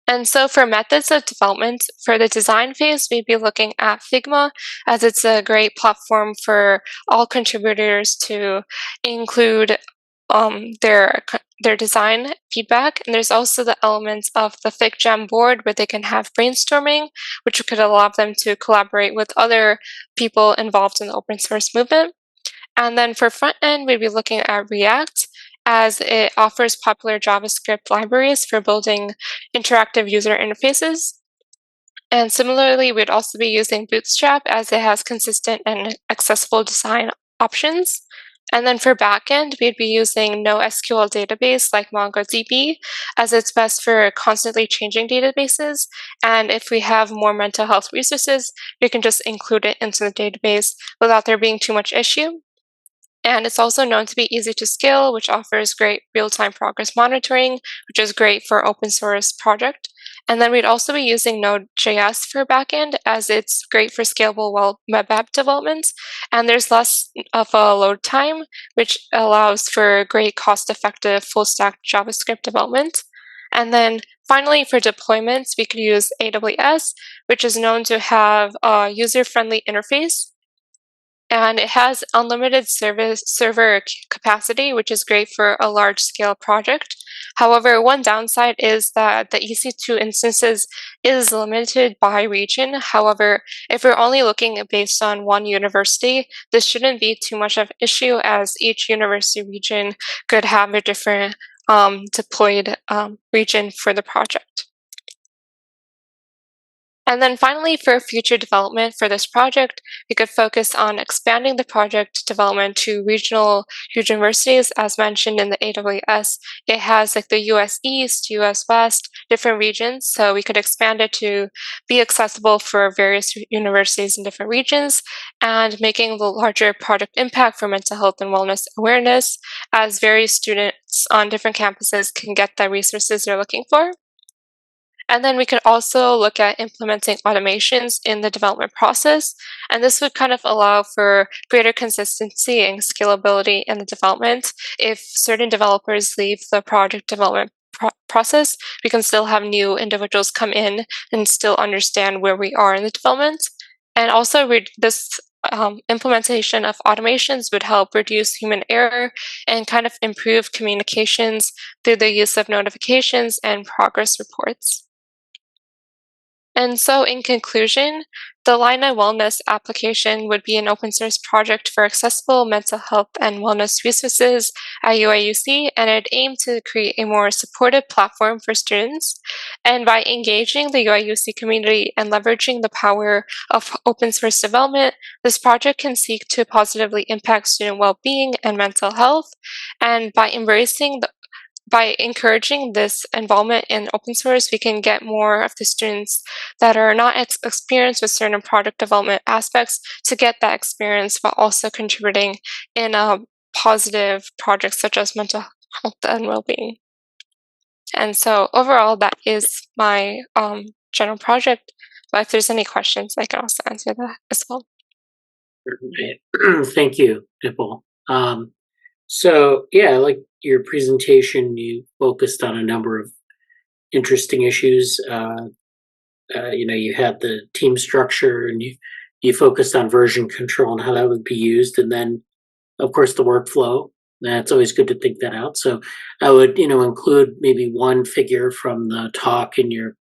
And so for methods of development, for the design phase, we'd be looking at Figma, as it's a great platform for all contributors to include their design feedback. And there's also the elements of the FigJam board where they can have brainstorming, which could allow them to collaborate with other people involved in the open source movement. And then for front end, we'd be looking at React, as it offers popular JavaScript libraries for building interactive user interfaces. And similarly, we'd also be using Bootstrap, as it has consistent and accessible design options. And then for backend, we'd be using NoSQL database like MongoDB, as it's best for constantly changing databases. And if we have more mental health resources, we can just include it into the database without there being too much issue. And it's also known to be easy to scale, which offers great real-time progress monitoring, which is great for open source project. And then we'd also be using Node.js for backend, as it's great for scalable web app development. And there's less of a load time, which allows for great cost-effective full-stack JavaScript development. And then finally, for deployments, we could use AWS, which is known to have a user-friendly interface. And it has unlimited server capacity, which is great for a large-scale project. However, one downside is that the EC2 instances is limited by region. However, if we're only looking based on one university, this shouldn't be too much of an issue, as each university region could have a different deployed region for the project. And then finally, for future development for this project, we could focus on expanding the project development to regional universities. As mentioned in the AWS, it has like the US East, US West, different regions. So we could expand it to be accessible for various universities in different regions, and making the larger project impact for mental health and wellness awareness, as various students on different campuses can get the resources they're looking for. And then we could also look at implementing automations in the development process. And this would kind of allow for greater consistency and scalability in the development. If certain developers leave the project development process, we can still have new individuals come in and still understand where we are in the development. And also this implementation of automations would help reduce human error and kind of improve communications through the use of notifications and progress reports. And so in conclusion, the Illini Wellness application would be an open source project for accessible mental health and wellness resources at UIUC, and it aimed to create a more supportive platform for students. And by engaging the UIUC community and leveraging the power of open source development, this project can seek to positively impact student well-being and mental health. And by encouraging this involvement in open source, we can get more of the students that are not experienced with certain product development aspects to get that experience, while also contributing in positive projects such as mental health and well-being. And so overall, that is my general project. But if there's any questions, I can also answer that as well. Thank you, Dipal. So yeah, like your presentation, you focused on a number of interesting issues. You had the team structure, and you focused on version control and how that would be used, and then of course the workflow. That's always good to think that out. So I would include maybe one figure from the talk in your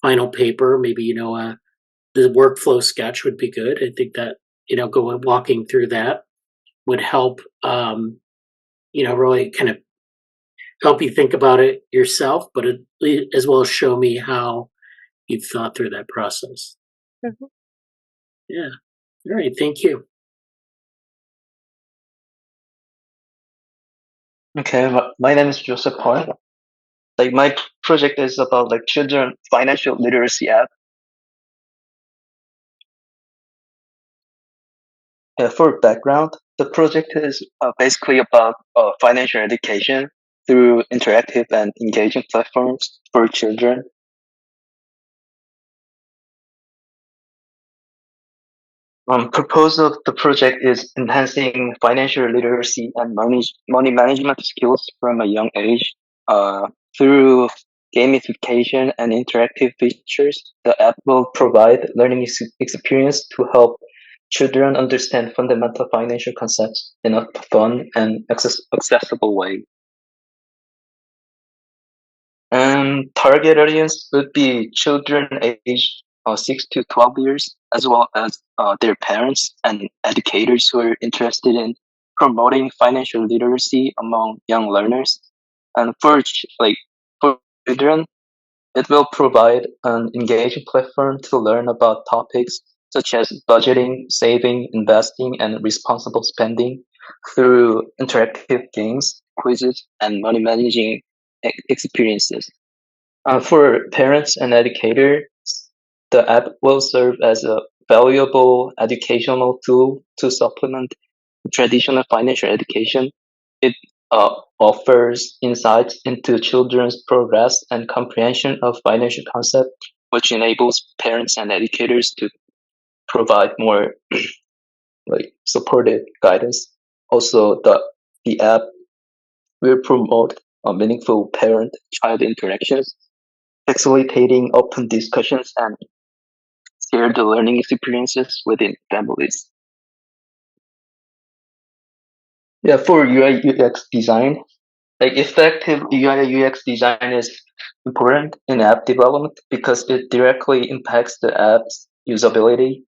final paper. Maybe the workflow sketch would be good. I think that walking through that would help. Really kind of help you think about it yourself, but as well as show me how you've thought through that process. Mm-hmm. Yeah. All right. Thank you. Okay, my name is Joseph Horn. My project is about children financial literacy app. For background, the project is basically about financial education through interactive and engaging platforms for children. Purpose of the project is enhancing financial literacy and money management skills from a young age. Through gamification and interactive features, the app will provide learning experience to help children understand fundamental financial concepts in a fun and accessible way. And target audience would be children aged 6 to 12 years, as well as their parents and educators who are interested in promoting financial literacy among young learners. And for for children, it will provide an engaging platform to learn about topics such as budgeting, saving, investing, and responsible spending through interactive games, quizzes, and money managing experiences. For parents and educators, the app will serve as a valuable educational tool to supplement traditional financial education. It offers insights into children's progress and comprehension of financial concepts, which enables parents and educators to provide more supportive guidance. Also, the app will promote meaningful parent-child interactions, facilitating open discussions and shared learning experiences within families. Yeah, for UI UX design, effective UI UX design is important in app development because it directly impacts the app's usability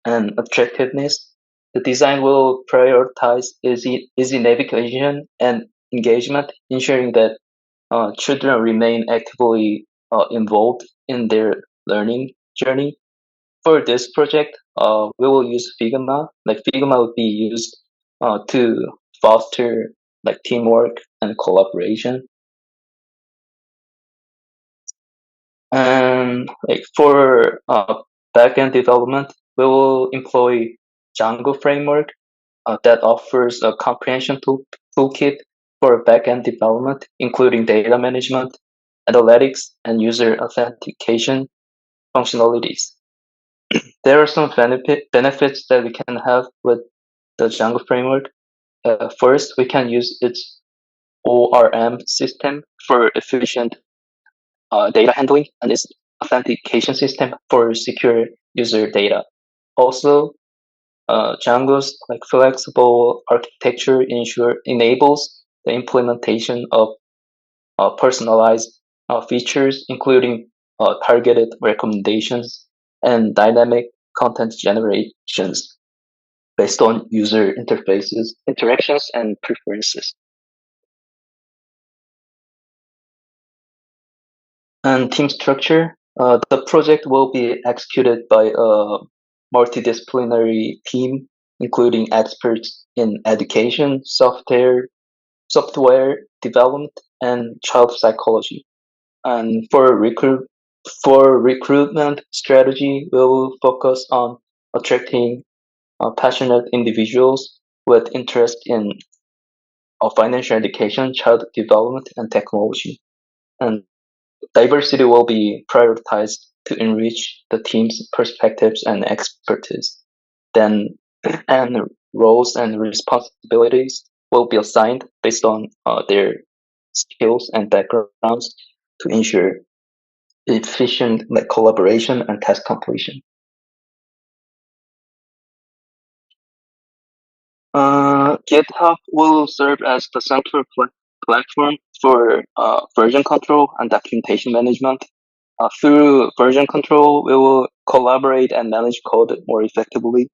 and attractiveness. The design will prioritize easy navigation and engagement, ensuring that children remain actively involved in their learning journey. For this project, we will use Figma. Figma would be used to foster teamwork and collaboration. And for backend development, we will employ Django framework that offers a comprehension toolkit for backend development, including data management, analytics, and user authentication functionalities. There are some benefits that we can have with the Django framework. First, we can use its ORM system for efficient data handling and its authentication system for secure user data. Also, Django's flexible architecture enables the implementation of personalized features, including targeted recommendations and dynamic content generations based on user interfaces, interactions, and preferences. And team structure. The project will be executed by a multidisciplinary team, including experts in education, software development, and child psychology. And for recruitment strategy, we will focus on attracting passionate individuals with interest in financial education, child development, and technology. And diversity will be prioritized to enrich the team's perspectives and expertise. And roles and responsibilities will be assigned based on their skills and backgrounds to ensure efficient collaboration and task completion. GitHub will serve as the central platform for version control and documentation management. Through version control, we will collaborate and manage code more effectively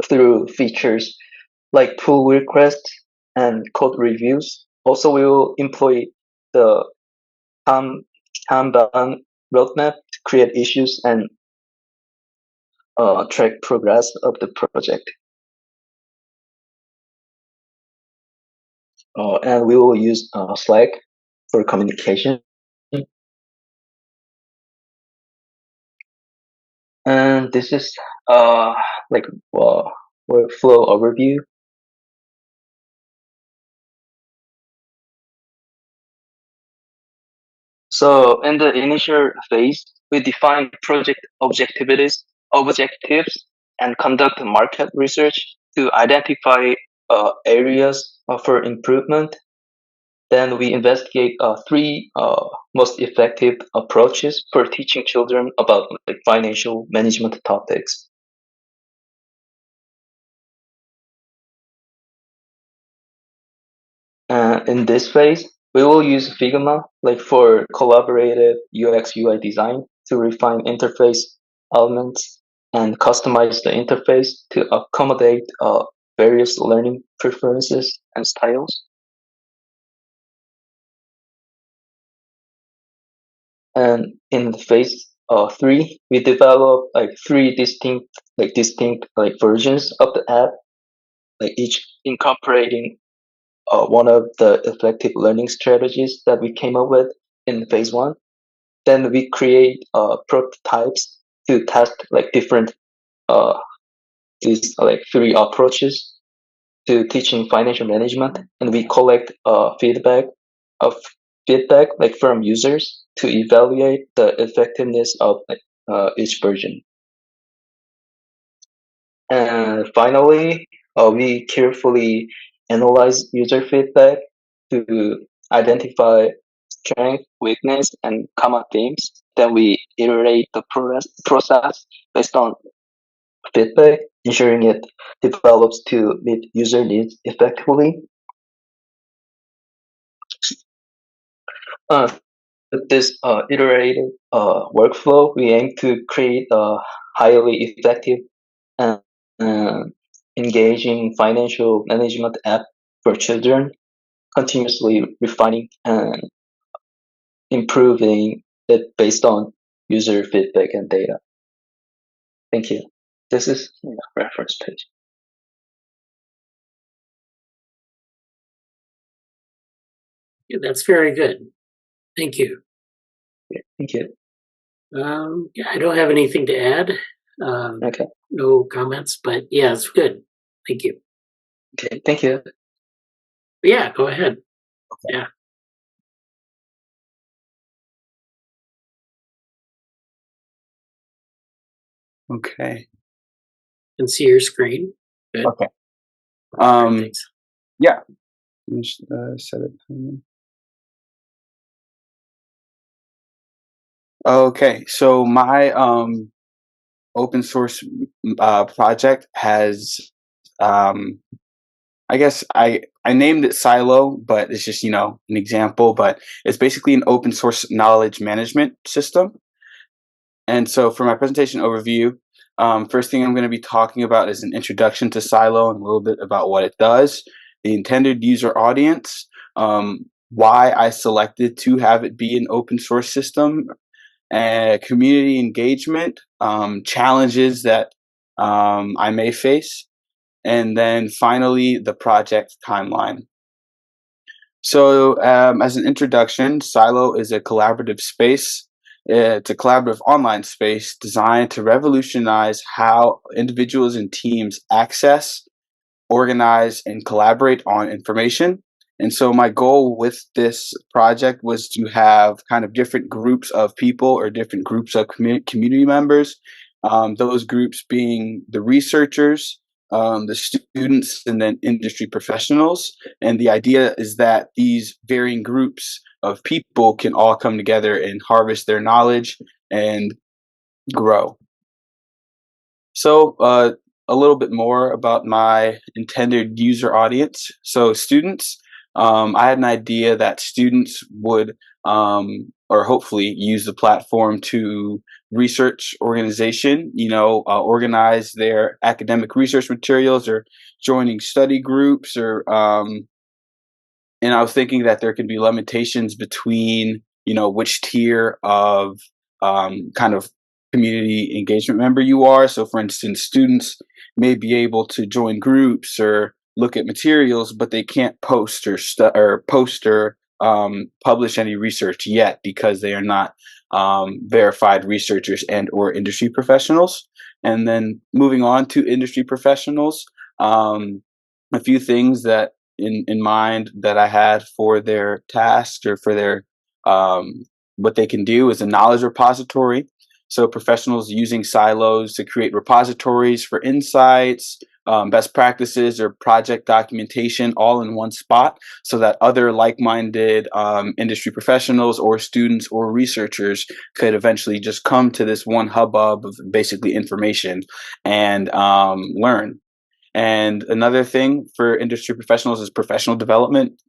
through features like pull requests and code reviews. Also, we will employ the Kanban roadmap to create issues and track progress of the project. And we will use Slack for communication. And this is workflow overview. So in the initial phase, we define project objectives and conduct market research to identify areas for improvement. Then we investigate three most effective approaches for teaching children about like financial management topics. In this phase, we will use Figma like for collaborative UX UI design to refine interface elements and customize the interface to accommodate various learning preferences and styles. And in phase 3, we develop like three distinct versions of the app, like each incorporating one of the effective learning strategies that we came up with in phase 1. Then we create prototypes to test like different these like three approaches to teaching financial management, and we collect feedback like from users to evaluate the effectiveness of each version. And finally, we carefully analyze user feedback to identify strength, weakness, and common themes. Then we iterate the process based on feedback, ensuring it develops to meet user needs effectively. With this iterative workflow, we aim to create a highly effective and engaging financial management app for children, continuously refining and improving it based on user feedback and data. Thank you. This is the reference page. Yeah, that's very good. Thank you. Thank you. Yeah, I don't have anything to add. Okay. No comments, but yeah, it's good. Thank you. Okay, thank you. Yeah, go ahead. Okay. Yeah. Okay. Can see your screen. Good. Okay. Yeah. Just, set it. Okay, so my open source project has I guess I named it Silo, but it's just, an example, but it's basically an open source knowledge management system. And so for my presentation overview, first thing I'm going to be talking about is an introduction to Silo and a little bit about what it does, the intended user audience, why I selected to have it be an open source system, community engagement, challenges that I may face, and then finally the project timeline. So as an introduction, Silo is a collaborative space. It's a collaborative online space designed to revolutionize how individuals and teams access, organize, and collaborate on information. And so my goal with this project was to have kind of different groups of people or different groups of community members, those groups being the researchers, the students, and then industry professionals. And the idea is that these varying groups of people can all come together and harvest their knowledge and grow. So a little bit more about my intended user audience. So students, I had an idea that students would, or hopefully use the platform to research organization, organize their academic research materials or joining study groups or, and I was thinking that there could be limitations between, which tier of kind of community engagement member you are. So for instance, students may be able to join groups or look at materials, but they can't post or publish any research yet because they are not verified researchers and or industry professionals. And then moving on to industry professionals, a few things that in mind that I had for their tasks or for their what they can do is a knowledge repository. So professionals using silos to create repositories for insights, best practices, or project documentation all in one spot, so that other like-minded industry professionals or students or researchers could eventually just come to this one hubbub of basically information and learn. And another thing for industry professionals is professional development.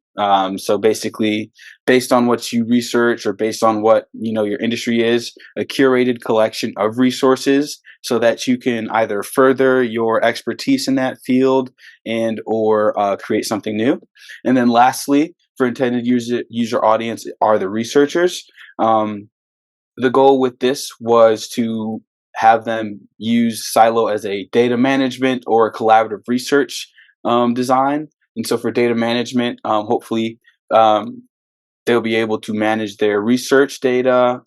So basically, based on what you research or based on what your industry is, a curated collection of resources so that you can either further your expertise in that field and or create something new. And then lastly, for intended user audience are the researchers. The goal with this was to have them use Silo as a data management or collaborative research design. And so for data management, hopefully they'll be able to manage their research data,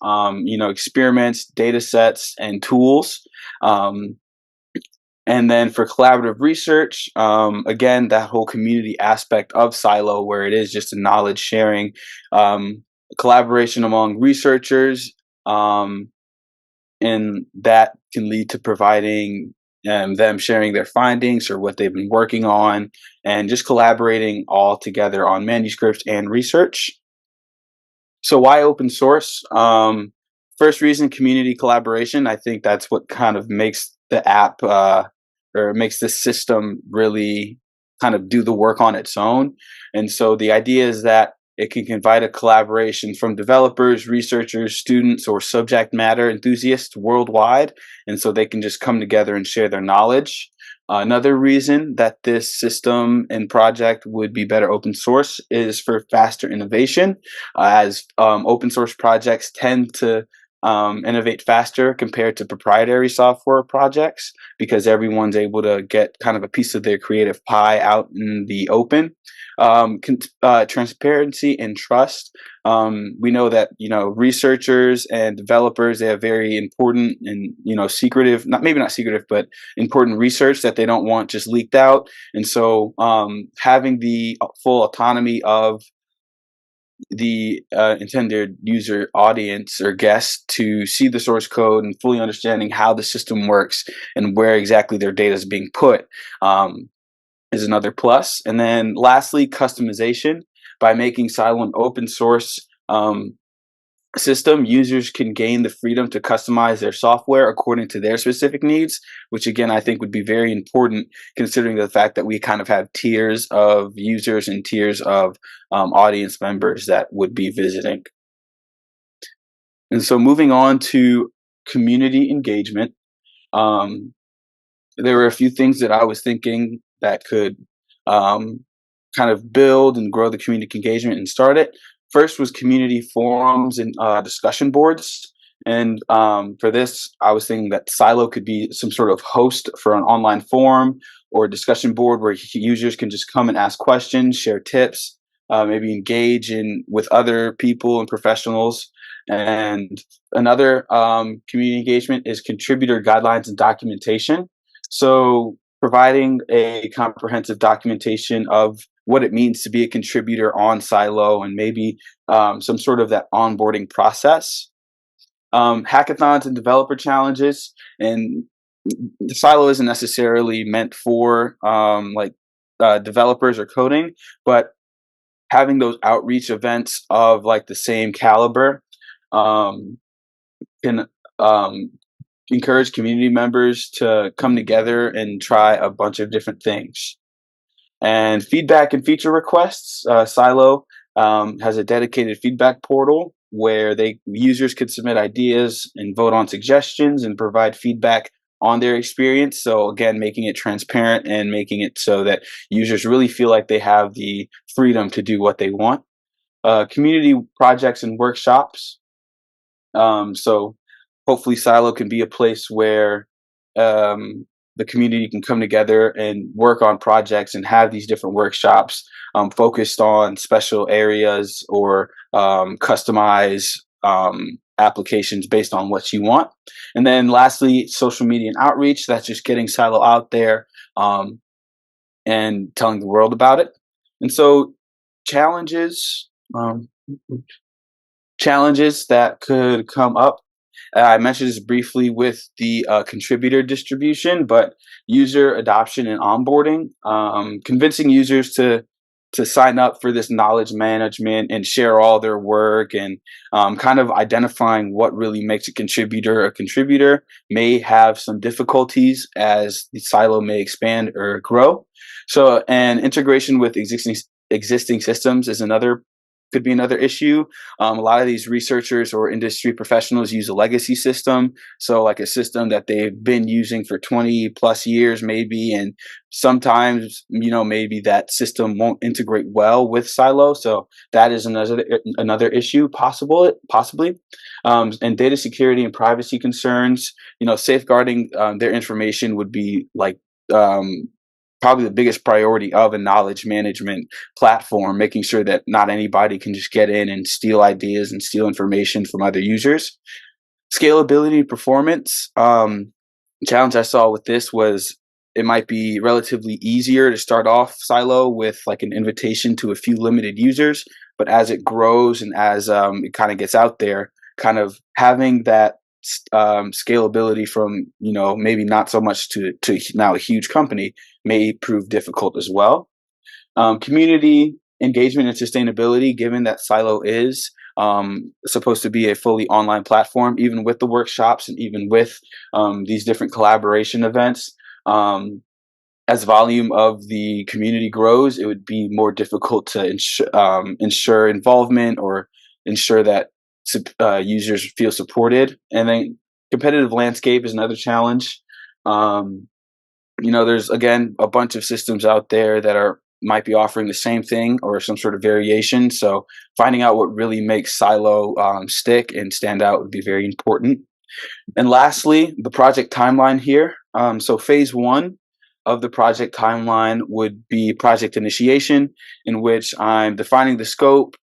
experiments, data sets, and tools. And then for collaborative research, again, that whole community aspect of Silo, where it is just a knowledge sharing, collaboration among researchers, and that can lead to providing them sharing their findings or what they've been working on, and just collaborating all together on manuscripts and research. So why open source? First reason, community collaboration. I think that's what kind of makes the app or makes the system really kind of do the work on its own. And so the idea is that it can invite a collaboration from developers, researchers, students, or subject matter enthusiasts worldwide. And so they can just come together and share their knowledge. Another reason that this system and project would be better open source is for faster innovation, as open source projects tend to innovate faster compared to proprietary software projects, because everyone's able to get kind of a piece of their creative pie out in the open. Transparency and trust. We know that researchers and developers, they have very important and secretive, maybe not secretive, but important research that they don't want just leaked out. And so having the full autonomy of the intended user audience or guests to see the source code and fully understanding how the system works and where exactly their data is being put is another plus. And then lastly, customization. By making Silo an open source system, users can gain the freedom to customize their software according to their specific needs, which again, I think would be very important considering the fact that we kind of have tiers of users and tiers of audience members that would be visiting. And so moving on to community engagement, there were a few things that I was thinking that could kind of build and grow the community engagement and start it. First was community forums and discussion boards. And for this, I was thinking that Silo could be some sort of host for an online forum or discussion board where users can just come and ask questions, share tips, maybe engage with other people and professionals. And another community engagement is contributor guidelines and documentation. So providing a comprehensive documentation of what it means to be a contributor on Silo and maybe some sort of that onboarding process. Hackathons and developer challenges. And Silo isn't necessarily meant for developers or coding, but having those outreach events of like the same caliber can encourage community members to come together and try a bunch of different things. And feedback and feature requests. Silo has a dedicated feedback portal where users could submit ideas and vote on suggestions and provide feedback on their experience. So again, making it transparent and making it so that users really feel like they have the freedom to do what they want. Community projects and workshops. So hopefully Silo can be a place where the community can come together and work on projects and have these different workshops focused on special areas or customize applications based on what you want. And then lastly, social media and outreach. That's just getting Silo out there and telling the world about it. And so challenges that could come up I mentioned this briefly with the contributor distribution, but user adoption and onboarding, convincing users to sign up for this knowledge management and share all their work, and kind of identifying what really makes a contributor may have some difficulties as the silo may expand or grow. So, and integration with existing systems is could be another issue. A lot of these researchers or industry professionals use a legacy system, so like a system that they've been using for 20 plus years maybe, and sometimes maybe that system won't integrate well with Silo, so that is another issue possibly. And data security and privacy concerns, safeguarding their information would be like probably the biggest priority of a knowledge management platform, making sure that not anybody can just get in and steal ideas and steal information from other users. Scalability and performance. Challenge I saw with this was it might be relatively easier to start off Silo with like an invitation to a few limited users, but as it grows and as it kind of gets out there, kind of having that scalability from maybe not so much to now a huge company may prove difficult as well. Community engagement and sustainability, given that Silo is supposed to be a fully online platform, even with the workshops and even with these different collaboration events, as volume of the community grows, it would be more difficult to ensure involvement or ensure that users feel supported. And then competitive landscape is another challenge. There's again a bunch of systems out there that might be offering the same thing or some sort of variation. So finding out what really makes Silo stick and stand out would be very important. And lastly, the project timeline here. So phase 1 of the project timeline would be project initiation, in which I'm defining the scope,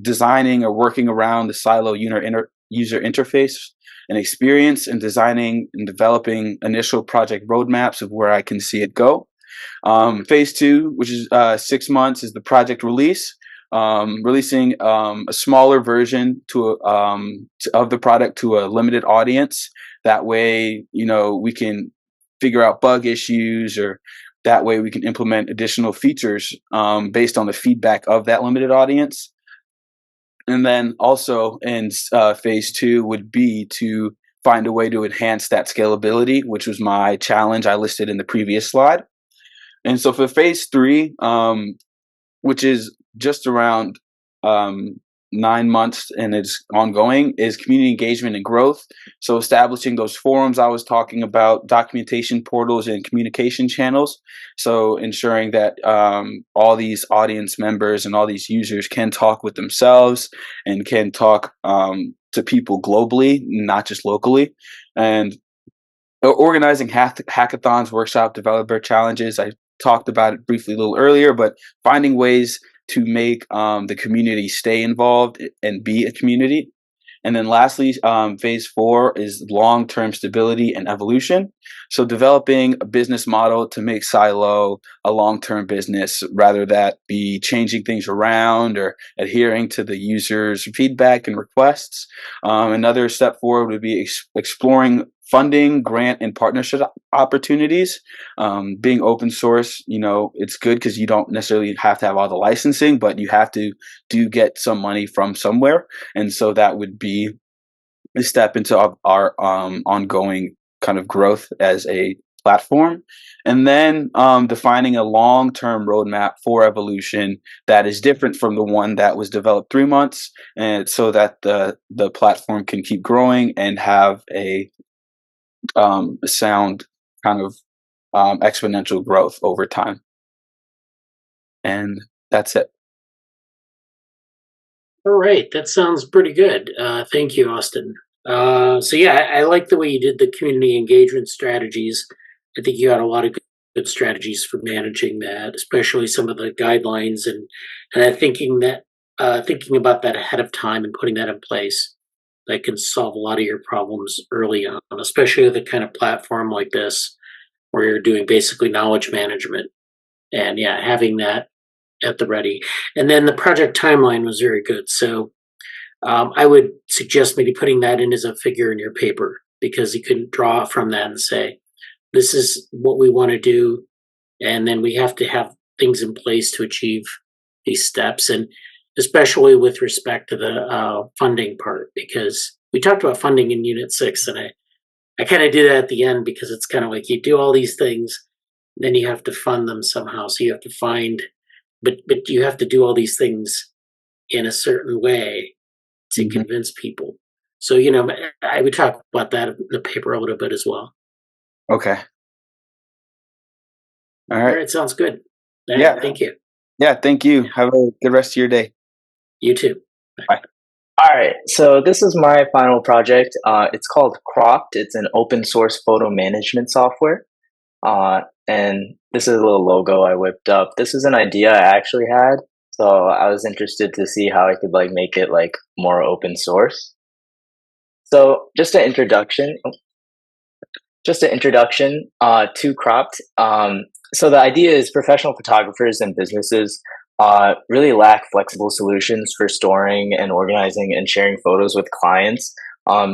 designing or working around the Silo user interface and experience, and designing and developing initial project roadmaps of where I can see it go. Phase 2, which is 6 months, is the project release, releasing a smaller version of the product to a limited audience. That way, we can figure out bug issues, or that way we can implement additional features based on the feedback of that limited audience. And then also in phase 2 would be to find a way to enhance that scalability, which was my challenge I listed in the previous slide. And so for phase 3, which is just around 9 months and it's ongoing, is community engagement and growth. So establishing those forums I was talking about, documentation portals and communication channels. So ensuring that all these audience members and all these users can talk with themselves and can talk to people globally, not just locally. And organizing hackathons, workshop, developer challenges. I talked about it briefly a little earlier, but finding ways to make the community stay involved and be a community. And then lastly, phase 4 is long-term stability and evolution. So developing a business model to make Silo a long-term business, rather that be changing things around or adhering to the users' feedback and requests. Another step forward would be exploring funding, grant, and partnership opportunities. Being open source, it's good because you don't necessarily have to have all the licensing, but you have to get some money from somewhere. And so that would be a step into our ongoing kind of growth as a platform. And then defining a long-term roadmap for evolution that is different from the one that was developed 3 months, and so that the platform can keep growing and have a sound kind of exponential growth over time. And that's it. All right, that sounds pretty good. Thank you, Austin. So yeah, I like the way you did the community engagement strategies. I think you had a lot of good strategies for managing that, especially some of the guidelines and thinking about that ahead of time and putting that in place. That can solve a lot of your problems early on, especially with a kind of platform like this, where you're doing basically knowledge management. And yeah, having that at the ready. And then the project timeline was very good. So I would suggest maybe putting that in as a figure in your paper, because you can draw from that and say, this is what we want to do, and then we have to have things in place to achieve these steps, and especially with respect to the funding part, because we talked about funding in Unit 6, and I kind of did that at the end, because it's kind of like you do all these things, then you have to fund them somehow. So you have to find, but you have to do all these things in a certain way to convince people. So, I would talk about that in the paper a little bit as well. Okay. All All right. right, sounds good. Yeah. Thank you. Yeah, thank you. Have a good rest of your day. You too. Bye. All right, so this is my final project. It's called Cropped. It's an open source photo management software. And this is a little logo I whipped up. This is an idea I actually had. So I was interested to see how I could make it more open source. So just an introduction to Cropped. So the idea is professional photographers and businesses really lack flexible solutions for storing and organizing and sharing photos with clients.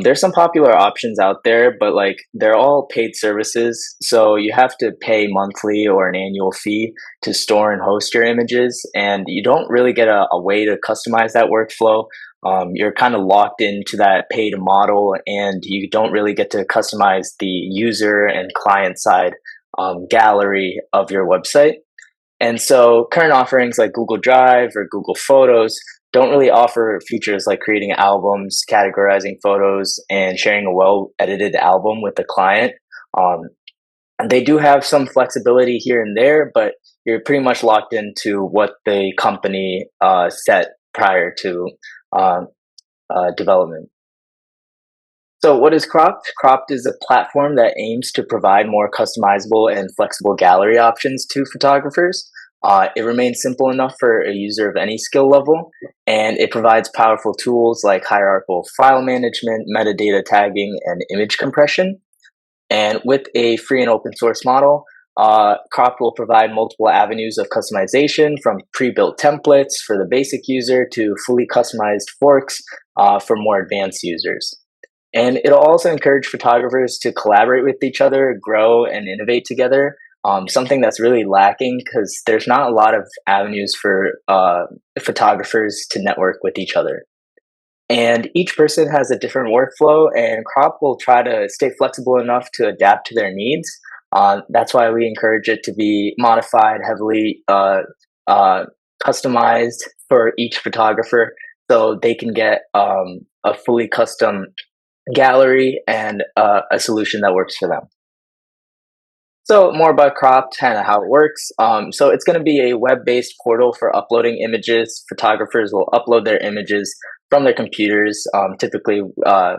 There's some popular options out there, but they're all paid services. So you have to pay monthly or an annual fee to store and host your images. And you don't really get a way to customize that workflow. You're kind of locked into that paid model, and you don't really get to customize the user and client side gallery of your website. And so current offerings like Google Drive or Google Photos don't really offer features like creating albums, categorizing photos, and sharing a well-edited album with the client. And they do have some flexibility here and there, but you're pretty much locked into what the company set prior to development. So what is Cropped? Cropped is a platform that aims to provide more customizable and flexible gallery options to photographers. It remains simple enough for a user of any skill level, and it provides powerful tools like hierarchical file management, metadata tagging, and image compression. And with a free and open source model, Cropped will provide multiple avenues of customization, from pre-built templates for the basic user to fully customized forks for more advanced users. And it'll also encourage photographers to collaborate with each other, grow, and innovate together. Something that's really lacking, because there's not a lot of avenues for photographers to network with each other. And each person has a different workflow, and Cropped will try to stay flexible enough to adapt to their needs. That's why we encourage it to be modified, heavily customized for each photographer, so they can get a fully custom gallery and a solution that works for them. So more about Cropped, kind of how it works. So it's going to be a web-based portal for uploading images. Photographers will upload their images from their computers. Typically,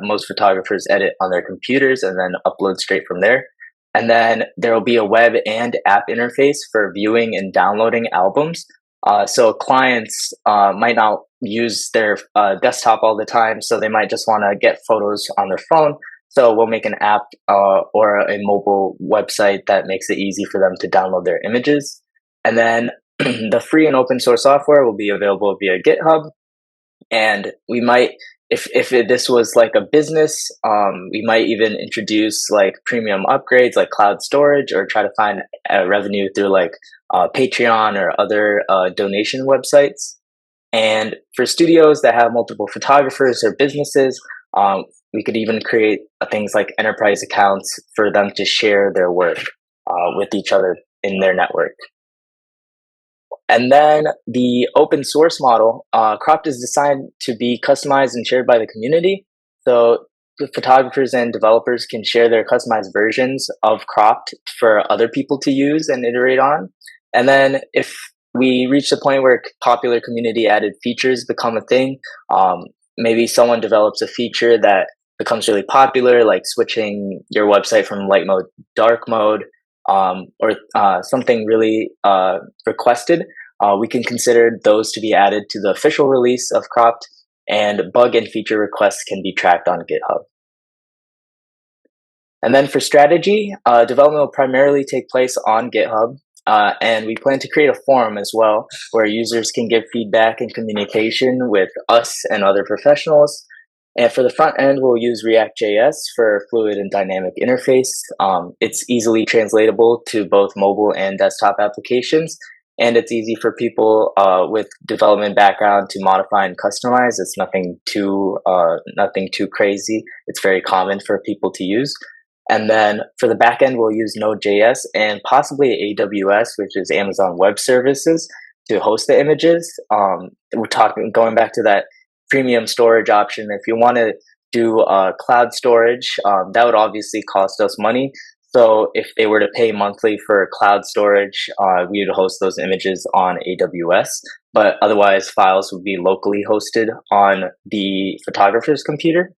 most photographers edit on their computers and then upload straight from there. And then there will be a web and app interface for viewing and downloading albums. So clients might not use their desktop all the time, so they might just want to get photos on their phone. So we'll make an app or a mobile website that makes it easy for them to download their images. And then the free and open source software will be available via GitHub. And we might, if this was like a business, we might even introduce premium upgrades like cloud storage, or try to find revenue through Patreon or other donation websites. And for studios that have multiple photographers or businesses, we could even create things like enterprise accounts for them to share their work with each other in their network. And then the open source model, Cropped is designed to be customized and shared by the community. So the photographers and developers can share their customized versions of Cropped for other people to use and iterate on. And then if we reach the point where popular community added features become a thing, maybe someone develops a feature that becomes really popular, like switching your website from light mode to dark mode, or something really requested, we can consider those to be added to the official release of Cropped, and bug and feature requests can be tracked on GitHub. And then for strategy, development will primarily take place on GitHub. and we plan to create a forum as well where users can give feedback and communication with us and other professionals. And for the front end, we'll use React.js for fluid and dynamic interface. It's easily translatable to both mobile and desktop applications, and it's easy for people with development background to modify and customize. It's nothing too crazy. It's very common for people to use. And then for the backend, we'll use Node.js and possibly AWS, which is Amazon Web Services, to host the images. We're going back to that premium storage option. If you want to do cloud storage, that would obviously cost us money. So if they were to pay monthly for cloud storage, we would host those images on AWS. But otherwise, files would be locally hosted on the photographer's computer.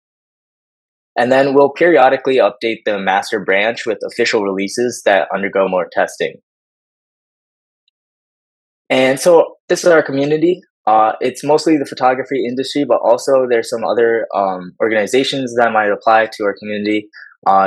And then we'll periodically update the master branch with official releases that undergo more testing. And so this is our community. It's mostly the photography industry, but also there's some other organizations that might apply to our community.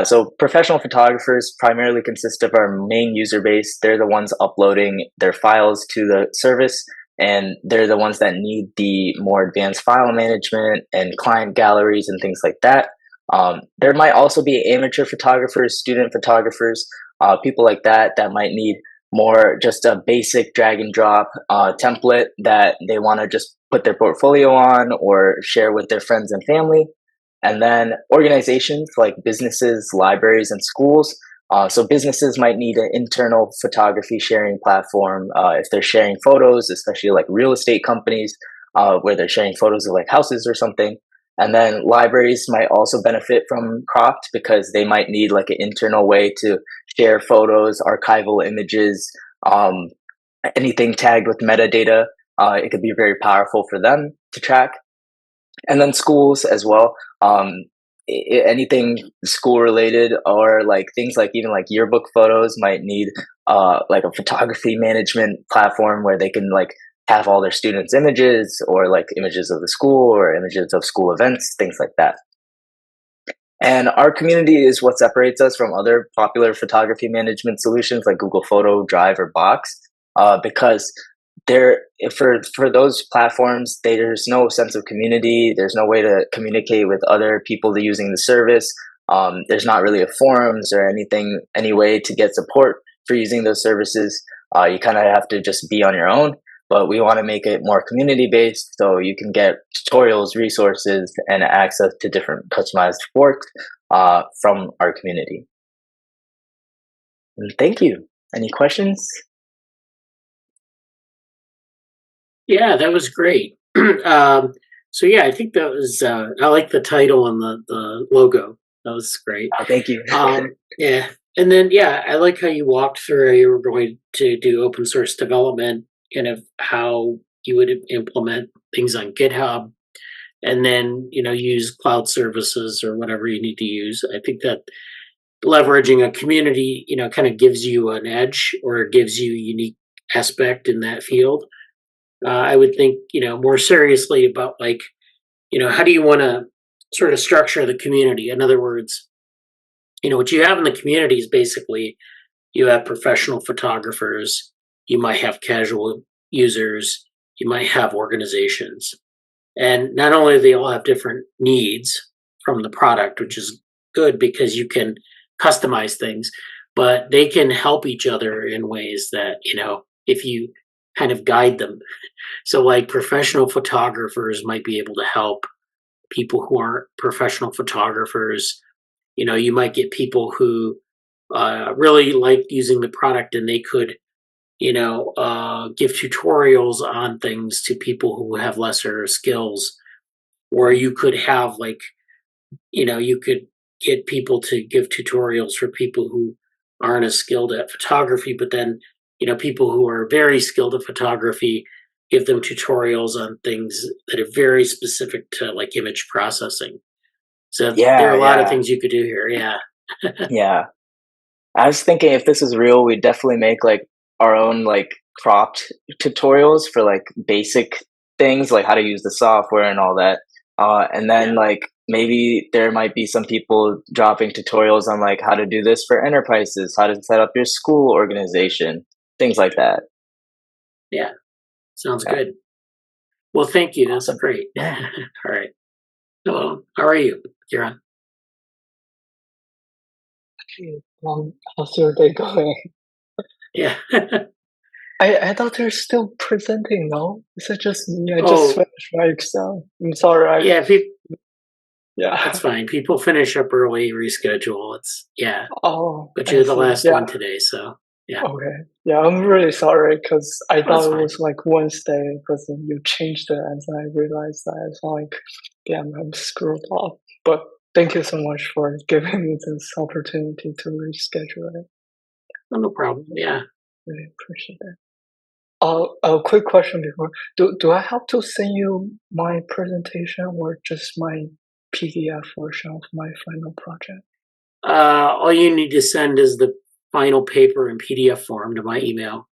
So professional photographers primarily consist of our main user base. They're the ones uploading their files to the service, and they're the ones that need the more advanced file management and client galleries and things like that. There might also be amateur photographers, student photographers, people like that might need more just a basic drag and drop template that they want to just put their portfolio on or share with their friends and family. And then organizations like businesses, libraries, and schools. So businesses might need an internal photography sharing platform if they're sharing photos, especially like real estate companies where they're sharing photos of like houses or something. And then libraries might also benefit from Cropped because they might need like an internal way to share photos, archival images, anything tagged with metadata. It could be very powerful for them to track. And then schools as well. Anything school related or like things like even like yearbook photos might need like a photography management platform where they can like have all their students' images or like images of the school or images of school events, things like that. And our community is what separates us from other popular photography management solutions like Google Photo, Drive, or Box, because for those platforms, there's no sense of community. There's no way to communicate with other people using the service. There's not really a forums or any way to get support for using those services. You kind of have to just be on your own. But we want to make it more community-based so you can get tutorials, resources, and access to different customized work from our community. And thank you. Any questions? Yeah, that was great. So yeah, I think that was, I like the title and the logo. That was great. Oh, thank you. Yeah. And then, yeah, I like how you walked through how you were going to do open source development, kind of how you would implement things on GitHub, and then, use cloud services or whatever you need to use. I think that leveraging a community, kind of gives you an edge or gives you a unique aspect in that field. I would think, more seriously about like, how do you want to sort of structure the community? In other words, what you have in the community is basically you have professional photographers, you might have casual users, you might have organizations. And not only do they all have different needs from the product, which is good because you can customize things, but they can help each other in ways that, if you kind of guide them. So like professional photographers might be able to help people who aren't professional photographers. You might get people who really like using the product and they could, give tutorials on things to people who have lesser skills. Or you could have like, you could get people to give tutorials for people who aren't as skilled at photography, but then, people who are very skilled at photography, give them tutorials on things that are very specific to like image processing. So there are a lot of things you could do here. Yeah. Yeah. I was thinking if this is real, we'd definitely make like our own like cropped tutorials for like basic things like how to use the software and all that. And then like maybe there might be some people dropping tutorials on like how to do this for enterprises, how to set up your school organization, things like that. Yeah, sounds Yeah. good. Well, thank you. That's Awesome. great. Yeah. All right. Hello. How are you, Kieran? How's your day going? Yeah. I thought they're still presenting, no? Is it just me? I just Oh, finished my exam. I'm sorry. yeah. Yeah. That's fine. People finish up early, reschedule. It's Oh, but I you're the see. last Yeah. one today, so yeah. Okay. Yeah, I'm really sorry because I That's thought it fine. was like Wednesday, but then you changed it, and then I realized that it's like, damn, I'm screwed up. But thank you so much for giving me this opportunity to reschedule it. Oh, no problem. Yeah. Really appreciate it. A quick question before. Do I have to send you my presentation or just my PDF version of my final project? All you need to send is the final paper in PDF form to my email,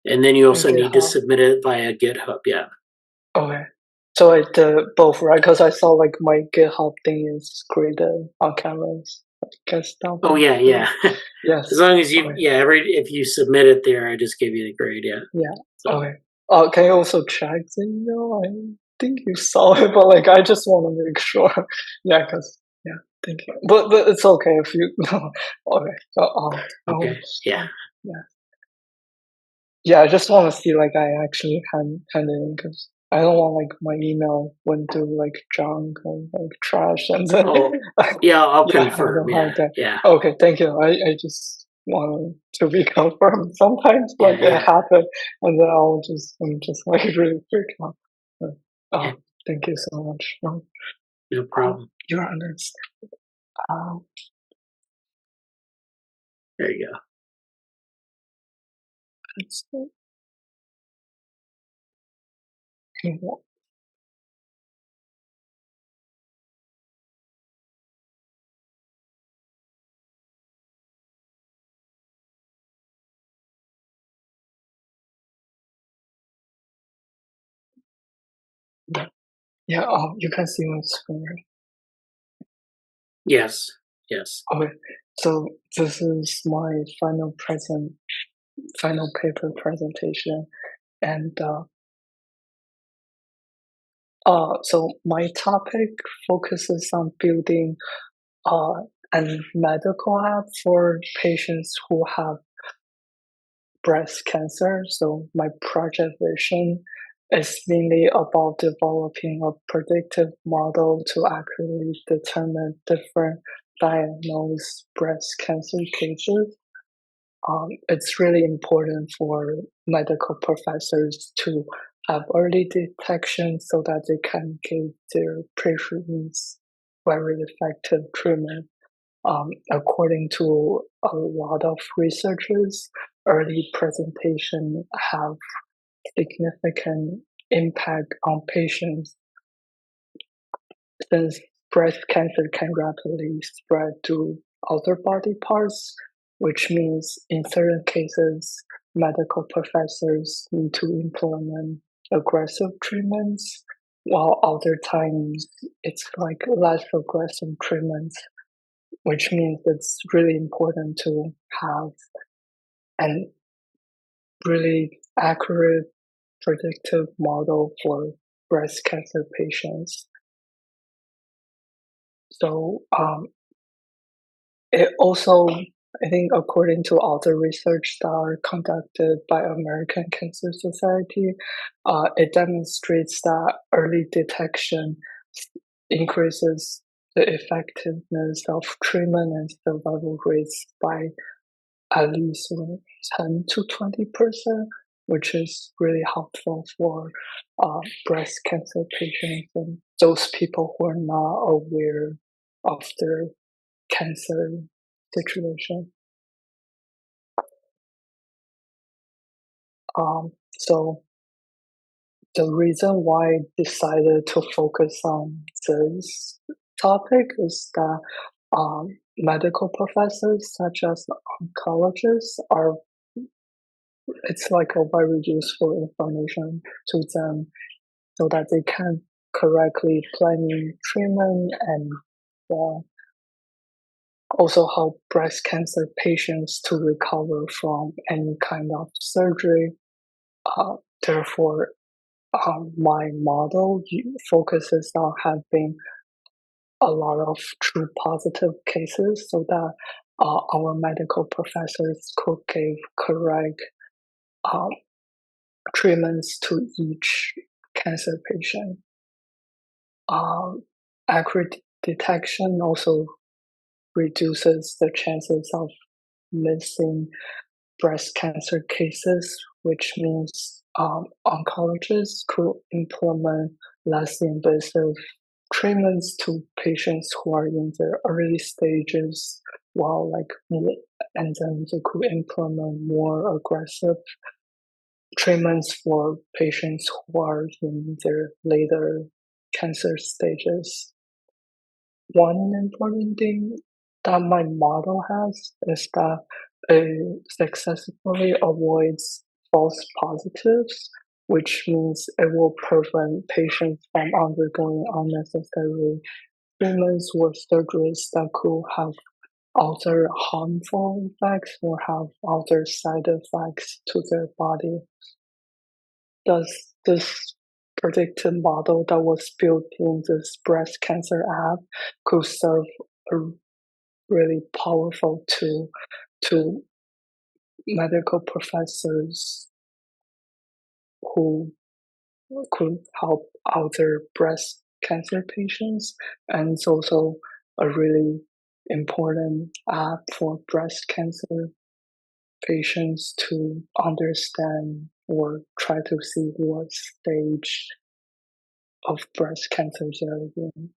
and then you also And need to GitHub. submit it via GitHub. Yeah. Okay. So I did both, right? Because I saw like my GitHub thing is graded on Canvas. I guess that Oh one. yeah, yeah. Yes. As long as you, Okay. yeah, if you submit it there, I just give you the grade. Yeah. Yeah. So Okay. Can you also check the email? I think you saw it, but like I just want to make sure. Yeah, because yeah, thank you. But it's okay if you. Okay. So okay. Yeah. Yeah. I just want to see like I actually hand it in because I don't want like my email went to like junk or like trash and then Oh yeah, I'll yeah, I confirm. don't Yeah. have that. Yeah. Okay, thank you. I just want to be confirmed. Sometimes Yeah. like it Yeah. happens and then I'm just like really freak out. But, Yeah. thank you so much. No problem. You're understanding. There you go. Let's see. Yeah, you can see my screen, right? Yes. Yes. Okay, so this is my final paper presentation, and so my topic focuses on building a medical app for patients who have breast cancer. So my project vision is mainly about developing a predictive model to accurately determine different diagnosed breast cancer cases. It's really important for medical professors to have early detection so that they can give their patients very effective treatment. According to a lot of researchers, early presentation have significant impact on patients since breast cancer can rapidly spread to other body parts, which means in certain cases, medical professors need to implement aggressive treatments, while other times it's like less aggressive treatments, which means it's really important to have an really accurate predictive model for breast cancer patients. So it also, I think, according to other research that are conducted by American Cancer Society, it demonstrates that early detection increases the effectiveness of treatment and survival rates by at least 10 to 20%, which is really helpful for breast cancer patients and those people who are not aware of their cancer situation. So the reason why I decided to focus on this topic is that medical professors such as oncologists are, it's like a very useful information to them so that they can correctly planning treatment and also help breast cancer patients to recover from any kind of surgery. Therefore, my model focuses on having a lot of true positive cases so that our medical professors could give correct treatments to each cancer patient. Accurate detection also reduces the chances of missing breast cancer cases, which means oncologists could implement less invasive treatments to patients who are in their early stages, and then they could implement more aggressive treatments for patients who are in their later cancer stages. One important thing that my model has is that it successfully avoids false positives, which means it will prevent patients from undergoing unnecessary treatments or surgeries that could have other harmful effects or have other side effects to their body. Thus, this predictive model that was built in this breast cancer app could serve a really powerful tool to medical professors who could help other breast cancer patients, and it's also a really important app for breast cancer patients to understand or try to see what stage of breast cancer they're in.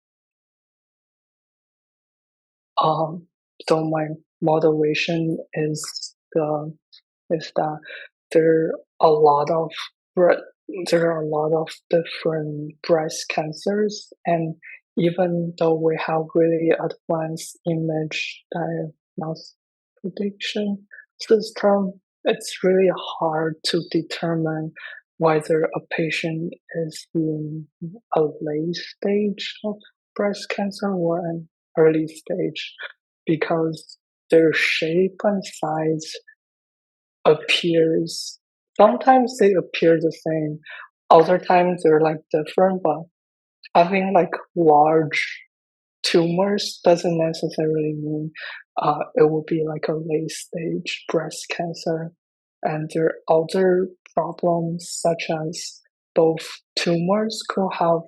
So my motivation is that there are a lot of different breast cancers, and even though we have really advanced image diagnosis prediction system, it's really hard to determine whether a patient is in a late stage of breast cancer or an early stage, because their shape and size appears, sometimes they appear the same, other times they're like different, but having like large tumors doesn't necessarily mean it will be like a late stage breast cancer. And there are other problems such as both tumors could have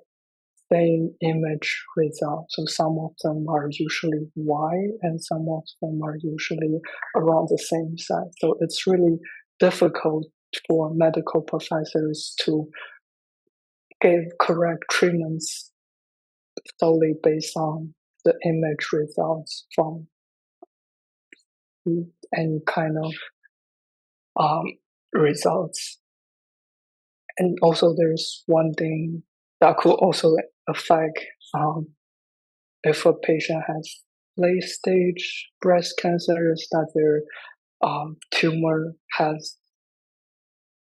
same image result. So some of them are usually wide and some of them are usually around the same size. So it's really difficult for medical professors to give correct treatments solely based on the image results from any kind of results. And also there's one thing that could also affect if a patient has late stage breast cancer is that their tumor has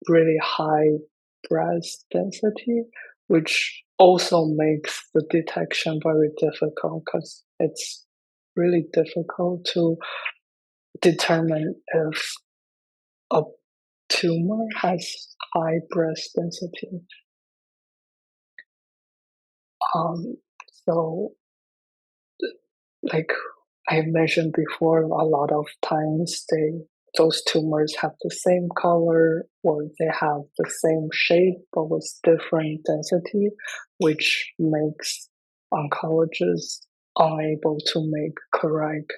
really high breast density, which also makes the detection very difficult because it's really difficult to determine if a tumor has high breast density. So, like I mentioned before, a lot of times those tumors have the same color or they have the same shape but with different density, which makes oncologists unable to make correct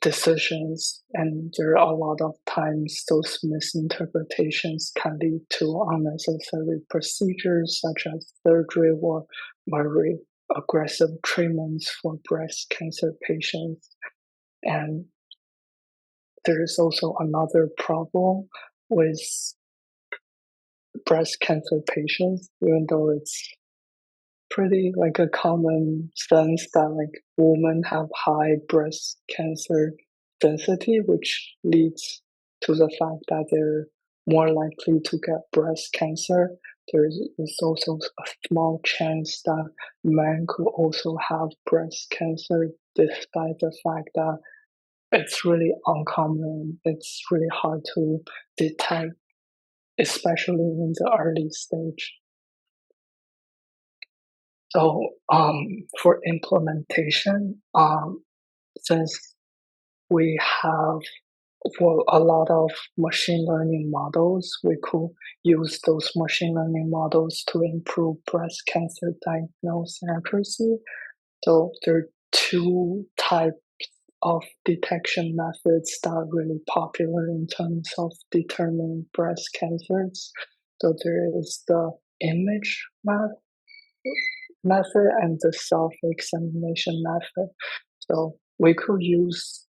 decisions. And there are a lot of times those misinterpretations can lead to unnecessary procedures such as surgery or very aggressive treatments for breast cancer patients. And there is also another problem with breast cancer patients, even though it's pretty like a common sense that like women have high breast cancer density, which leads to the fact that they're more likely to get breast cancer. is also a small chance that men could also have breast cancer, despite the fact that it's really uncommon. It's really hard to detect, especially in the early stage. So, for implementation, since we have for a lot of machine learning models, we could use those machine learning models to improve breast cancer diagnosis accuracy. So there are two types of detection methods that are really popular in terms of determining breast cancers. So there is the image method and the self-examination method. So we could use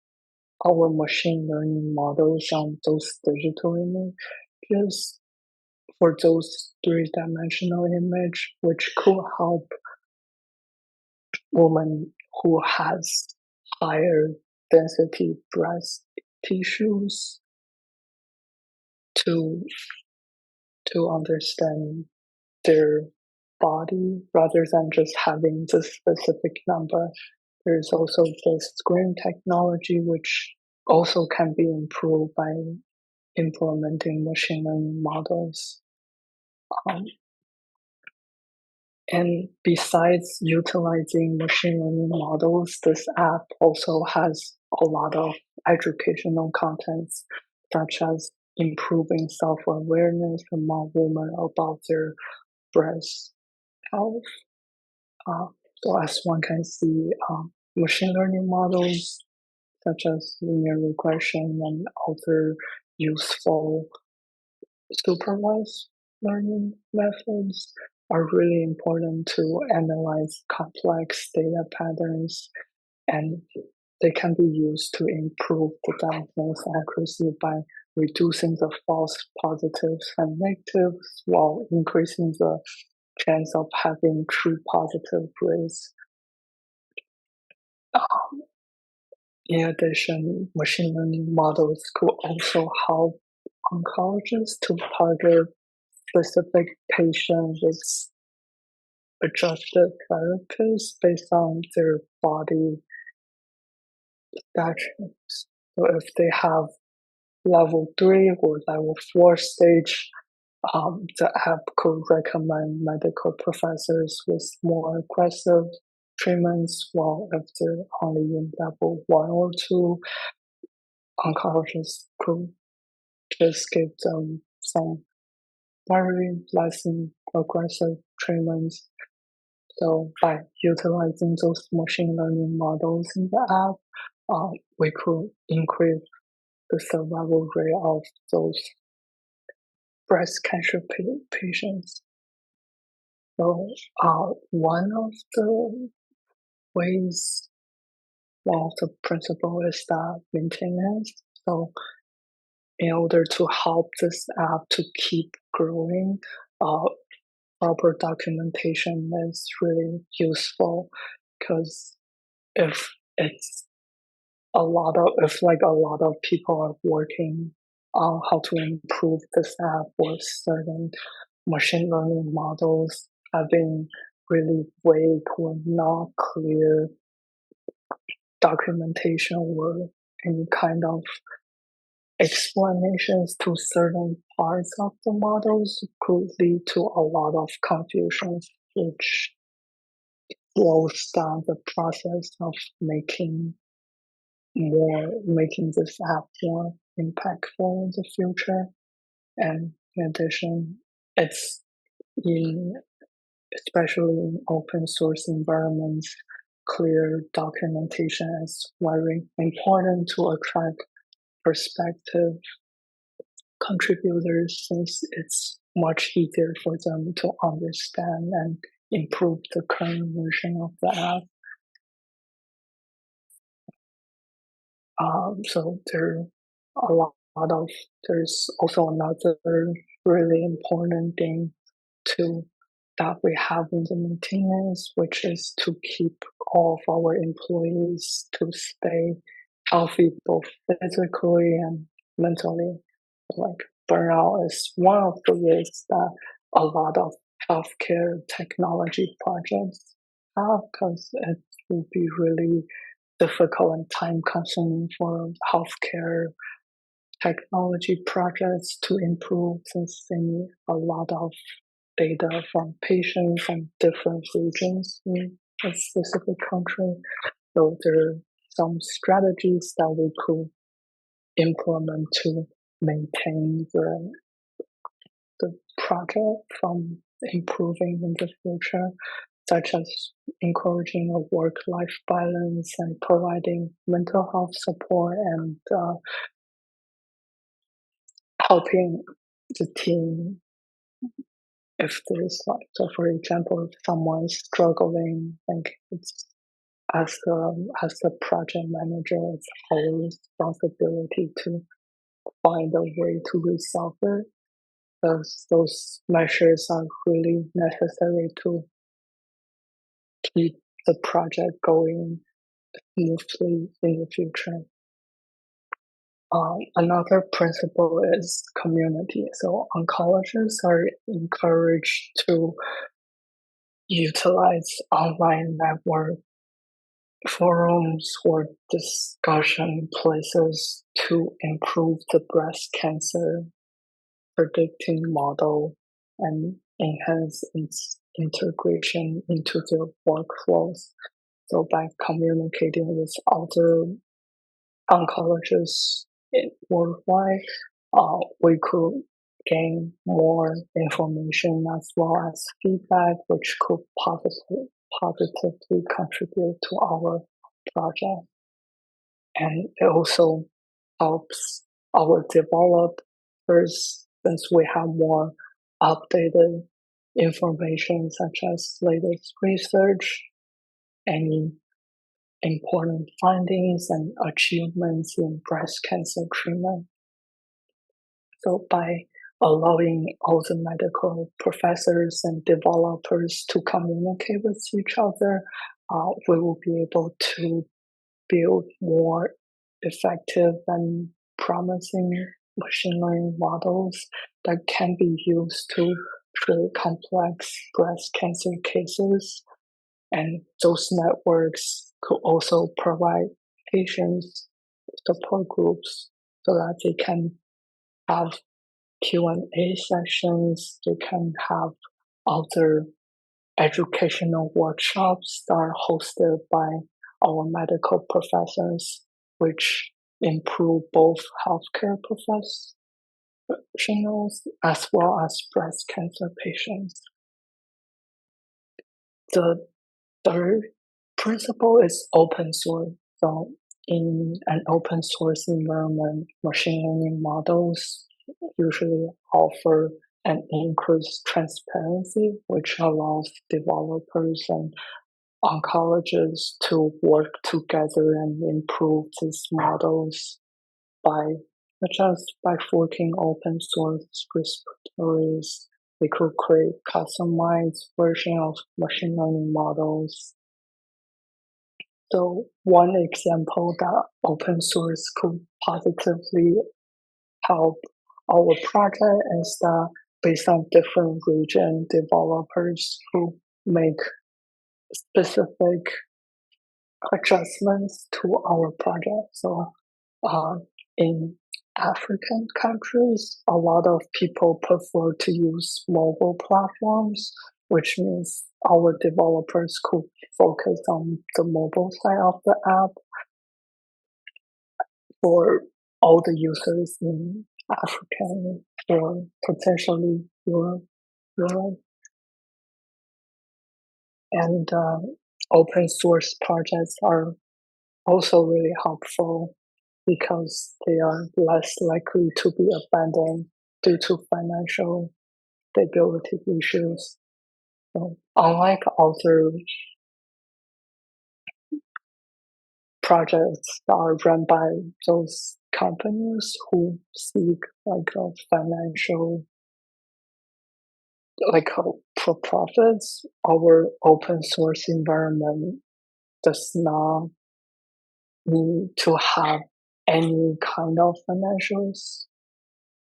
our machine learning models on those digital images for those three-dimensional image, which could help women who has higher density breast tissues to understand their body rather than just having the specific number. There's also the screen technology, which also can be improved by implementing machine learning models. And besides utilizing machine learning models, this app also has a lot of educational contents, such as improving self-awareness among women about their breast health. So as one can see, machine learning models such as linear regression and other useful supervised learning methods are really important to analyze complex data patterns, and they can be used to improve the diagnosis accuracy by reducing the false positives and negatives while increasing the chance of having true positive rates. In addition, machine learning models could also help oncologists to target specific patients with adjusted therapies based on their body statuses. So if they have level 3 or level 4 stage, the app could recommend medical professors with more aggressive treatments, while if they're only in level 1 or 2, oncologists could just give them some very less aggressive treatments. So by utilizing those machine learning models in the app, we could increase the survival rate of those breast cancer patients. So one of the ways, one of the principle is that maintenance. So in order to help this app to keep growing, proper documentation is really useful, because if a lot of people are working on how to improve this app, or certain machine learning models having really vague or not clear documentation or any kind of explanations to certain parts of the models, could lead to a lot of confusion, which slows down the process of making this app more impactful in the future. And in addition, it's especially in open source environments, clear documentation is very important to attract prospective contributors, since it's much easier for them to understand and improve the current version of the app. So there's also another really important thing that we have in the maintenance, which is to keep all of our employees to stay healthy, both physically and mentally. Like burnout is one of the ways that a lot of healthcare technology projects have, because it will be really difficult and time consuming for healthcare technology projects to improve, since they need a lot of data from patients from different regions in a specific country. So there are some strategies that we could implement to maintain the project from improving in the future, such as encouraging a work-life balance and providing mental health support and helping the team if there's like, so for example, if someone's struggling, like it's as the project manager, it's our responsibility to find a way to resolve it. Those measures are really necessary to keep the project going smoothly in the future. Another principle is community. So oncologists are encouraged to utilize online network forums or discussion places to improve the breast cancer predicting model and enhance its integration into their workflows. So by communicating with other oncologists worldwide, we could gain more information as well as feedback, which could positively contribute to our project. And it also helps our developers, since we have more updated information such as latest research, any important findings and achievements in breast cancer treatment. So by allowing all the medical professors and developers to communicate with each other, we will be able to build more effective and promising machine learning models that can be used to treat complex breast cancer cases. And those networks could also provide patients support groups so that they can have Q&A sessions, they can have other educational workshops that are hosted by our medical professors, which improve both healthcare professionals as well as breast cancer patients. The third principle is open source. So in an open source environment, machine learning models usually offer an increased transparency, which allows developers and oncologists to work together and improve these models such as by forking open source repositories. We could create customized version of machine learning models. So one example that open source could positively help our project is that based on different region developers who make specific adjustments to our project. So in African countries, a lot of people prefer to use mobile platforms, which means our developers could focus on the mobile side of the app for all the users in Africa or potentially Europe. And open source projects are also really helpful because they are less likely to be abandoned due to financial stability issues. So unlike other projects that are run by those companies who seek like a financial, for profits, our open source environment does not need to have any kind of financial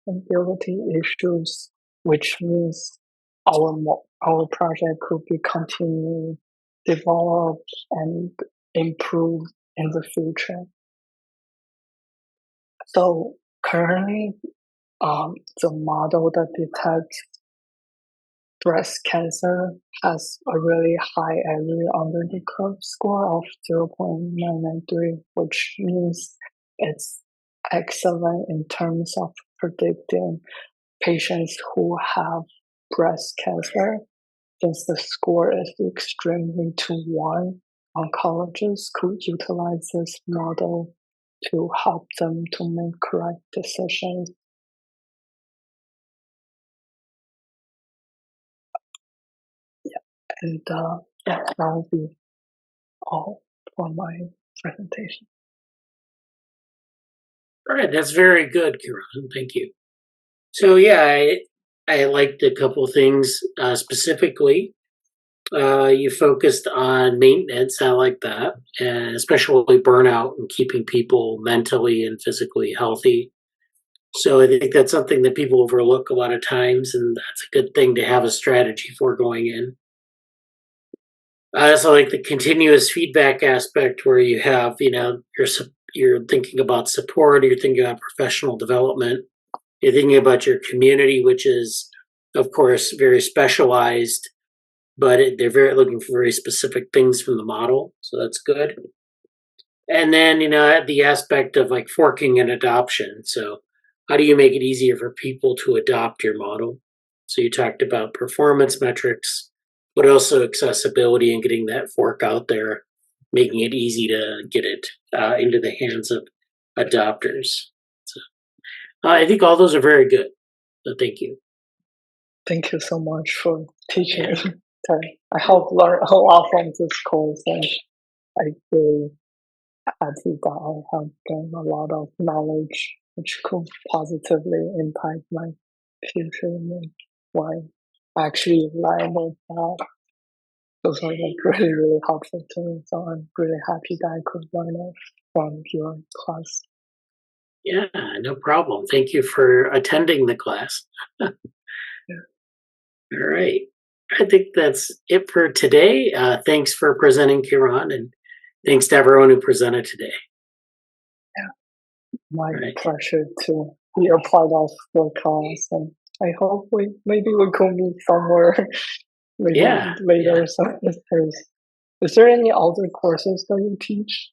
stability issues, which means our project could be continued, developed, and improved in the future. So currently, the model that detects breast cancer has a really high area under the curve score of 0.993, which means it's excellent in terms of predicting patients who have breast cancer. Since the score is extremely to 1, oncologists could utilize this model to help them to make correct decisions. And yeah, that will be all for my presentation. All right, that's very good, Kiran. Thank you. So yeah, I liked a couple things specifically. You focused on maintenance. I like that, and especially burnout and keeping people mentally and physically healthy. So I think that's something that people overlook a lot of times, and that's a good thing to have a strategy for going in. I also like the continuous feedback aspect where you have, you're thinking about support, you're thinking about professional development, you're thinking about your community, which is, of course, very specialized, but they're very looking for very specific things from the model. So that's good. And then, the aspect of like forking and adoption. So how do you make it easier for people to adopt your model? So you talked about performance metrics, but also accessibility and getting that fork out there, making it easy to get it into the hands of adopters. So, I think all those are very good. So thank you. Thank you so much for teaching me. I hope learn a lot from this course, and I really happy that I have gained a lot of knowledge which could positively impact my future and when I actually learn that. Those are like really, really helpful to me. So I'm really happy that I could learn it from your class. Yeah, no problem. Thank you for attending the class. Yeah. All right. I think that's it for today. Thanks for presenting, Kiran, and thanks to everyone who presented today. Yeah, my pleasure to be a part of your class, and I hope maybe we could meet somewhere later. So is there any other courses that you teach?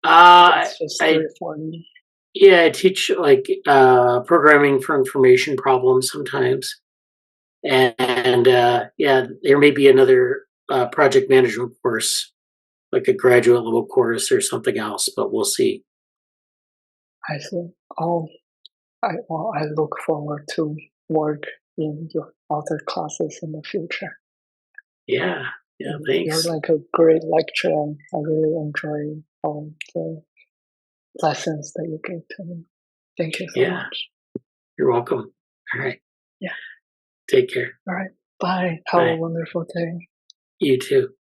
It's just I teach like programming for information problems sometimes. And there may be another project management course, like a graduate level course or something else, but we'll see. I see. I look forward to work in your other classes in the future. Yeah, thanks. You're like a great lecturer, and I really enjoy all the lessons that you gave to me. Thank you so much. You're welcome. All right. Yeah. Take care. All right. Bye. Have a wonderful day. You too.